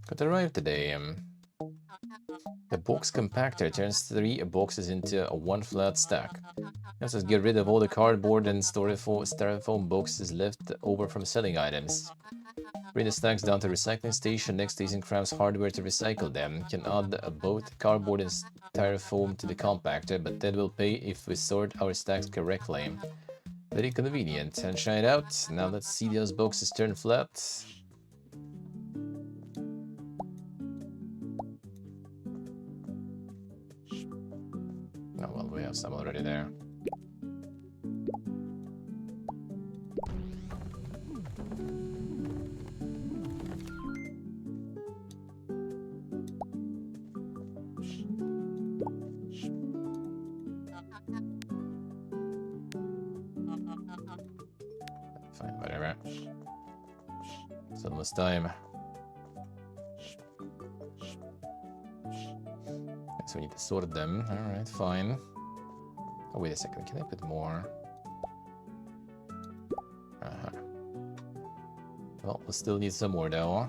Could arrive today. The box compactor turns 3 boxes into one flat stack. Let's just get rid of all the cardboard and styrofoam boxes left over from selling items. Bring the stacks down to the recycling station next to Ethan Craft's hardware to recycle them. Can add both cardboard and styrofoam to the compactor, but that will pay if we sort our stacks correctly. Very convenient. And try it out. Now let's see those boxes turn flat. Oh well, we have some already there. Fine, whatever. It's almost time. So we need to sort them. Alright, fine. Oh, wait a second. Can I put more? Well, we'll still need some more though.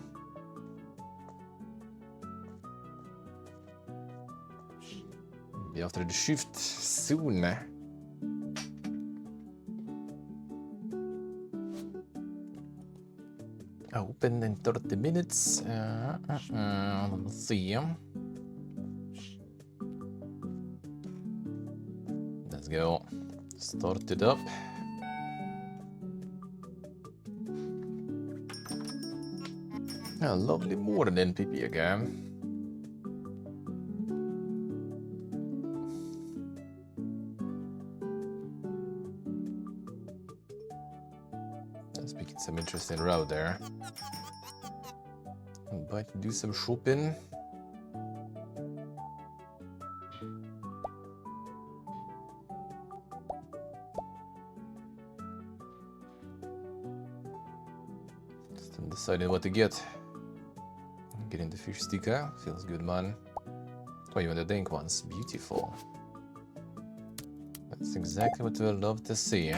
Be after the shift soon. Open in 30 minutes. Let's see. Let's go. Start it up. A lovely morning, Pippi again. Let's pick some interesting route there. But do some shopping. Still deciding what to get. Getting the fish sticker. Feels good, man. Oh, you want the dank ones. Beautiful. That's exactly what we'd love to see.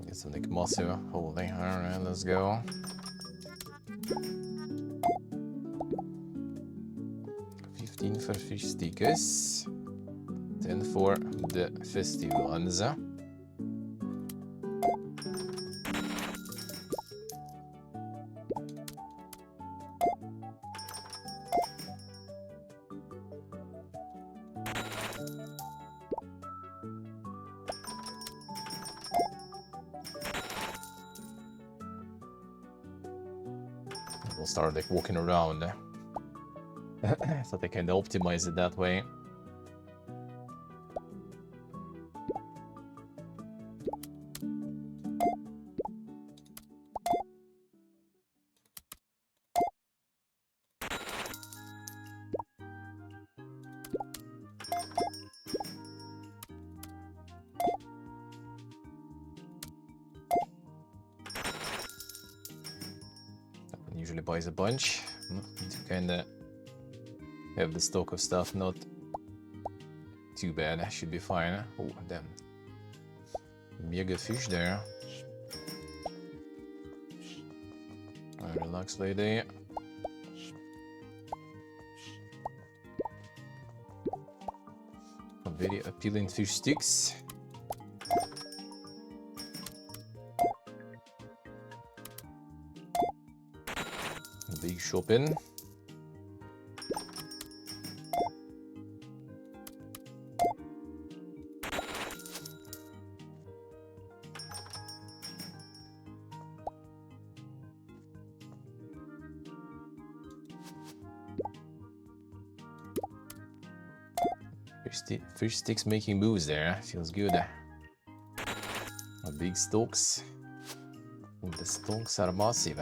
Get some Nick Mossy holding. Alright, let's go. For fish stickers, 10 for the festive ones. We'll start like walking around. So they can optimize it that way. usually buys a bunch. To kinda have the stock of stuff, not too bad. Should be fine. Oh, damn. Mega fish there. Relax, lady. Very appealing fish sticks. Big shopping. Fish sticks making moves there. Feels good. Big stalks. The stalks are massive.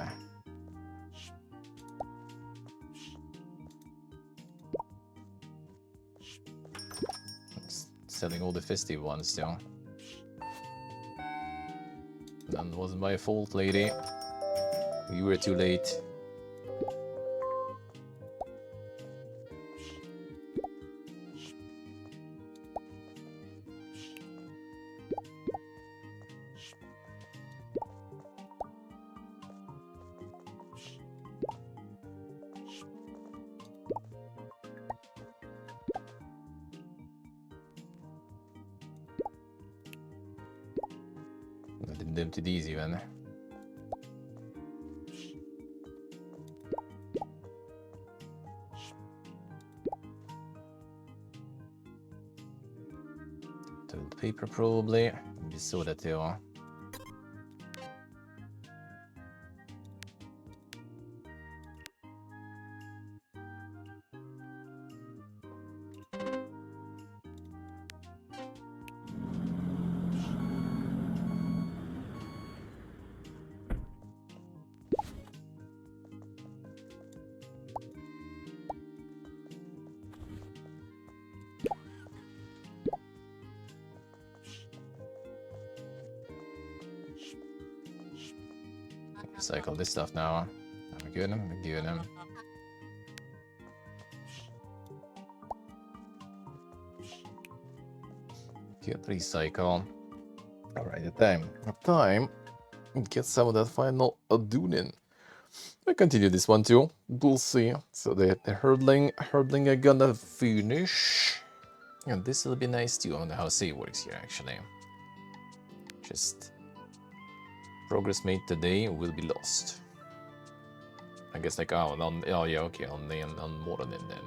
Selling all the festive ones still. That wasn't my fault, lady. You were too late. I didn't empty these even. Toilet paper probably. We saw that too. Recycle this stuff now. We're good. We're good. Get recycle. Alright, time. Get some of that final Dune in. I continue this one too. We'll see. So the herdling are gonna finish. And this will be nice too. I wonder how save works here actually. Just progress made today will be lost. I guess like oh yeah, okay, on morning then.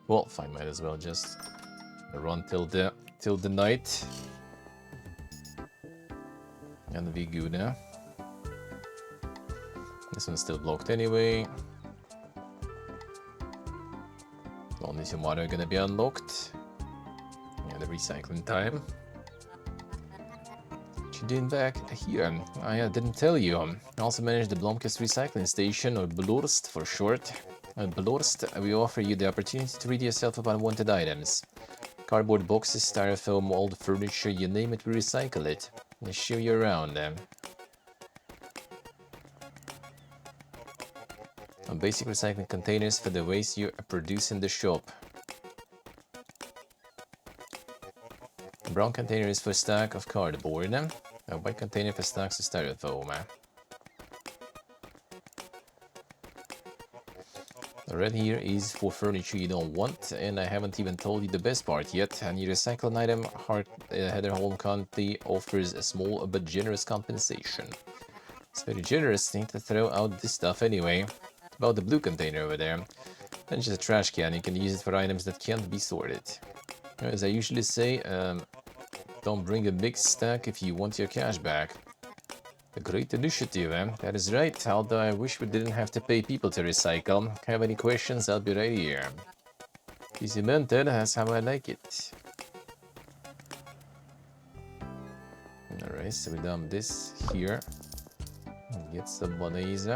Well, fine, might as well just run till the night. And be good now. This one's still blocked anyway. Only tomorrow gonna be unlocked. Yeah, the recycling time. What you doing back here? I didn't tell you. I also manage the Blomkist recycling station, or Blorst for short. At Blorst, we offer you the opportunity to rid yourself of unwanted items. Cardboard boxes, styrofoam, old furniture, you name it, we recycle it. I'll show you around. Basic recycling containers for the waste you produce in the shop. A brown container is for a stack of cardboard. A white container for stacks of styrofoam. The red here is for furniture you don't want, and I haven't even told you the best part yet. Any recycled item, Heather Home County offers a small but generous compensation. It's very generous, need to throw out this stuff anyway. About the blue container over there. Then just a trash can, you can use it for items that can't be sorted. As I usually say, don't bring a big stack if you want your cash back. A great initiative, That is right, although I wish we didn't have to pay people to recycle. Have any questions, I'll be right here. Easy mented, that's how I like it. Alright, so we dump this here. Get some monies.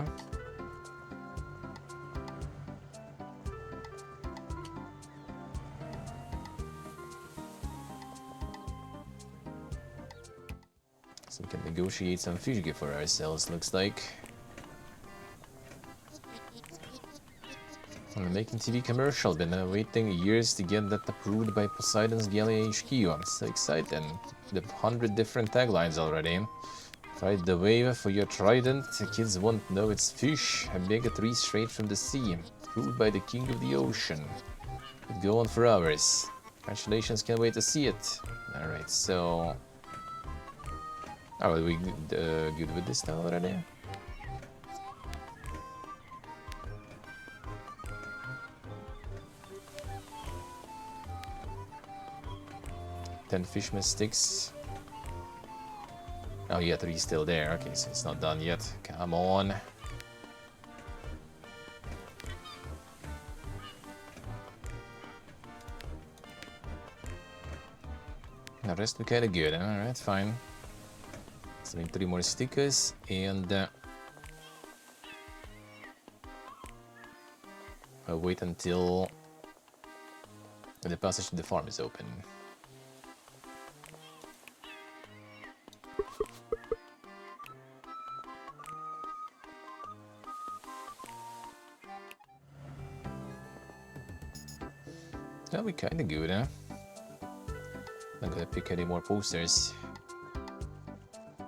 So we can negotiate some fish gift for ourselves, looks like. I'm making TV commercial, been waiting years to get that approved by Poseidon's Galley HQ. I'm so excited. The 100 different taglines already. Ride the wave for your trident. The kids won't know it's fish. Omega-3 straight from the sea. Approved by the king of the ocean. Could go on for hours. Congratulations, can't wait to see it. Alright, so... Are we good with this now already? Ten fisherman sticks. Oh yeah, 3 still there. Okay, so it's not done yet. Come on. The rest we kinda good. Alright, fine. So we need 3 more stickers and I'll wait until the passage to the farm is open. That'll be kinda good, huh? Not gonna pick any more posters.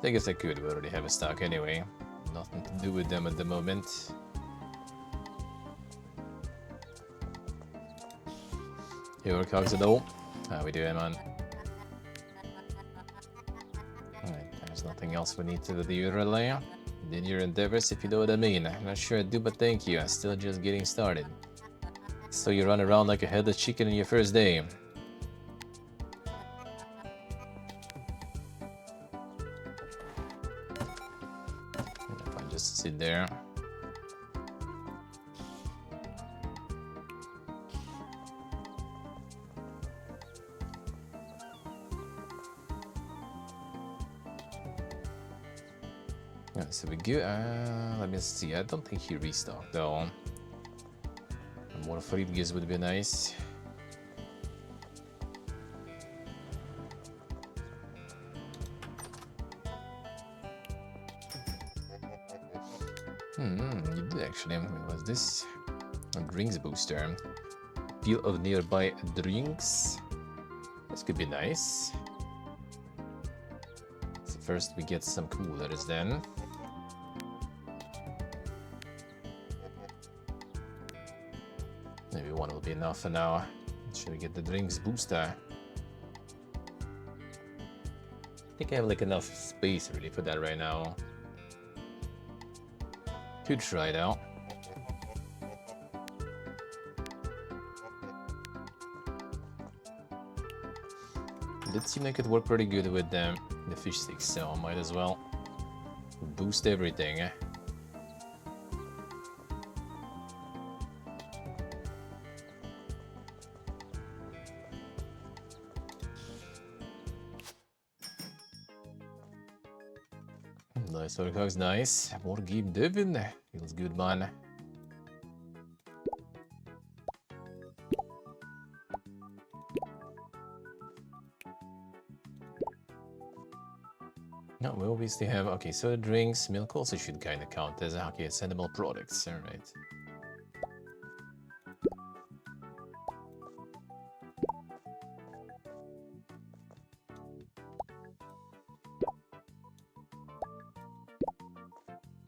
I guess I could, we already have a stock anyway. Nothing to do with them at the moment. Here comes the door. How we doing, man? Alright, there's nothing else we need to do really. Did your endeavors, if you know what I mean. I'm not sure I do, but thank you. I'm still just getting started. So you run around like a headless chicken in your first day. If I just sit there. Yeah, so we go. Let me see. I don't think he restocked though. More free gears would be nice. You did actually. What was this? A drinks booster. Peel of nearby drinks. This could be nice. So first we get some coolers then. Maybe one will be enough for now. Should we get the drinks booster? I think I have like enough space really for that right now. Could try it out. It did seem like it worked pretty good with the fish sticks, so I might as well boost everything. Nice, Orcox, nice. More game Devin. Feels good, man. No, we obviously have, okay, so the drinks, milk also should kind of count as, okay, it's animal products, alright.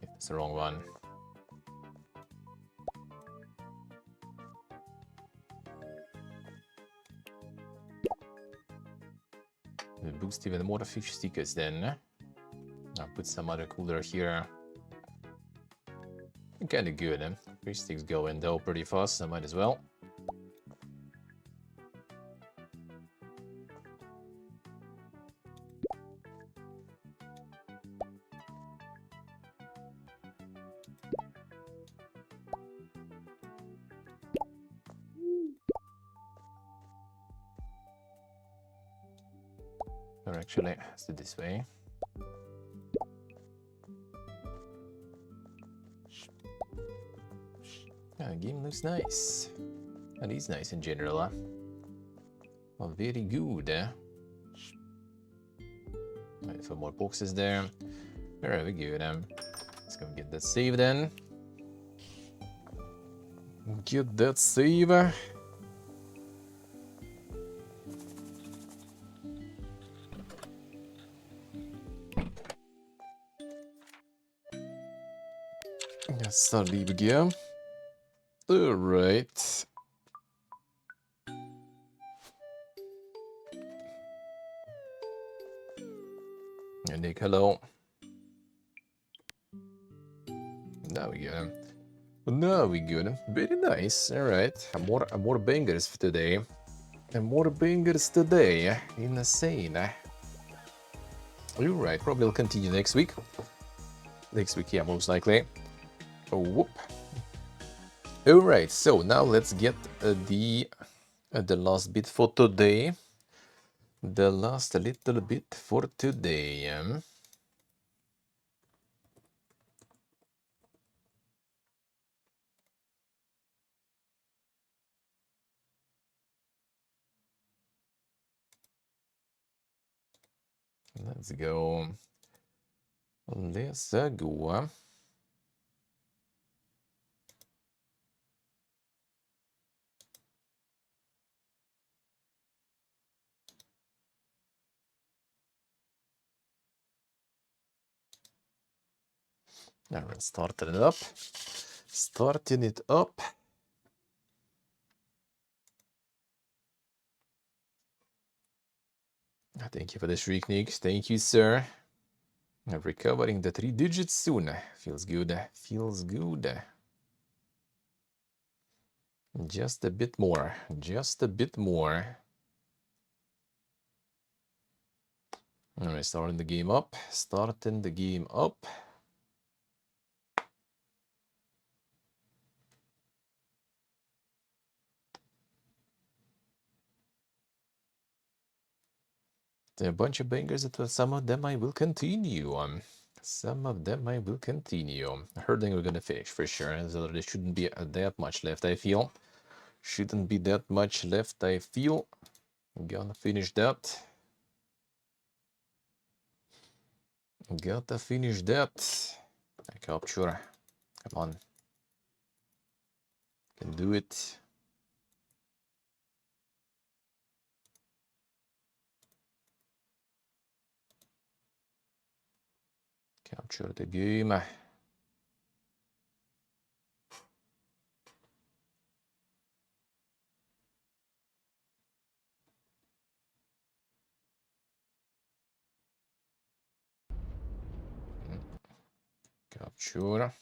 That's the wrong one. We boost even more the fish stickers then. I'll put some other cooler here. Kinda good, eh? Fish sticks go in though pretty fast, so I might as well. Or actually, let's do it this way. Yeah, the game looks nice. And it's nice in general, huh? Well, very good, eh? Right, 4 more boxes there. Very good, let's go get that save then. Get that save. Let's start leave again. Alright. Nick, hello. Now we go. Now we good. Very nice. Alright. More bangers for today. And more bangers today. Insane. Alright, probably will continue next week. Next week, yeah, most likely. Oh, whoop. Alright, so now let's get the last bit for today. The last little bit for today. Let's go. Let's go. Now we're starting it up. Starting it up. Thank you for the shriek, Nick. Thank you, sir. I'm recovering the 3 digits soon. Feels good. Feels good. Just a bit more. Just a bit more. Alright, starting the game up. Starting the game up. There are a bunch of bangers, but some of them I will continue. Some of them I will continue. Herdling we're gonna finish for sure. So there shouldn't be that much left, I feel. Shouldn't be that much left, I feel. Gonna finish that. Gotta finish that. I capture. Come on. Can do it. Capture the game. Capture.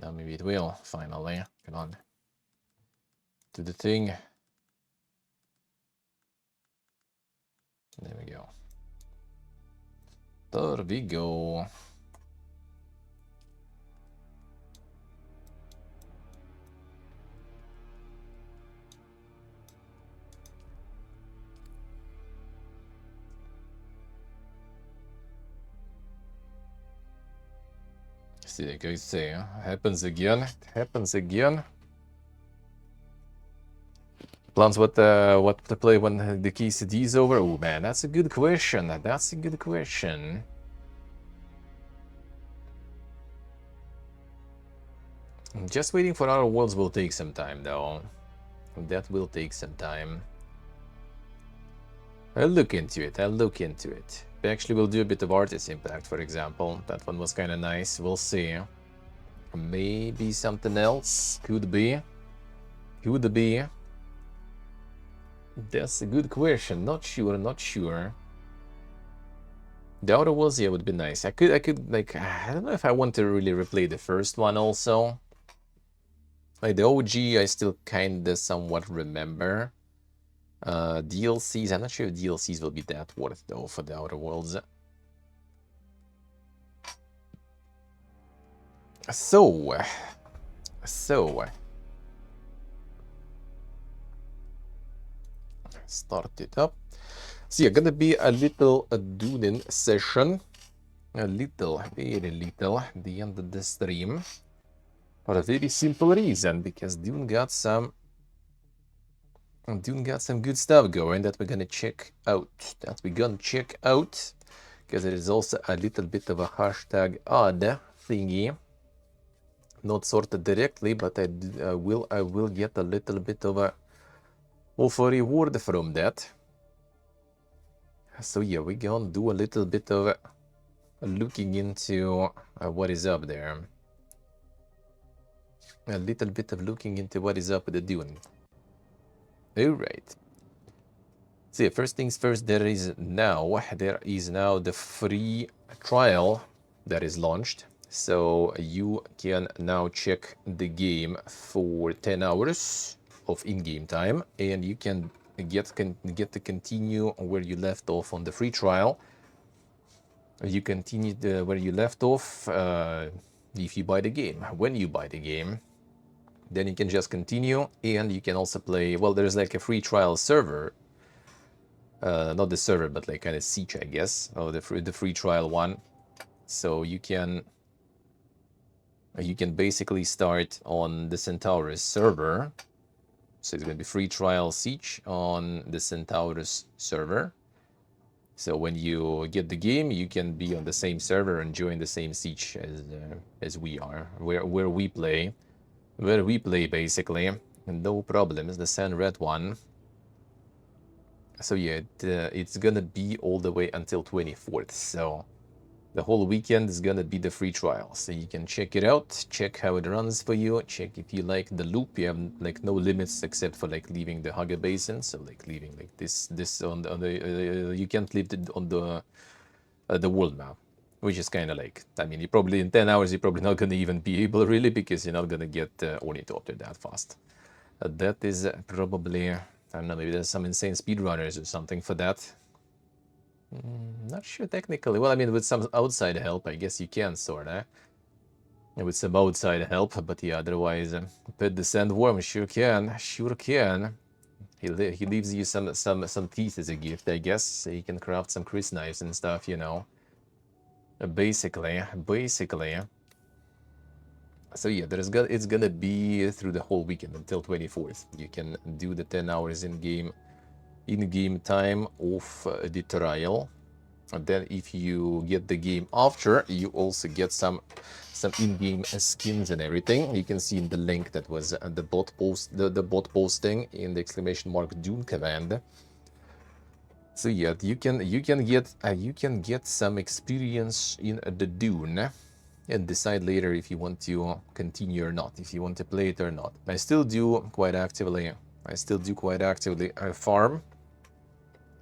Now maybe it will, finally. Come on. Do the thing. There we go. There we go. See, like I say, happens again. It happens again. Plans what to play when the KCD is over? Oh man, that's a good question. That's a good question. Just waiting for Outer Worlds will take some time though. That will take some time. I'll look into it. I'll look into it. Actually, we'll do a bit of Artist Impact, for example. That one was kind of nice. We'll see. Maybe something else. Could be. Could be. That's a good question. Not sure. Not sure. The Outer Worlds, yeah, would be nice. I could like, I don't know if I want to really replay the first one also. Like the OG, I still kind of somewhat remember. DLCs, I'm not sure if DLCs will be that worth though for the Outer Worlds. So start it up. So yeah, gonna be a little Dune session. A little, very little, at the end of the stream. For a very simple reason, because Dune got some good stuff going that we're gonna check out. Because it is also a little bit of a hashtag odd thingy not sorted directly, but I will get a little bit of a reward from that. So yeah, we're gonna do a little bit of looking into what is up there. A little bit of looking into what is up with the Dune. Alright. So yeah, first things first, there is now the free trial that is launched. So you can now check the game for 10 hours of in-game time, and you can get to continue where you left off on the free trial. You continue where you left off if you buy the game. When you buy the game, then you can just continue, and you can also play. Well, there's like a free trial server. Not the server, but like kind of Siege, I guess. Oh, the free trial one. So you can basically start on the Centaurus server. So it's going to be free trial Siege on the Centaurus server. So when you get the game, you can be on the same server and join the same Siege as we are, where we play basically, and no problems. The Sand Red one. So yeah, it's gonna be all the way until 24th. So the whole weekend is gonna be the free trial. So you can check it out, check how it runs for you, check if you like the loop. You have like no limits except for like leaving the Hugger Basin. So like leaving like this on the you can't leave it on the world map, which is kind of like, I mean, you probably in 10 hours you're probably not gonna even be able really, because you're not gonna get Ornithopter that fast. That is probably, I don't know, maybe there's some insane speedrunners or something for that. Not sure technically. Well, I mean, with some outside help, I guess you can, sorta. With some outside help, but yeah, otherwise, Pet the Sandworm sure can. He leaves you some teeth as a gift, I guess, so you can craft some Chris knives and stuff, you know. Basically. So yeah, it's gonna be through the whole weekend until 24th. You can do the 10 hours in-game time of the trial. And then if you get the game after, you also get some in-game skins and everything. You can see in the link that was the bot posting in the !Dune command. So yeah, you can get some experience in the Dune, and decide later if you want to continue or not, if you want to play it or not. I still do quite actively farm.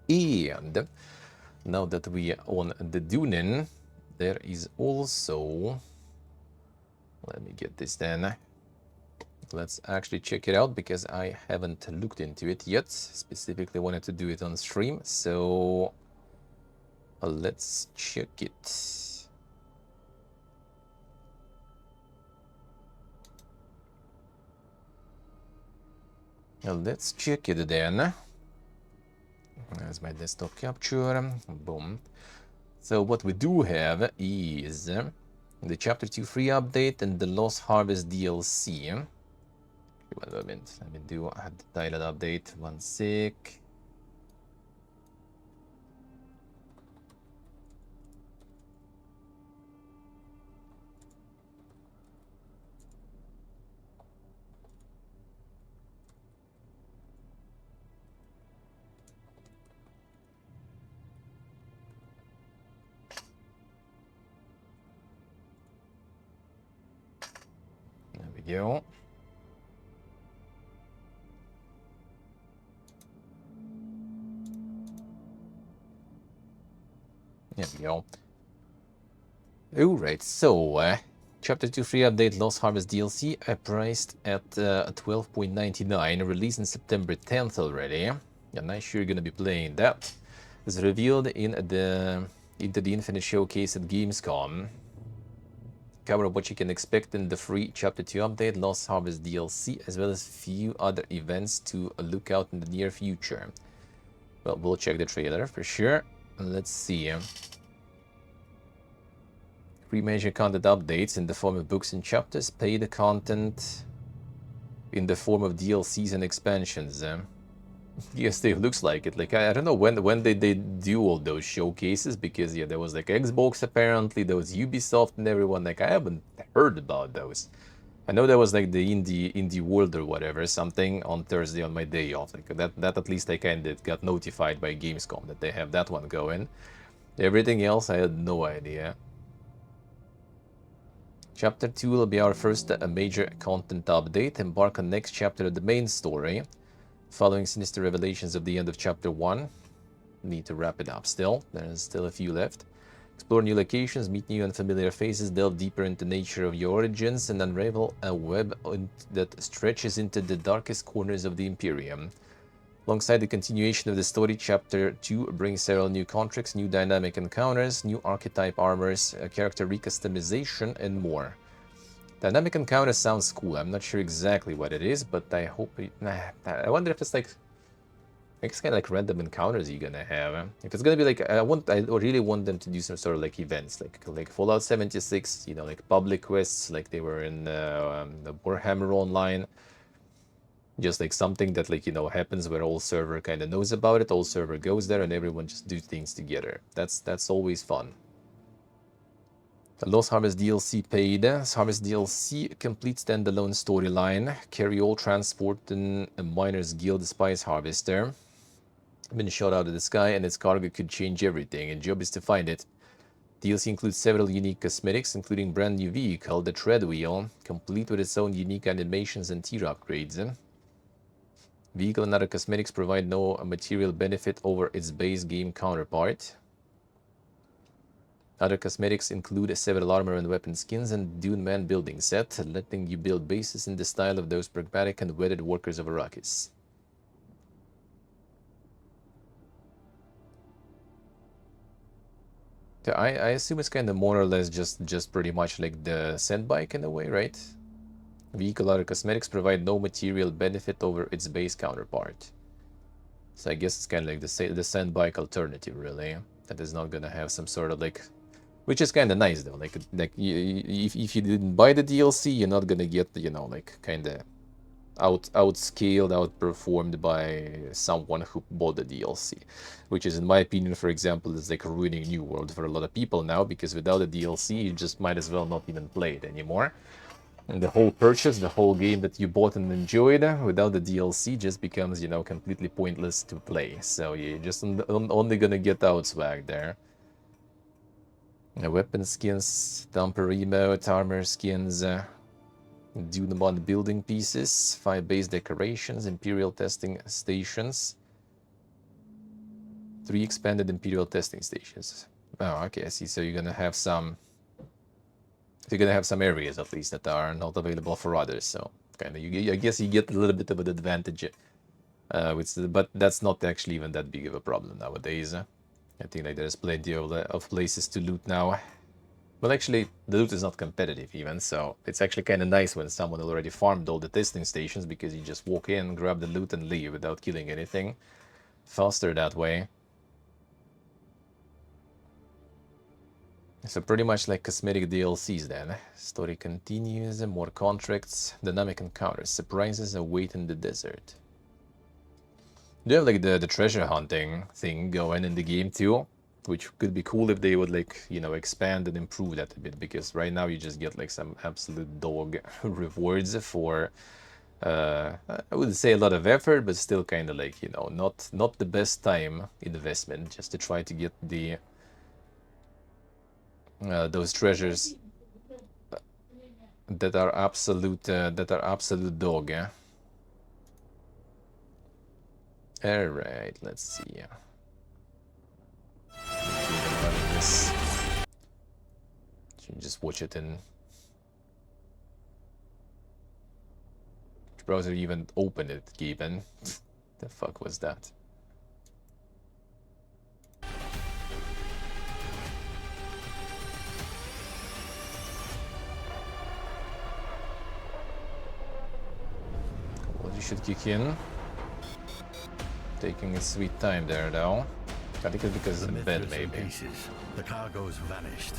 And now that we are on the Dune, there is also, let me get this then. Let's actually check it out, because I haven't looked into it yet. Specifically wanted to do it on stream, so let's check it. Let's check it then. There's my desktop capture. Boom. So what we do have is the Chapter 2 free update and the Lost Harvest DLC. One moment. Let me do the title update. 1 sec. There we go. There we go. Alright, so Chapter 2 free update Lost Harvest DLC priced at 12.99, released on September 10th already. I'm not sure you're gonna be playing that. It's revealed in the Into the Infinite showcase at Gamescom. Cover what you can expect in the free Chapter 2 update, Lost Harvest DLC, as well as few other events to look out in the near future. Well, we'll check the trailer for sure. Let's see. Free major content updates in the form of books and chapters, paid content in the form of DLCs and expansions. Yes, it looks like it. Like, I don't know when did they do all those showcases, because yeah, there was like Xbox apparently, there was Ubisoft and everyone. Like, I haven't heard about those. I know there was like the indie world or whatever, something on Thursday on my day off. Like that at least I kind of got notified by Gamescom that they have that one going. Everything else I had no idea. Chapter 2 will be our first major content update. Embark on next chapter of the main story. Following sinister revelations of the end of Chapter 1. Need to wrap it up still. There's still a few left. Explore new locations, meet new and familiar faces, delve deeper into the nature of your origins, and unravel a web that stretches into the darkest corners of the Imperium. Alongside the continuation of the story, Chapter 2 brings several new contracts, new dynamic encounters, new archetype armors, character recustomization, and more. Dynamic encounters sounds cool. I'm not sure exactly what it is, but I hope I wonder if it's like... I guess kind of like random encounters you're gonna have. If it's gonna be like, I really want them to do some sort of like events, like Fallout 76, you know, like public quests, like they were in the Warhammer Online. Just like something that, like, you know, happens where all server kind of knows about it, all server goes there, and everyone just do things together. That's always fun. The Lost Harvest DLC paid. Harvest DLC complete standalone storyline. Carry all transport in a Miners Guild Spice Harvester. Been shot out of the sky, and its cargo could change everything, and job is to find it. DLC includes several unique cosmetics, including brand new vehicle, the Treadwheel, complete with its own unique animations and tier upgrades. Vehicle and other cosmetics provide no material benefit over its base game counterpart. Other cosmetics include several armor and weapon skins and Dune Man building set, letting you build bases in the style of those pragmatic and wedded workers of Arrakis. I assume it's kind of more or less just pretty much like the sand bike in a way, right? Vehicle other cosmetics provide no material benefit over its base counterpart. So I guess it's kind of like the sand bike alternative, really. That is not gonna have some sort of like, which is kind of nice though. Like if you didn't buy the DLC, you're not gonna get, you know, like kind of outscaled, outperformed by someone who bought the DLC, which is, in my opinion, for example, is like ruining New World for a lot of people now, because without the DLC, you just might as well not even play it anymore. And the whole purchase, the whole game that you bought and enjoyed, without the DLC, just becomes, you know, completely pointless to play. So you're just only gonna get out swag there. Weapon skins, dumper emote, armor skins, Dune mod building pieces, 5 base decorations, Imperial testing stations, 3 expanded Imperial testing stations. Oh, okay, I see. So you're gonna have some... You're gonna have some areas at least that are not available for others. So kind of, I guess you get a little bit of an advantage, but that's not actually even that big of a problem nowadays. I think like there's plenty of places to loot now. Well, actually, the loot is not competitive even, so it's actually kind of nice when someone already farmed all the testing stations, because you just walk in, grab the loot, and leave without killing anything. Faster that way. So pretty much like cosmetic DLCs then. Story continues, more contracts, dynamic encounters, surprises await in the desert. They have like the treasure hunting thing going in the game too, which could be cool if they would, like, you know, expand and improve that a bit, because right now you just get like some absolute dog rewards for I wouldn't say a lot of effort, but still kind of like, you know, not the best time investment just to try to get the those treasures that are absolute dog. All right, let's see. You just watch it in... Which browser even opened it, Gaben? The fuck was that? Well, you should kick in. Taking a sweet time there, though. I think it's because it's in bed, maybe. Pieces. The cargo's vanished.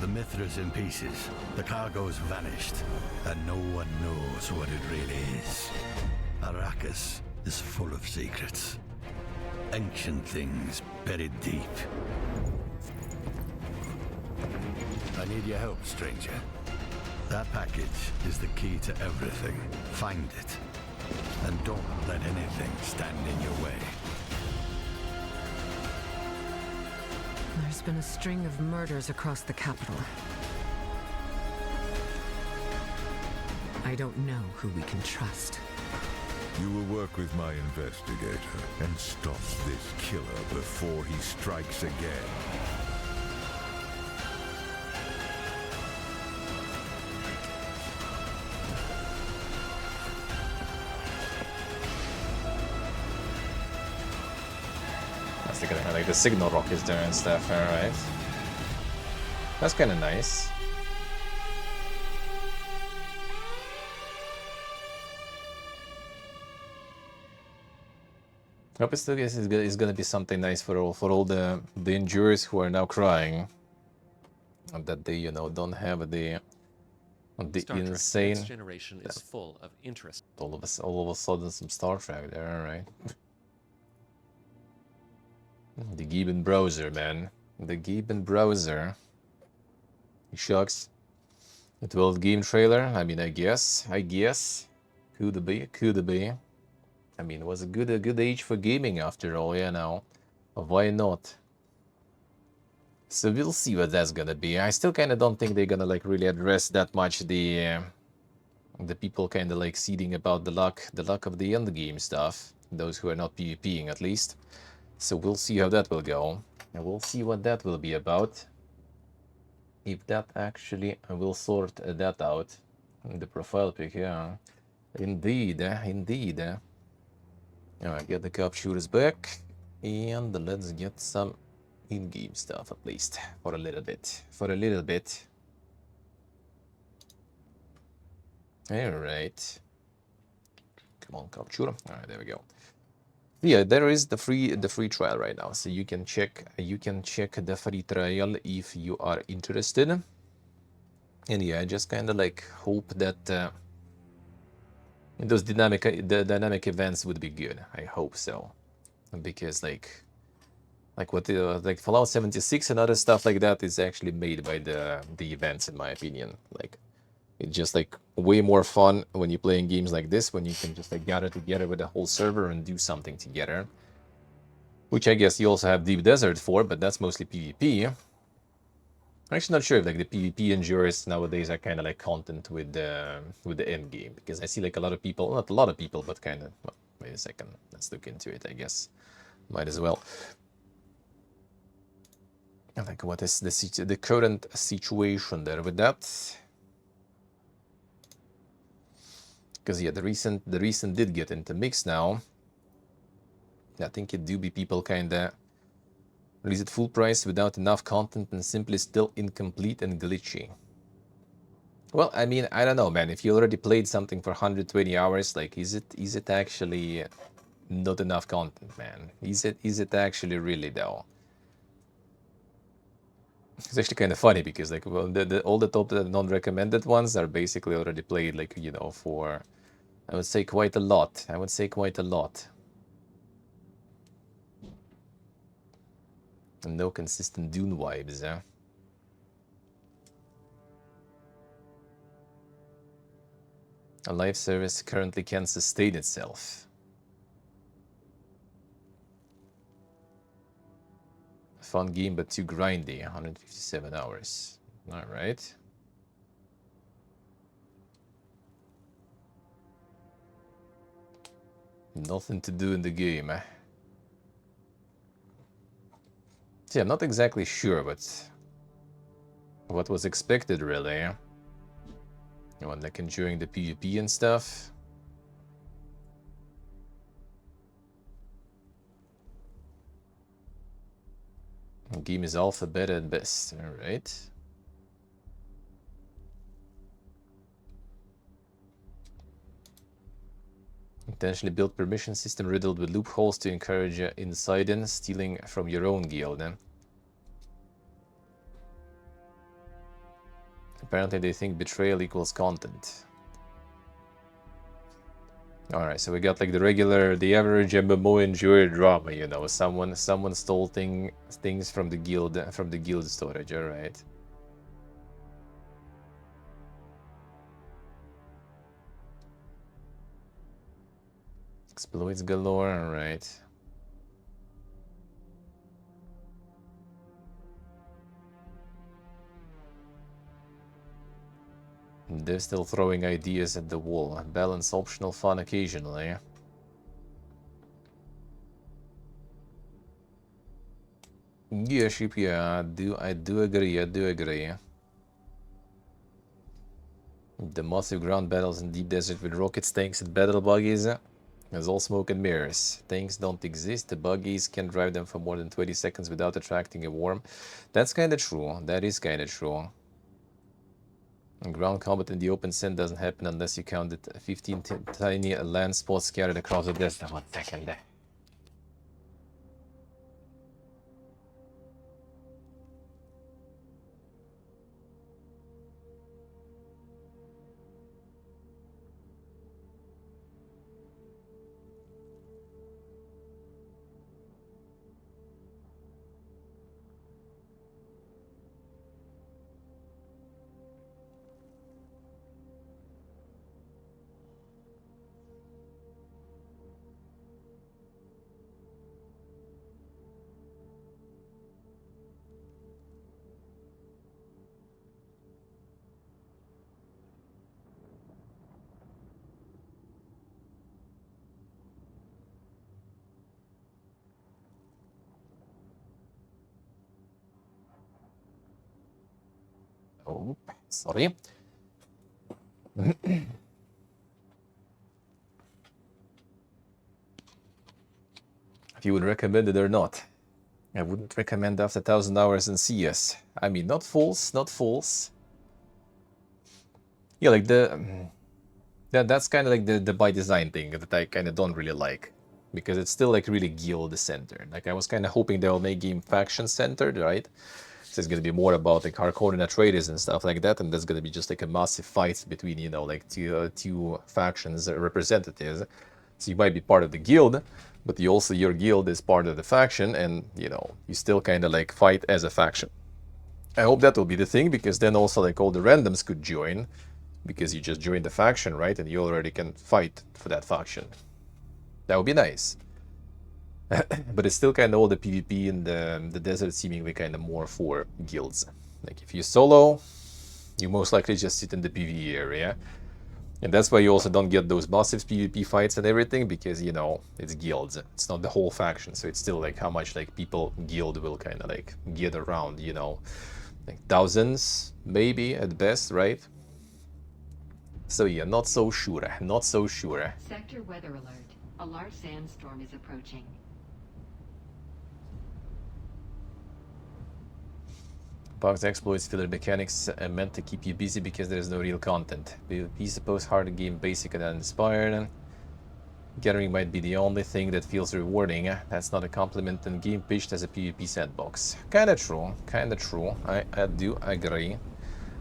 The Mithra's in pieces. The cargo's vanished, and no one knows what it really is. Arrakis is full of secrets. Ancient things buried deep. I need your help, stranger. That package is the key to everything. Find it, and don't let anything stand in your way. There's been a string of murders across the capital. I don't know who we can trust. You will work with my investigator and stop this killer before he strikes again. That's the kind of like the signal rockets there and stuff, alright. That's kind of nice. I hope it's gonna be something nice for all the endurers who are now crying that they don't have the Star Trek insane. Next Generation is full of interest. All of a sudden some Star Trek there, alright. The Gibbon browser, man. The Gibbon browser. Shucks. A 12 game trailer. I mean, I guess. Could be. I mean, it was a good age for gaming after all, yeah, now. Why not? So we'll see what that's gonna be. I still kind of don't think they're gonna like really address that much the people kind of like seeding about the luck of the end game stuff. Those who are not PvPing at least. So we'll see how that will go. And we'll see what that will be about. If that actually will sort that out. The profile pic, yeah. Indeed. Alright, get the cop shooters back. And let's get some in-game stuff at least. For a little bit. Alright. Come on, cop shooter. Alright, there we go. Yeah, there is the free trial right now, so you can check the free trial if you are interested. And yeah, I just kind of like hope that those dynamic events would be good. I hope so, because like what like Fallout 76 and other stuff like that is actually made by the events, in my opinion. Like, it's just like way more fun when you're playing games like this, when you can just like gather together with the whole server and do something together. Which I guess you also have Deep Desert for, but that's mostly PvP. I'm actually not sure if like the PvP endurers nowadays are kind of like content with the end game, because I see like a lot of people, not a lot of people, but kind of. Well, wait a second, let's look into it. I guess might as well. Like, what is the current situation there with that? Because yeah, the recent did get into mix now. I think it do be people kinda release it full price without enough content and simply still incomplete and glitchy. Well, I mean, I don't know, man. If you already played something for 120 hours, like, is it actually not enough content, man? Is it actually really though? It's actually kind of funny because like, well, all the top non-recommended ones are basically already played, like, for, I would say, quite a lot. And no consistent Dune vibes, eh? A live service currently can't sustain itself. Fun game, but too grindy. 157 hours. Alright. Nothing to do in the game, eh? See, I'm not exactly sure what was expected, really. You know, like enjoying the PvP and stuff. The game is alpha beta at best, alright. Intentionally built permission system riddled with loopholes to encourage inside and stealing from your own guild. Apparently they think betrayal equals content. Alright, so we got like the average MMO enjoyer drama, you know. Someone stole things from the guild storage, alright. Exploits galore, alright. They're still throwing ideas at the wall. Balance optional fun occasionally. Yeah, sheep, yeah, I do agree, I do agree. The massive ground battles in deep desert with rockets, tanks, and battle buggies is all smoke and mirrors. Tanks don't exist, the buggies can't drive them for more than 20 seconds without attracting a worm. That's kinda true, that is kinda true. And ground combat in the open sand doesn't happen unless you count the 15 tiny land spots scattered across the desert. 1 second. Oh, sorry. If you would recommend it or not. I wouldn't recommend after 1,000 hours in CS. I mean, not false, not false. Yeah, like that's kind of like the by design thing that I kind of don't really like, because it's still like really guild centered. Like I was kind of hoping they'll make game faction centered, right? So it's gonna be more about like hardcore traders and stuff like that, and there's gonna be just like a massive fight between, you know, like two factions representatives. So you might be part of the guild, but you also, your guild is part of the faction, and you know, you still kind of like fight as a faction. I hope that will be the thing, because then also like all the randoms could join, because you just joined the faction, right? And you already can fight for that faction. That would be nice. But it's still kind of all the PvP in the desert seemingly kind of more for guilds. Like if you solo, you most likely just sit in the PvE area. And that's why you also don't get those massive PvP fights and everything, because, you know, it's guilds. It's not the whole faction, so it's still like how much like people guild will kind of like get around, you know. Like thousands, maybe, at best, right? So yeah, not so sure, not so sure. Sector weather alert. A large sandstorm is approaching. Bugs, exploits, filler mechanics are meant to keep you busy because there's no real content. PvP suppose hard game basic and uninspired. Gathering might be the only thing that feels rewarding. That's not a compliment, and game pitched as a PvP sandbox. Kinda true, kinda true. I do agree.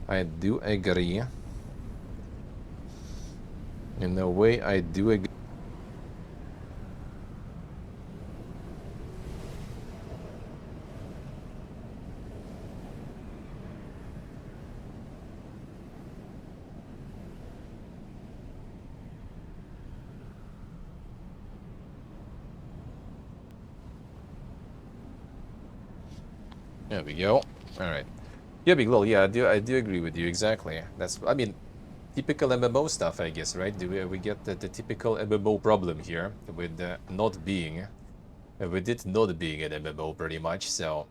I do agree. In a way, I do agree. There we go. All right. Yeah, Big Lol. Yeah, I do agree with you exactly. That's, I mean, typical MMO stuff, I guess, right? We get the typical MMO problem here with not being, with it not being an MMO pretty much. So,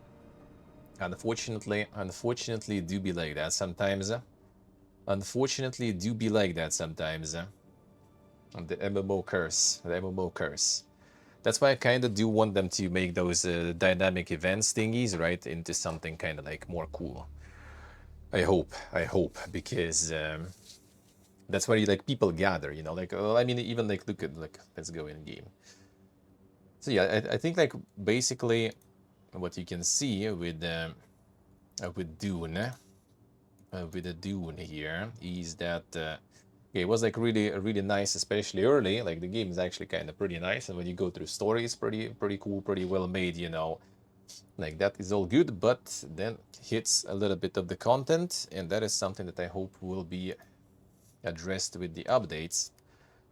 unfortunately, it do be like that sometimes. Unfortunately, it do be like that sometimes. And the MMO curse, the MMO curse. That's why I kind of do want them to make those dynamic events thingies, right, into something kind of like more cool. I hope, because that's where you, like, people gather, you know, like, I mean, even like, look at, like, let's go in game. So yeah, I think like basically what you can see with Dune with the Dune here is that it was like really nice, especially early. Like the game is actually kind of pretty nice, and when you go through stories, pretty cool, pretty well made, you know. Like that is all good, but then hits a little bit of the content, and that is something that I hope will be addressed with the updates,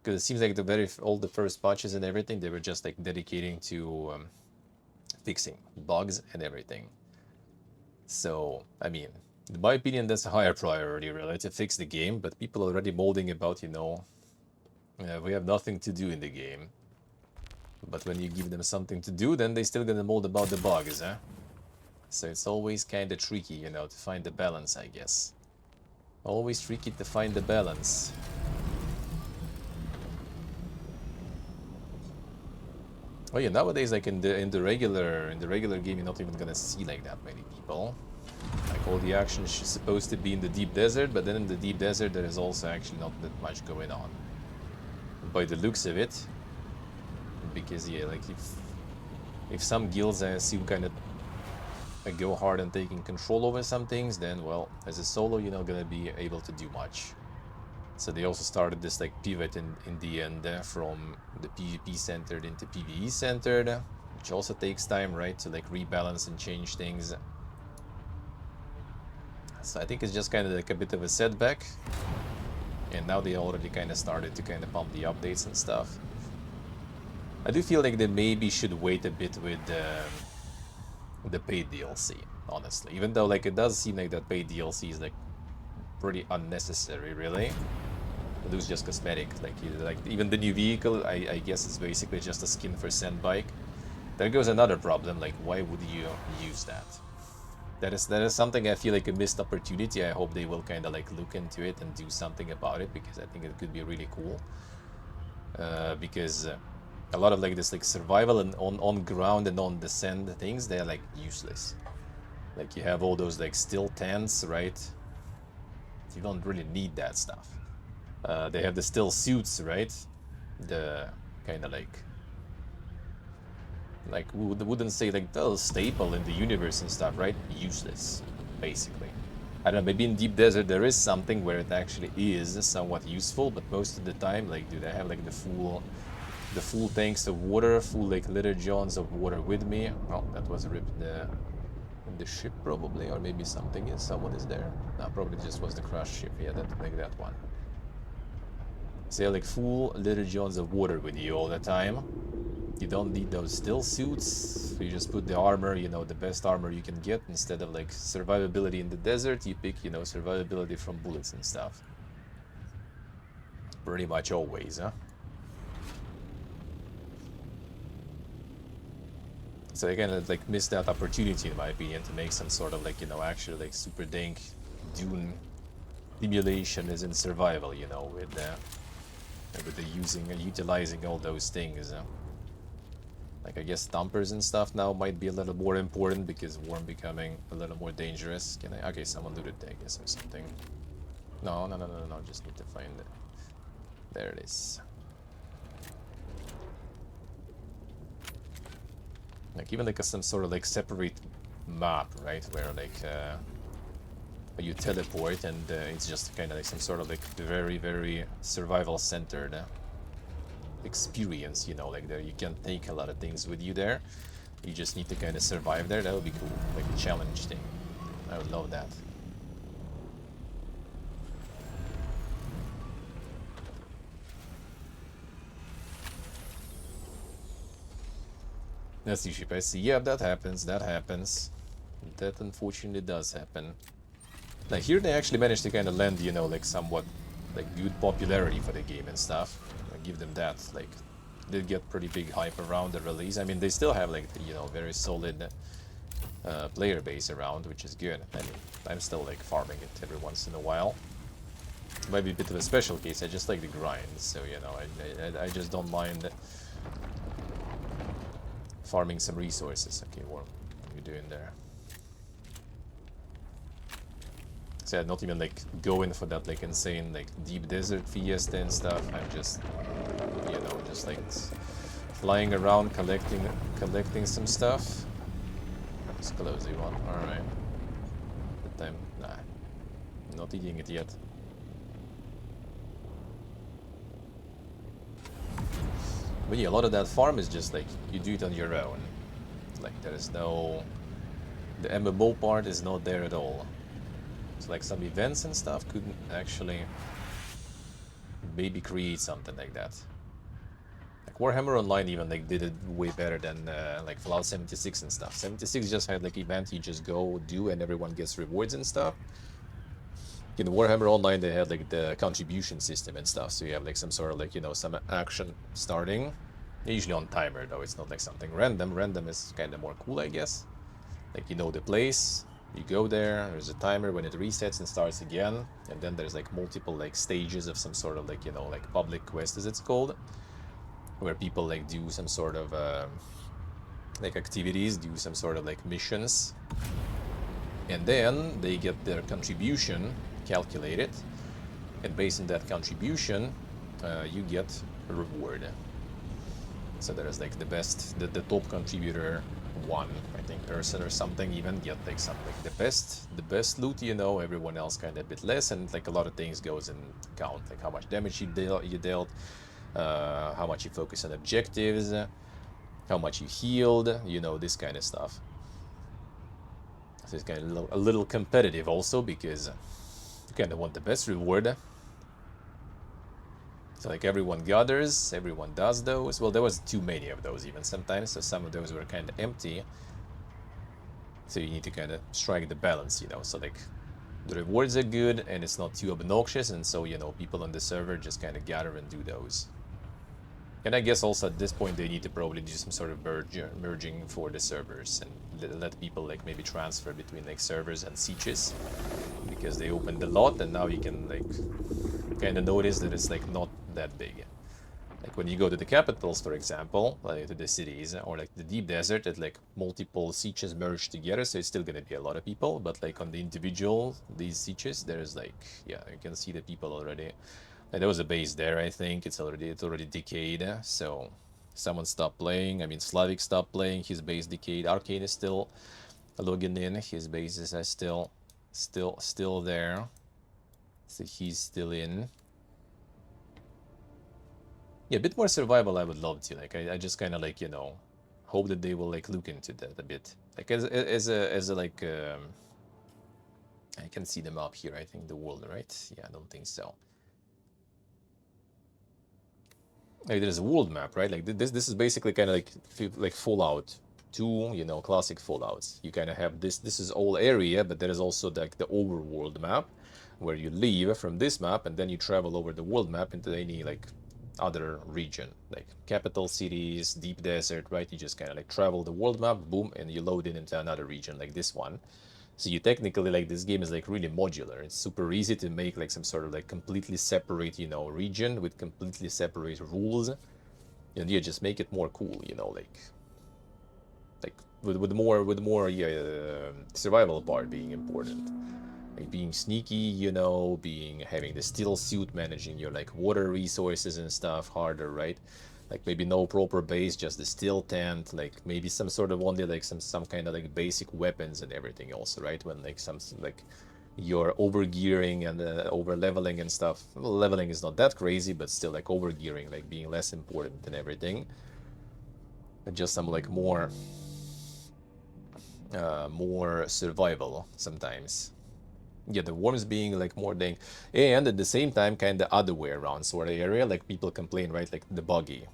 because it seems like all the first patches and everything, they were just like dedicating to fixing bugs and everything. So I mean, in my opinion, that's a higher priority really, to fix the game, but people already molding about, you know, we have nothing to do in the game. But when you give them something to do, then they still gonna mold about the bugs, huh? So it's always kinda tricky, you know, to find the balance, I guess. Always tricky to find the balance. Oh yeah, nowadays, like in the regular game, you're not even gonna see like that many people. Like all the action is supposed to be in the deep desert, but then in the deep desert there is also actually not that much going on, by the looks of it. Because yeah, like if some guilds, I assume, kind of go hard on taking control over some things, then well, as a solo, you're not gonna be able to do much. So they also started this like pivot in the end from the PvP centered into PvE centered, which also takes time, right, to like rebalance and change things. So I think it's just kind of like a bit of a setback, and now they already kind of started to kind of pump the updates and stuff. I do feel like they maybe should wait a bit with the paid DLC, honestly. Even though like it does seem like that paid DLC is like pretty unnecessary, really. It was just cosmetic. Like even the new vehicle, I guess it's basically just a skin for Sandbike. There goes another problem. Like, why would you use that? That is something I feel like a missed opportunity. I hope they will kind of like look into it and do something about it, because I think it could be really cool. Because a lot of like this like survival and on ground and on descent things, they're like useless. Like you have all those like still tents, right? You don't really need that stuff. They have the still suits, right? The kind of like wouldn't say like the staple in the universe and stuff, right? Useless, basically. I don't know, maybe in Deep Desert there is something where it actually is somewhat useful, but most of the time, like, do they have like the full tanks of water, full like litter johns of water with me? Oh, that was ripped in the ship probably, or maybe someone is there. No, probably just was the crashed ship. Yeah, that one. So like full litter johns of water with you all the time. You don't need those still suits. You just put the armor, you know, the best armor you can get. Instead of like survivability in the desert, you pick, you know, survivability from bullets and stuff. Pretty much always, huh? So again, like missed that opportunity in my opinion to make some sort of like, you know, actually like super dank Dune simulation as in survival, you know, with the using and utilizing all those things. Like I guess thumpers and stuff now might be a little more important because Worm becoming a little more dangerous. Can I? Okay, someone looted it, I guess, or something. No, just need to find it. There it is. Like even like some sort of like separate map, right? Where like you teleport and it's just kind of like some sort of like very survival centered experience, you know, like there you can take a lot of things with you there. You just need to kind of survive there. That would be cool, like a challenge thing. I would love that. That's the ship I see. Yeah, that happens. That unfortunately does happen. Now here they actually managed to kind of land, you know, like somewhat like good popularity for the game and stuff. I give them that. Like, did get pretty big hype around the release. I mean, they still have like the, you know, very solid player base around, which is good. I mean, I'm still like farming it every once in a while. It might be a bit of a special case. I just like the grind, so you know, I just don't mind farming some resources. Okay, Worm, what are you doing there? So yeah, not even like going for that like insane like deep desert fiesta and stuff. I'm just, you know, just like flying around collecting some stuff. It's closey one. All right. Good time. Nah. Not eating it yet. But yeah, a lot of that farm is just like, you do it on your own. Like, there is no... The MMO part is not there at all. It's like some events and stuff couldn't actually maybe create something like that. Like Warhammer Online even like did it way better than like Fallout 76 and stuff. 76 just had like event you just go do and everyone gets rewards and stuff. In Warhammer Online they had like the contribution system and stuff, so you have like some sort of like, you know, some action starting. Usually on timer though, it's not like something random. Random is kind of more cool, I guess. Like, you know the place, you go there, there's a timer when it resets and starts again, and then there's like multiple like stages of some sort of like, you know, like public quest as it's called, where people like do some sort of like activities, do some sort of like missions, and then they get their contribution calculated, and based on that contribution you get a reward. So there's like the best, the top contributor one, I think, person or something even get like some like the best loot, you know, everyone else kind of a bit less, and like a lot of things goes in count, like how much damage you dealt, how much you focus on objectives, how much you healed, you know, this kind of stuff. So it's kind of a little competitive also, because you kind of want the best reward. So like everyone gathers, everyone does those. Well, there was too many of those even sometimes, so some of those were kind of empty. So you need to kind of strike the balance, you know, so like the rewards are good and it's not too obnoxious, and so, you know, people on the server just kind of gather and do those. And I guess also at this point they need to probably do some sort of merging for the servers and let people like maybe transfer between like servers and sieges, because they opened a lot and now you can like kind of notice that it's like not that big. Like when you go to the capitals, for example, like to the cities, or like the deep desert, that like multiple sieges merge together, so it's still gonna be a lot of people, but like on the individual, these sieges, there's like, yeah, you can see the people already. And there was a base there, I think, it's already decayed, so someone stopped playing. I mean, Slavic stopped playing, his base decayed. Arcane is still logging in, his bases are still there. So he's still in. Yeah, a bit more survival I would love to. Like I just kind of like, you know, hope that they will like look into that a bit. Like as a like I can see them up here, I think, the world, right? Yeah, I don't think so. Like there's a world map, right? Like this is basically kind of like Fallout 2, you know, classic Fallouts. You kind of have this is all area, but there is also like the overworld map, where you leave from this map and then you travel over the world map into any like other region, like capital cities, deep desert, right? You just kind of like travel the world map, boom, and you load it into another region like this one. So you technically, like, this game is like really modular. It's super easy to make like some sort of like completely separate, you know, region with completely separate rules, and you just make it more cool, you know, like with more yeah, survival part being important. Like being sneaky, you know, having the steel suit, managing your like water resources and stuff harder, right? Like maybe no proper base, just the steel tent, like maybe some sort of only like some kind of like basic weapons and everything also, right? When like some like you're over gearing and over leveling and stuff. Well, leveling is not that crazy, but still like over gearing, like being less important than everything. And just some like more survival sometimes. Yeah, the worms being like more dang, and at the same time kind of other way around sort of area, like people complain, right? Like the buggy.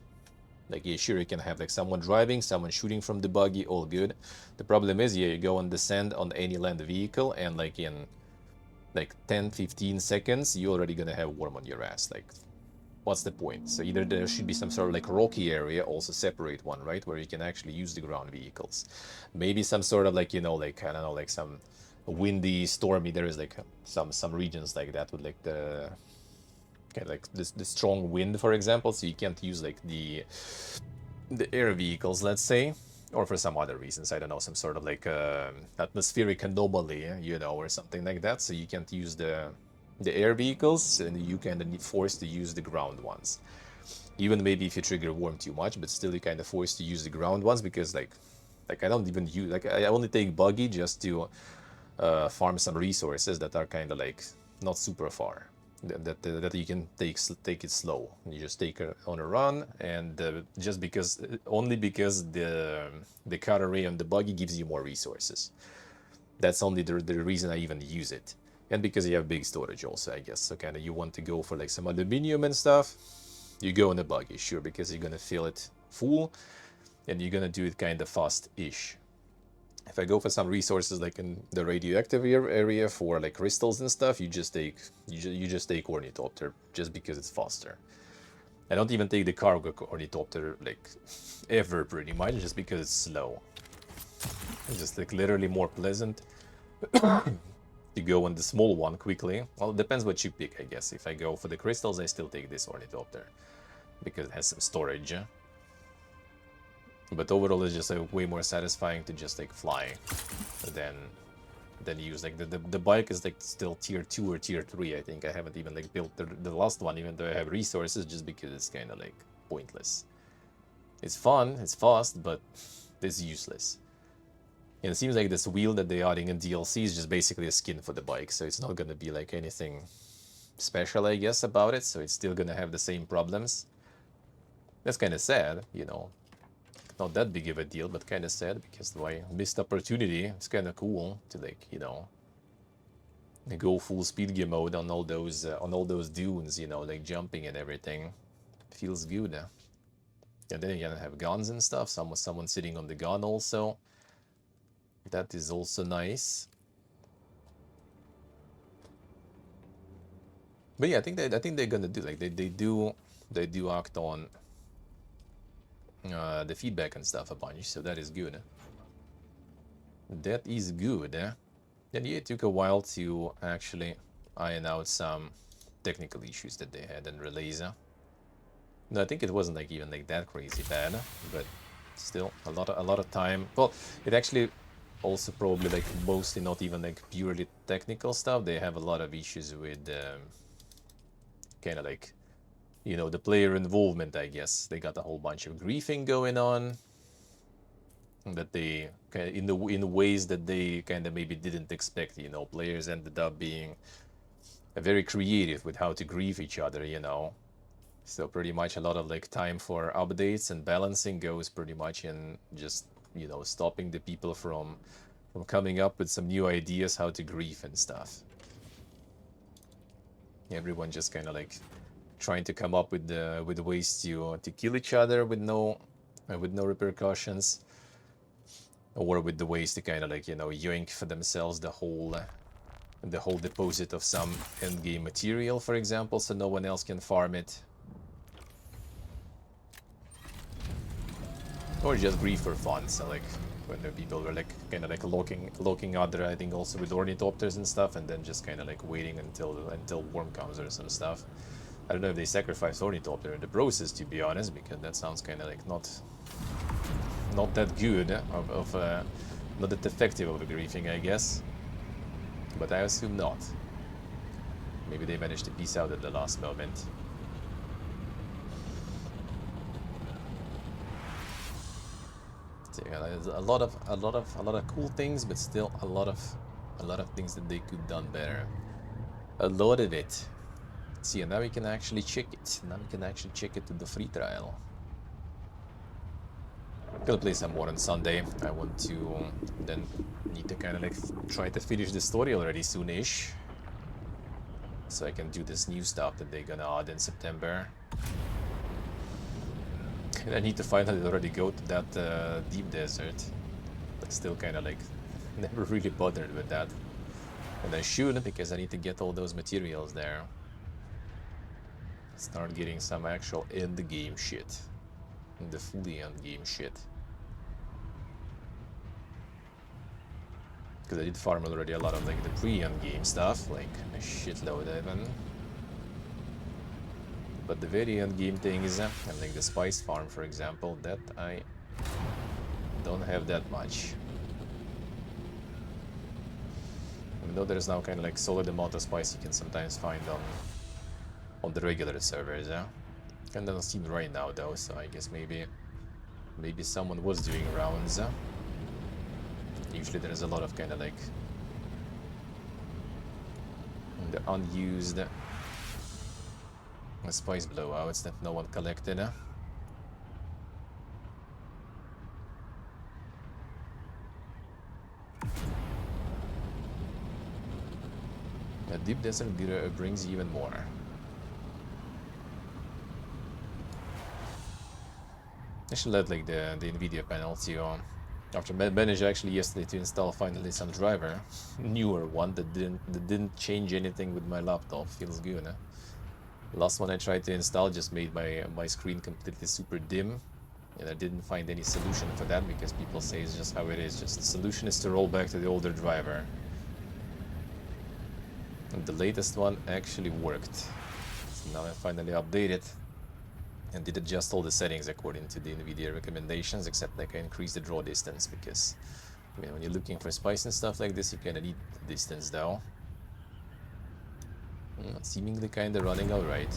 Like, yeah, sure, you can have like someone driving, someone shooting from the buggy, all good. The problem is, yeah, you go and descend on any land vehicle, and like in like 10-15 seconds you're already gonna have worm on your ass. Like, what's the point? So either there should be some sort of like rocky area, also separate one, right, where you can actually use the ground vehicles. Maybe some sort of like, you know, like I don't know, like some windy, stormy, there is like some regions like that with like the kind of like the strong wind, for example, so you can't use like the air vehicles, let's say, or for some other reasons, I don't know, some sort of like atmospheric anomaly, you know, or something like that, so you can't use the air vehicles, and you kind of forced to use the ground ones. Even maybe if you trigger worm too much, but still you kind of forced to use the ground ones, because like I don't even use, like I only take buggy just to farm some resources that are kind of like not super far. That you can take it slow. You just take it on a run, and just because only because the car array on the buggy gives you more resources. That's only the reason I even use it, and because you have big storage also, I guess. So kind of you want to go for like some aluminium and stuff, you go on the buggy, sure, because you're gonna fill it full, and you're gonna do it kind of fast-ish. If I go for some resources like in the radioactive area for like crystals and stuff, you just take ornithopter just because it's faster. I don't even take the cargo ornithopter like ever pretty much, just because it's slow. It's just like literally more pleasant to go on the small one quickly. Well, it depends what you pick, I guess. If I go for the crystals, I still take this ornithopter because it has some storage. But overall, it's just like way more satisfying to just like fly than use like the bike is like still tier 2 or tier 3. I think I haven't even like built the last one, even though I have resources, just because it's kind of like pointless. It's fun, it's fast, but it's useless. And it seems like this wheel that they're adding in DLC is just basically a skin for the bike, so it's not gonna be like anything special, I guess, about it. So it's still gonna have the same problems. That's kind of sad, you know. Not that big of a deal, but kind of sad, because my missed opportunity. It's kind of cool to, like, you know, go full speed game mode on all those dunes, you know, like jumping and everything. Feels good. And then you're gonna have guns and stuff. Someone sitting on the gun also. That is also nice. But yeah, I think they're gonna do like they do act on the feedback and stuff a bunch, so that is good. That is good. And yeah, it took a while to actually iron out some technical issues that they had in Relays. No, I think it wasn't like even like that crazy bad, but still a lot of time. Well, it actually also probably like mostly not even like purely technical stuff. They have a lot of issues with kind of like, you know, the player involvement, I guess. They got a whole bunch of griefing going on that they in ways that they kind of maybe didn't expect. You know, players ended up being very creative with how to grief each other, you know. So pretty much a lot of like time for updates and balancing goes pretty much in just, you know, stopping the people from coming up with some new ideas how to grief and stuff. Everyone just kind of like trying to come up with ways to kill each other with no repercussions, or with the ways to kind of like, you know, yoink for themselves the whole deposit of some endgame material, for example, so no one else can farm it. Or just grief for fun, so like when the people were like kind of like locking other, I think also with ornithopters and stuff, and then just kind of like waiting until worm comes or some stuff. I don't know if they sacrifice ornithopter in the process, to be honest, because that sounds kind of like not that good not that effective of a griefing, I guess. But I assume not. Maybe they managed to peace out at the last moment. So yeah, there's a lot of cool things, but still a lot of things that they could done better. A lot of it. See, and now we can actually check it. Now we can actually check it to the free trial. I'm gonna play some more on Sunday. I want to then need to kind of like try to finish the story already soonish, so I can do this new stuff that they're gonna add in September. And I need to finally already go to that deep desert. But still kind of like never really bothered with that. And I should, because I need to get all those materials there. Start getting some actual end game shit. The fully end game shit. Because I did farm already a lot of like the pre-end game stuff, like a shitload even. But the very end game things, and like the spice farm, for example, that I don't have that much. Even though there's now kind of like solid amount of spice you can sometimes find on the regular servers, yeah. Kind of doesn't seem right now though, so I guess maybe someone was doing rounds. Usually there's a lot of kind of like The unused spice blowouts that no one collected. A deep desert brings even more. I should let like the NVIDIA panel to after managed actually yesterday to install finally some driver, newer one that didn't change anything with my laptop. Feels good. Huh? Last one I tried to install just made my screen completely super dim, and I didn't find any solution for that because people say it's just how it is. Just the solution is to roll back to the older driver. And the latest one actually worked. So now I finally updated and did adjust all the settings according to the NVIDIA recommendations, except like I increased the draw distance because, I mean, when you're looking for spice and stuff like this, you kind of need distance though. Seemingly kind of running alright.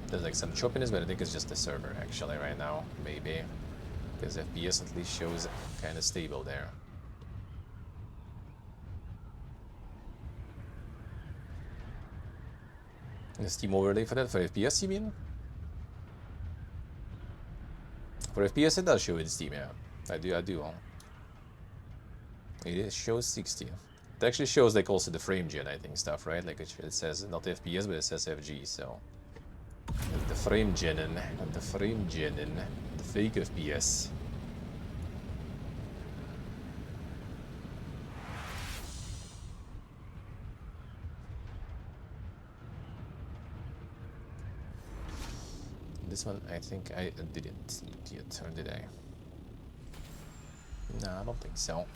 There's like some choppiness, but I think it's just the server actually right now, maybe. Because FPS at least shows kind of stable there. The Steam overlay for that, for FPS you mean? For FPS it does show in Steam, yeah. I do. It shows 60. It actually shows like also the frame gen, I think, stuff, right? Like it says not FPS, but it says FG, so... The frame genin, the fake FPS. This one, I think I didn't need yet, or did I? No, I don't think so.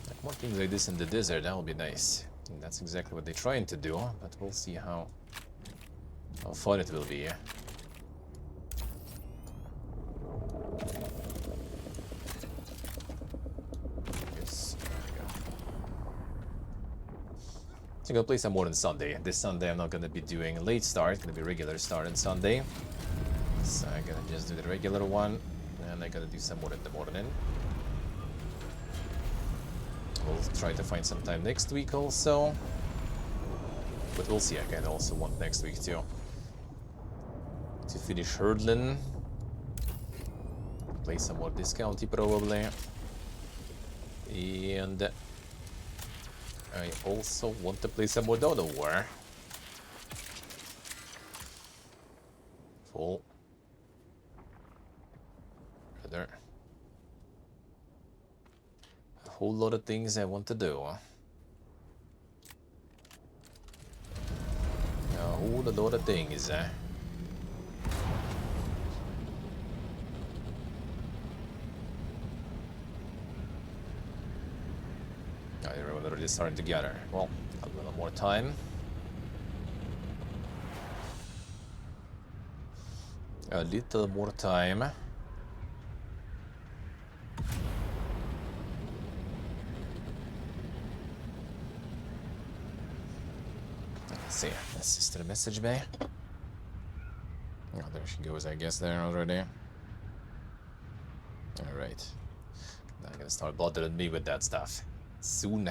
Like more things like this in the desert, that would be nice. And that's exactly what they're trying to do, but we'll see how fun it will be. So I'm gonna play some more on Sunday. This Sunday I'm not gonna be doing a late start, it's gonna be regular start on Sunday. So I'm gonna just do the regular one, and I'm gonna do some more in the morning. We'll try to find some time next week also. But we'll see, I kinda also want next week too. To finish Herdling. Play some more discounty probably. And I also want to play some more Dodo War. Full. Rather. A whole lot of things I want to do. A whole lot of things. Everyone already starting to gather. Well, a little more time. A little more time. Let's see. My sister messaged me. Oh, there she goes, I guess, there already. Alright. Now I'm gonna start bothering me with that stuff. Soon.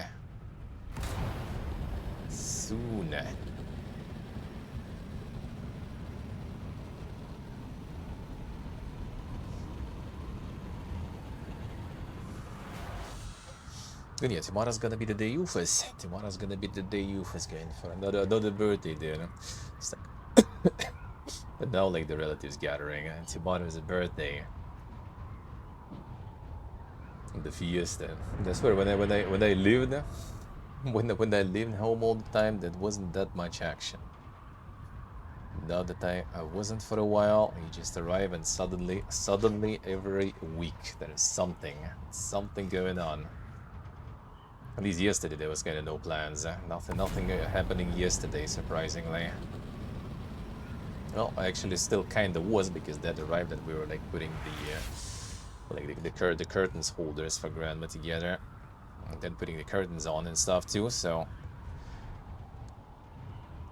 And yeah, tomorrow's gonna be the day Ovis. Tomorrow's gonna be the day Ovis going for another birthday there. It's like but now like the relatives gathering, and tomorrow's a birthday. The fiesta. That's where when I lived when I lived home all the time, there wasn't that much action. Now that I wasn't for a while, you just arrive and suddenly every week there is something going on. At least yesterday there was kind of no plans. Nothing happening yesterday, surprisingly. Well, actually still kind of was, because that arrived that we were like putting the curtains holders for Grandma together, and then putting the curtains on and stuff too, so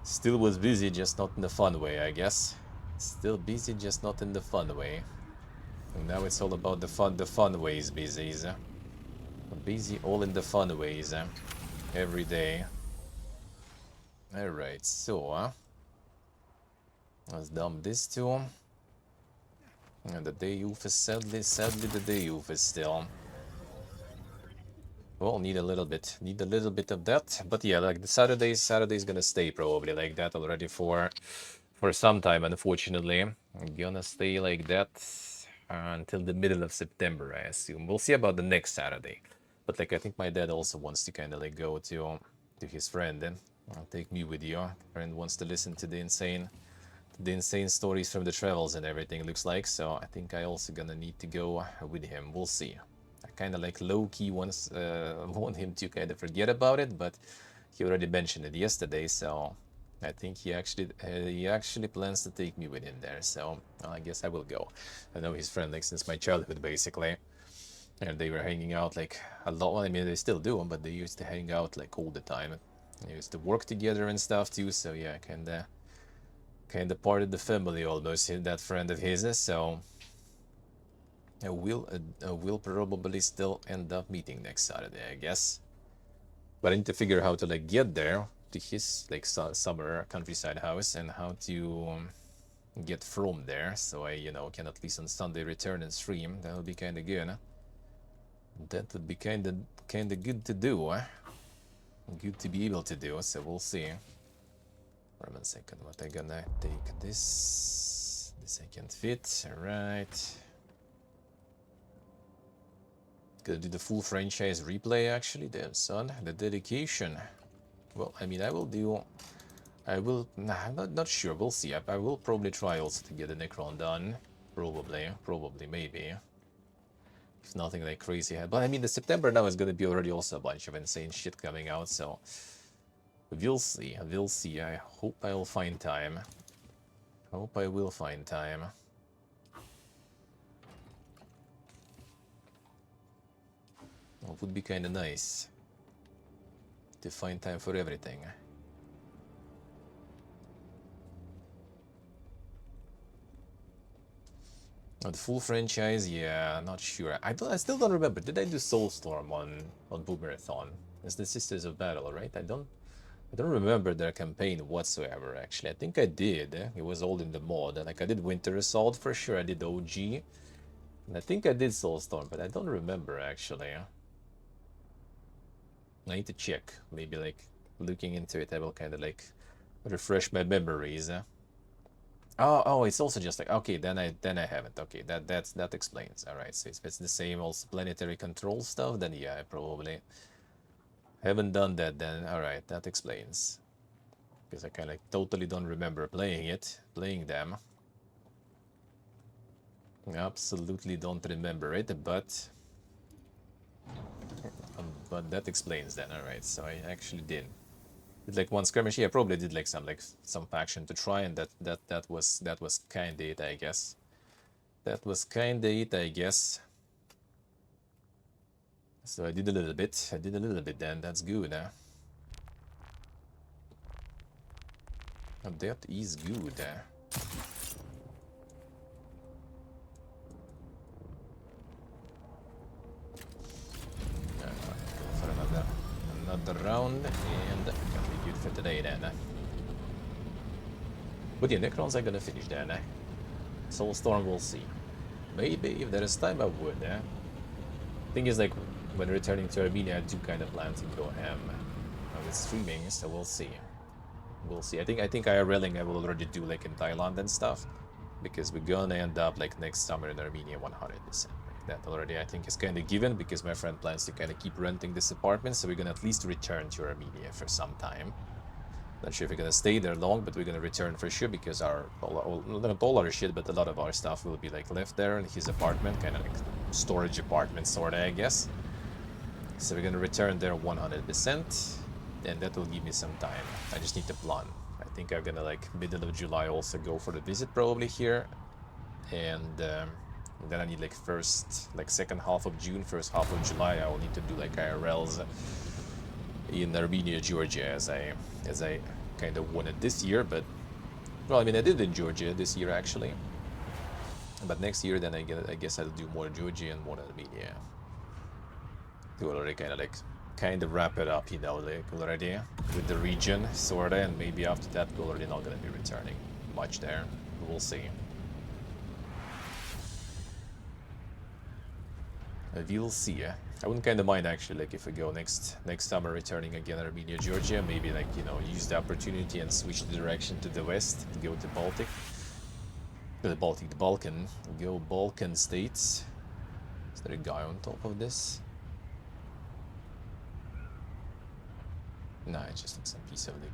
still was busy, just not in a fun way, I guess. Still busy, just not in the fun way. And now it's all about the fun ways, busy. Busy all in the fun ways, every day. Alright, so, let's dump this too. And the day off is sadly the day off is still. Well, need a little bit of that. But yeah, like the Saturday's gonna stay probably like that already for some time, unfortunately. I'm gonna stay like that until the middle of September, I assume. We'll see about the next Saturday. But like I think my dad also wants to kind of like go to his friend and take me with you. Friend wants to listen to the insane stories from the travels and everything, looks like. So I think I also gonna need to go with him. We'll see. I kind of like low-key want him to kind of forget about it, but he already mentioned it yesterday, so I think he actually plans to take me with him there. So I guess I will go. I know his friend like since my childhood basically, and they were hanging out like a lot. Well, I mean they still do, but they used to hang out like all the time. They used to work together and stuff too. So yeah, kind of part of the family almost. That friend of his, so. We'll probably still end up meeting next Saturday, I guess. But I need to figure out how to like get there to his like summer countryside house and how to get from there, so I can at least on Sunday return and stream. That would be kind of good. That would be kind of good to do. Good to be able to do. So we'll see. For a second, what I gonna take this? This I can fit. All right. Gonna do the full franchise replay actually, damn son. The dedication. Well, I mean nah, I'm not sure, we'll see. I will probably try also to get the Necron done. Probably, maybe. If nothing like crazy. But I mean the September now is gonna be already also a bunch of insane shit coming out, so we'll see. I hope I'll find time. Hope I will find time. It would be kind of nice to find time for everything. The full franchise, yeah, not sure. I still don't remember. Did I do Soulstorm on Boomerthon? It's the Sisters of Battle, right? I don't remember their campaign whatsoever. Actually, I think I did. It was all in the mod. Like I did Winter Assault for sure. I did OG, and I think I did Soulstorm, but I don't remember actually. I need to check. Maybe like looking into it, I will kind of like refresh my memories. Oh, it's also just like okay. Then I haven't. Okay, that explains. All right. So if it's the same also planetary control stuff, then yeah, I probably haven't done that. Then all right, that explains. Because I kind of like totally don't remember playing them. Absolutely don't remember it, but that explains then. All right, so I actually did like one skirmish. Yeah, I probably did like some faction to try, and that was kind of it, I guess. That was kind of it, I guess. So I did a little bit. Then that's good. That is good. Another round, and gonna be good for today then. But yeah, Necrons are gonna finish then. Soulstorm, we'll see. Maybe if there is time, I would. Thing is, like when returning to Armenia, I do kind of plan to go ham with streaming, so we'll see. We'll see. I think IRLing I will already do like in Thailand and stuff, because we're gonna end up like next summer in Armenia 100%. That already I think is kind of given, because my friend plans to kind of keep renting this apartment, so we're gonna at least return to Armenia for some time. Not sure if we're gonna stay there long, but we're gonna return for sure, because not all our shit, but a lot of our stuff will be like left there in his apartment, kind of like storage apartment sorta, I guess. So we're gonna return there 100%, and that will give me some time. I just need to plan. I think I'm gonna like middle of July also go for the visit probably here, and then I need like second half of June, first half of July. I will need to do like IRLs in Armenia, Georgia, as I kind of wanted this year, but Well, I mean, I did in Georgia this year, actually. But next year, then I guess I'll do more Georgia and more Armenia. To already kind of wrap it up, you know, like already with the region, sorta, and maybe after that we're already not gonna be returning much there. We'll see. We'll see. I wouldn't kind of mind actually, like if we go next summer returning again Armenia, Georgia, maybe like, you know, use the opportunity and switch the direction to the west, go to Baltic. The Balkan, go Balkan states. Is there a guy on top of this? Nah, it just looks some piece of like.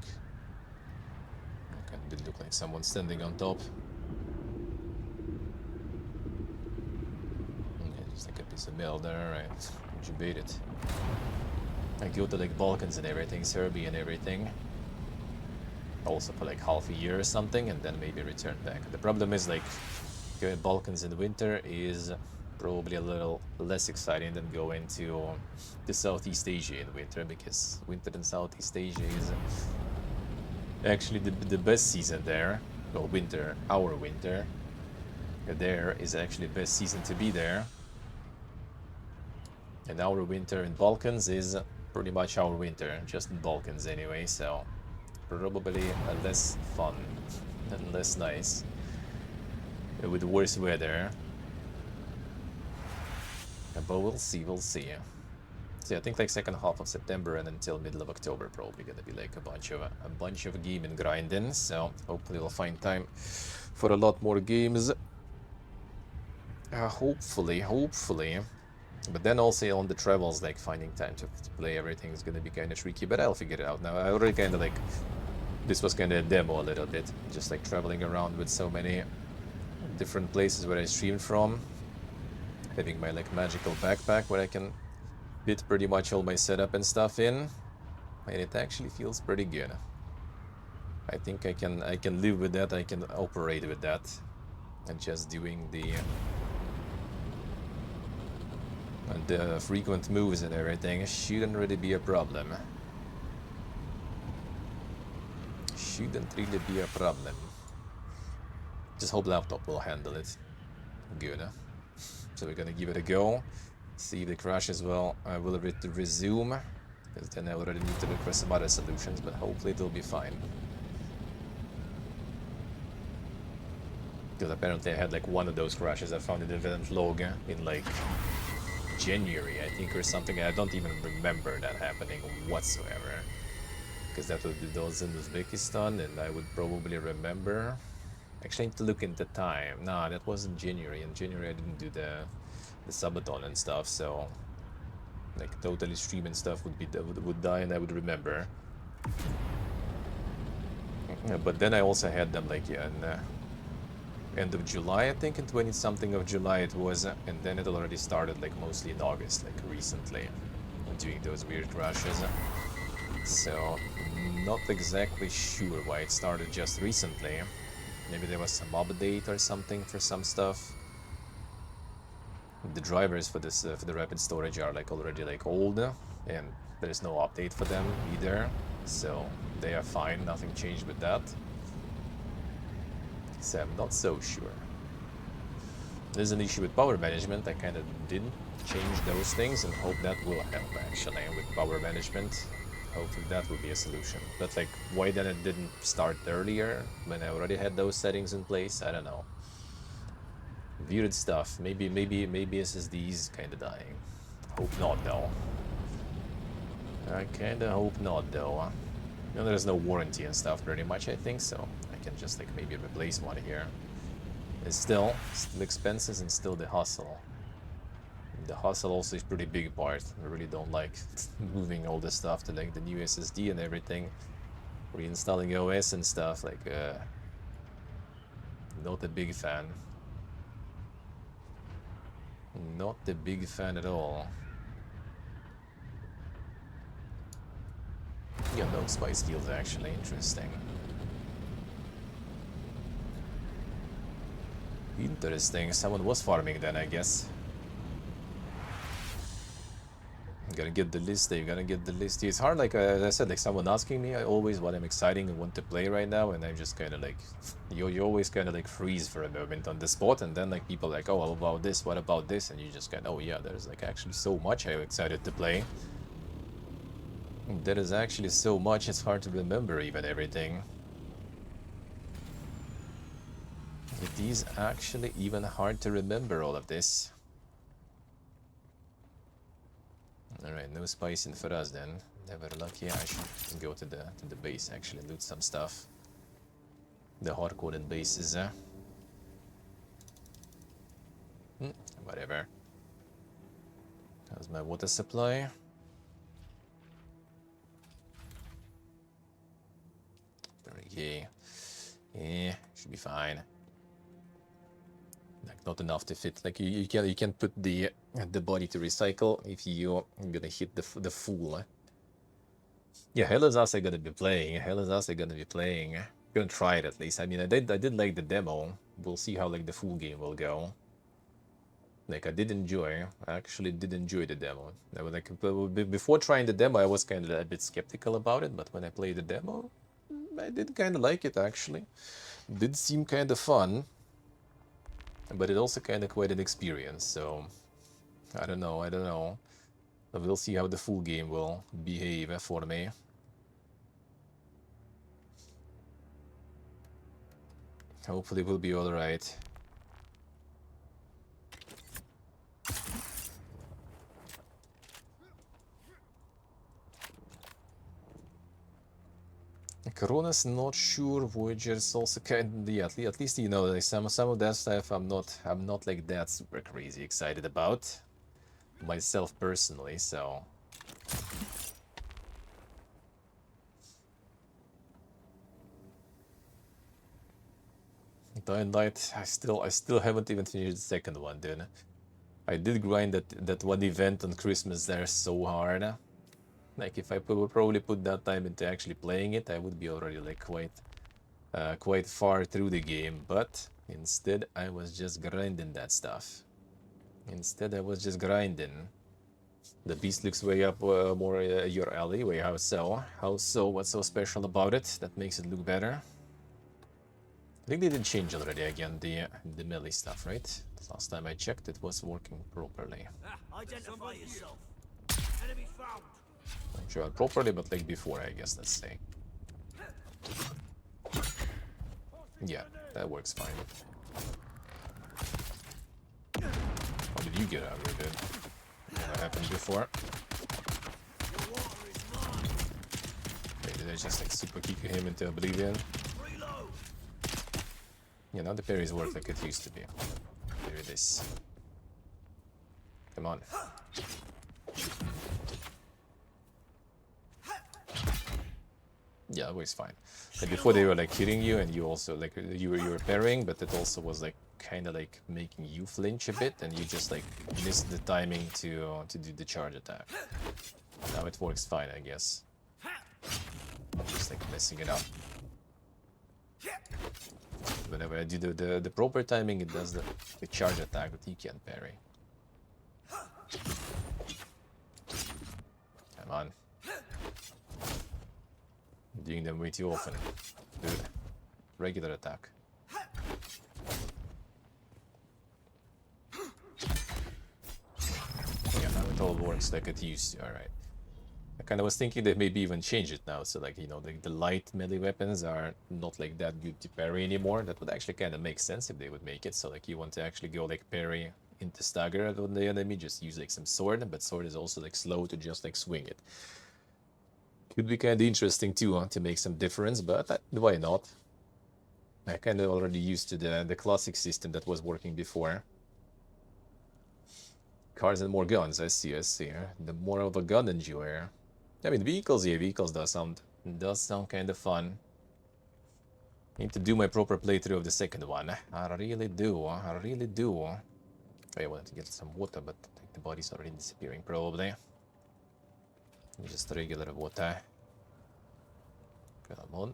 Okay, did look like someone standing on top. Yeah, just like a piece of metal there, right? Would you beat it? I go to like Balkans and everything, Serbia and everything. Also for like half a year or something, and then maybe return back. The problem is like going Balkans in the winter is probably a little less exciting than going to Southeast Asia in winter, because winter in Southeast Asia is actually the best season there. Well, winter, our winter there is actually the best season to be there. And our winter in Balkans is pretty much our winter, just in Balkans anyway, so probably less fun and less nice with worse weather. But we'll see. So yeah, I think like second half of September and until middle of October probably gonna be like a bunch of gaming grinding. So hopefully we'll find time for a lot more games. Hopefully. But then also on the travels, like finding time to play everything is gonna be kind of tricky. But I'll figure it out now. I already kind of like. This was kind of a demo a little bit, just like traveling around with so many different places where I streamed from. Having my like magical backpack where I can fit pretty much all my setup and stuff in. And it actually feels pretty good. I think I can live with that, I can operate with that. And just doing the frequent moves and everything shouldn't really be a problem. Shouldn't really be a problem. Just hope laptop will handle it good. So we're gonna give it a go. See if the crashes will resume. Because then I already need to look for some other solutions, but hopefully it'll be fine. Because apparently I had like one of those crashes I found in the event log in like January, I think, or something. I don't even remember that happening whatsoever. Because that would be those in Uzbekistan, and I would probably remember. Actually, I need to look into time. Nah, that wasn't January. In January, I didn't do the subathon and stuff, so like totally stream and stuff would die, and I would remember. Yeah, but then I also had them like in end of July, I think, in 20-something of July it was, and then it already started like mostly in August, like recently, doing those weird crashes. So, not exactly sure why it started just recently. Maybe there was some update or something for some stuff. The drivers for this for the rapid storage are like already like old, and there's no update for them either. So they are fine. Nothing changed with that. So I'm not so sure. There's an issue with power management. I kind of didn't change those things, and hope that will help actually with power management. Hopefully that will be a solution. But like, why then it didn't start earlier when I already had those settings in place? I don't know. Weird stuff. Maybe SSD's kind of dying. Hope not though. I kind of hope not though. You know, there's no warranty and stuff pretty much, I think, so I can just like maybe replace one here. It's still expenses and still the hustle. The hustle also is pretty big part. I really don't like moving all this stuff to like the new SSD and everything. Reinstalling OS and stuff, like not a big fan. Not a big fan at all. Yeah, no spice deals actually interesting. Interesting. Someone was farming then, I guess. You gotta get the list there, you gotta get the list. It's hard, like as I said, like someone asking me always what I'm exciting and want to play right now, and I'm just kind of like, you always kind of like freeze for a moment on the spot, and then like people like, oh, what about this, what about this, and you just kind of, oh yeah, there's like actually so much I'm excited to play. There is actually so much, it's hard to remember even everything. It is actually even hard to remember all of this. Alright, no spicing for us then. Never lucky. I should go to the base actually, loot some stuff. The hardcoded bases. Whatever. How's my water supply? Okay. Yeah, should be fine. Like not enough to fit. Like you can put the body to recycle if you're gonna hit the full. Yeah, Hell is Us I'm gonna be playing. Hell is Us I'm gonna be playing. Gonna try it at least. I mean, I did like the demo. We'll see how like the full game will go. Like I actually did enjoy the demo. I was like, before trying the demo, I was kind of a bit skeptical about it, but when I played the demo, I did kind of like it actually. Did seem kind of fun. But it also kind of quite an experience, so I don't know. We'll see how the full game will behave for me. Hopefully it will be alright. Corona's not sure. Voyager's also kind of, yeah, at least you know, like some of that stuff I'm not like that super crazy excited about myself personally, so Dying Light, I still haven't even finished the second one, dude. I did grind that one event on Christmas there so hard. Like if I would probably put that time into actually playing it, I would be already like quite far through the game, but instead I was just grinding that stuff. Instead I was just grinding. The beast looks way up more your alley. Wait, how so? How so? What's so special about it that makes it look better? I think they did change already again the melee stuff, right? The last time I checked, it was working properly. Identify yourself. Enemy found. Not sure properly, but like before, I guess. Let's say. Yeah, that works fine. How did you get out of it? What happened before? Wait, did I just like super kick him into oblivion? Yeah, now the parries work like it used to be. There it is. Come on. Yeah, it was fine. Like before they were like hitting you, and you also like you were parrying, but it also was like kind of like making you flinch a bit, and you just like missed the timing to do the charge attack. Now it works fine, I guess. Just like messing it up. Whenever I do the proper timing, it does the charge attack, but you can't parry. Come on. I'm doing them way too often. Dude. Regular attack. Yeah, now it all works like it used to. Alright. I kind of was thinking they maybe even change it now, so like, you know, the light melee weapons are not like that good to parry anymore. That would actually kind of make sense if they would make it, so like you want to actually go like parry into stagger on the enemy, just use like some sword, but sword is also like slow to just like swing it. Could be kind of interesting too, to make some difference, but why not? I kind of already used to the classic system that was working before. Cars and more guns, I see. The more of a gun enjoyer. I mean, vehicles, yeah, vehicles does sound kind of fun. Need to do my proper playthrough of the second one. I really do. I wanted to get some water, but I think the body's already disappearing, probably. Just regular water. Come on.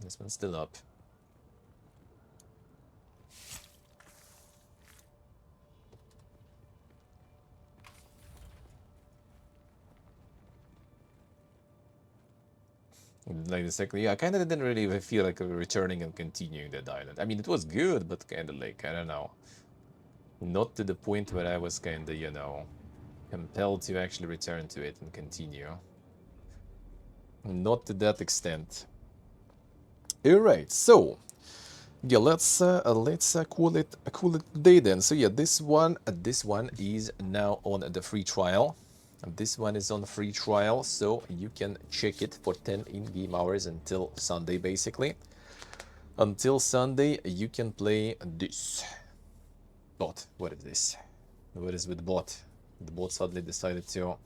This one's still up. Like the second, yeah, I kind of didn't really feel like returning and continuing that island. I mean, it was good, but kind of like, I don't know, not to the point where I was kind of, you know, compelled to actually return to it and continue. Not to that extent. All right, so yeah, let's call it day then. So yeah, this one is now on the free trial. This one is on free trial, so you can check it for 10 in-game hours until Sunday, basically. Until Sunday, you can play this. Bot, what is this? What is with bot? The bot suddenly decided to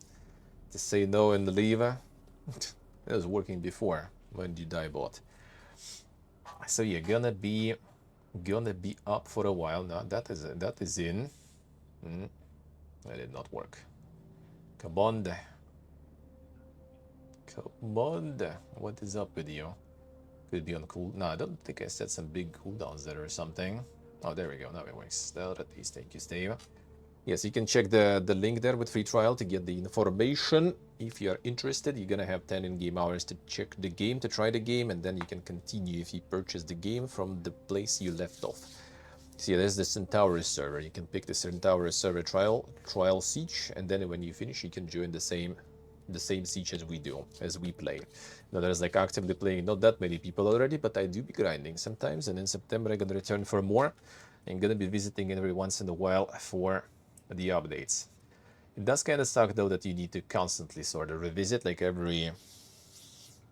say no and leave. It was working before. When did you die, bot? So you're gonna be up for a while now. That is in. That did not work. Come on. Come on. What is up with you? Could be on cool. No, I don't think I set some big cooldowns there or something. Oh, there we go. Now it works. At least, thank you, Steve. Yes, you can check the link there with free trial to get the information. If you are interested, you're gonna have 10 in-game hours to check the game, to try the game, and then you can continue if you purchase the game from the place you left off. See, there's the Centaurus server. You can pick the Centaurus server trial siege, and then when you finish, you can join the same siege as we play. Now there's like actively playing not that many people already, but I do be grinding sometimes, and in September I'm gonna return for more. I'm gonna be visiting every once in a while for the updates. It does kind of suck though that you need to constantly sort of revisit, like every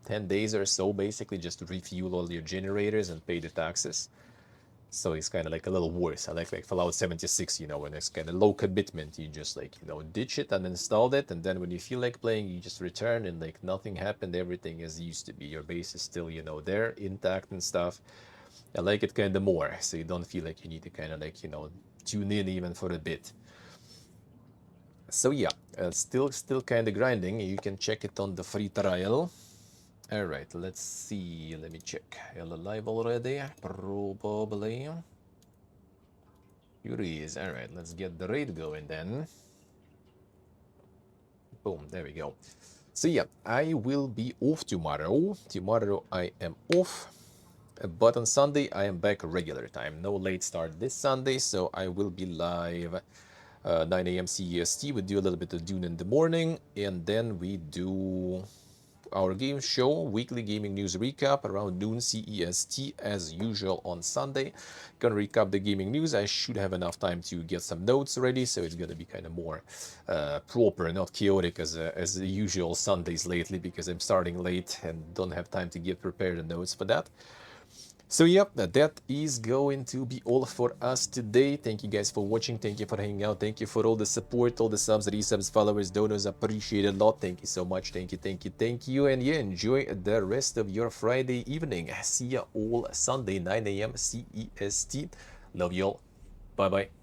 10 days or so, basically, just to refuel all your generators and pay the taxes. So it's kind of like a little worse. I like Fallout 76, you know, when it's kind of low commitment, you just like, you know, ditch it and install it, and then when you feel like playing, you just return and like nothing happened, everything as used to be. Your base is still, you know, there, intact and stuff. I like it kind of more, so you don't feel like you need to kind of like, you know, tune in even for a bit. So yeah, still kind of grinding. You can check it on the free trial. All right, let's see. Let me check. Are you alive already? Probably. Here he is. All right, let's get the raid going then. Boom, there we go. So yeah, I will be off tomorrow. Tomorrow I am off. But on Sunday I am back regular time. No late start this Sunday, so I will be live 9 a.m. CEST. We do a little bit of Dune in the morning, and then we do our game show, weekly gaming news recap around noon CEST as usual on Sunday. Gonna recap the gaming news. I should have enough time to get some notes ready, so it's gonna be kind of more proper, not chaotic as the usual Sundays lately, because I'm starting late and don't have time to get prepared the notes for that. So yep, that is going to be all for us today. Thank you guys for watching. Thank you for hanging out. Thank you for all the support, all the subs, resubs, followers, donors. Appreciate it a lot. Thank you so much. Thank you. And yeah, enjoy the rest of your Friday evening. See ya all Sunday, 9 a.m. CEST. Love you all. Bye-bye.